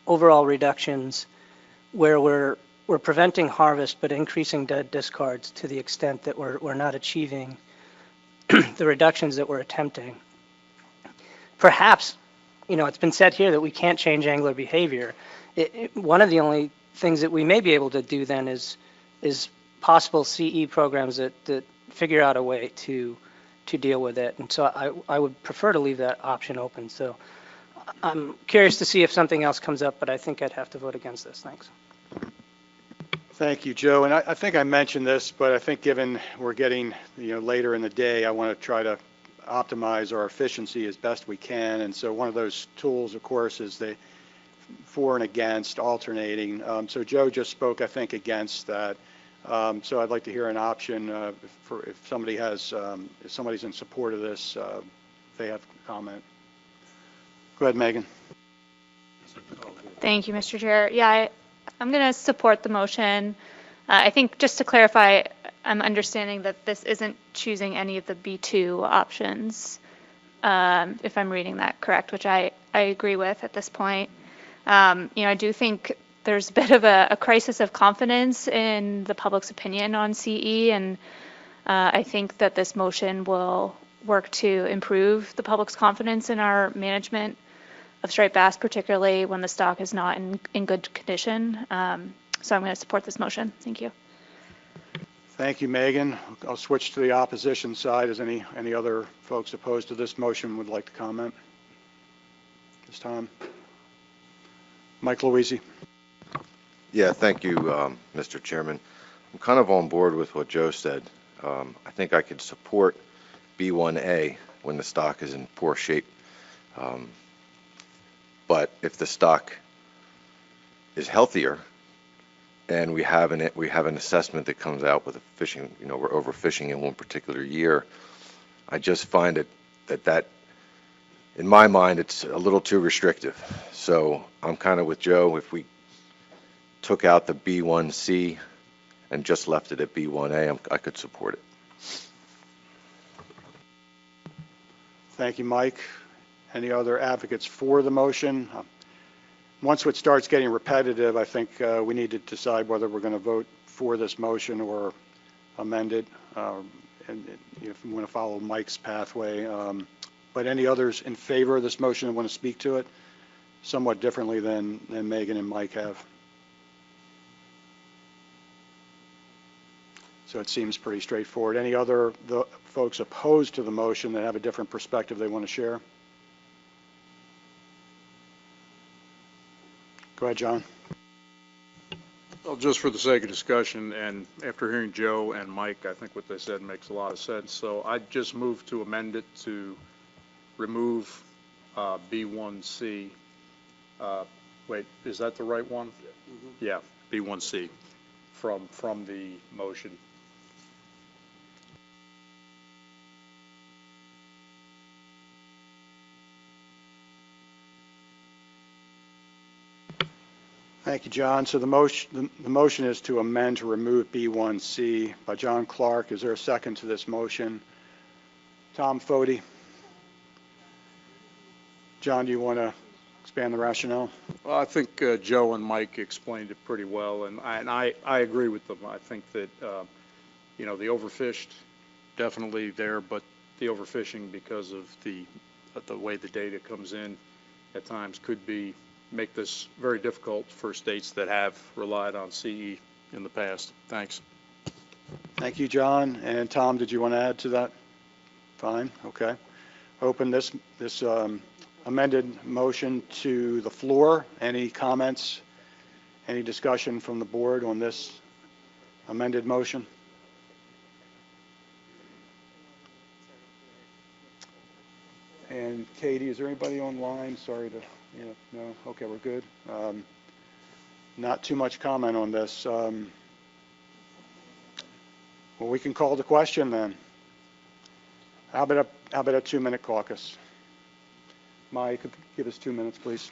overall reductions where we're preventing harvest but increasing dead discards to the extent that we're not achieving the reductions that we're attempting. Perhaps, it's been said here that we can't change angler behavior. One of the only things that we may be able to do then is possible CE programs that figure out a way to deal with it. And so I would prefer to leave that option open. So I'm curious to see if something else comes up, but I think I'd have to vote against this. Thanks. Thank you, Joe. And I think I mentioned this, but I think given we're getting later in the day, I want to try to optimize our efficiency as best we can. And so one of those tools, of course, is the for and against alternating. So Joe just spoke, I think, against that. So I'd like to hear an option for if somebody has, if somebody's in support of this, if they have a comment. Go ahead, Megan. Thank you, Mr. Chair. Yeah, I'm going to support the motion. I think just to clarify, I'm understanding that this isn't choosing any of the B2 options, if I'm reading that correct, which I agree with at this point. I do think there's a bit of a crisis of confidence in the public's opinion on CE, and I think that this motion will work to improve the public's confidence in our management of striped bass, particularly when the stock is not in good condition. So I'm going to support this motion. Thank you. Thank you, Megan. I'll switch to the opposition side. Is any other folks opposed to this motion would like to comment this time? Mike Louisi. Yeah, thank you, Mr. Chairman. I'm kind of on board with what Joe said. I think I could support B1A when the stock is in poor shape. But if the stock is healthier and we have an assessment that comes out with a fishing, we're overfishing in one particular year, I just find that in my mind, it's a little too restrictive. So I'm kind of with Joe. If we took out the B1C and just left it at B1A, I could support it. Thank you, Mike. Any other advocates for the motion? Once it starts getting repetitive, I think we need to decide whether we're going to vote for this motion or amend it, and if we want to follow Mike's pathway. But any others in favor of this motion and want to speak to it somewhat differently than Megan and Mike have? So it seems pretty straightforward. Any other folks opposed to the motion that have a different perspective they want to share? Go ahead, John. Well, just for the sake of discussion, and after hearing Joe and Mike, I think what they said makes a lot of sense. So I just moved to amend it to remove B1C. Wait, is that the right one? Yeah, B1C from the motion. Thank you, John. So the motion is to amend to remove B1C by John Clark. Is there a second to this motion? Tom Fode. John, do you want to expand the rationale? Well, I think Joe and Mike explained it pretty well, and I agree with them. I think that, the overfished, definitely there, but the overfishing because of the way the data comes in at times could make this very difficult for states that have relied on CE in the past. Thanks. Thank you, John. And Tom, did you want to add to that? Fine, okay. Open this amended motion to the floor. Any comments, any discussion from the board on this amended motion? And Katie, is there anybody online? Sorry to, no, okay, we're good. Not too much comment on this. Well, we can call the question then. How about a 2-minute caucus? Mike, give us 2 minutes, please.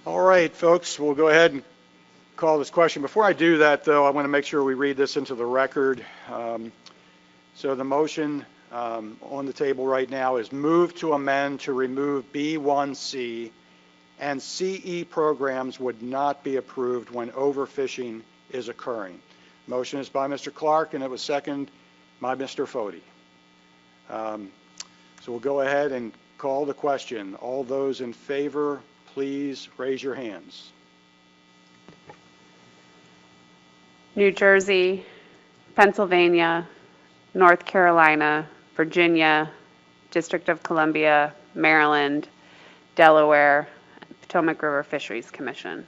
All right, folks, we'll go ahead and call this question. Before I do that, though, I want to make sure we read this into the record. So the motion on the table right now is move to amend to remove B1C, and CE programs would not be approved when overfishing is occurring. Motion is by Mr. Clark, and it was seconded by Mr. Fode. So we'll go ahead and call the question. All those in favor, please raise your hands. New Jersey, Pennsylvania, North Carolina, Virginia, District of Columbia, Maryland, Delaware, Potomac River Fisheries Commission.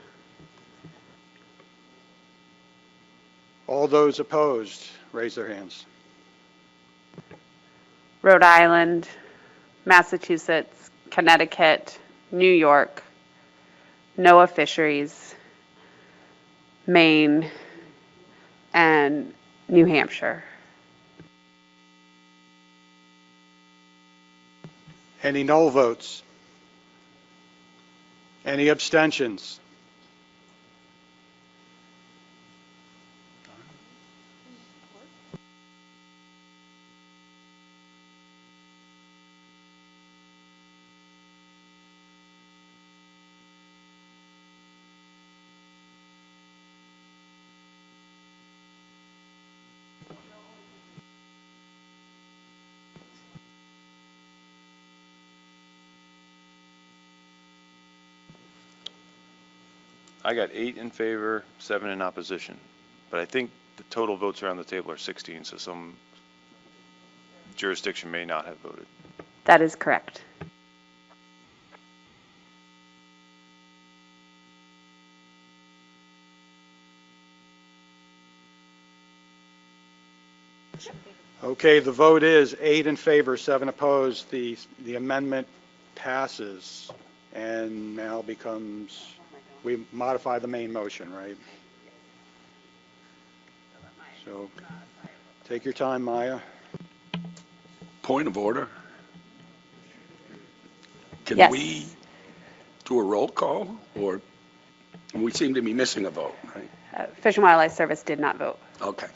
All those opposed, raise their hands. Rhode Island, Massachusetts, Connecticut, New York, NOAA Fisheries, Maine, and New Hampshire. Any null votes? Any abstentions? I got 8 in favor, 7 in opposition. But I think the total votes around the table are 16, so some jurisdiction may not have voted. That is correct. Okay, the vote is 8 in favor, 7 opposed. The amendment passes and now becomes, we modify the main motion, right? So take your time, Maya. Point of order. Can Yes. we do a roll call, or we seem to be missing a vote, right? Fish and Wildlife Service did not vote. Okay.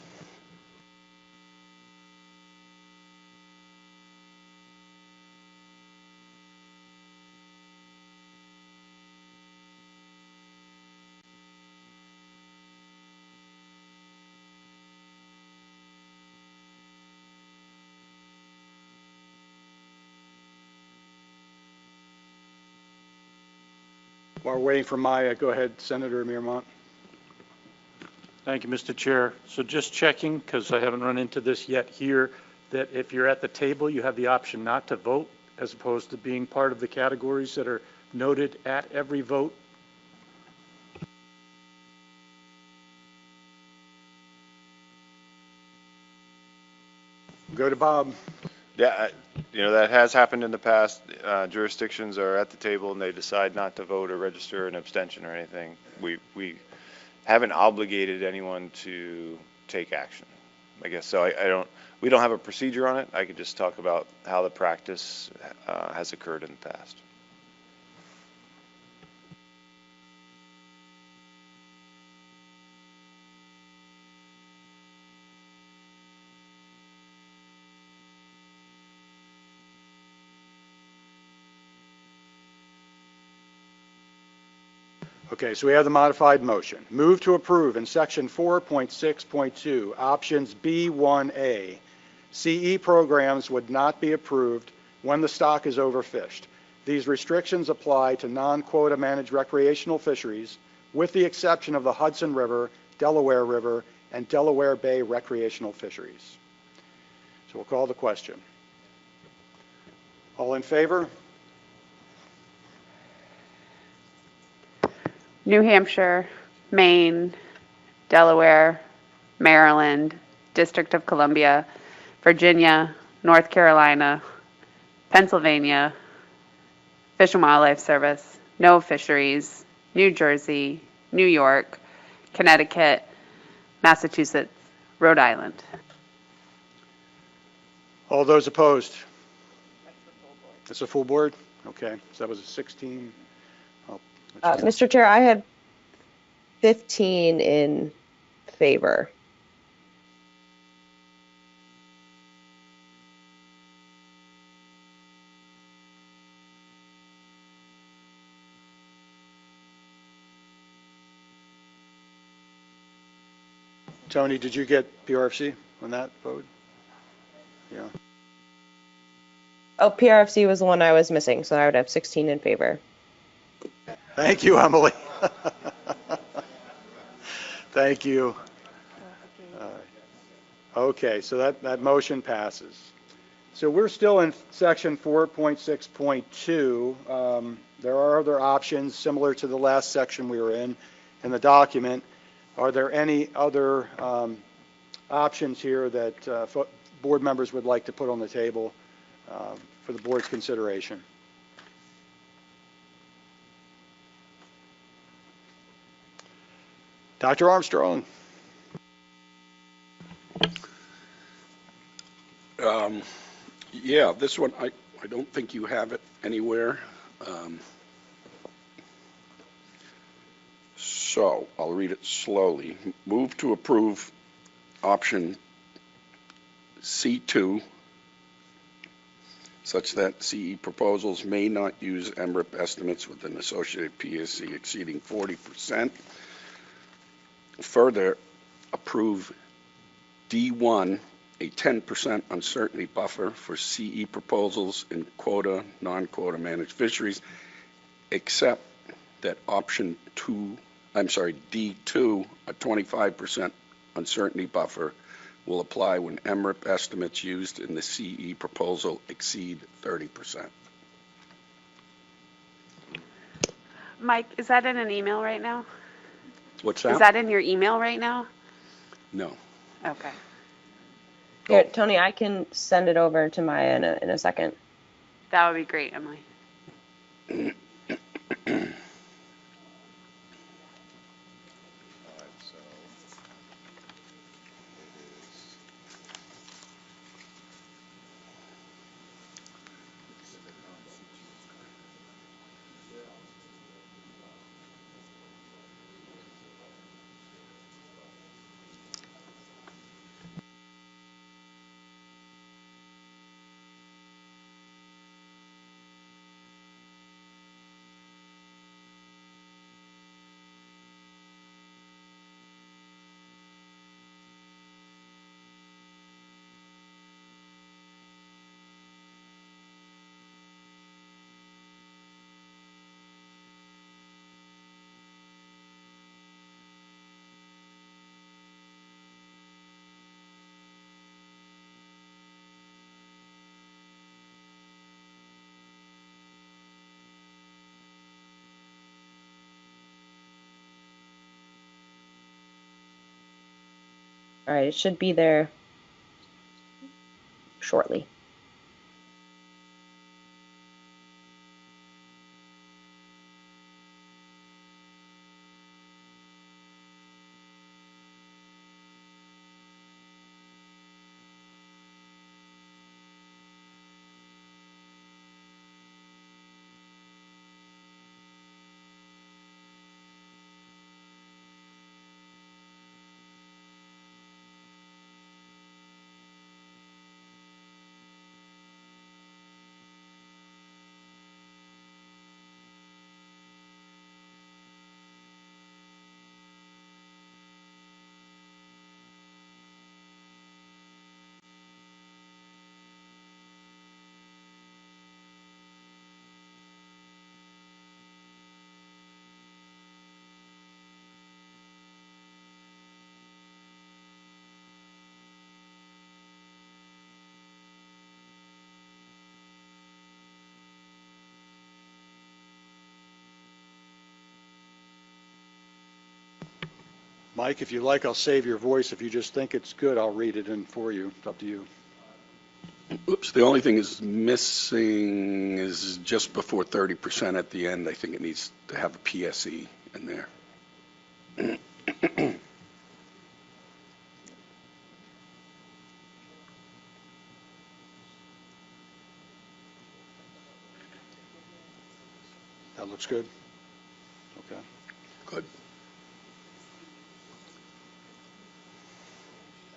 While we're waiting for Maya, go ahead, Senator Mirmont. Thank you, Mr. Chair. So just checking, because I haven't run into this yet here, that if you're at the table, you have the option not to vote as opposed to being part of the categories that are noted at every vote. Go to Bob. Yeah, that has happened in the past. Jurisdictions are at the table and they decide not to vote or register an abstention or anything. We haven't obligated anyone to take action, I guess. So we don't have a procedure on it. I could just talk about how the practice has occurred in the past. Okay, so we have the modified motion. Move to approve in section 4.6.2, options B1A. CE programs would not be approved when the stock is overfished. These restrictions apply to non-quota managed recreational fisheries, with the exception of the Hudson River, Delaware River, and Delaware Bay recreational fisheries. So we'll call the question. All in favor? New Hampshire, Maine, Delaware, Maryland, District of Columbia, Virginia, North Carolina, Pennsylvania, Fish and Wildlife Service, no fisheries, New Jersey, New York, Connecticut, Massachusetts, Rhode Island. All those opposed? That's a full board? Okay, so that was a 16. Mr. Chair, I had 15 in favor. Tony, did you get PRFC on that vote? Yeah. Oh, PRFC was the one I was missing, so I would have 16 in favor. Thank you, Emily. Thank you. Okay, so that motion passes. So we're still in section 4.6.2. There are other options similar to the last section we were in the document. Are there any other options here that board members would like to put on the table for the board's consideration? Dr. Armstrong. Yeah, this one, I don't think you have it anywhere. So I'll read it slowly. Move to approve option C2, such that CE proposals may not use MRIP estimates with an associated PSC exceeding 40%. Further, approve D1, a 10% uncertainty buffer for CE proposals in quota, non-quota managed fisheries, except that option 2 D2, a 25% uncertainty buffer will apply when MRIP estimates used in the CE proposal exceed 30%. Mike, is that in an email right now? What's that? Is that in your email right now? No. Okay. Here, Tony, I can send it over to Maya in a second. That would be great, Emily. All right, it should be there shortly. Mike, if you like, I'll save your voice. If you just think it's good, I'll read it in for you. It's up to you. Oops, the only thing is missing is just before 30% at the end. I think it needs to have a PSE in there. That looks good. Okay. Good.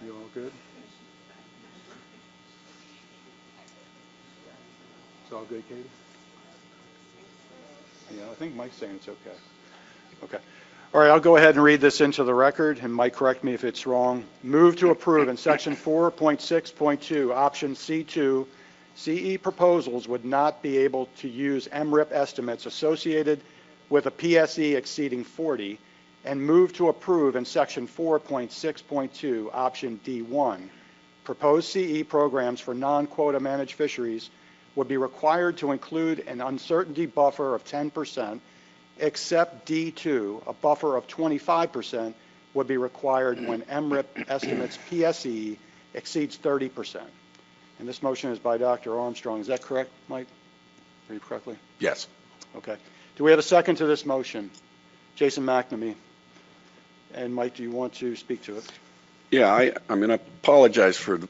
You all good? It's all good, Katie? Yeah, I think Mike's saying it's okay. Okay. All right, I'll go ahead and read this into the record, and Mike, correct me if it's wrong. Move to approve in section 4.6.2, option C2, CE proposals would not be able to use MRIP estimates associated with a PSE exceeding 40, and move to approve in section 4.6.2, option D1. Proposed CE programs for non-quota managed fisheries would be required to include an uncertainty buffer of 10%, except D2, a buffer of 25%, would be required when MRIP estimates PSE exceeds 30%. And this motion is by Dr. Armstrong. Is that correct, Mike? Read correctly? Yes. Okay. Do we have a second to this motion? Jason McNamee. And Mike, do you want to speak to it? Yeah, I mean, I apologize for the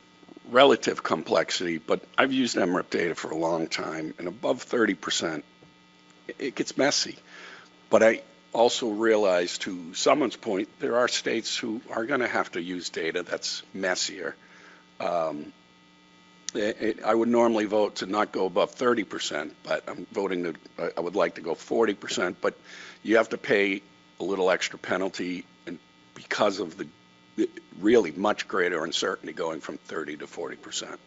relative complexity, but I've used MRIP data for a long time, and above 30%, it gets messy. But I also realize, to someone's point, there are states who are going to have to use data that's messier. I would normally vote to not go above 30%, but I'm voting to, I would like to go 40%, but you have to pay a little extra penalty and because of the really much greater uncertainty going from 30 to 40%.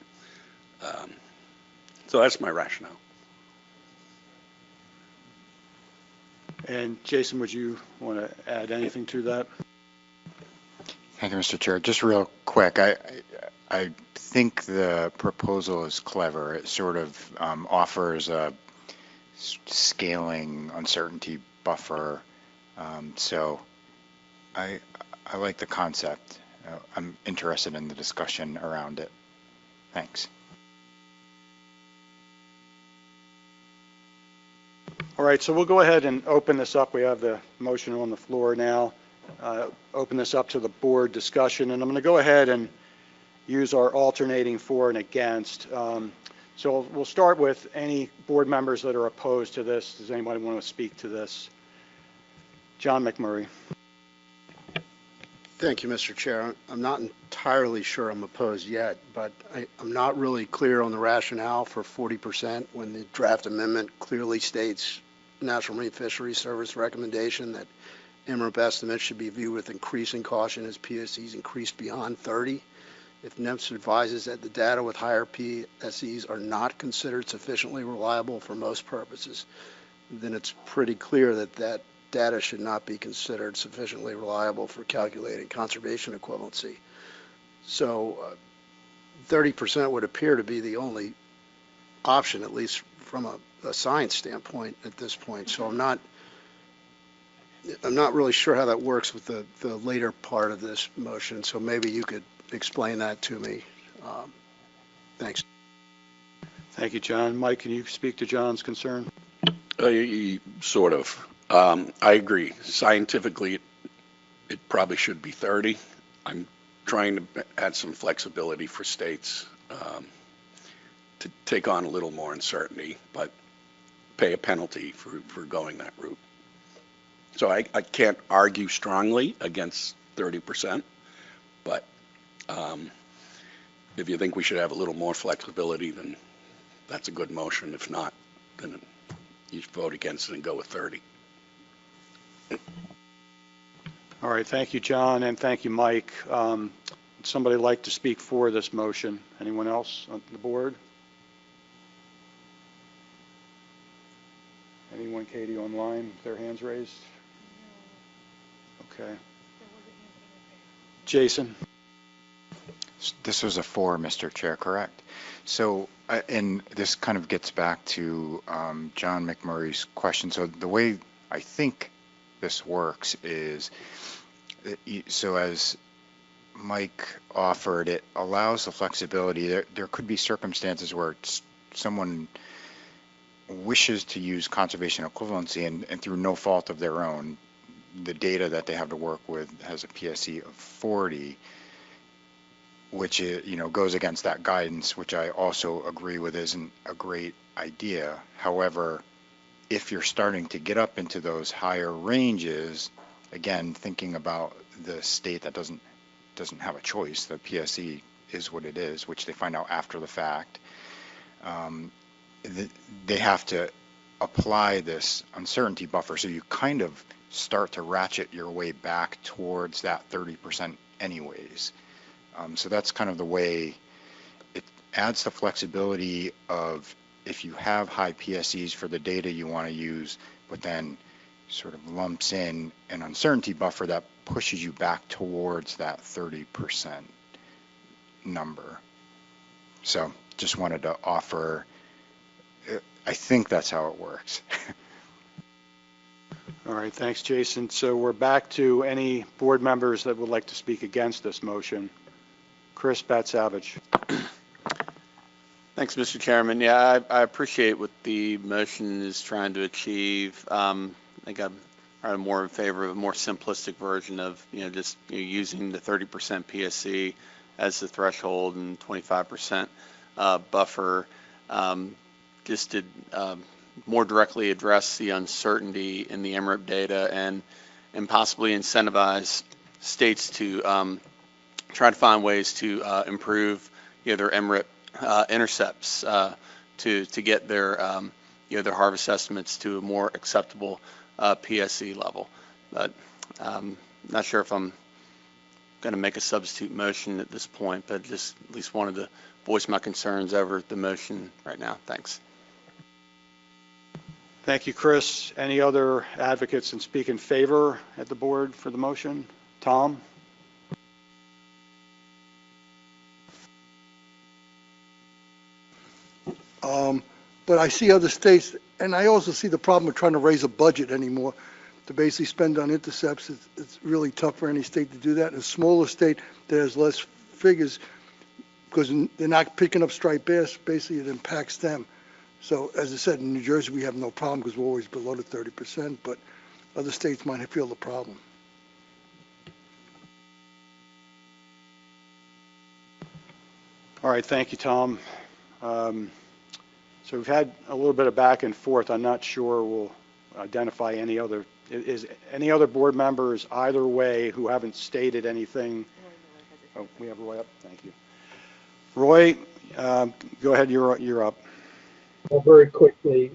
So that's my rationale. And Jason, would you want to add anything to that? Thank you, Mr. Chair. Just real quick, I think the proposal is clever. It sort of offers a scaling uncertainty buffer. So I like the concept. I'm interested in the discussion around it. Thanks. All right, so we'll go ahead and open this up. We have the motion on the floor now. Open this up to the board discussion, and I'm going to go ahead and use our alternating for and against. So we'll start with any board members that are opposed to this. Does anybody want to speak to this? John McMurray. Thank you, Mr. Chair. I'm not entirely sure I'm opposed yet, but I'm not really clear on the rationale for 40% when the draft amendment clearly states National Marine Fisheries Service recommendation that MRIP estimates should be viewed with increasing caution as PSEs increase beyond 30. If NEMS advises that the data with higher PSEs are not considered sufficiently reliable for most purposes, then it's pretty clear that that data should not be considered sufficiently reliable for calculating conservation equivalency. So 30% would appear to be the only option, at least from a science standpoint at this point. So I'm not really sure how that works with the later part of this motion. So maybe you could explain that to me. Thanks. Thank you, John. Mike, can you speak to John's concern? Sort of. I agree. Scientifically, it probably should be 30. I'm trying to add some flexibility for states to take on a little more uncertainty, but pay a penalty for going that route. So I can't argue strongly against 30%, but if you think we should have a little more flexibility, then that's a good motion. If not, then you vote against it and go with 30. All right, thank you, John, and thank you, Mike. Would somebody like to speak for this motion? Anyone else on the board? Anyone, Katie, online with their hands raised? Okay. Jason? This was a 4, Mr. Chair, correct? So, and this kind of gets back to John McMurray's question. So the way I think this works is, so as Mike offered, it allows the flexibility. There could be circumstances where someone wishes to use conservation equivalency and through no fault of their own, the data that they have to work with has a PSE of 40, which goes against that guidance, which I also agree with isn't a great idea. However, if you're starting to get up into those higher ranges, again, thinking about the state that doesn't have a choice, the PSE is what it is, which they find out after the fact, they have to apply this uncertainty buffer. So you kind of start to ratchet your way back towards that 30% anyways. So that's kind of the way it adds the flexibility of if you have high PSEs for the data you want to use, but then sort of lumps in an uncertainty buffer that pushes you back towards that 30% number. So just wanted to offer, I think that's how it works. All right, thanks, Jason. So we're back to any board members that would like to speak against this motion. Chris Bat-Savage. Thanks, Mr. Chairman. Yeah, I appreciate what the motion is trying to achieve. I think I'm more in favor of a more simplistic version of, just using the 30% PSC as the threshold and 25% buffer, just to more directly address the uncertainty in the MRIP data and possibly incentivize states to try to find ways to improve their MRIP intercepts to get their their harvest estimates to a more acceptable PSE level. But I'm not sure if I'm going to make a substitute motion at this point, but just at least wanted to voice my concerns over the motion right now. Thanks. Thank you, Chris. Any other advocates and speak in favor at the board for the motion? Tom? But I see other states, and I also see the problem with trying to raise a budget anymore to basically spend on intercepts. It's really tough for any state to do that. In a smaller state that has less figures, because they're not picking up striped bass, basically it impacts them. So as I said, in New Jersey, we have no problem because we're always below the 30%, but other states might feel the problem. All right, thank you, Tom. So we've had a little bit of back and forth. I'm not sure we'll identify any other, is any other board members either way who haven't stated anything? Oh, we have Roy up. Thank you. Roy, go ahead. You're up. Well, very quickly,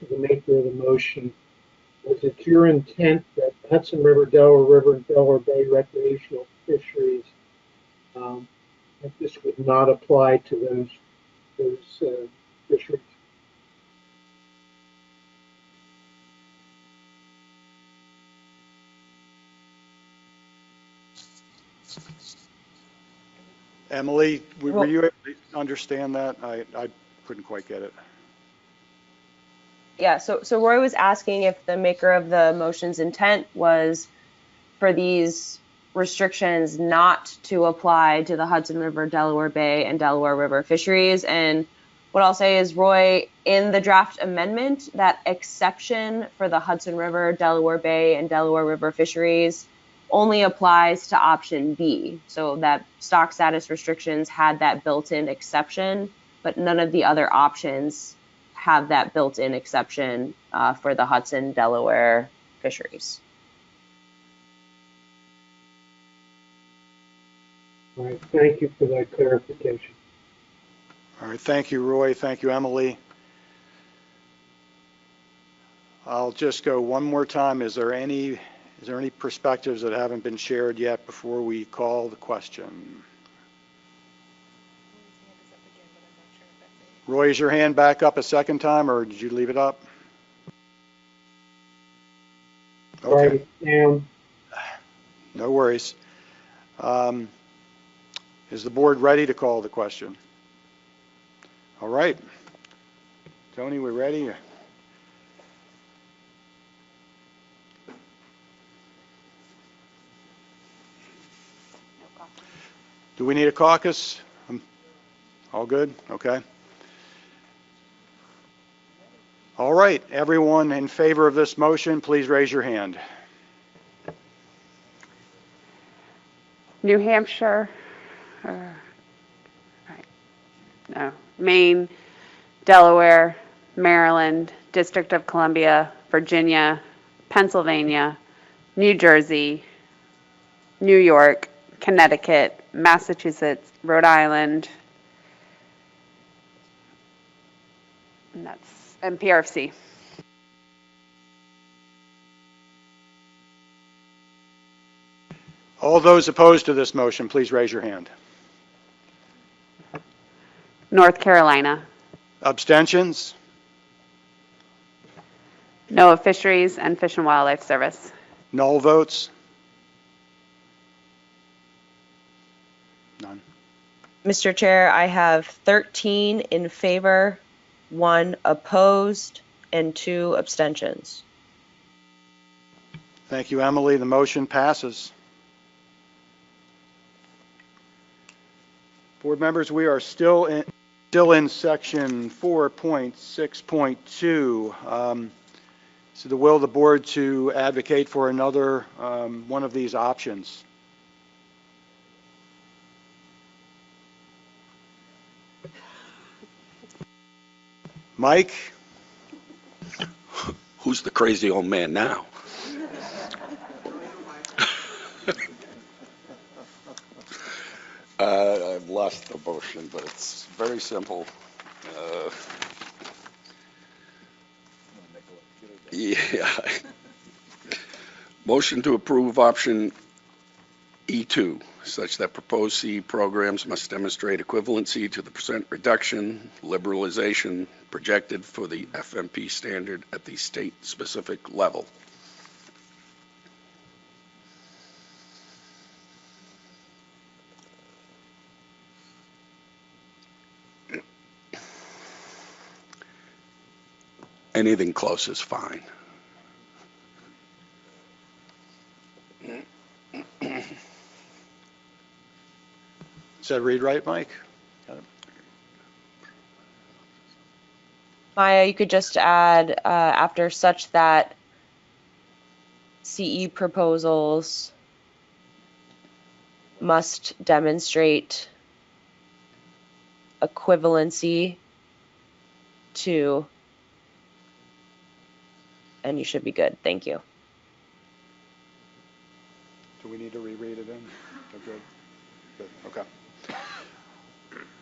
to the maker of the motion, was it your intent that Hudson River, Delaware River, and Delaware Bay recreational fisheries, that this would not apply to those fisheries? Emily, were you able to understand that? I couldn't quite get it. Yeah, so Roy was asking if the maker of the motion's intent was for these restrictions not to apply to the Hudson River, Delaware Bay, and Delaware River fisheries. And what I'll say is, Roy, in the draft amendment, that exception for the Hudson River, Delaware Bay, and Delaware River fisheries only applies to option B. So that stock status restrictions had that built-in exception, but none of the other options have that built-in exception for the Hudson, Delaware fisheries. All right, thank you for that clarification. All right, thank you, Roy. Thank you, Emily. I'll just go one more time. Is there any perspectives that haven't been shared yet before we call the question? Roy, is your hand back up a second time, or did you leave it up? Okay. Right. No worries. Is the board ready to call the question? All right. Tony, we're ready. Do we need a caucus? All good? Okay. All right. Everyone in favor of this motion, please raise your hand. New Hampshire, no, Maine, Delaware, Maryland, District of Columbia, Virginia, Pennsylvania, New Jersey, New York, Connecticut, Massachusetts, Rhode Island, and PRC. All those opposed to this motion, please raise your hand. North Carolina. Abstentions? NOAA Fisheries and Fish and Wildlife Service. Null votes? None. Mr. Chair, I have 13 in favor, 1 opposed, and 2 abstentions. Thank you, Emily. The motion passes. Board members, we are still in section 4.6.2. So the will of the board to advocate for another one of these options. Mike? Who's the crazy old man now? I've lost the motion, but it's very simple. Yeah. Motion to approve option E2, such that proposed CE programs must demonstrate equivalency to the percent reduction, liberalization projected for the FMP standard at the state-specific level. Anything close is fine. Does that read right, Mike? Got it. Maya, you could just add after such that CE proposals must demonstrate equivalency to, and you should be good. Thank you. Do we need to reread it in? Oh, good. Good. Okay.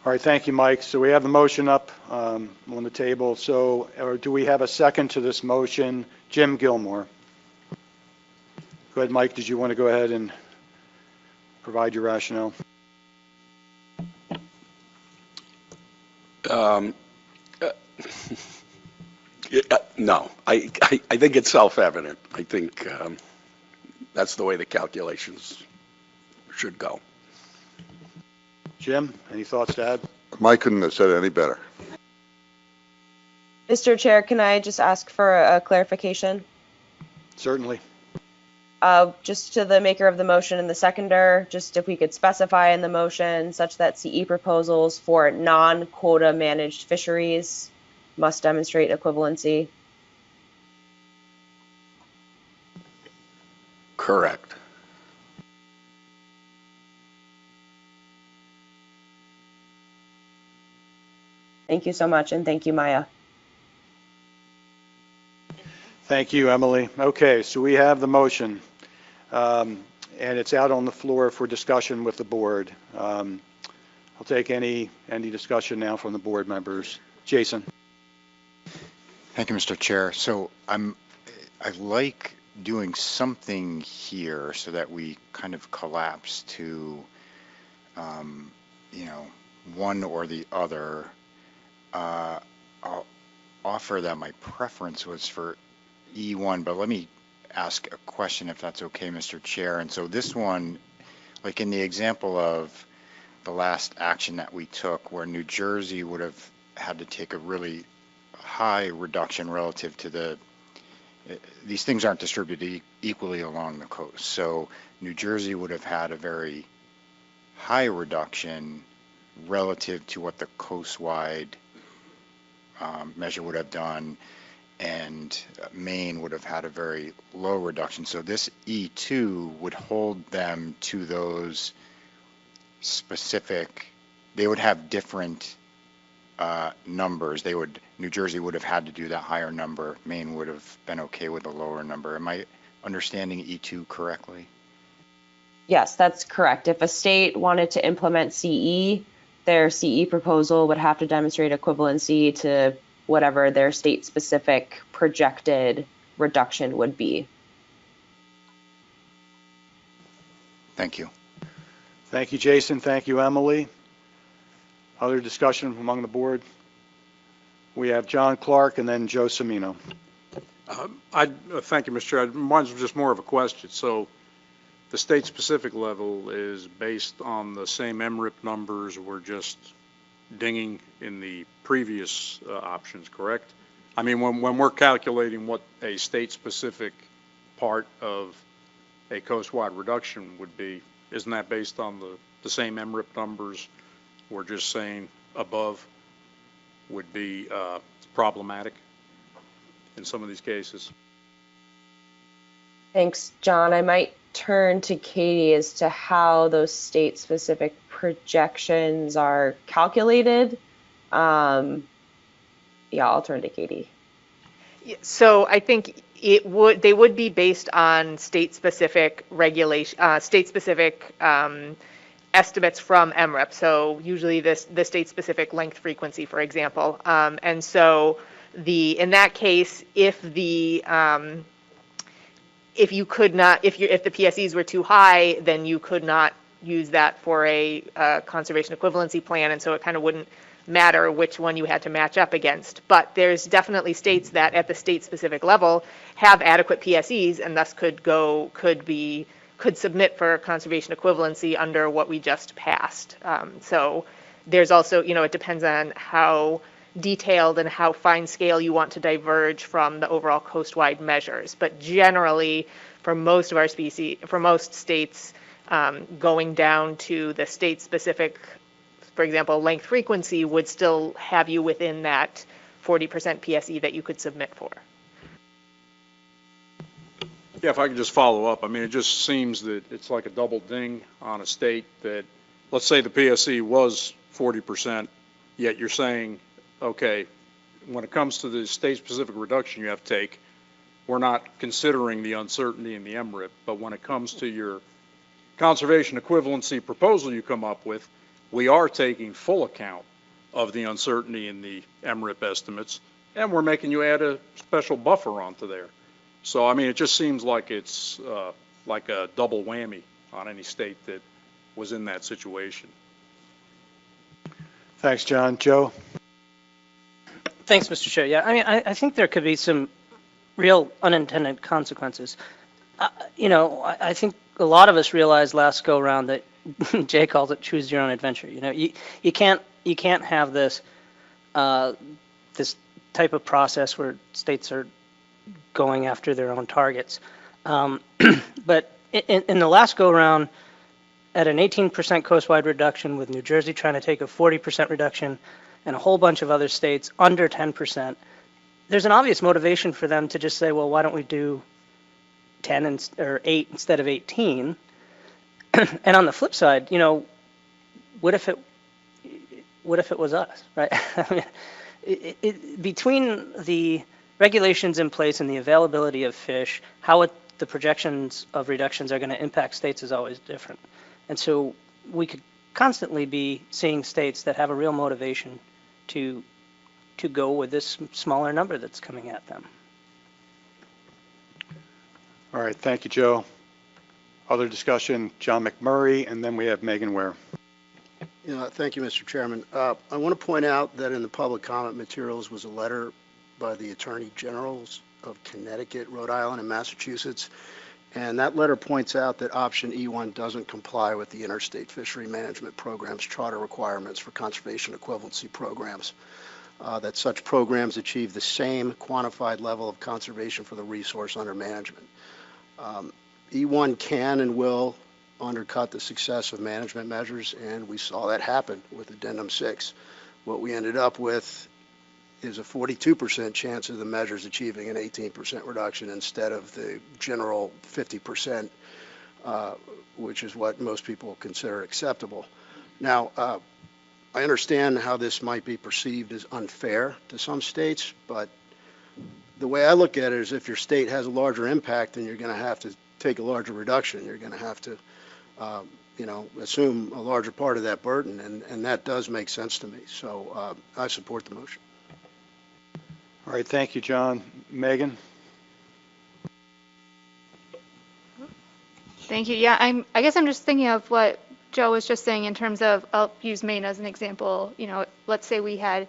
All right, thank you, Mike. So we have the motion up on the table. So, or do we have a second to this motion? Jim Gilmore. Go ahead, Mike. Did you want to go ahead and provide your rationale? No, I think it's self-evident. I think that's the way the calculations should go. Jim, any thoughts to add? Mike couldn't have said it any better. Mr. Chair, can I just ask for a clarification? Certainly. Just to the maker of the motion and the seconder, just if we could specify in the motion such that CE proposals for non-quota managed fisheries must demonstrate equivalency. Correct. Thank you so much, and thank you, Maya. Thank you, Emily. Okay, so we have the motion, and it's out on the floor for discussion with the board. I'll take any discussion now from the board members. Jason. Thank you, Mr. Chair. So I like doing something here so that we kind of collapse to, one or the other. I'll offer that my preference was for E1, but let me ask a question if that's okay, Mr. Chair. And so this one, like in the example of the last action that we took where New Jersey would have had to take a really high reduction relative to these things aren't distributed equally along the coast. So New Jersey would have had a very high reduction relative to what the coast-wide measure would have done, and Maine would have had a very low reduction. So this E2 would hold them to those specific, they would have different numbers. New Jersey would have had to do that higher number. Maine would have been okay with a lower number. Am I understanding E2 correctly? Yes, that's correct. If a state wanted to implement CE, their CE proposal would have to demonstrate equivalency to whatever their state-specific projected reduction would be. Thank you. Thank you, Jason. Thank you, Emily. Other discussion among the board? We have John Clark and then Joe Cimino. Thank you, Mr. Chair. Mine's just more of a question. So the state-specific level is based on the same MRIP numbers we're just dinging in the previous options, correct? I mean, when we're calculating what a state-specific part of a coast-wide reduction would be, isn't that based on the same MRIP numbers? We're just saying above would be problematic in some of these cases. Thanks, John. I might turn to Katie as to how those state-specific projections are calculated. Yeah, I'll turn to Katie. So I think they would be based on state-specific regulation, state-specific estimates from MREP. So usually the state-specific length frequency, for example. And so in that case, if the PSEs were too high, then you could not use that for a conservation equivalency plan, and so it kind of wouldn't matter which one you had to match up against. But there's definitely states that at the state-specific level have adequate PSEs and thus could submit for conservation equivalency under what we just passed. So there's also, it depends on how detailed and how fine scale you want to diverge from the overall coastwide measures. But generally, for most of our species, for most states, going down to the state-specific, for example, length frequency would still have you within that 40% PSE that you could submit for. Yeah, if I could just follow up, I mean, it just seems that it's like a double ding on a state that, let's say the PSE was 40%, yet you're saying, okay, when it comes to the state-specific reduction you have to take, we're not considering the uncertainty in the MRIP, but when it comes to your conservation equivalency proposal you come up with, we are taking full account of the uncertainty in the MRIP estimates, and we're making you add a special buffer onto there. So, I mean, it just seems like it's like a double whammy on any state that was in that situation. Thanks, John. Joe? Thanks, Mr. Chair. Yeah, I mean, I think there could be some real unintended consequences. I think a lot of us realized last go around that Jay calls it choose your own adventure. You can't have this this type of process where states are going after their own targets. But in the last go around, at an 18% coastwide reduction, with New Jersey trying to take a 40% reduction, and a whole bunch of other states under 10%, there's an obvious motivation for them to just say, well, why don't we do 10 or 8 instead of 18? And on the flip side, what if it was us, right? I mean, between the regulations in place and the availability of fish, the projections of reductions are going to impact states is always different. And so we could constantly be seeing states that have a real motivation to go with this smaller number that's coming at them. All right, thank you, Joe. Other discussion, John McMurray, and then we have Megan Ware. Thank you, Mr. Chairman. I want to point out that in the public comment materials was a letter by the Attorney Generals of Connecticut, Rhode Island, and Massachusetts. And that letter points out that option E1 doesn't comply with the Interstate Fishery Management Program's charter requirements for conservation equivalency programs, that such programs achieve the same quantified level of conservation for the resource under management. E1 can and will undercut the success of management measures, and we saw that happen with Addendum 6. What we ended up with is a 42% chance of the measures achieving an 18% reduction instead of the general 50%, which is what most people consider acceptable. Now, I understand how this might be perceived as unfair to some states, but the way I look at it is if your state has a larger impact, then you're going to have to take a larger reduction. You're going to have to assume a larger part of that burden, and that does make sense to me. So I support the motion. All right, thank you, John. Megan? Thank you. Yeah, I guess I'm just thinking of what Joe was just saying in terms of, I'll use Maine as an example. Let's say we had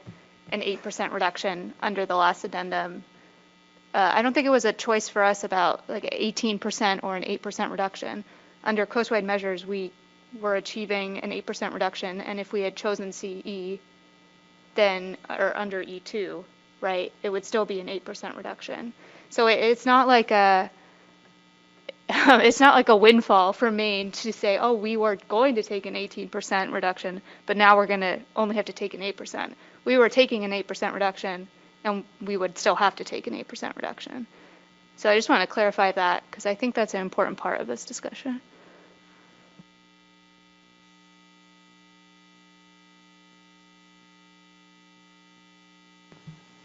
an 8% reduction under the last addendum. I don't think it was a choice for us about like 18% or an 8% reduction. Under coastwide measures, we were achieving an 8% reduction, and if we had chosen CE, then, or under E2, right, it would still be an 8% reduction. So it's not like a windfall for Maine to say, oh, we were going to take an 18% reduction, but now we're going to only have to take an 8%. We were taking an 8% reduction, and we would still have to take an 8% reduction. So I just want to clarify that, because I think that's an important part of this discussion.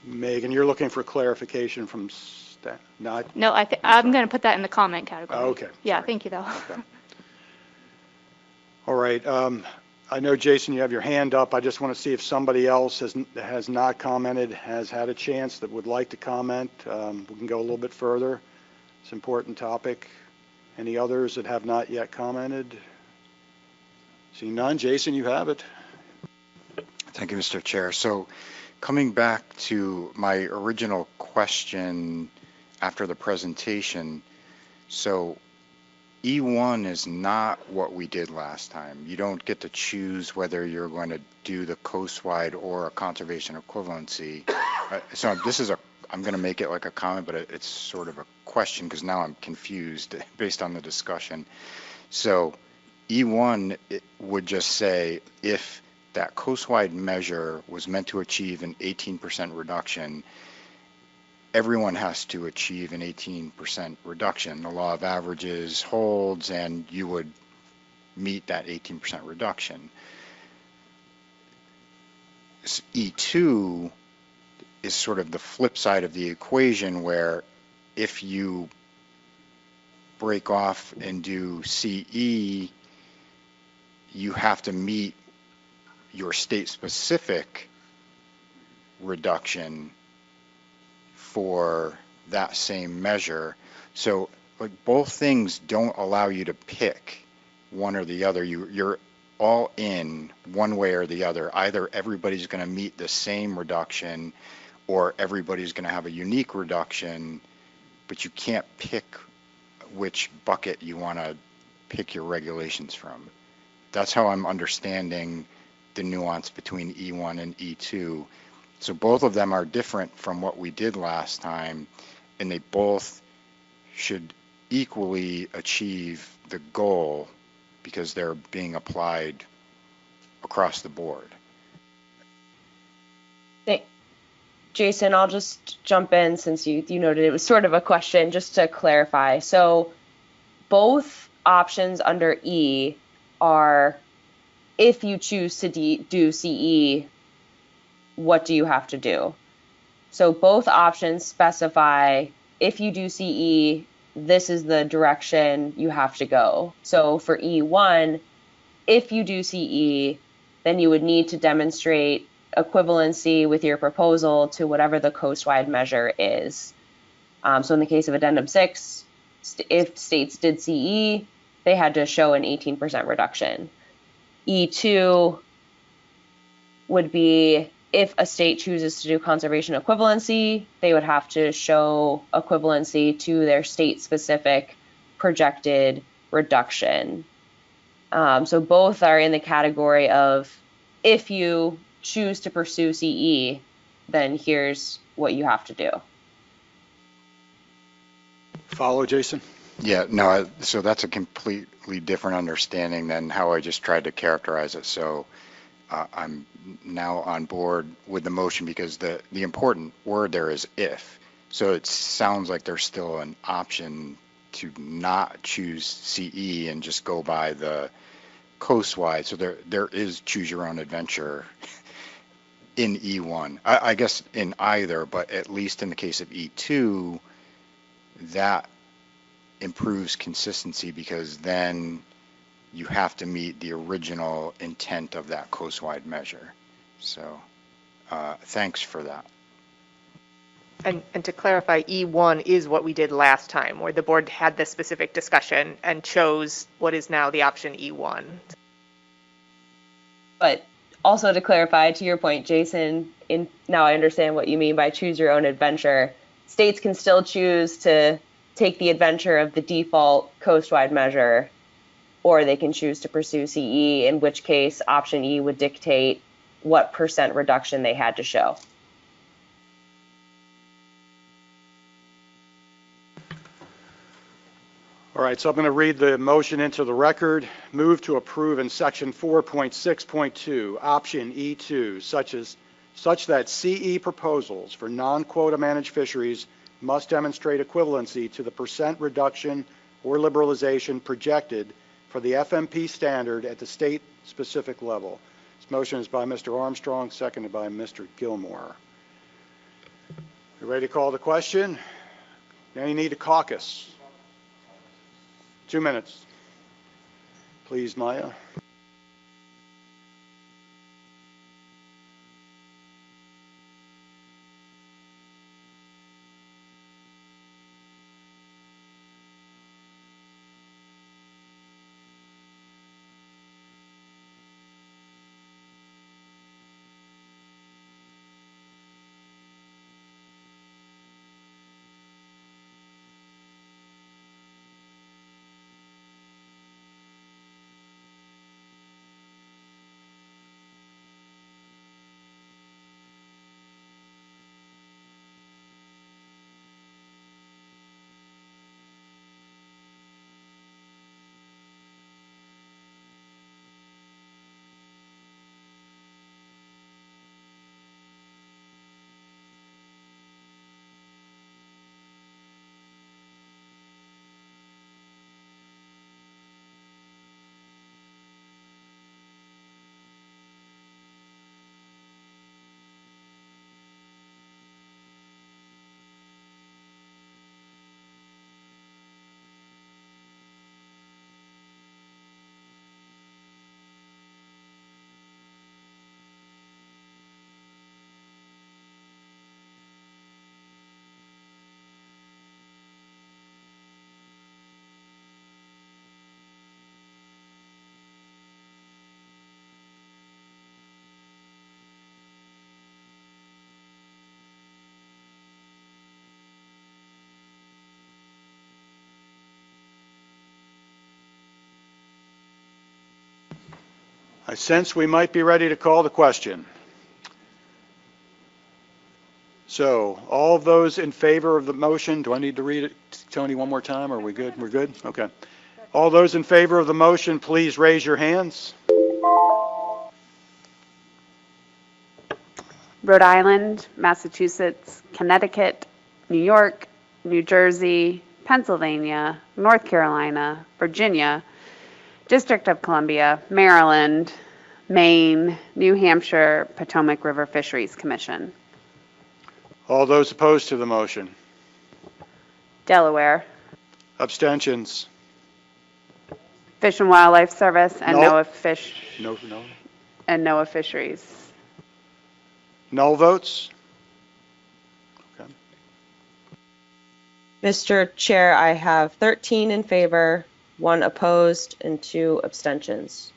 Megan, you're looking for clarification from staff, not? No, I'm going to put that in the comment category. Oh, okay. Yeah, Sorry. thank you, though. Okay. All right. I know, Jason, you have your hand up. I just want to see if somebody else has not commented, has had a chance that would like to comment. We can go a little bit further. It's an important topic. Any others that have not yet commented? Seeing none, Jason, you have it. Thank you, Mr. Chair. So coming back to my original question after the presentation, so E1 is not what we did last time. You don't get to choose whether you're going to do the coastwide or a conservation equivalency. So this is I'm going to make it like a comment, but it's sort of a question because now I'm confused based on the discussion. So E1 would just say if that coastwide measure was meant to achieve an 18% reduction, everyone has to achieve an 18% reduction. The law of averages holds, and you would meet that 18% reduction. E2 is sort of the flip side of the equation, where if you break off and do CE, you have to meet your state-specific reduction for that same measure. So like both things don't allow you to pick one or the other. You're all in one way or the other. Either everybody's going to meet the same reduction or everybody's going to have a unique reduction, but you can't pick which bucket you want to pick your regulations from. That's how I'm understanding the nuance between E1 and E2. So both of them are different from what we did last time, and they both should equally achieve the goal because they're being applied across the board. Jason, I'll just jump in since you noted it was sort of a question, just to clarify. So both options under E are, if you choose to do CE, what do you have to do? So both options specify, if you do CE, this is the direction you have to go. So for E1, if you do CE, then you would need to demonstrate equivalency with your proposal to whatever the coastwide measure is. So in the case of Addendum 6, if states did CE, they had to show an 18% reduction. E2 would be, if a state chooses to do conservation equivalency, they would have to show equivalency to their state-specific projected reduction. So both are in the category of, if you choose to pursue CE, then here's what you have to do. Follow, Jason? Yeah, no, so that's a completely different understanding than how I just tried to characterize it. So I'm now on board with the motion because the important word there is if. So it sounds like there's still an option to not choose CE and just go by the coastwide. So there is choose your own adventure in E1. I guess in either, but at least in the case of E2, that improves consistency because then you have to meet the original intent of that coastwide measure. So thanks for that. And to clarify, E1 is what we did last time, where the board had this specific discussion and chose what is now the option E1. But also to clarify, to your point, Jason, now I understand what you mean by choose your own adventure. States can still choose to take the adventure of the default coastwide measure, or they can choose to pursue CE, in which case option E would dictate what % reduction they had to show. All right, so I'm going to read the motion into the record. Move to approve in section 4.6.2, option E2, such that CE proposals for non-quota managed fisheries must demonstrate equivalency to the % reduction or liberalization projected for the FMP standard at the state-specific level. This motion is by Mr. Armstrong, seconded by Mr. Gilmore. You ready to call the question? Now you need a caucus. 2 minutes. Please, Maya. I sense we might be ready to call the question. So all of those in favor of the motion, do I need to read it, Tony, one more time? Are we good? We're good? Okay. All those in favor of the motion, please raise your hands. Rhode Island, Massachusetts, Connecticut, New York, New Jersey, Pennsylvania, North Carolina, Virginia, District of Columbia, Maryland, Maine, New Hampshire, Potomac River Fisheries Commission. All those opposed to the motion? Delaware, Abstentions? Fish and Wildlife Service, and No. NOAA No. and NOAA Fisheries. Null votes? Okay. Mr. Chair, I have 13 in favor, 1 opposed, and 2 abstentions.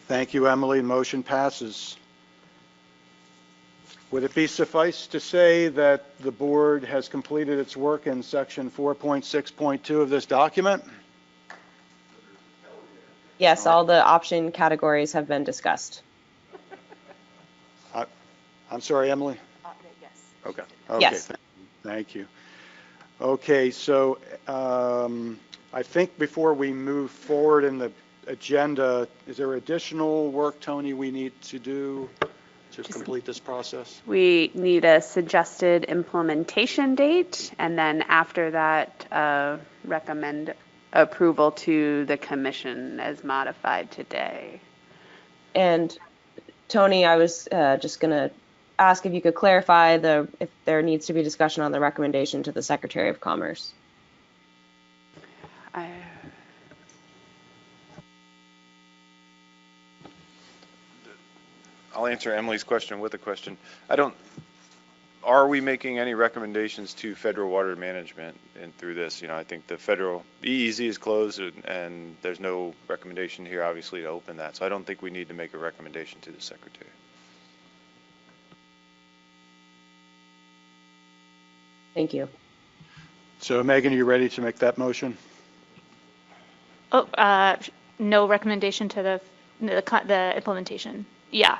Thank you, Emily. Motion passes. Would it be suffice to say that the board has completed its work in section 4.6.2 of this document? Yes, all the option categories have been discussed. I'm sorry, Emily? Yes. Okay. Yes. Thank you. Okay, so I think before we move forward in the agenda, is there additional work, Tony, we need to do to complete this process? We need a suggested implementation date, and then after that, recommend approval to the commission as modified today. And Tony, I was just going to ask if you could clarify if there needs to be discussion on the recommendation to the Secretary of Commerce. I'll answer Emily's question with a question. Are we making any recommendations to federal water management through this? You know, I think the federal EEZ is closed and there's no recommendation here, obviously, to open that. So I don't think we need to make a recommendation to the Secretary. Thank you. So Megan, are you ready to make that motion? No recommendation to the implementation. Yeah.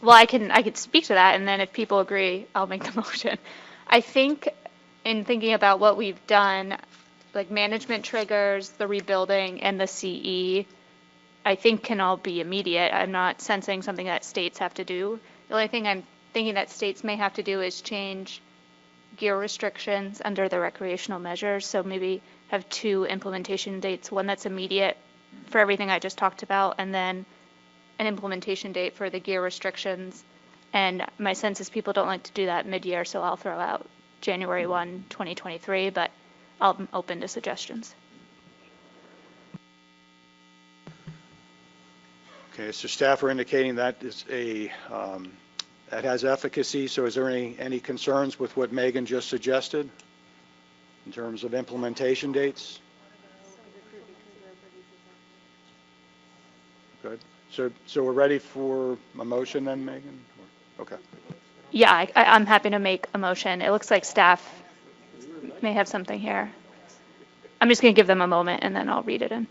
Well, I could speak to that, and then if people agree, I'll make the motion. I think in thinking about what we've done, like management triggers, the rebuilding, and the CE, I think can all be immediate. I'm not sensing something that states have to do. The only thing I'm thinking that states may have to do is change gear restrictions under the recreational measures. So maybe have 2 implementation dates, one that's immediate for everything I just talked about, and then an implementation date for the gear restrictions. And my sense is people don't like to do that mid-year, so I'll throw out January 1, 2023, but I'm open to suggestions. Okay, so staff are indicating that is that has efficacy. So is there any concerns with what Megan just suggested in terms of implementation dates? Good. So we're ready for a motion then, Megan? Okay. Yeah, I'm happy to make a motion. It looks like staff may have something here. I'm just going to give them a moment and then I'll read it in.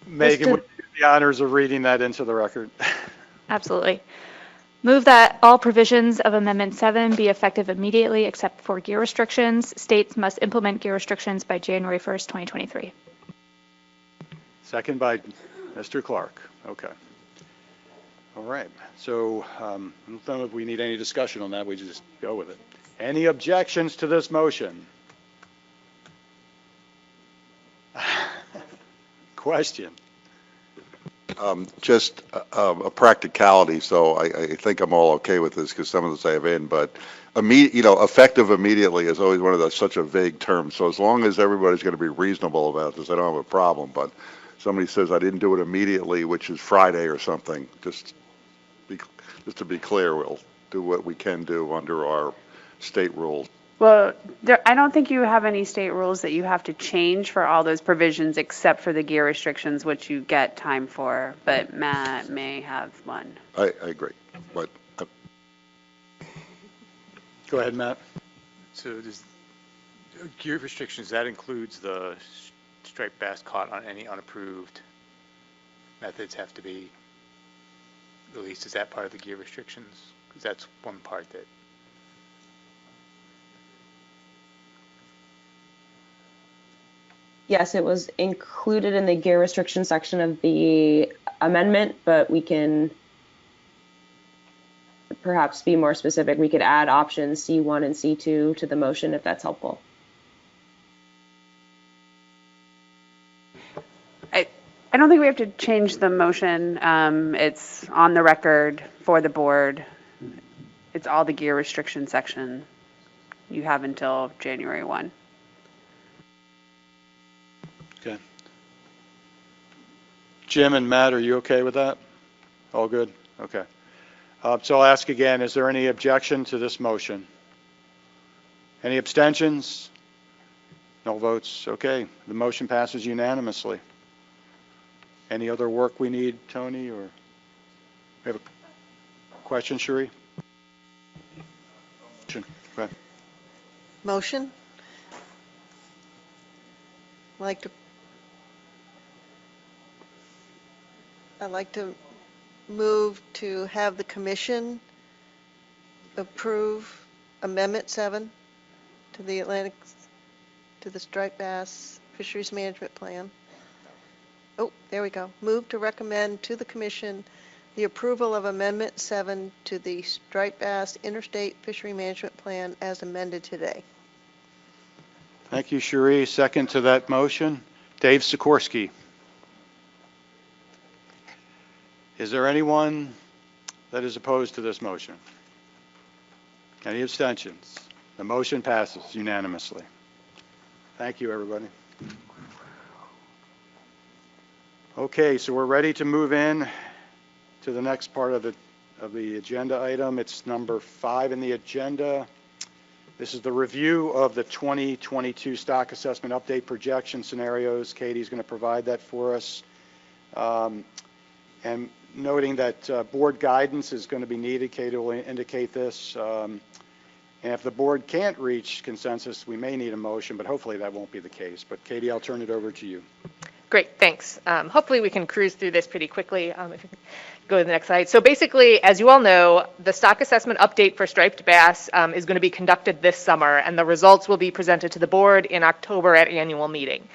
Megan, would you do the honors of reading that into the record? Absolutely. Move that all provisions of Amendment 7 be effective immediately except for gear restrictions. States must implement gear restrictions by January 1st, 2023. Second by Mr. Clark. Okay. All right. So I don't know if we need any discussion on that. We just go with it. Any objections to this motion? Question. Just a practicality, so I think I'm all okay with this because some of this I have in, but effective immediately is always one of those such a vague term. So as long as everybody's going to be reasonable about this, I don't have a problem. But somebody says I didn't do it immediately, which is Friday or something, just to be clear, we'll do what we can do under our state rules. Well, I don't think you have any state rules that you have to change for all those provisions except for the gear restrictions, which you get time for, but Matt may have one. I agree, but. Go ahead, Matt. So does gear restrictions, that includes the striped bass caught on any unapproved methods have to be released? Is that part of the gear restrictions? Because that's one part that. Yes, it was included in the gear restriction section of the amendment, but we can perhaps be more specific. We could add options C1 and C2 to the motion if that's helpful. I don't think we have to change the motion. It's on the record for the board. It's all the gear restriction section. You have until January 1. Okay. Jim and Matt, are you okay with that? All good? Okay. So I'll ask again, is there any objection to this motion? Any abstentions? No votes? Okay. The motion passes unanimously. Any other work we need, Tony, or we have a question, Cherie? Go ahead. Motion? I'd like to move to have the commission approve Amendment 7 to the striped bass fisheries management plan. Oh, there we go. Move to recommend to the commission the approval of Amendment 7 to the striped bass interstate fishery management plan as amended today. Thank you, Cherie. Second to that motion, Dave Sikorsky. Is there anyone that is opposed to this motion? Any abstentions? The motion passes unanimously. Thank you, everybody. Okay, so we're ready to move in to the next part of the agenda item. It's number 5 in the agenda. This is the review of the 2022 stock assessment update projection scenarios. Katie's going to provide that for us. And noting that board guidance is going to be needed, Katie will indicate this. And if the board can't reach consensus, we may need a motion, but hopefully that won't be the case. But Katie, I'll turn it over to you. Great, thanks. Hopefully we can cruise through this pretty quickly. If you can go to the next slide. So basically, as you all know, the stock assessment update for striped bass is going to be conducted this summer, and the results will be presented to the board in October at annual meeting.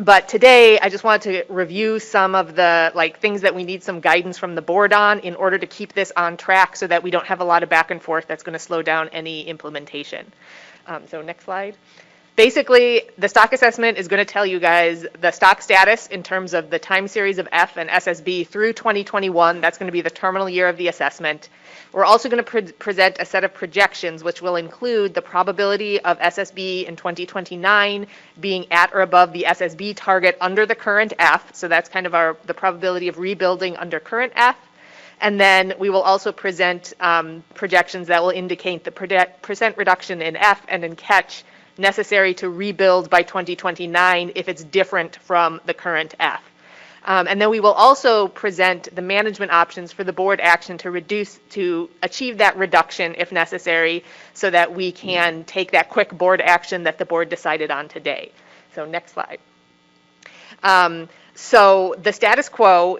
But today, I just wanted to review some of the things that we need some guidance from the board on in order to keep this on track so that we don't have a lot of back and forth that's going to slow down any implementation. So next slide. Basically, the stock assessment is going to tell you guys the stock status in terms of the time series of F and SSB through 2021. That's going to be the terminal year of the assessment. We're also going to present a set of projections, which will include the probability of SSB in 2029 being at or above the SSB target under the current F. So that's kind of the probability of rebuilding under current F. And then we will also present projections that will indicate the percent reduction in F and in catch necessary to rebuild by 2029 if it's different from the current F. And then we will also present the management options for the board action to achieve that reduction if necessary so that we can take that quick board action that the board decided on today. So next slide. So the status quo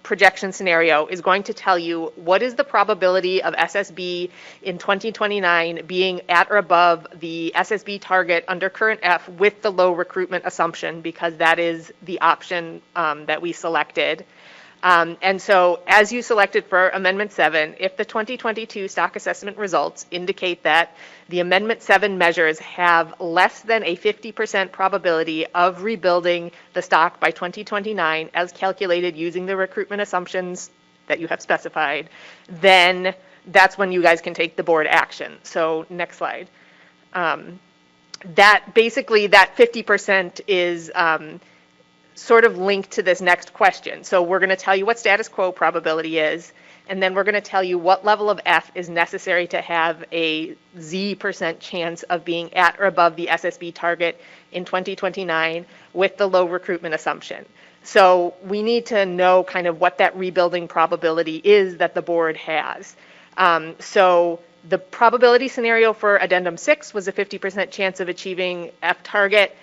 projection scenario is going to tell you what is the probability of SSB in 2029 being at or above the SSB target under current F with the low recruitment assumption, because that is the option that we selected. And so as you selected for Amendment 7, if the 2022 stock assessment results indicate that the Amendment 7 measures have less than a 50% probability of rebuilding the stock by 2029 as calculated using the recruitment assumptions that you have specified, then that's when you guys can take the board action. So next slide. That 50% is sort of linked to this next question. So we're going to tell you what status quo probability is, and then we're going to tell you what level of F is necessary to have a Z% chance of being at or above the SSB target in 2029 with the low recruitment assumption. So we need to know kind of what that rebuilding probability is that the board has. So the probability scenario for Addendum 6 was a 50% chance of achieving F target.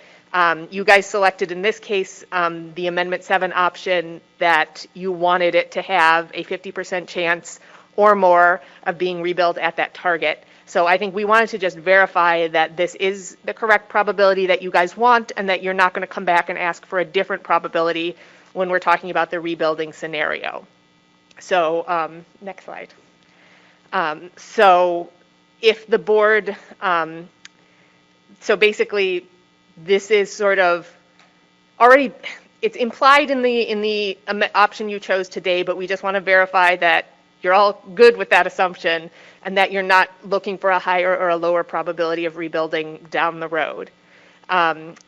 You guys selected in this case the Amendment 7 option that you wanted it to have a 50% chance or more of being rebuilt at that target. So I think we wanted to just verify that this is the correct probability that you guys want, and that you're not going to come back and ask for a different probability when we're talking about the rebuilding scenario. So next slide. So if the board, so basically, this is sort of already, it's implied in the option you chose today, but we just want to verify that you're all good with that assumption and that you're not looking for a higher or a lower probability of rebuilding down the road.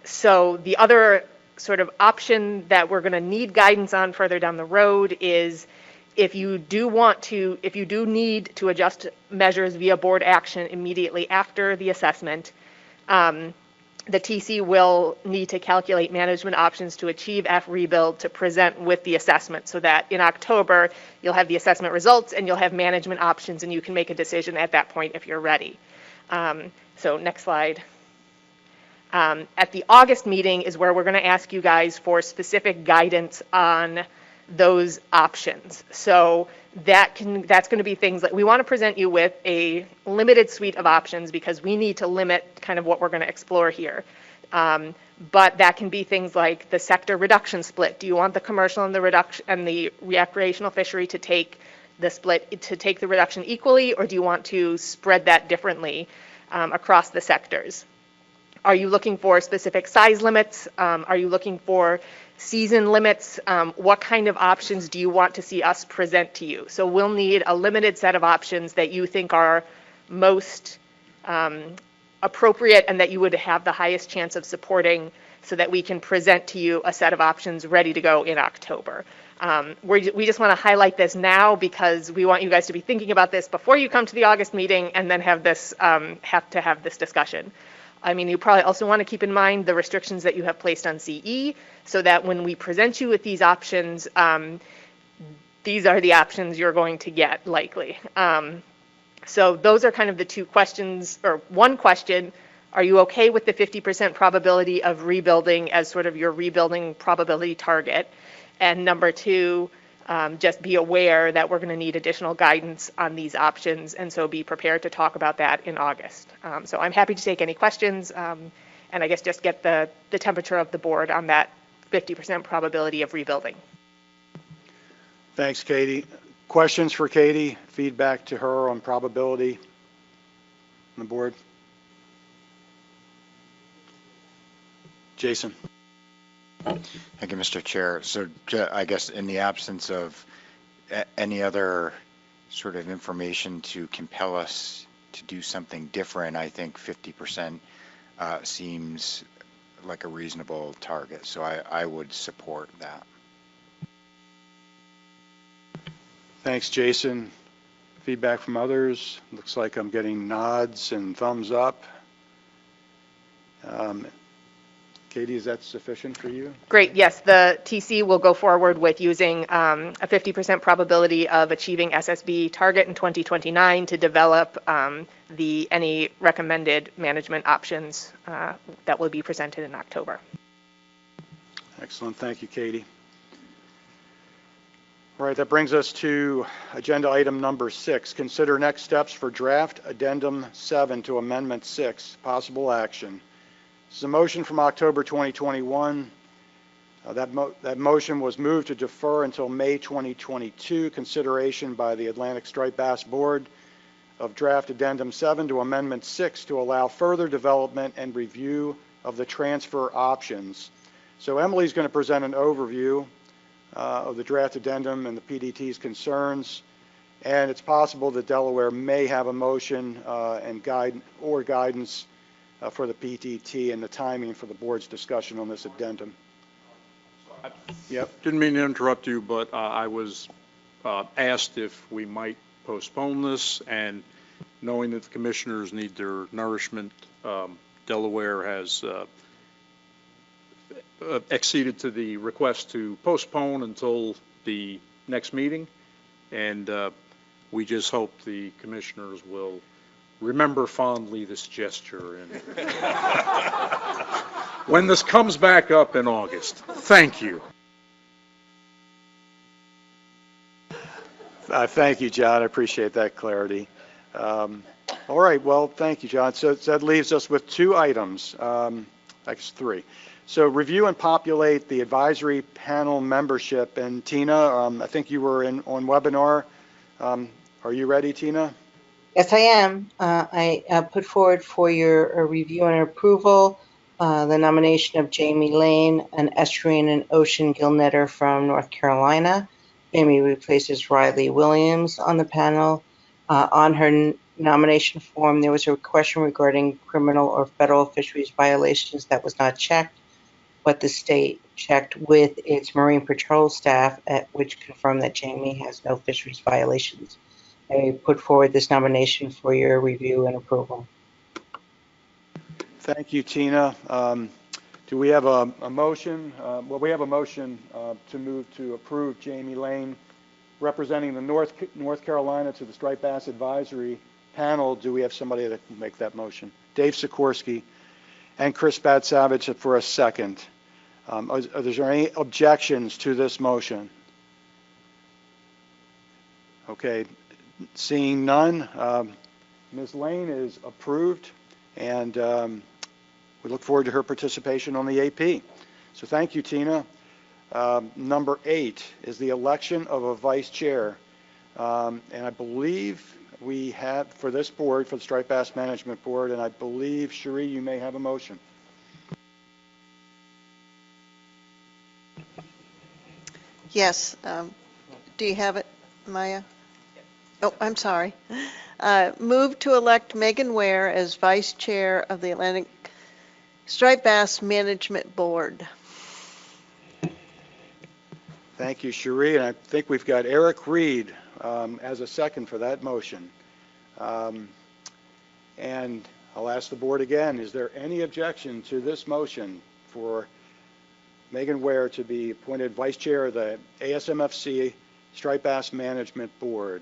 So the other sort of option that we're going to need guidance on further down the road is if you do need to adjust measures via board action immediately after the assessment, the TC will need to calculate management options to achieve F rebuild to present with the assessment, so that in October you'll have the assessment results and you'll have management options, and you can make a decision at that point if you're ready. So next slide. At the August meeting is where we're going to ask you guys for specific guidance on those options. So that's going to be things like, we want to present you with a limited suite of options because we need to limit kind of what we're going to explore here. But that can be things like the sector reduction split. Do you want the commercial and the recreational fishery to take the reduction equally, or do you want to spread that differently across the sectors? Are you looking for specific size limits? Are you looking for season limits? What kind of options do you want to see us present to you? So we'll need a limited set of options that you think are most appropriate and that you would have the highest chance of supporting, so that we can present to you a set of options ready to go in October. We just want to highlight this now because we want you guys to be thinking about this before you come to the August meeting and then have to have this discussion. I mean, you probably also want to keep in mind the restrictions that you have placed on CE, so that when we present you with these options, these are the options you're going to get likely. So those are kind of the two questions, or one question: are you okay with the 50% probability of rebuilding as sort of your rebuilding probability target? And number two, just be aware that we're going to need additional guidance on these options, and so be prepared to talk about that in August. So I'm happy to take any questions, and I guess just get the temperature of the board on that 50% probability of rebuilding. Thanks, Katie. Questions for Katie? Feedback to her on probability on the board? Jason. Thank you, Mr. Chair. So I guess in the absence of any other sort of information to compel us to do something different, I think 50% seems like a reasonable target. So I would support that. Thanks, Jason. Feedback from others? Looks like I'm getting nods and thumbs up. Katie, is that sufficient for you? Great. Yes, the TC will go forward with using a 50% probability of achieving SSB target in 2029 to develop any recommended management options that will be presented in October. Excellent. Thank you, Katie. All right, that brings us to agenda item number 6. Consider next steps for draft addendum 7 to amendment 6, possible action. This is a motion from October 2021. That motion was moved to defer until May 2022 consideration by the Atlantic Striped Bass Board of draft addendum 7 to amendment 6 to allow further development and review of the transfer options. So Emily's going to present an overview of the draft addendum and the PDT's concerns, and it's possible that Delaware may have a motion and guidance for the PDT and the timing for the board's discussion on this addendum. Yep. Didn't mean to interrupt you, but I was asked if we might postpone this, and knowing that the commissioners need their nourishment, Delaware has acceded to the request to postpone until the next meeting, and we just hope the commissioners will remember fondly this gesture and when this comes back up in August. Thank you. Thank you, John. I appreciate that clarity. All right. Well, thank you, John. So that leaves us with 2 items, actually 3. So review and populate the advisory panel membership. And Tina, I think you were on webinar. Are you ready, Tina? Yes, I am. I put forward for your review and approval the nomination of Jamie Lane, an estuarine and ocean gillnetter from North Carolina. Jamie replaces Riley Williams on the panel. On her nomination form, there was a question regarding criminal or federal fisheries violations that was not checked, but the state checked with its Marine Patrol staff, which confirmed that Jamie has no fisheries violations. I put forward this nomination for your review and approval. Thank you, Tina. Do we have a motion? Well, we have a motion to move to approve Jamie Lane representing the North Carolina to the Striped Bass Advisory Panel. Do we have somebody that can make that motion? Dave Sikorsky and Chris Bad-Savage for a second. Are there any objections to this motion? Okay. Seeing none, Ms. Lane is approved, and we look forward to her participation on the AP. So thank you, Tina. Number 8 is the election of a vice chair. And I believe we have, for this board, for the Striped Bass Management Board, and I believe, Cherie, you may have a motion. Yes. Do you have it, Maya? Oh, I'm sorry. Move to elect Megan Ware as Vice Chair of the Atlantic Striped Bass Management Board. Thank you, Cherie. And I think we've got Eric Reed as a second for that motion. And I'll ask the board again, is there any objection to this motion for Megan Ware to be appointed Vice Chair of the ASMFC Striped Bass Management Board?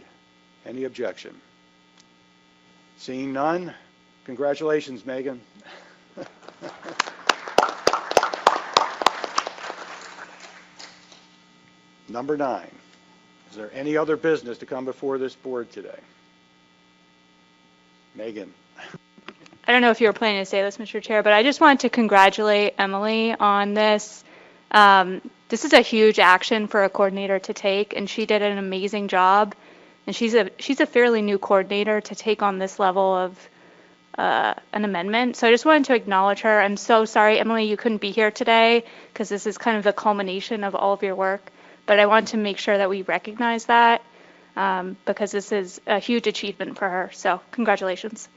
Any objection? Seeing none, congratulations, Megan. Number 9, is there any other business to come before this board today? Megan. I don't know if you were planning to say this, Mr. Chair, but I just wanted to congratulate Emily on this. This is a huge action for a coordinator to take, and she did an amazing job. And she's a fairly new coordinator to take on this level of an amendment. So I just wanted to acknowledge her. I'm so sorry, Emily, you couldn't be here today because this is kind of the culmination of all of your work. But I want to make sure that we recognize that because this is a huge achievement for her. So congratulations.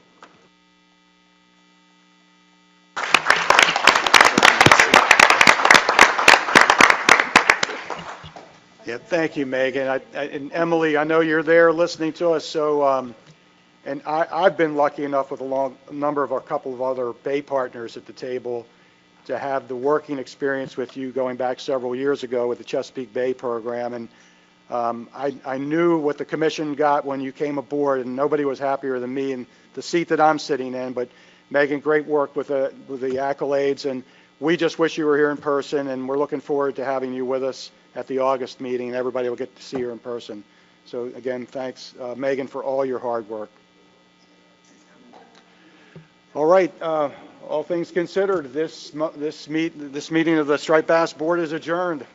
Yeah, thank you, Megan. And Emily, I know you're there listening to us. So, and I've been lucky enough with a couple of other Bay partners at the table to have the working experience with you going back several years ago with the Chesapeake Bay program. And I knew what the commission got when you came aboard, and nobody was happier than me in the seat that I'm sitting in. But Megan, great work with the accolades, and we just wish you were here in person, and we're looking forward to having you with us at the August meeting, and everybody will get to see you in person. So again, thanks, Megan, for all your hard work. All right, all things considered, this meeting of the Striped Bass Board is adjourned.